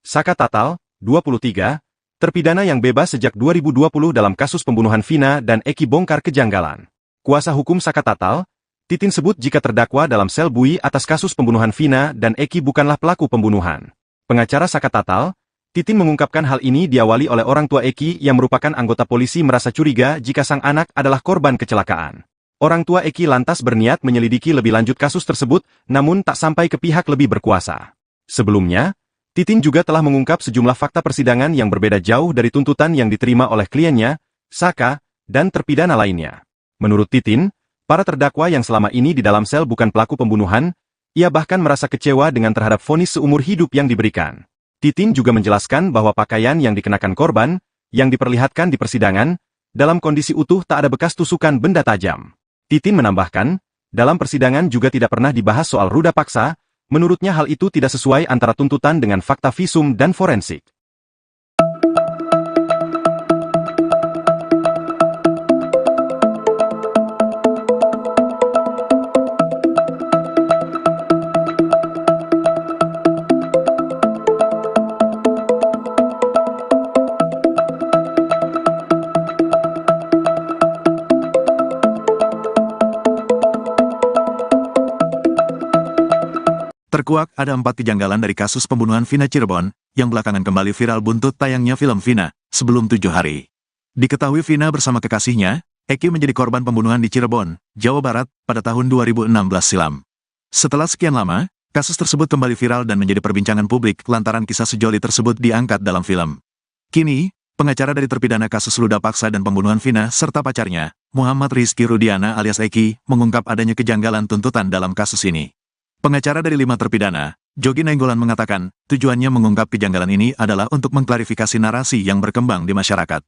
Saka Tatal, 23, terpidana yang bebas sejak 2020 dalam kasus pembunuhan Vina dan Eki bongkar kejanggalan. Kuasa hukum Saka Tatal, Titin sebut jika terdakwa dalam sel bui atas kasus pembunuhan Vina dan Eki bukanlah pelaku pembunuhan. Pengacara Saka Tatal, Titin mengungkapkan hal ini diawali oleh orang tua Eki yang merupakan anggota polisi merasa curiga jika sang anak adalah korban kecelakaan. Orang tua Eki lantas berniat menyelidiki lebih lanjut kasus tersebut, namun tak sampai ke pihak lebih berkuasa. Sebelumnya, Titin juga telah mengungkap sejumlah fakta persidangan yang berbeda jauh dari tuntutan yang diterima oleh kliennya, Saka, dan terpidana lainnya. Menurut Titin, para terdakwa yang selama ini di dalam sel bukan pelaku pembunuhan, ia bahkan merasa kecewa dengan terhadap vonis seumur hidup yang diberikan. Titin juga menjelaskan bahwa pakaian yang dikenakan korban, yang diperlihatkan di persidangan, dalam kondisi utuh tak ada bekas tusukan benda tajam. Titin menambahkan, dalam persidangan juga tidak pernah dibahas soal ruda paksa, menurutnya hal itu tidak sesuai antara tuntutan dengan fakta visum dan forensik. Terkuak ada 4 kejanggalan dari kasus pembunuhan Vina Cirebon, yang belakangan kembali viral buntut tayangnya film Vina, sebelum 7 hari. Diketahui Vina bersama kekasihnya, Eki menjadi korban pembunuhan di Cirebon, Jawa Barat, pada tahun 2016 silam. Setelah sekian lama, kasus tersebut kembali viral dan menjadi perbincangan publik lantaran kisah sejoli tersebut diangkat dalam film. Kini, pengacara dari terpidana kasus ruda paksa dan pembunuhan Vina serta pacarnya, Muhammad Rizky Rudiana alias Eki, mengungkap adanya kejanggalan tuntutan dalam kasus ini. Pengacara dari 5 terpidana, Jogi Nainggolan mengatakan, tujuannya mengungkap kejanggalan ini adalah untuk mengklarifikasi narasi yang berkembang di masyarakat.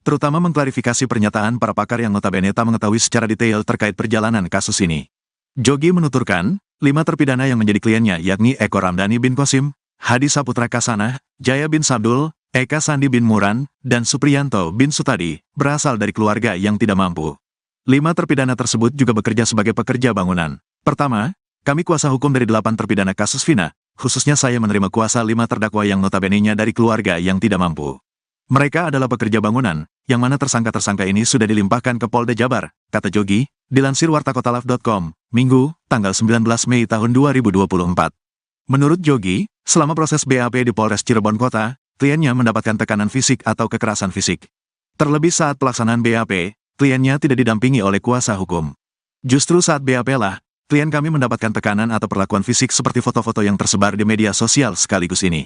Terutama mengklarifikasi pernyataan para pakar yang notabene tak mengetahui secara detail terkait perjalanan kasus ini. Jogi menuturkan, 5 terpidana yang menjadi kliennya yakni Eko Ramdhani bin Qasim, Hadi Saputra Kasanah, Jaya bin Sabdul, Eka Sandi bin Muran, dan Supriyanto bin Sutadi, berasal dari keluarga yang tidak mampu. 5 terpidana tersebut juga bekerja sebagai pekerja bangunan. Pertama, kami kuasa hukum dari 8 terpidana kasus Vina, khususnya saya menerima kuasa 5 terdakwa yang notabene-nya dari keluarga yang tidak mampu. Mereka adalah pekerja bangunan, yang mana tersangka-tersangka ini sudah dilimpahkan ke Polda Jabar, kata Jogi, dilansir wartakotalaf.com, Minggu, tanggal 19 Mei tahun 2024. Menurut Jogi, selama proses BAP di Polres Cirebon Kota, kliennya mendapatkan tekanan fisik atau kekerasan fisik. Terlebih saat pelaksanaan BAP, kliennya tidak didampingi oleh kuasa hukum. Justru saat BAP lah, klien kami mendapatkan tekanan atau perlakuan fisik seperti foto-foto yang tersebar di media sosial sekaligus ini.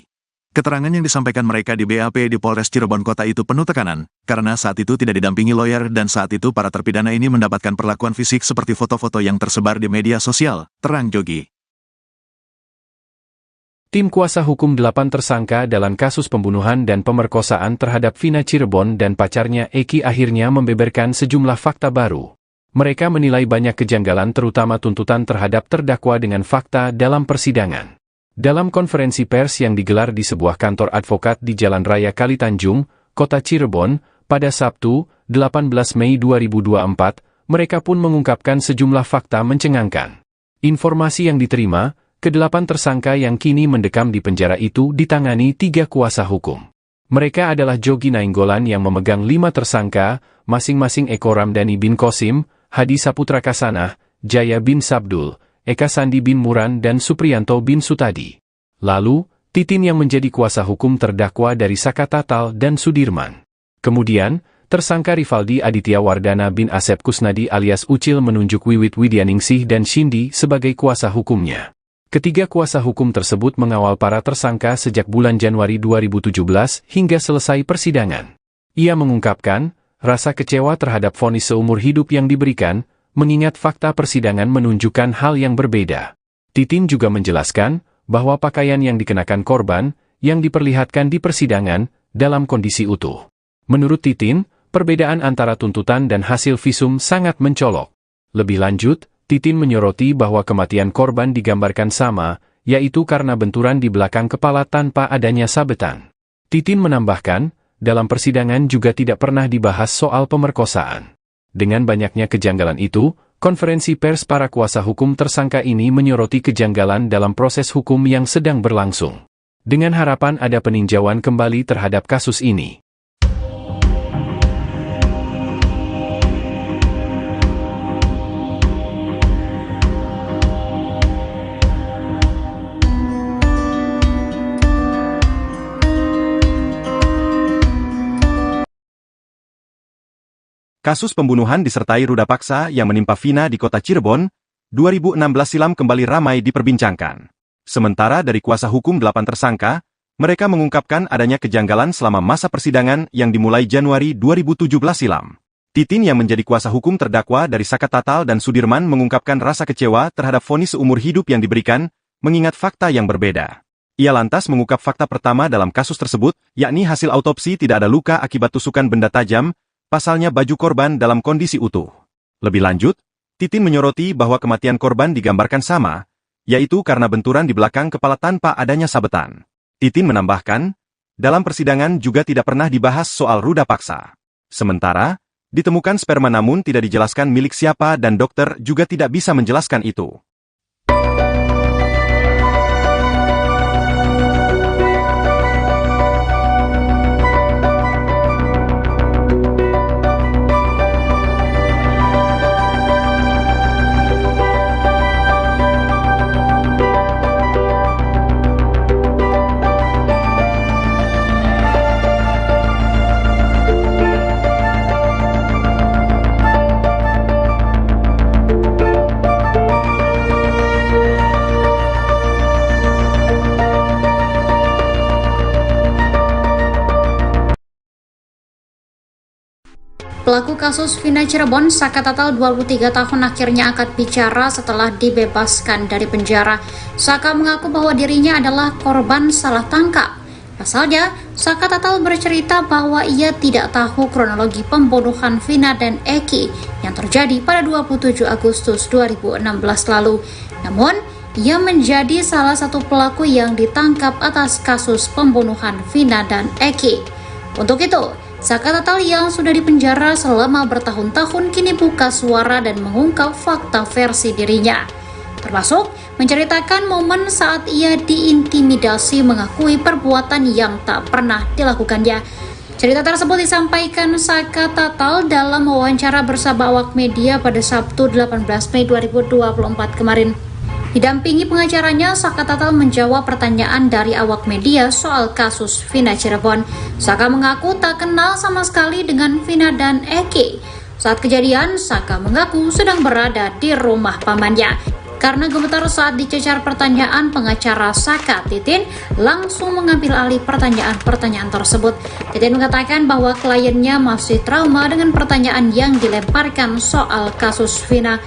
Keterangan yang disampaikan mereka di BAP di Polres Cirebon Kota itu penuh tekanan, karena saat itu tidak didampingi lawyer dan saat itu para terpidana ini mendapatkan perlakuan fisik seperti foto-foto yang tersebar di media sosial, terang Jogi. Tim kuasa hukum 8 tersangka dalam kasus pembunuhan dan pemerkosaan terhadap Vina Cirebon dan pacarnya Eki akhirnya membeberkan sejumlah fakta baru. Mereka menilai banyak kejanggalan terutama tuntutan terhadap terdakwa dengan fakta dalam persidangan. Dalam konferensi pers yang digelar di sebuah kantor advokat di Jalan Raya Kalitanjung, Kota Cirebon, pada Sabtu, 18 Mei 2024, mereka pun mengungkapkan sejumlah fakta mencengangkan. Informasi yang diterima, ke-8 tersangka yang kini mendekam di penjara itu ditangani 3 kuasa hukum. Mereka adalah Jogi Nainggolan yang memegang 5 tersangka, masing-masing Eko Ramdhani bin Qasim, Hadi Saputra Kasanah, Jaya bin Sabdul, Eka Sandi bin Muran dan Supriyanto bin Sutadi. Lalu, Titin yang menjadi kuasa hukum terdakwa dari Saka Tatal dan Sudirman. Kemudian, tersangka Rivaldi Aditya Wardana bin Asep Kusnadi alias Ucil menunjuk Wiwit Widyaningsih dan Shindi sebagai kuasa hukumnya. Ketiga kuasa hukum tersebut mengawal para tersangka sejak bulan Januari 2017 hingga selesai persidangan. Ia mengungkapkan, rasa kecewa terhadap vonis seumur hidup yang diberikan, mengingat fakta persidangan menunjukkan hal yang berbeda. Titin juga menjelaskan, bahwa pakaian yang dikenakan korban, yang diperlihatkan di persidangan, dalam kondisi utuh. Menurut Titin, perbedaan antara tuntutan dan hasil visum sangat mencolok. Lebih lanjut, Titin menyoroti bahwa kematian korban digambarkan sama, yaitu karena benturan di belakang kepala tanpa adanya sabetan. Titin menambahkan, dalam persidangan juga tidak pernah dibahas soal pemerkosaan. Dengan banyaknya kejanggalan itu, konferensi pers para kuasa hukum tersangka ini menyoroti kejanggalan dalam proses hukum yang sedang berlangsung. Dengan harapan ada peninjauan kembali terhadap kasus ini. Kasus pembunuhan disertai ruda paksa yang menimpa Vina di kota Cirebon, 2016 silam kembali ramai diperbincangkan. Sementara dari kuasa hukum 8 tersangka, mereka mengungkapkan adanya kejanggalan selama masa persidangan yang dimulai Januari 2017 silam. Titin yang menjadi kuasa hukum terdakwa dari Saka Tatal dan Sudirman mengungkapkan rasa kecewa terhadap vonis seumur hidup yang diberikan, mengingat fakta yang berbeda. Ia lantas mengungkap fakta pertama dalam kasus tersebut, yakni hasil autopsi tidak ada luka akibat tusukan benda tajam, pasalnya baju korban dalam kondisi utuh. Lebih lanjut, Titin menyoroti bahwa kematian korban digambarkan sama, yaitu karena benturan di belakang kepala tanpa adanya sabetan. Titin menambahkan, dalam persidangan juga tidak pernah dibahas soal ruda paksa. Sementara, ditemukan sperma namun tidak dijelaskan milik siapa dan dokter juga tidak bisa menjelaskan itu. Pelaku kasus Vina Cirebon, Saka Tatal 23 tahun akhirnya angkat bicara setelah dibebaskan dari penjara. Saka mengaku bahwa dirinya adalah korban salah tangkap. Pasalnya, Saka Tatal bercerita bahwa ia tidak tahu kronologi pembunuhan Vina dan Eki yang terjadi pada 27 Agustus 2016 lalu. Namun, ia menjadi salah satu pelaku yang ditangkap atas kasus pembunuhan Vina dan Eki. Untuk itu, Saka Tatal yang sudah dipenjara selama bertahun-tahun kini buka suara dan mengungkap fakta versi dirinya. Termasuk menceritakan momen saat ia diintimidasi mengakui perbuatan yang tak pernah dilakukannya. Cerita tersebut disampaikan Saka Tatal dalam wawancara bersama awak media pada Sabtu 18 Mei 2024 kemarin. Didampingi pengacaranya, Saka Tatal menjawab pertanyaan dari awak media soal kasus Vina Cirebon. Saka mengaku tak kenal sama sekali dengan Vina dan Eki. Saat kejadian, Saka mengaku sedang berada di rumah pamannya. Karena gemetar saat dicecar pertanyaan, pengacara Saka, Titin, langsung mengambil alih pertanyaan-pertanyaan tersebut. Titin mengatakan bahwa kliennya masih trauma dengan pertanyaan yang dilemparkan soal kasus Vina.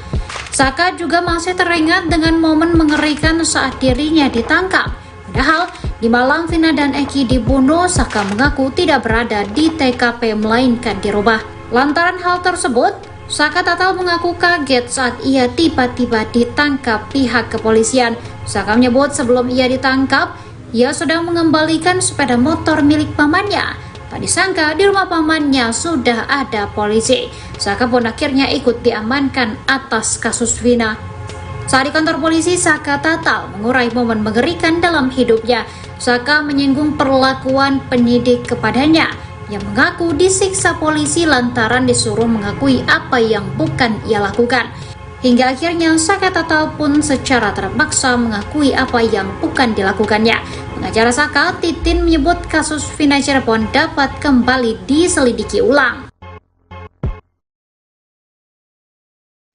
Saka juga masih teringat dengan momen mengerikan saat dirinya ditangkap. Padahal, di malam Vina dan Eki dibunuh, Saka mengaku tidak berada di TKP melainkan di rumah. Lantaran hal tersebut, Saka Tatal mengaku kaget saat ia tiba-tiba ditangkap pihak kepolisian. Saka menyebut sebelum ia ditangkap, ia sedang mengembalikan sepeda motor milik pamannya. Tak disangka di rumah pamannya sudah ada polisi. Saka pun akhirnya ikut diamankan atas kasus Vina. Saat di kantor polisi, Saka Tatal mengurai momen mengerikan dalam hidupnya. Saka menyinggung perlakuan penyidik kepadanya yang mengaku disiksa polisi lantaran disuruh mengakui apa yang bukan ia lakukan. Hingga akhirnya Saka Tatal pun secara terpaksa mengakui apa yang bukan dilakukannya. Pengacara Saka, Titin, menyebut kasus Vina Cirebon dapat kembali diselidiki ulang.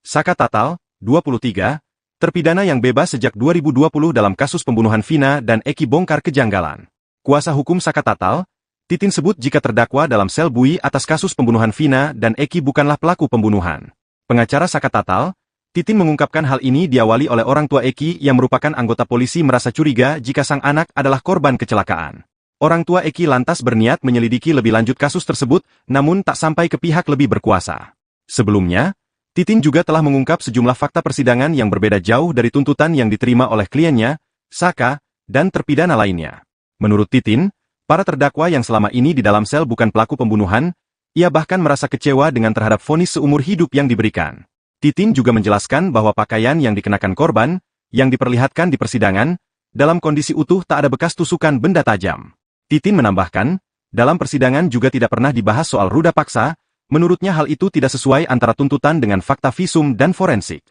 Saka Tatal, 23, terpidana yang bebas sejak 2020 dalam kasus pembunuhan Vina dan Eki bongkar kejanggalan. Kuasa hukum Saka Tatal, Titin, sebut jika terdakwa dalam sel bui atas kasus pembunuhan Vina dan Eki bukanlah pelaku pembunuhan. Pengacara Saka Tatal, Titin, mengungkapkan hal ini diawali oleh orang tua Eki yang merupakan anggota polisi merasa curiga jika sang anak adalah korban kecelakaan. Orang tua Eki lantas berniat menyelidiki lebih lanjut kasus tersebut, namun tak sampai ke pihak lebih berkuasa. Sebelumnya, Titin juga telah mengungkap sejumlah fakta persidangan yang berbeda jauh dari tuntutan yang diterima oleh kliennya, Saka, dan terpidana lainnya. Menurut Titin, para terdakwa yang selama ini di dalam sel bukan pelaku pembunuhan, ia bahkan merasa kecewa dengan terhadap vonis seumur hidup yang diberikan. Titin juga menjelaskan bahwa pakaian yang dikenakan korban, yang diperlihatkan di persidangan, dalam kondisi utuh tak ada bekas tusukan benda tajam. Titin menambahkan, dalam persidangan juga tidak pernah dibahas soal ruda paksa, menurutnya hal itu tidak sesuai antara tuntutan dengan fakta visum dan forensik.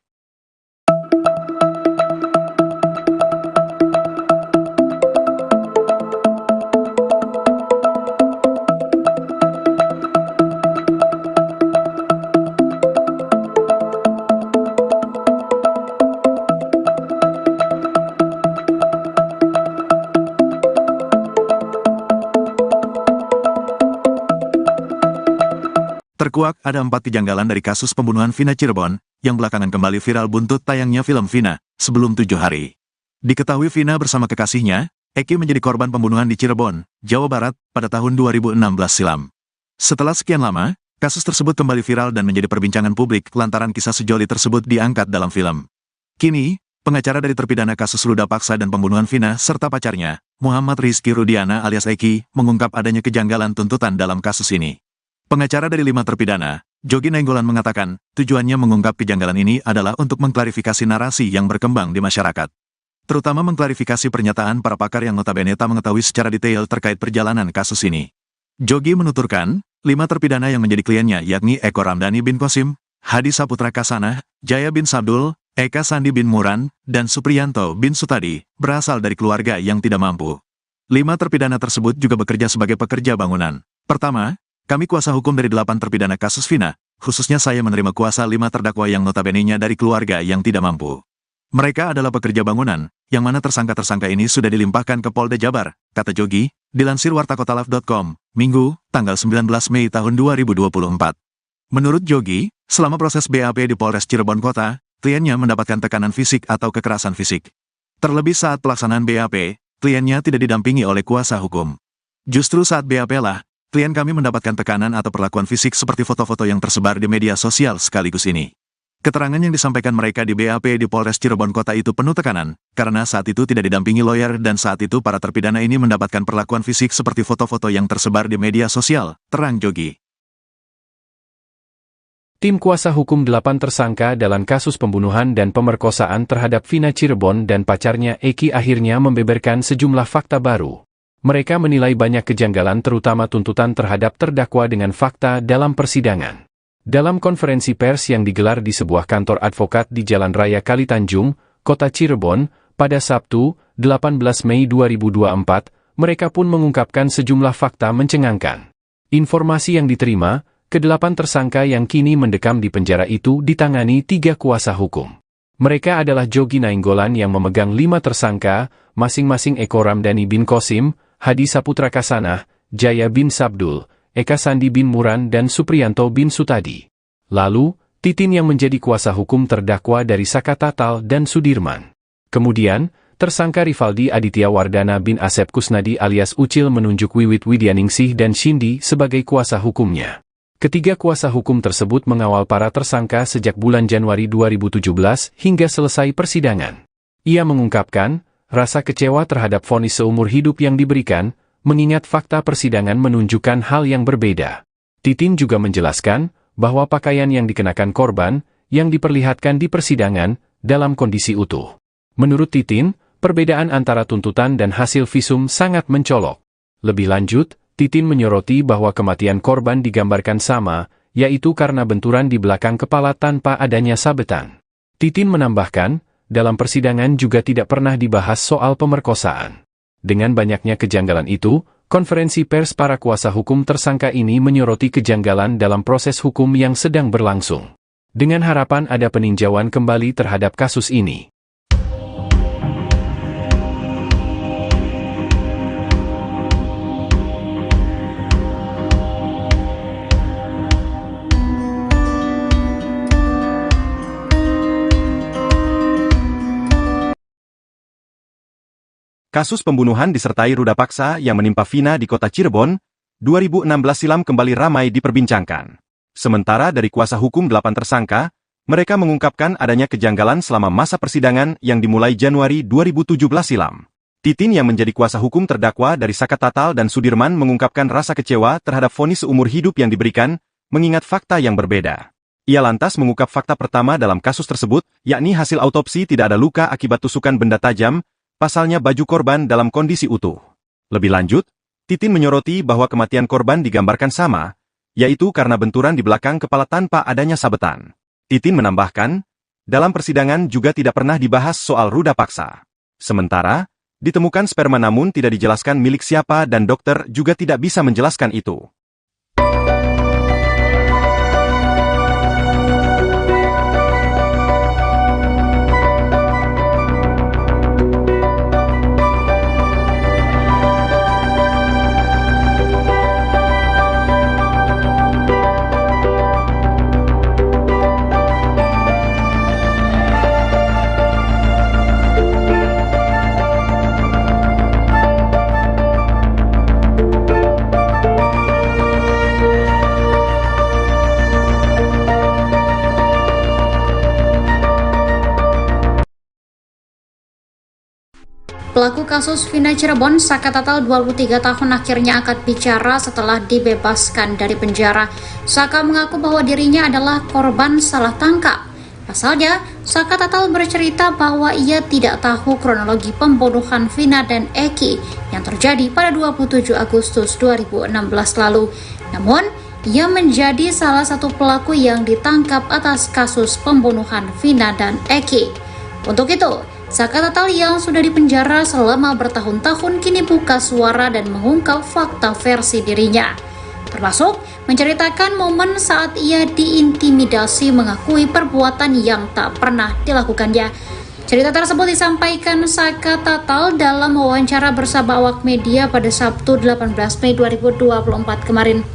Terkuak ada 4 kejanggalan dari kasus pembunuhan Vina Cirebon, yang belakangan kembali viral buntut tayangnya film Vina, sebelum 7 hari. Diketahui Vina bersama kekasihnya, Eki menjadi korban pembunuhan di Cirebon, Jawa Barat, pada tahun 2016 silam. Setelah sekian lama, kasus tersebut kembali viral dan menjadi perbincangan publik lantaran kisah sejoli tersebut diangkat dalam film. Kini, pengacara dari terpidana kasus ruda paksa dan pembunuhan Vina serta pacarnya, Muhammad Rizky Rudiana alias Eki, mengungkap adanya kejanggalan tuntutan dalam kasus ini. Pengacara dari 5 terpidana, Jogi Nainggolan, mengatakan, tujuannya mengungkap kejanggalan ini adalah untuk mengklarifikasi narasi yang berkembang di masyarakat. Terutama mengklarifikasi pernyataan para pakar yang notabene tak mengetahui secara detail terkait perjalanan kasus ini. Jogi menuturkan, 5 terpidana yang menjadi kliennya yakni Eko Ramdhani bin Qasim, Hadi Saputra Kasana, Jaya bin Sabdul, Eka Sandi bin Muran, dan Supriyanto bin Sutadi, berasal dari keluarga yang tidak mampu. 5 terpidana tersebut juga bekerja sebagai pekerja bangunan. Pertama, kami kuasa hukum dari 8 terpidana kasus Vina, khususnya saya menerima kuasa 5 terdakwa yang notabene-nya dari keluarga yang tidak mampu. Mereka adalah pekerja bangunan, yang mana tersangka-tersangka ini sudah dilimpahkan ke Polda Jabar, kata Jogi, dilansir wartakotalaf.com, Minggu, tanggal 19 Mei tahun 2024. Menurut Jogi, selama proses BAP di Polres Cirebon Kota, kliennya mendapatkan tekanan fisik atau kekerasan fisik. Terlebih saat pelaksanaan BAP, kliennya tidak didampingi oleh kuasa hukum. Justru saat BAP lah, klien kami mendapatkan tekanan atau perlakuan fisik seperti foto-foto yang tersebar di media sosial sekaligus ini. Keterangan yang disampaikan mereka di BAP di Polres Cirebon Kota itu penuh tekanan, karena saat itu tidak didampingi lawyer dan saat itu para terpidana ini mendapatkan perlakuan fisik seperti foto-foto yang tersebar di media sosial, terang Jogi. Tim kuasa hukum 8 tersangka dalam kasus pembunuhan dan pemerkosaan terhadap Vina Cirebon dan pacarnya Eki akhirnya membeberkan sejumlah fakta baru. Mereka menilai banyak kejanggalan terutama tuntutan terhadap terdakwa dengan fakta dalam persidangan. Dalam konferensi pers yang digelar di sebuah kantor advokat di Jalan Raya Kalitanjung, Kota Cirebon, pada Sabtu, 18 Mei 2024, mereka pun mengungkapkan sejumlah fakta mencengangkan. Informasi yang diterima, ke-8 tersangka yang kini mendekam di penjara itu ditangani 3 kuasa hukum. Mereka adalah Jogi Nainggolan yang memegang 5 tersangka, masing-masing Eko Ramdhani bin Kosim, Hadi Saputra Kasanah, Jaya bin Sabdul, Eka Sandi bin Muran dan Supriyanto bin Sutadi. Lalu, Titin yang menjadi kuasa hukum terdakwa dari Saka Tatal dan Sudirman. Kemudian, tersangka Rivaldi Aditya Wardana bin Asep Kusnadi alias Ucil menunjuk Wiwit Widyaningsih dan Shindi sebagai kuasa hukumnya. Ketiga kuasa hukum tersebut mengawal para tersangka sejak bulan Januari 2017 hingga selesai persidangan. Ia mengungkapkan, rasa kecewa terhadap vonis seumur hidup yang diberikan, mengingat fakta persidangan menunjukkan hal yang berbeda. Titin juga menjelaskan bahwa pakaian yang dikenakan korban, yang diperlihatkan di persidangan, dalam kondisi utuh. Menurut Titin, perbedaan antara tuntutan dan hasil visum sangat mencolok. Lebih lanjut, Titin menyoroti bahwa kematian korban digambarkan sama, yaitu karena benturan di belakang kepala tanpa adanya sabetan. Titin menambahkan, dalam persidangan juga tidak pernah dibahas soal pemerkosaan. Dengan banyaknya kejanggalan itu, konferensi pers para kuasa hukum tersangka ini menyoroti kejanggalan dalam proses hukum yang sedang berlangsung. Dengan harapan ada peninjauan kembali terhadap kasus ini. Kasus pembunuhan disertai ruda paksa yang menimpa Vina di kota Cirebon, 2016 silam kembali ramai diperbincangkan. Sementara dari kuasa hukum 8 tersangka, mereka mengungkapkan adanya kejanggalan selama masa persidangan yang dimulai Januari 2017 silam. Titin yang menjadi kuasa hukum terdakwa dari Saka Tatal dan Sudirman mengungkapkan rasa kecewa terhadap vonis seumur hidup yang diberikan, mengingat fakta yang berbeda. Ia lantas mengungkap fakta pertama dalam kasus tersebut, yakni hasil autopsi tidak ada luka akibat tusukan benda tajam, pasalnya baju korban dalam kondisi utuh. Lebih lanjut, Titin menyoroti bahwa kematian korban digambarkan sama, yaitu karena benturan di belakang kepala tanpa adanya sabetan. Titin menambahkan, dalam persidangan juga tidak pernah dibahas soal ruda paksa. Sementara, ditemukan sperma namun tidak dijelaskan milik siapa dan dokter juga tidak bisa menjelaskan itu. Pelaku kasus Vina Cirebon, Saka Tatal 23 tahun akhirnya angkat bicara setelah dibebaskan dari penjara. Saka mengaku bahwa dirinya adalah korban salah tangkap. Pasalnya, Saka Tatal bercerita bahwa ia tidak tahu kronologi pembunuhan Vina dan Eki yang terjadi pada 27 Agustus 2016 lalu. Namun, ia menjadi salah satu pelaku yang ditangkap atas kasus pembunuhan Vina dan Eki. Untuk itu, Saka Tatal yang sudah dipenjara selama bertahun-tahun kini buka suara dan mengungkap fakta versi dirinya. Termasuk menceritakan momen saat ia diintimidasi mengakui perbuatan yang tak pernah dilakukannya. Cerita tersebut disampaikan Saka Tatal dalam wawancara bersama awak media pada Sabtu 18 Mei 2024 kemarin.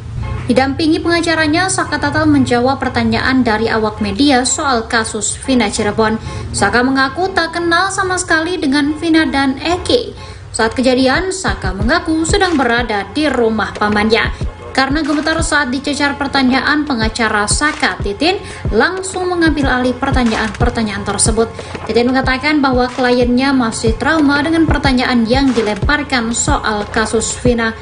Didampingi pengacaranya, Saka Tatal menjawab pertanyaan dari awak media soal kasus Vina Cirebon. Saka mengaku tak kenal sama sekali dengan Vina dan Eki. Saat kejadian, Saka mengaku sedang berada di rumah pamannya. Karena gemetar saat dicecar pertanyaan, pengacara Saka, Titin, langsung mengambil alih pertanyaan-pertanyaan tersebut. Titin mengatakan bahwa kliennya masih trauma dengan pertanyaan yang dilemparkan soal kasus Vina.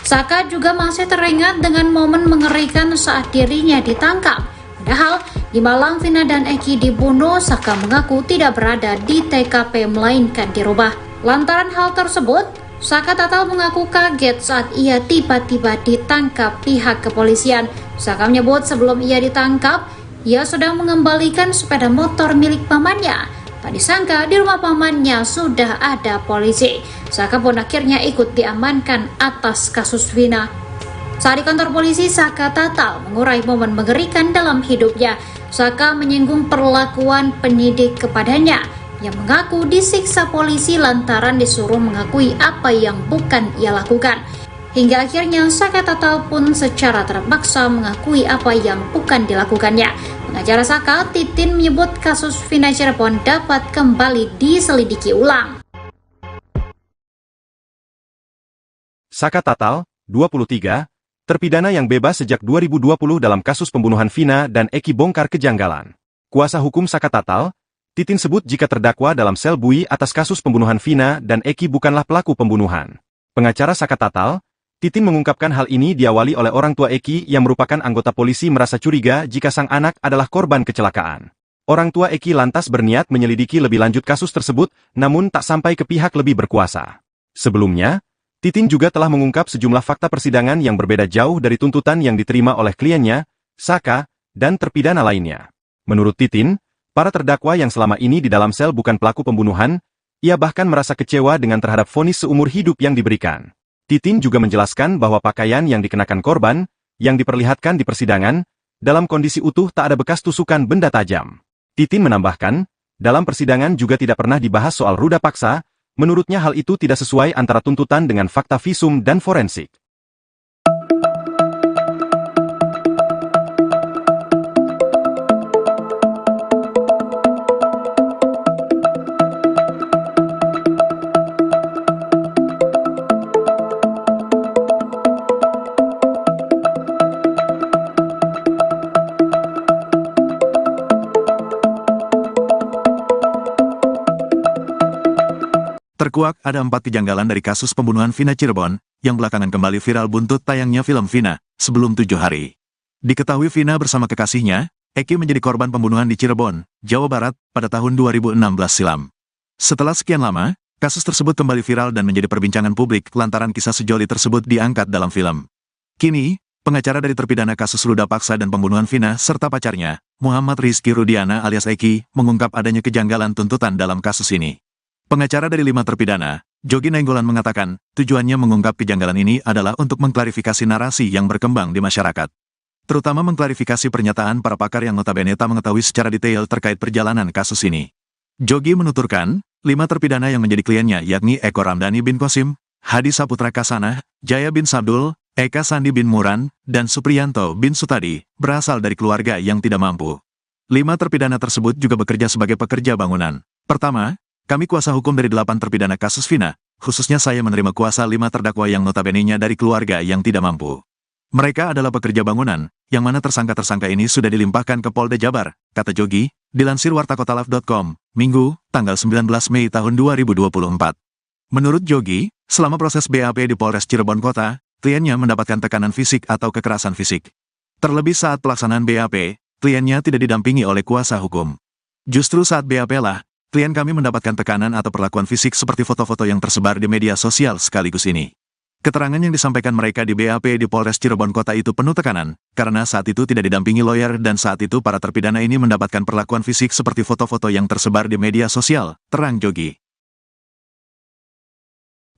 Saka juga masih teringat dengan momen mengerikan saat dirinya ditangkap. Padahal di malam Vina dan Eki dibunuh, Saka mengaku tidak berada di TKP melainkan di rumah. Lantaran hal tersebut, Saka Tatal mengaku kaget saat ia tiba-tiba ditangkap pihak kepolisian. Saka menyebut sebelum ia ditangkap, ia sedang mengembalikan sepeda motor milik pamannya. Tak disangka di rumah pamannya sudah ada polisi. Saka pun akhirnya ikut diamankan atas kasus Vina. Saat di kantor polisi, Saka Tatal mengurai momen mengerikan dalam hidupnya. Saka menyinggung perlakuan penyidik kepadanya, yang mengaku disiksa polisi lantaran disuruh mengakui apa yang bukan ia lakukan. Hingga akhirnya Saka Tatal pun secara terpaksa mengakui apa yang bukan dilakukannya. Pengacara Saka, Titin, menyebut kasus Vina Cirebon dapat kembali diselidiki ulang. Saka Tatal, 23, terpidana yang bebas sejak 2020 dalam kasus pembunuhan Vina dan Eki bongkar kejanggalan. Kuasa hukum Saka Tatal, Titin, sebut jika terdakwa dalam sel bui atas kasus pembunuhan Vina dan Eki bukanlah pelaku pembunuhan. Pengacara Saka Tatal, Titin, mengungkapkan hal ini diawali oleh orang tua Eki yang merupakan anggota polisi merasa curiga jika sang anak adalah korban kecelakaan. Orang tua Eki lantas berniat menyelidiki lebih lanjut kasus tersebut, namun tak sampai ke pihak lebih berkuasa. Sebelumnya, Titin juga telah mengungkap sejumlah fakta persidangan yang berbeda jauh dari tuntutan yang diterima oleh kliennya, Saka, dan terpidana lainnya. Menurut Titin, para terdakwa yang selama ini di dalam sel bukan pelaku pembunuhan, ia bahkan merasa kecewa dengan terhadap vonis seumur hidup yang diberikan. Titin juga menjelaskan bahwa pakaian yang dikenakan korban, yang diperlihatkan di persidangan, dalam kondisi utuh tak ada bekas tusukan benda tajam. Titin menambahkan, dalam persidangan juga tidak pernah dibahas soal ruda paksa, menurutnya hal itu tidak sesuai antara tuntutan dengan fakta visum dan forensik. Terkuak ada 4 kejanggalan dari kasus pembunuhan Vina Cirebon, yang belakangan kembali viral buntut tayangnya film Vina, sebelum 7 hari. Diketahui Vina bersama kekasihnya, Eki, menjadi korban pembunuhan di Cirebon, Jawa Barat, pada tahun 2016 silam. Setelah sekian lama, kasus tersebut kembali viral dan menjadi perbincangan publik lantaran kisah sejoli tersebut diangkat dalam film. Kini, pengacara dari terpidana kasus ruda paksa dan pembunuhan Vina serta pacarnya, Muhammad Rizky Rudiana alias Eki, mengungkap adanya kejanggalan tuntutan dalam kasus ini. Pengacara dari 5 terpidana, Jogi Nainggolan, mengatakan, tujuannya mengungkap kejanggalan ini adalah untuk mengklarifikasi narasi yang berkembang di masyarakat. Terutama mengklarifikasi pernyataan para pakar yang notabene tak mengetahui secara detail terkait perjalanan kasus ini. Jogi menuturkan, 5 terpidana yang menjadi kliennya yakni Eko Ramdhani bin Qasim, Hadi Saputra Kasana, Jaya bin Sabdul, Eka Sandi bin Muran, dan Supriyanto bin Sutadi, berasal dari keluarga yang tidak mampu. 5 terpidana tersebut juga bekerja sebagai pekerja bangunan. Pertama, kami kuasa hukum dari 8 terpidana kasus Vina, khususnya saya menerima kuasa 5 terdakwa yang notabene-nya dari keluarga yang tidak mampu. Mereka adalah pekerja bangunan, yang mana tersangka-tersangka ini sudah dilimpahkan ke Polda Jabar, kata Jogi, dilansir wartakotalaf.com, Minggu, tanggal 19 Mei tahun 2024. Menurut Jogi, selama proses BAP di Polres Cirebon Kota, kliennya mendapatkan tekanan fisik atau kekerasan fisik. Terlebih saat pelaksanaan BAP, kliennya tidak didampingi oleh kuasa hukum. Justru saat BAP lah, klien kami mendapatkan tekanan atau perlakuan fisik seperti foto-foto yang tersebar di media sosial sekaligus ini. Keterangan yang disampaikan mereka di BAP di Polres Cirebon Kota itu penuh tekanan, karena saat itu tidak didampingi lawyer dan saat itu para terpidana ini mendapatkan perlakuan fisik seperti foto-foto yang tersebar di media sosial, terang Jogi.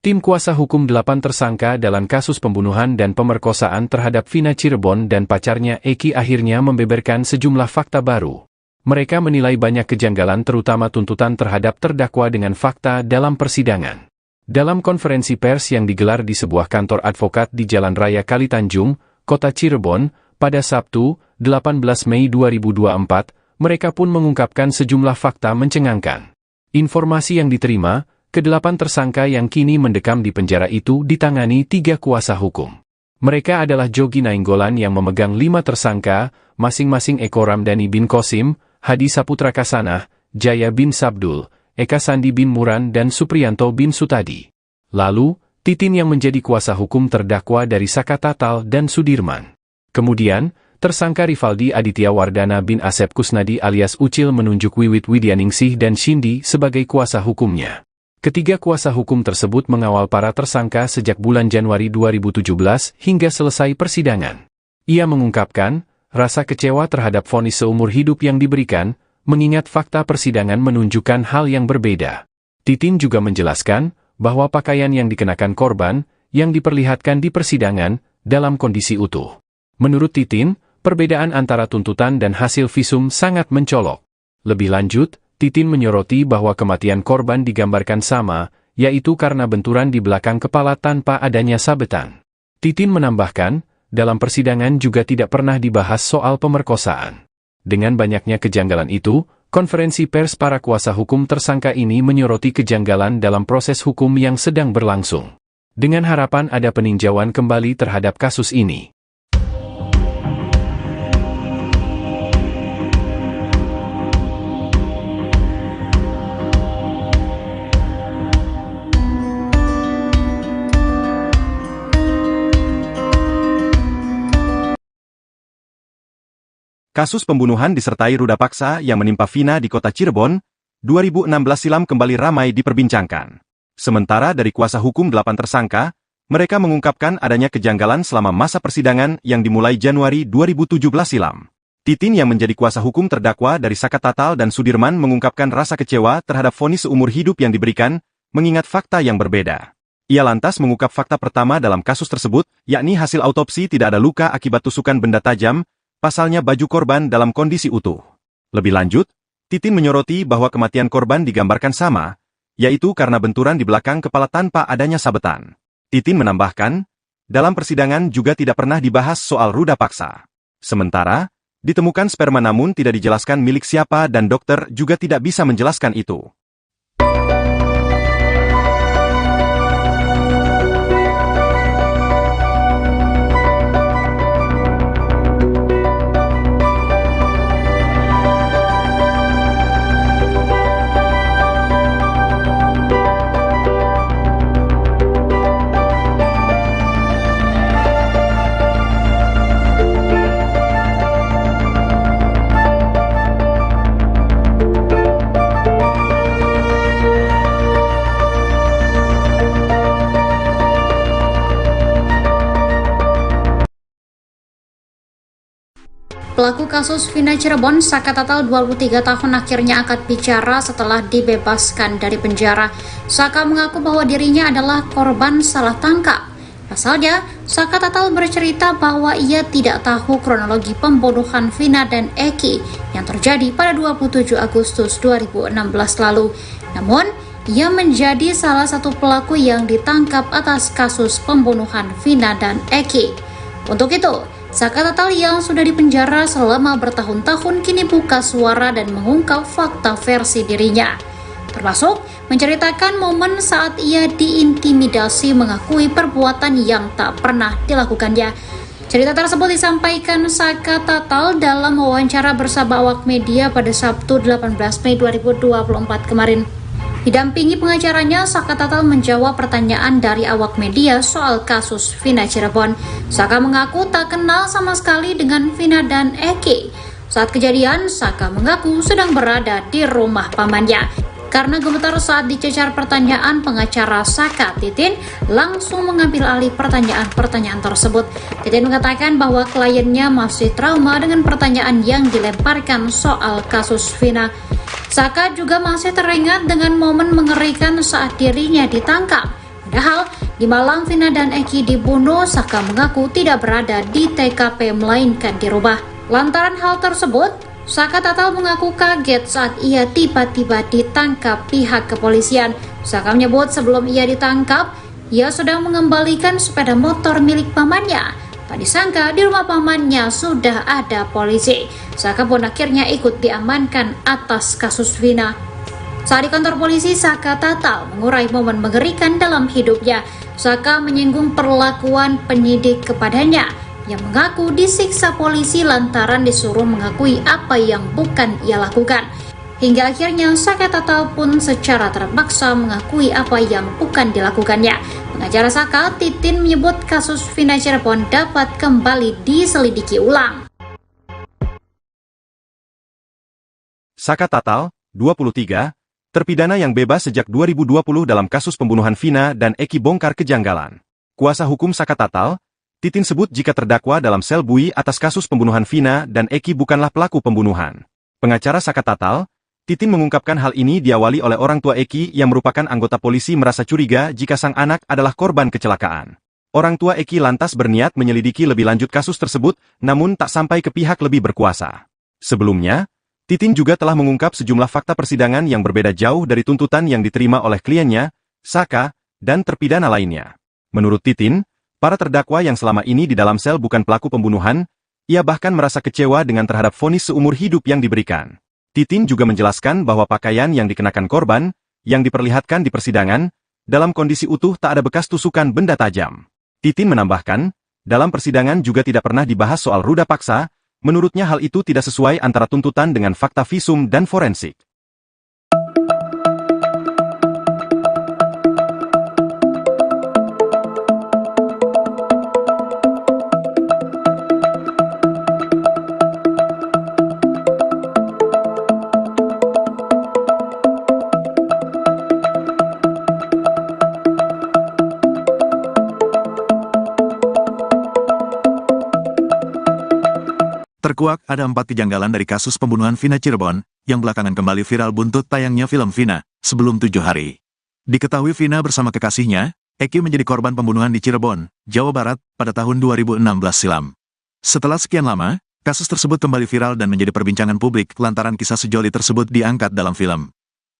Tim kuasa hukum 8 tersangka dalam kasus pembunuhan dan pemerkosaan terhadap Vina Cirebon dan pacarnya Eki akhirnya membeberkan sejumlah fakta baru. Mereka menilai banyak kejanggalan terutama tuntutan terhadap terdakwa dengan fakta dalam persidangan. Dalam konferensi pers yang digelar di sebuah kantor advokat di Jalan Raya Kalitanjung, Kota Cirebon, pada Sabtu, 18 Mei 2024, mereka pun mengungkapkan sejumlah fakta mencengangkan. Informasi yang diterima, ke-8 tersangka yang kini mendekam di penjara itu ditangani 3 kuasa hukum. Mereka adalah Jogi Nainggolan yang memegang 5 tersangka, masing-masing Eko Ramdhani bin Kosim, Hadi Saputra Kasanah, Jaya bin Sabdul, Eka Sandi bin Muran dan Supriyanto bin Sutadi. Lalu, Titin yang menjadi kuasa hukum terdakwa dari Saka Tatal dan Sudirman. Kemudian, tersangka Rivaldi Aditya Wardana bin Asep Kusnadi alias Ucil menunjuk Wiwit Widyaningsih dan Shindi sebagai kuasa hukumnya. Ketiga kuasa hukum tersebut mengawal para tersangka sejak bulan Januari 2017 hingga selesai persidangan. Ia mengungkapkan, rasa kecewa terhadap vonis seumur hidup yang diberikan, mengingat fakta persidangan menunjukkan hal yang berbeda. Titin juga menjelaskan, bahwa pakaian yang dikenakan korban, yang diperlihatkan di persidangan, dalam kondisi utuh. Menurut Titin, perbedaan antara tuntutan dan hasil visum sangat mencolok. Lebih lanjut, Titin menyoroti bahwa kematian korban digambarkan sama, yaitu karena benturan di belakang kepala tanpa adanya sabetan. Titin menambahkan, dalam persidangan juga tidak pernah dibahas soal pemerkosaan. Dengan banyaknya kejanggalan itu, konferensi pers para kuasa hukum tersangka ini menyoroti kejanggalan dalam proses hukum yang sedang berlangsung. Dengan harapan ada peninjauan kembali terhadap kasus ini. Kasus pembunuhan disertai ruda paksa yang menimpa Vina di kota Cirebon, 2016 silam kembali ramai diperbincangkan. Sementara dari kuasa hukum 8 tersangka, mereka mengungkapkan adanya kejanggalan selama masa persidangan yang dimulai Januari 2017 silam. Titin yang menjadi kuasa hukum terdakwa dari Saka Tatal dan Sudirman mengungkapkan rasa kecewa terhadap vonis seumur hidup yang diberikan, mengingat fakta yang berbeda. Ia lantas mengungkap fakta pertama dalam kasus tersebut, yakni hasil autopsi tidak ada luka akibat tusukan benda tajam, pasalnya baju korban dalam kondisi utuh. Lebih lanjut, Titin menyoroti bahwa kematian korban digambarkan sama, yaitu karena benturan di belakang kepala tanpa adanya sabetan. Titin menambahkan, dalam persidangan juga tidak pernah dibahas soal ruda paksa. Sementara, ditemukan sperma namun tidak dijelaskan milik siapa dan dokter juga tidak bisa menjelaskan itu. Pelaku kasus Vina Cirebon, Saka Tatal 23 tahun akhirnya angkat bicara setelah dibebaskan dari penjara. Saka mengaku bahwa dirinya adalah korban salah tangkap. Pasalnya, Saka Tatal bercerita bahwa ia tidak tahu kronologi pembunuhan Vina dan Eki yang terjadi pada 27 Agustus 2016 lalu. Namun, ia menjadi salah satu pelaku yang ditangkap atas kasus pembunuhan Vina dan Eki. Untuk itu, Saka Tatal yang sudah dipenjara selama bertahun-tahun kini buka suara dan mengungkap fakta versi dirinya. Termasuk menceritakan momen saat ia diintimidasi mengakui perbuatan yang tak pernah dilakukannya. Cerita tersebut disampaikan Saka Tatal dalam wawancara bersama awak media pada Sabtu 18 Mei 2024 kemarin. Didampingi pengacaranya, Saka Tatal menjawab pertanyaan dari awak media soal kasus Vina Cirebon. Saka mengaku tak kenal sama sekali dengan Vina dan Eki. Saat kejadian, Saka mengaku sedang berada di rumah pamannya. Karena gemetar saat dicecar pertanyaan, pengacara Saka, Titin, langsung mengambil alih pertanyaan-pertanyaan tersebut. Titin mengatakan bahwa kliennya masih trauma dengan pertanyaan yang dilemparkan soal kasus Vina. Saka juga masih teringat dengan momen mengerikan saat dirinya ditangkap. Padahal, di malam Vina dan Eki dibunuh, Saka mengaku tidak berada di TKP melainkan di rumah. Lantaran hal tersebut, Saka Tatal mengaku kaget saat ia tiba-tiba ditangkap pihak kepolisian. Saka menyebut sebelum ia ditangkap, ia sedang mengembalikan sepeda motor milik pamannya. Tak disangka di rumah pamannya sudah ada polisi. Saka pun akhirnya ikut diamankan atas kasus Vina. Saat di kantor polisi, Saka Tatal mengurai momen mengerikan dalam hidupnya. Saka menyinggung perlakuan penyidik kepadanya yang mengaku disiksa polisi lantaran disuruh mengakui apa yang bukan ia lakukan. Hingga akhirnya Saka Tatal pun secara terpaksa mengakui apa yang bukan dilakukannya. Pengacara Saka, Titin, menyebut kasus Vina Cirebon dapat kembali diselidiki ulang. Saka Tatal, 23, terpidana yang bebas sejak 2020 dalam kasus pembunuhan Vina dan Eki bongkar kejanggalan. Kuasa hukum Saka Tatal, Titin sebut jika terdakwa dalam sel bui atas kasus pembunuhan Vina dan Eki bukanlah pelaku pembunuhan. Pengacara Saka Tatal, Titin mengungkapkan hal ini diawali oleh orang tua Eki yang merupakan anggota polisi merasa curiga jika sang anak adalah korban kecelakaan. Orang tua Eki lantas berniat menyelidiki lebih lanjut kasus tersebut, namun tak sampai ke pihak lebih berkuasa. Sebelumnya, Titin juga telah mengungkap sejumlah fakta persidangan yang berbeda jauh dari tuntutan yang diterima oleh kliennya, Saka, dan terpidana lainnya. Menurut Titin, para terdakwa yang selama ini di dalam sel bukan pelaku pembunuhan, ia bahkan merasa kecewa dengan terhadap vonis seumur hidup yang diberikan. Titin juga menjelaskan bahwa pakaian yang dikenakan korban, yang diperlihatkan di persidangan, dalam kondisi utuh tak ada bekas tusukan benda tajam. Titin menambahkan, dalam persidangan juga tidak pernah dibahas soal ruda paksa, menurutnya hal itu tidak sesuai antara tuntutan dengan fakta visum dan forensik. Terkuak ada 4 kejanggalan dari kasus pembunuhan Vina Cirebon, yang belakangan kembali viral buntut tayangnya film Vina, sebelum 7 hari. Diketahui Vina bersama kekasihnya, Eki menjadi korban pembunuhan di Cirebon, Jawa Barat, pada tahun 2016 silam. Setelah sekian lama, kasus tersebut kembali viral dan menjadi perbincangan publik lantaran kisah sejoli tersebut diangkat dalam film.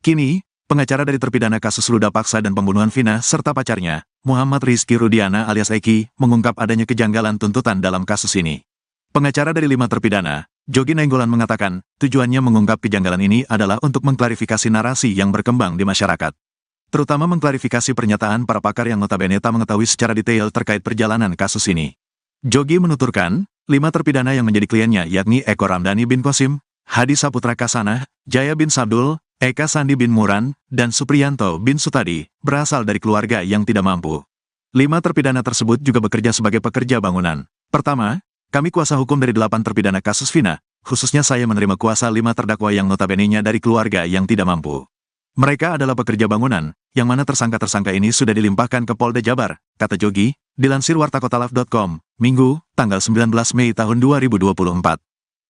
Kini, pengacara dari terpidana kasus ruda paksa dan pembunuhan Vina serta pacarnya, Muhammad Rizky Rudiana alias Eki, mengungkap adanya kejanggalan tuntutan dalam kasus ini. Pengacara dari 5 terpidana, Jogi Nainggolan mengatakan, tujuannya mengungkap kejanggalan ini adalah untuk mengklarifikasi narasi yang berkembang di masyarakat. Terutama mengklarifikasi pernyataan para pakar yang notabene tak mengetahui secara detail terkait perjalanan kasus ini. Jogi menuturkan, 5 terpidana yang menjadi kliennya yakni Eko Ramdhani bin Qasim, Hadi Saputra Kasanah, Jaya bin Sabdul, Eka Sandi bin Muran, dan Supriyanto bin Sutadi, berasal dari keluarga yang tidak mampu. 5 terpidana tersebut juga bekerja sebagai pekerja bangunan. Pertama, kami kuasa hukum dari 8 terpidana kasus Vina, khususnya saya menerima kuasa 5 terdakwa yang notabene-nya dari keluarga yang tidak mampu. Mereka adalah pekerja bangunan, yang mana tersangka-tersangka ini sudah dilimpahkan ke Polda Jabar, kata Jogi, dilansir wartakotalive.com, Minggu, tanggal 19 Mei tahun 2024.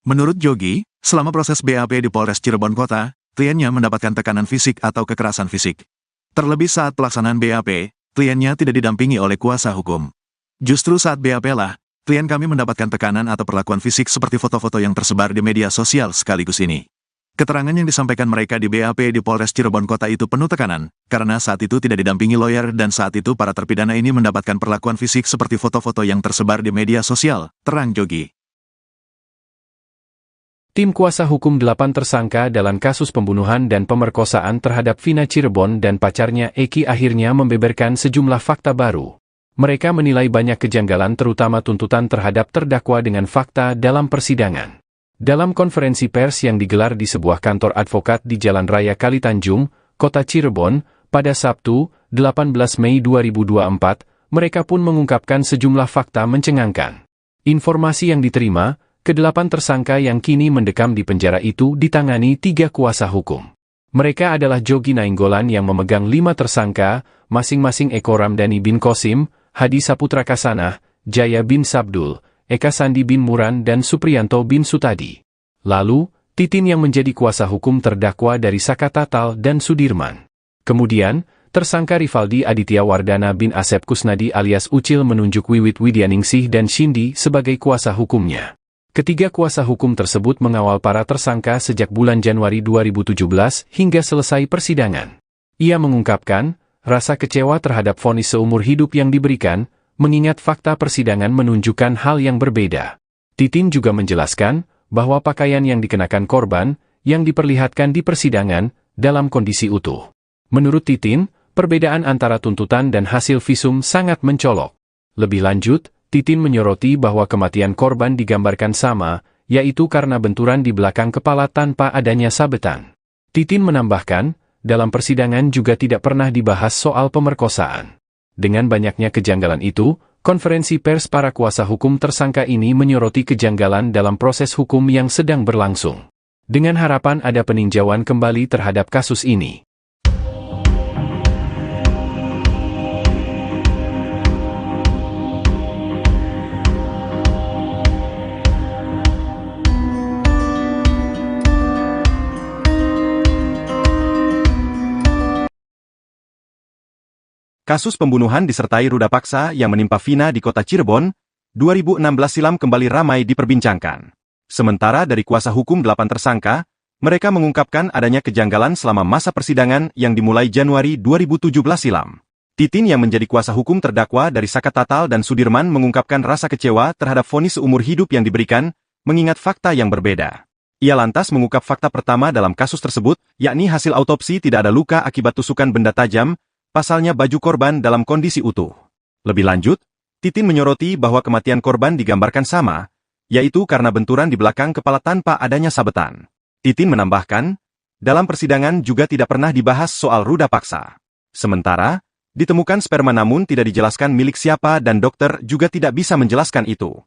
Menurut Jogi, selama proses BAP di Polres Cirebon Kota, kliennya mendapatkan tekanan fisik atau kekerasan fisik. Terlebih saat pelaksanaan BAP, kliennya tidak didampingi oleh kuasa hukum. Justru saat BAP lah, klien kami mendapatkan tekanan atau perlakuan fisik seperti foto-foto yang tersebar di media sosial sekaligus ini. Keterangan yang disampaikan mereka di BAP di Polres Cirebon Kota itu penuh tekanan, karena saat itu tidak didampingi lawyer dan saat itu para terpidana ini mendapatkan perlakuan fisik seperti foto-foto yang tersebar di media sosial, terang Jogi. Tim kuasa hukum 8 tersangka dalam kasus pembunuhan dan pemerkosaan terhadap Vina Cirebon dan pacarnya Eki akhirnya membeberkan sejumlah fakta baru. Mereka menilai banyak kejanggalan terutama tuntutan terhadap terdakwa dengan fakta dalam persidangan. Dalam konferensi pers yang digelar di sebuah kantor advokat di Jalan Raya Kalitanjung, Kota Cirebon, pada Sabtu, 18 Mei 2024, mereka pun mengungkapkan sejumlah fakta mencengangkan. Informasi yang diterima, ke-8 tersangka yang kini mendekam di penjara itu ditangani 3 kuasa hukum. Mereka adalah Jogi Nainggolan yang memegang 5 tersangka, masing-masing Eko Ramdhani bin Qasim, Hadi Saputra Kasanah, Jaya bin Sabdul, Eka Sandi bin Muran dan Supriyanto bin Sutadi. Lalu, Titin yang menjadi kuasa hukum terdakwa dari Saka Tatal dan Sudirman. Kemudian, tersangka Rivaldi Aditya Wardana bin Asep Kusnadi alias Ucil menunjuk Wiwit Widyaningsih dan Shindi sebagai kuasa hukumnya. Ketiga kuasa hukum tersebut mengawal para tersangka sejak bulan Januari 2017 hingga selesai persidangan. Ia mengungkapkan, rasa kecewa terhadap vonis seumur hidup yang diberikan, mengingat fakta persidangan menunjukkan hal yang berbeda. Titin juga menjelaskan bahwa pakaian yang dikenakan korban yang diperlihatkan di persidangan dalam kondisi utuh. Menurut Titin, perbedaan antara tuntutan dan hasil visum sangat mencolok. Lebih lanjut, Titin menyoroti bahwa kematian korban digambarkan sama, yaitu karena benturan di belakang kepala tanpa adanya sabetan. Titin menambahkan, dalam persidangan juga tidak pernah dibahas soal pemerkosaan. Dengan banyaknya kejanggalan itu, konferensi pers para kuasa hukum tersangka ini menyoroti kejanggalan dalam proses hukum yang sedang berlangsung. Dengan harapan ada peninjauan kembali terhadap kasus ini. Kasus pembunuhan disertai ruda paksa yang menimpa Vina di kota Cirebon, 2016 silam kembali ramai diperbincangkan. Sementara dari kuasa hukum 8 tersangka, mereka mengungkapkan adanya kejanggalan selama masa persidangan yang dimulai Januari 2017 silam. Titin yang menjadi kuasa hukum terdakwa dari Saka Tatal dan Sudirman mengungkapkan rasa kecewa terhadap vonis seumur hidup yang diberikan, mengingat fakta yang berbeda. Ia lantas mengungkap fakta pertama dalam kasus tersebut, yakni hasil autopsi tidak ada luka akibat tusukan benda tajam, pasalnya baju korban dalam kondisi utuh. Lebih lanjut, Titin menyoroti bahwa kematian korban digambarkan sama, yaitu karena benturan di belakang kepala tanpa adanya sabetan. Titin menambahkan, dalam persidangan juga tidak pernah dibahas soal ruda paksa. Sementara, ditemukan sperma namun tidak dijelaskan milik siapa dan dokter juga tidak bisa menjelaskan itu.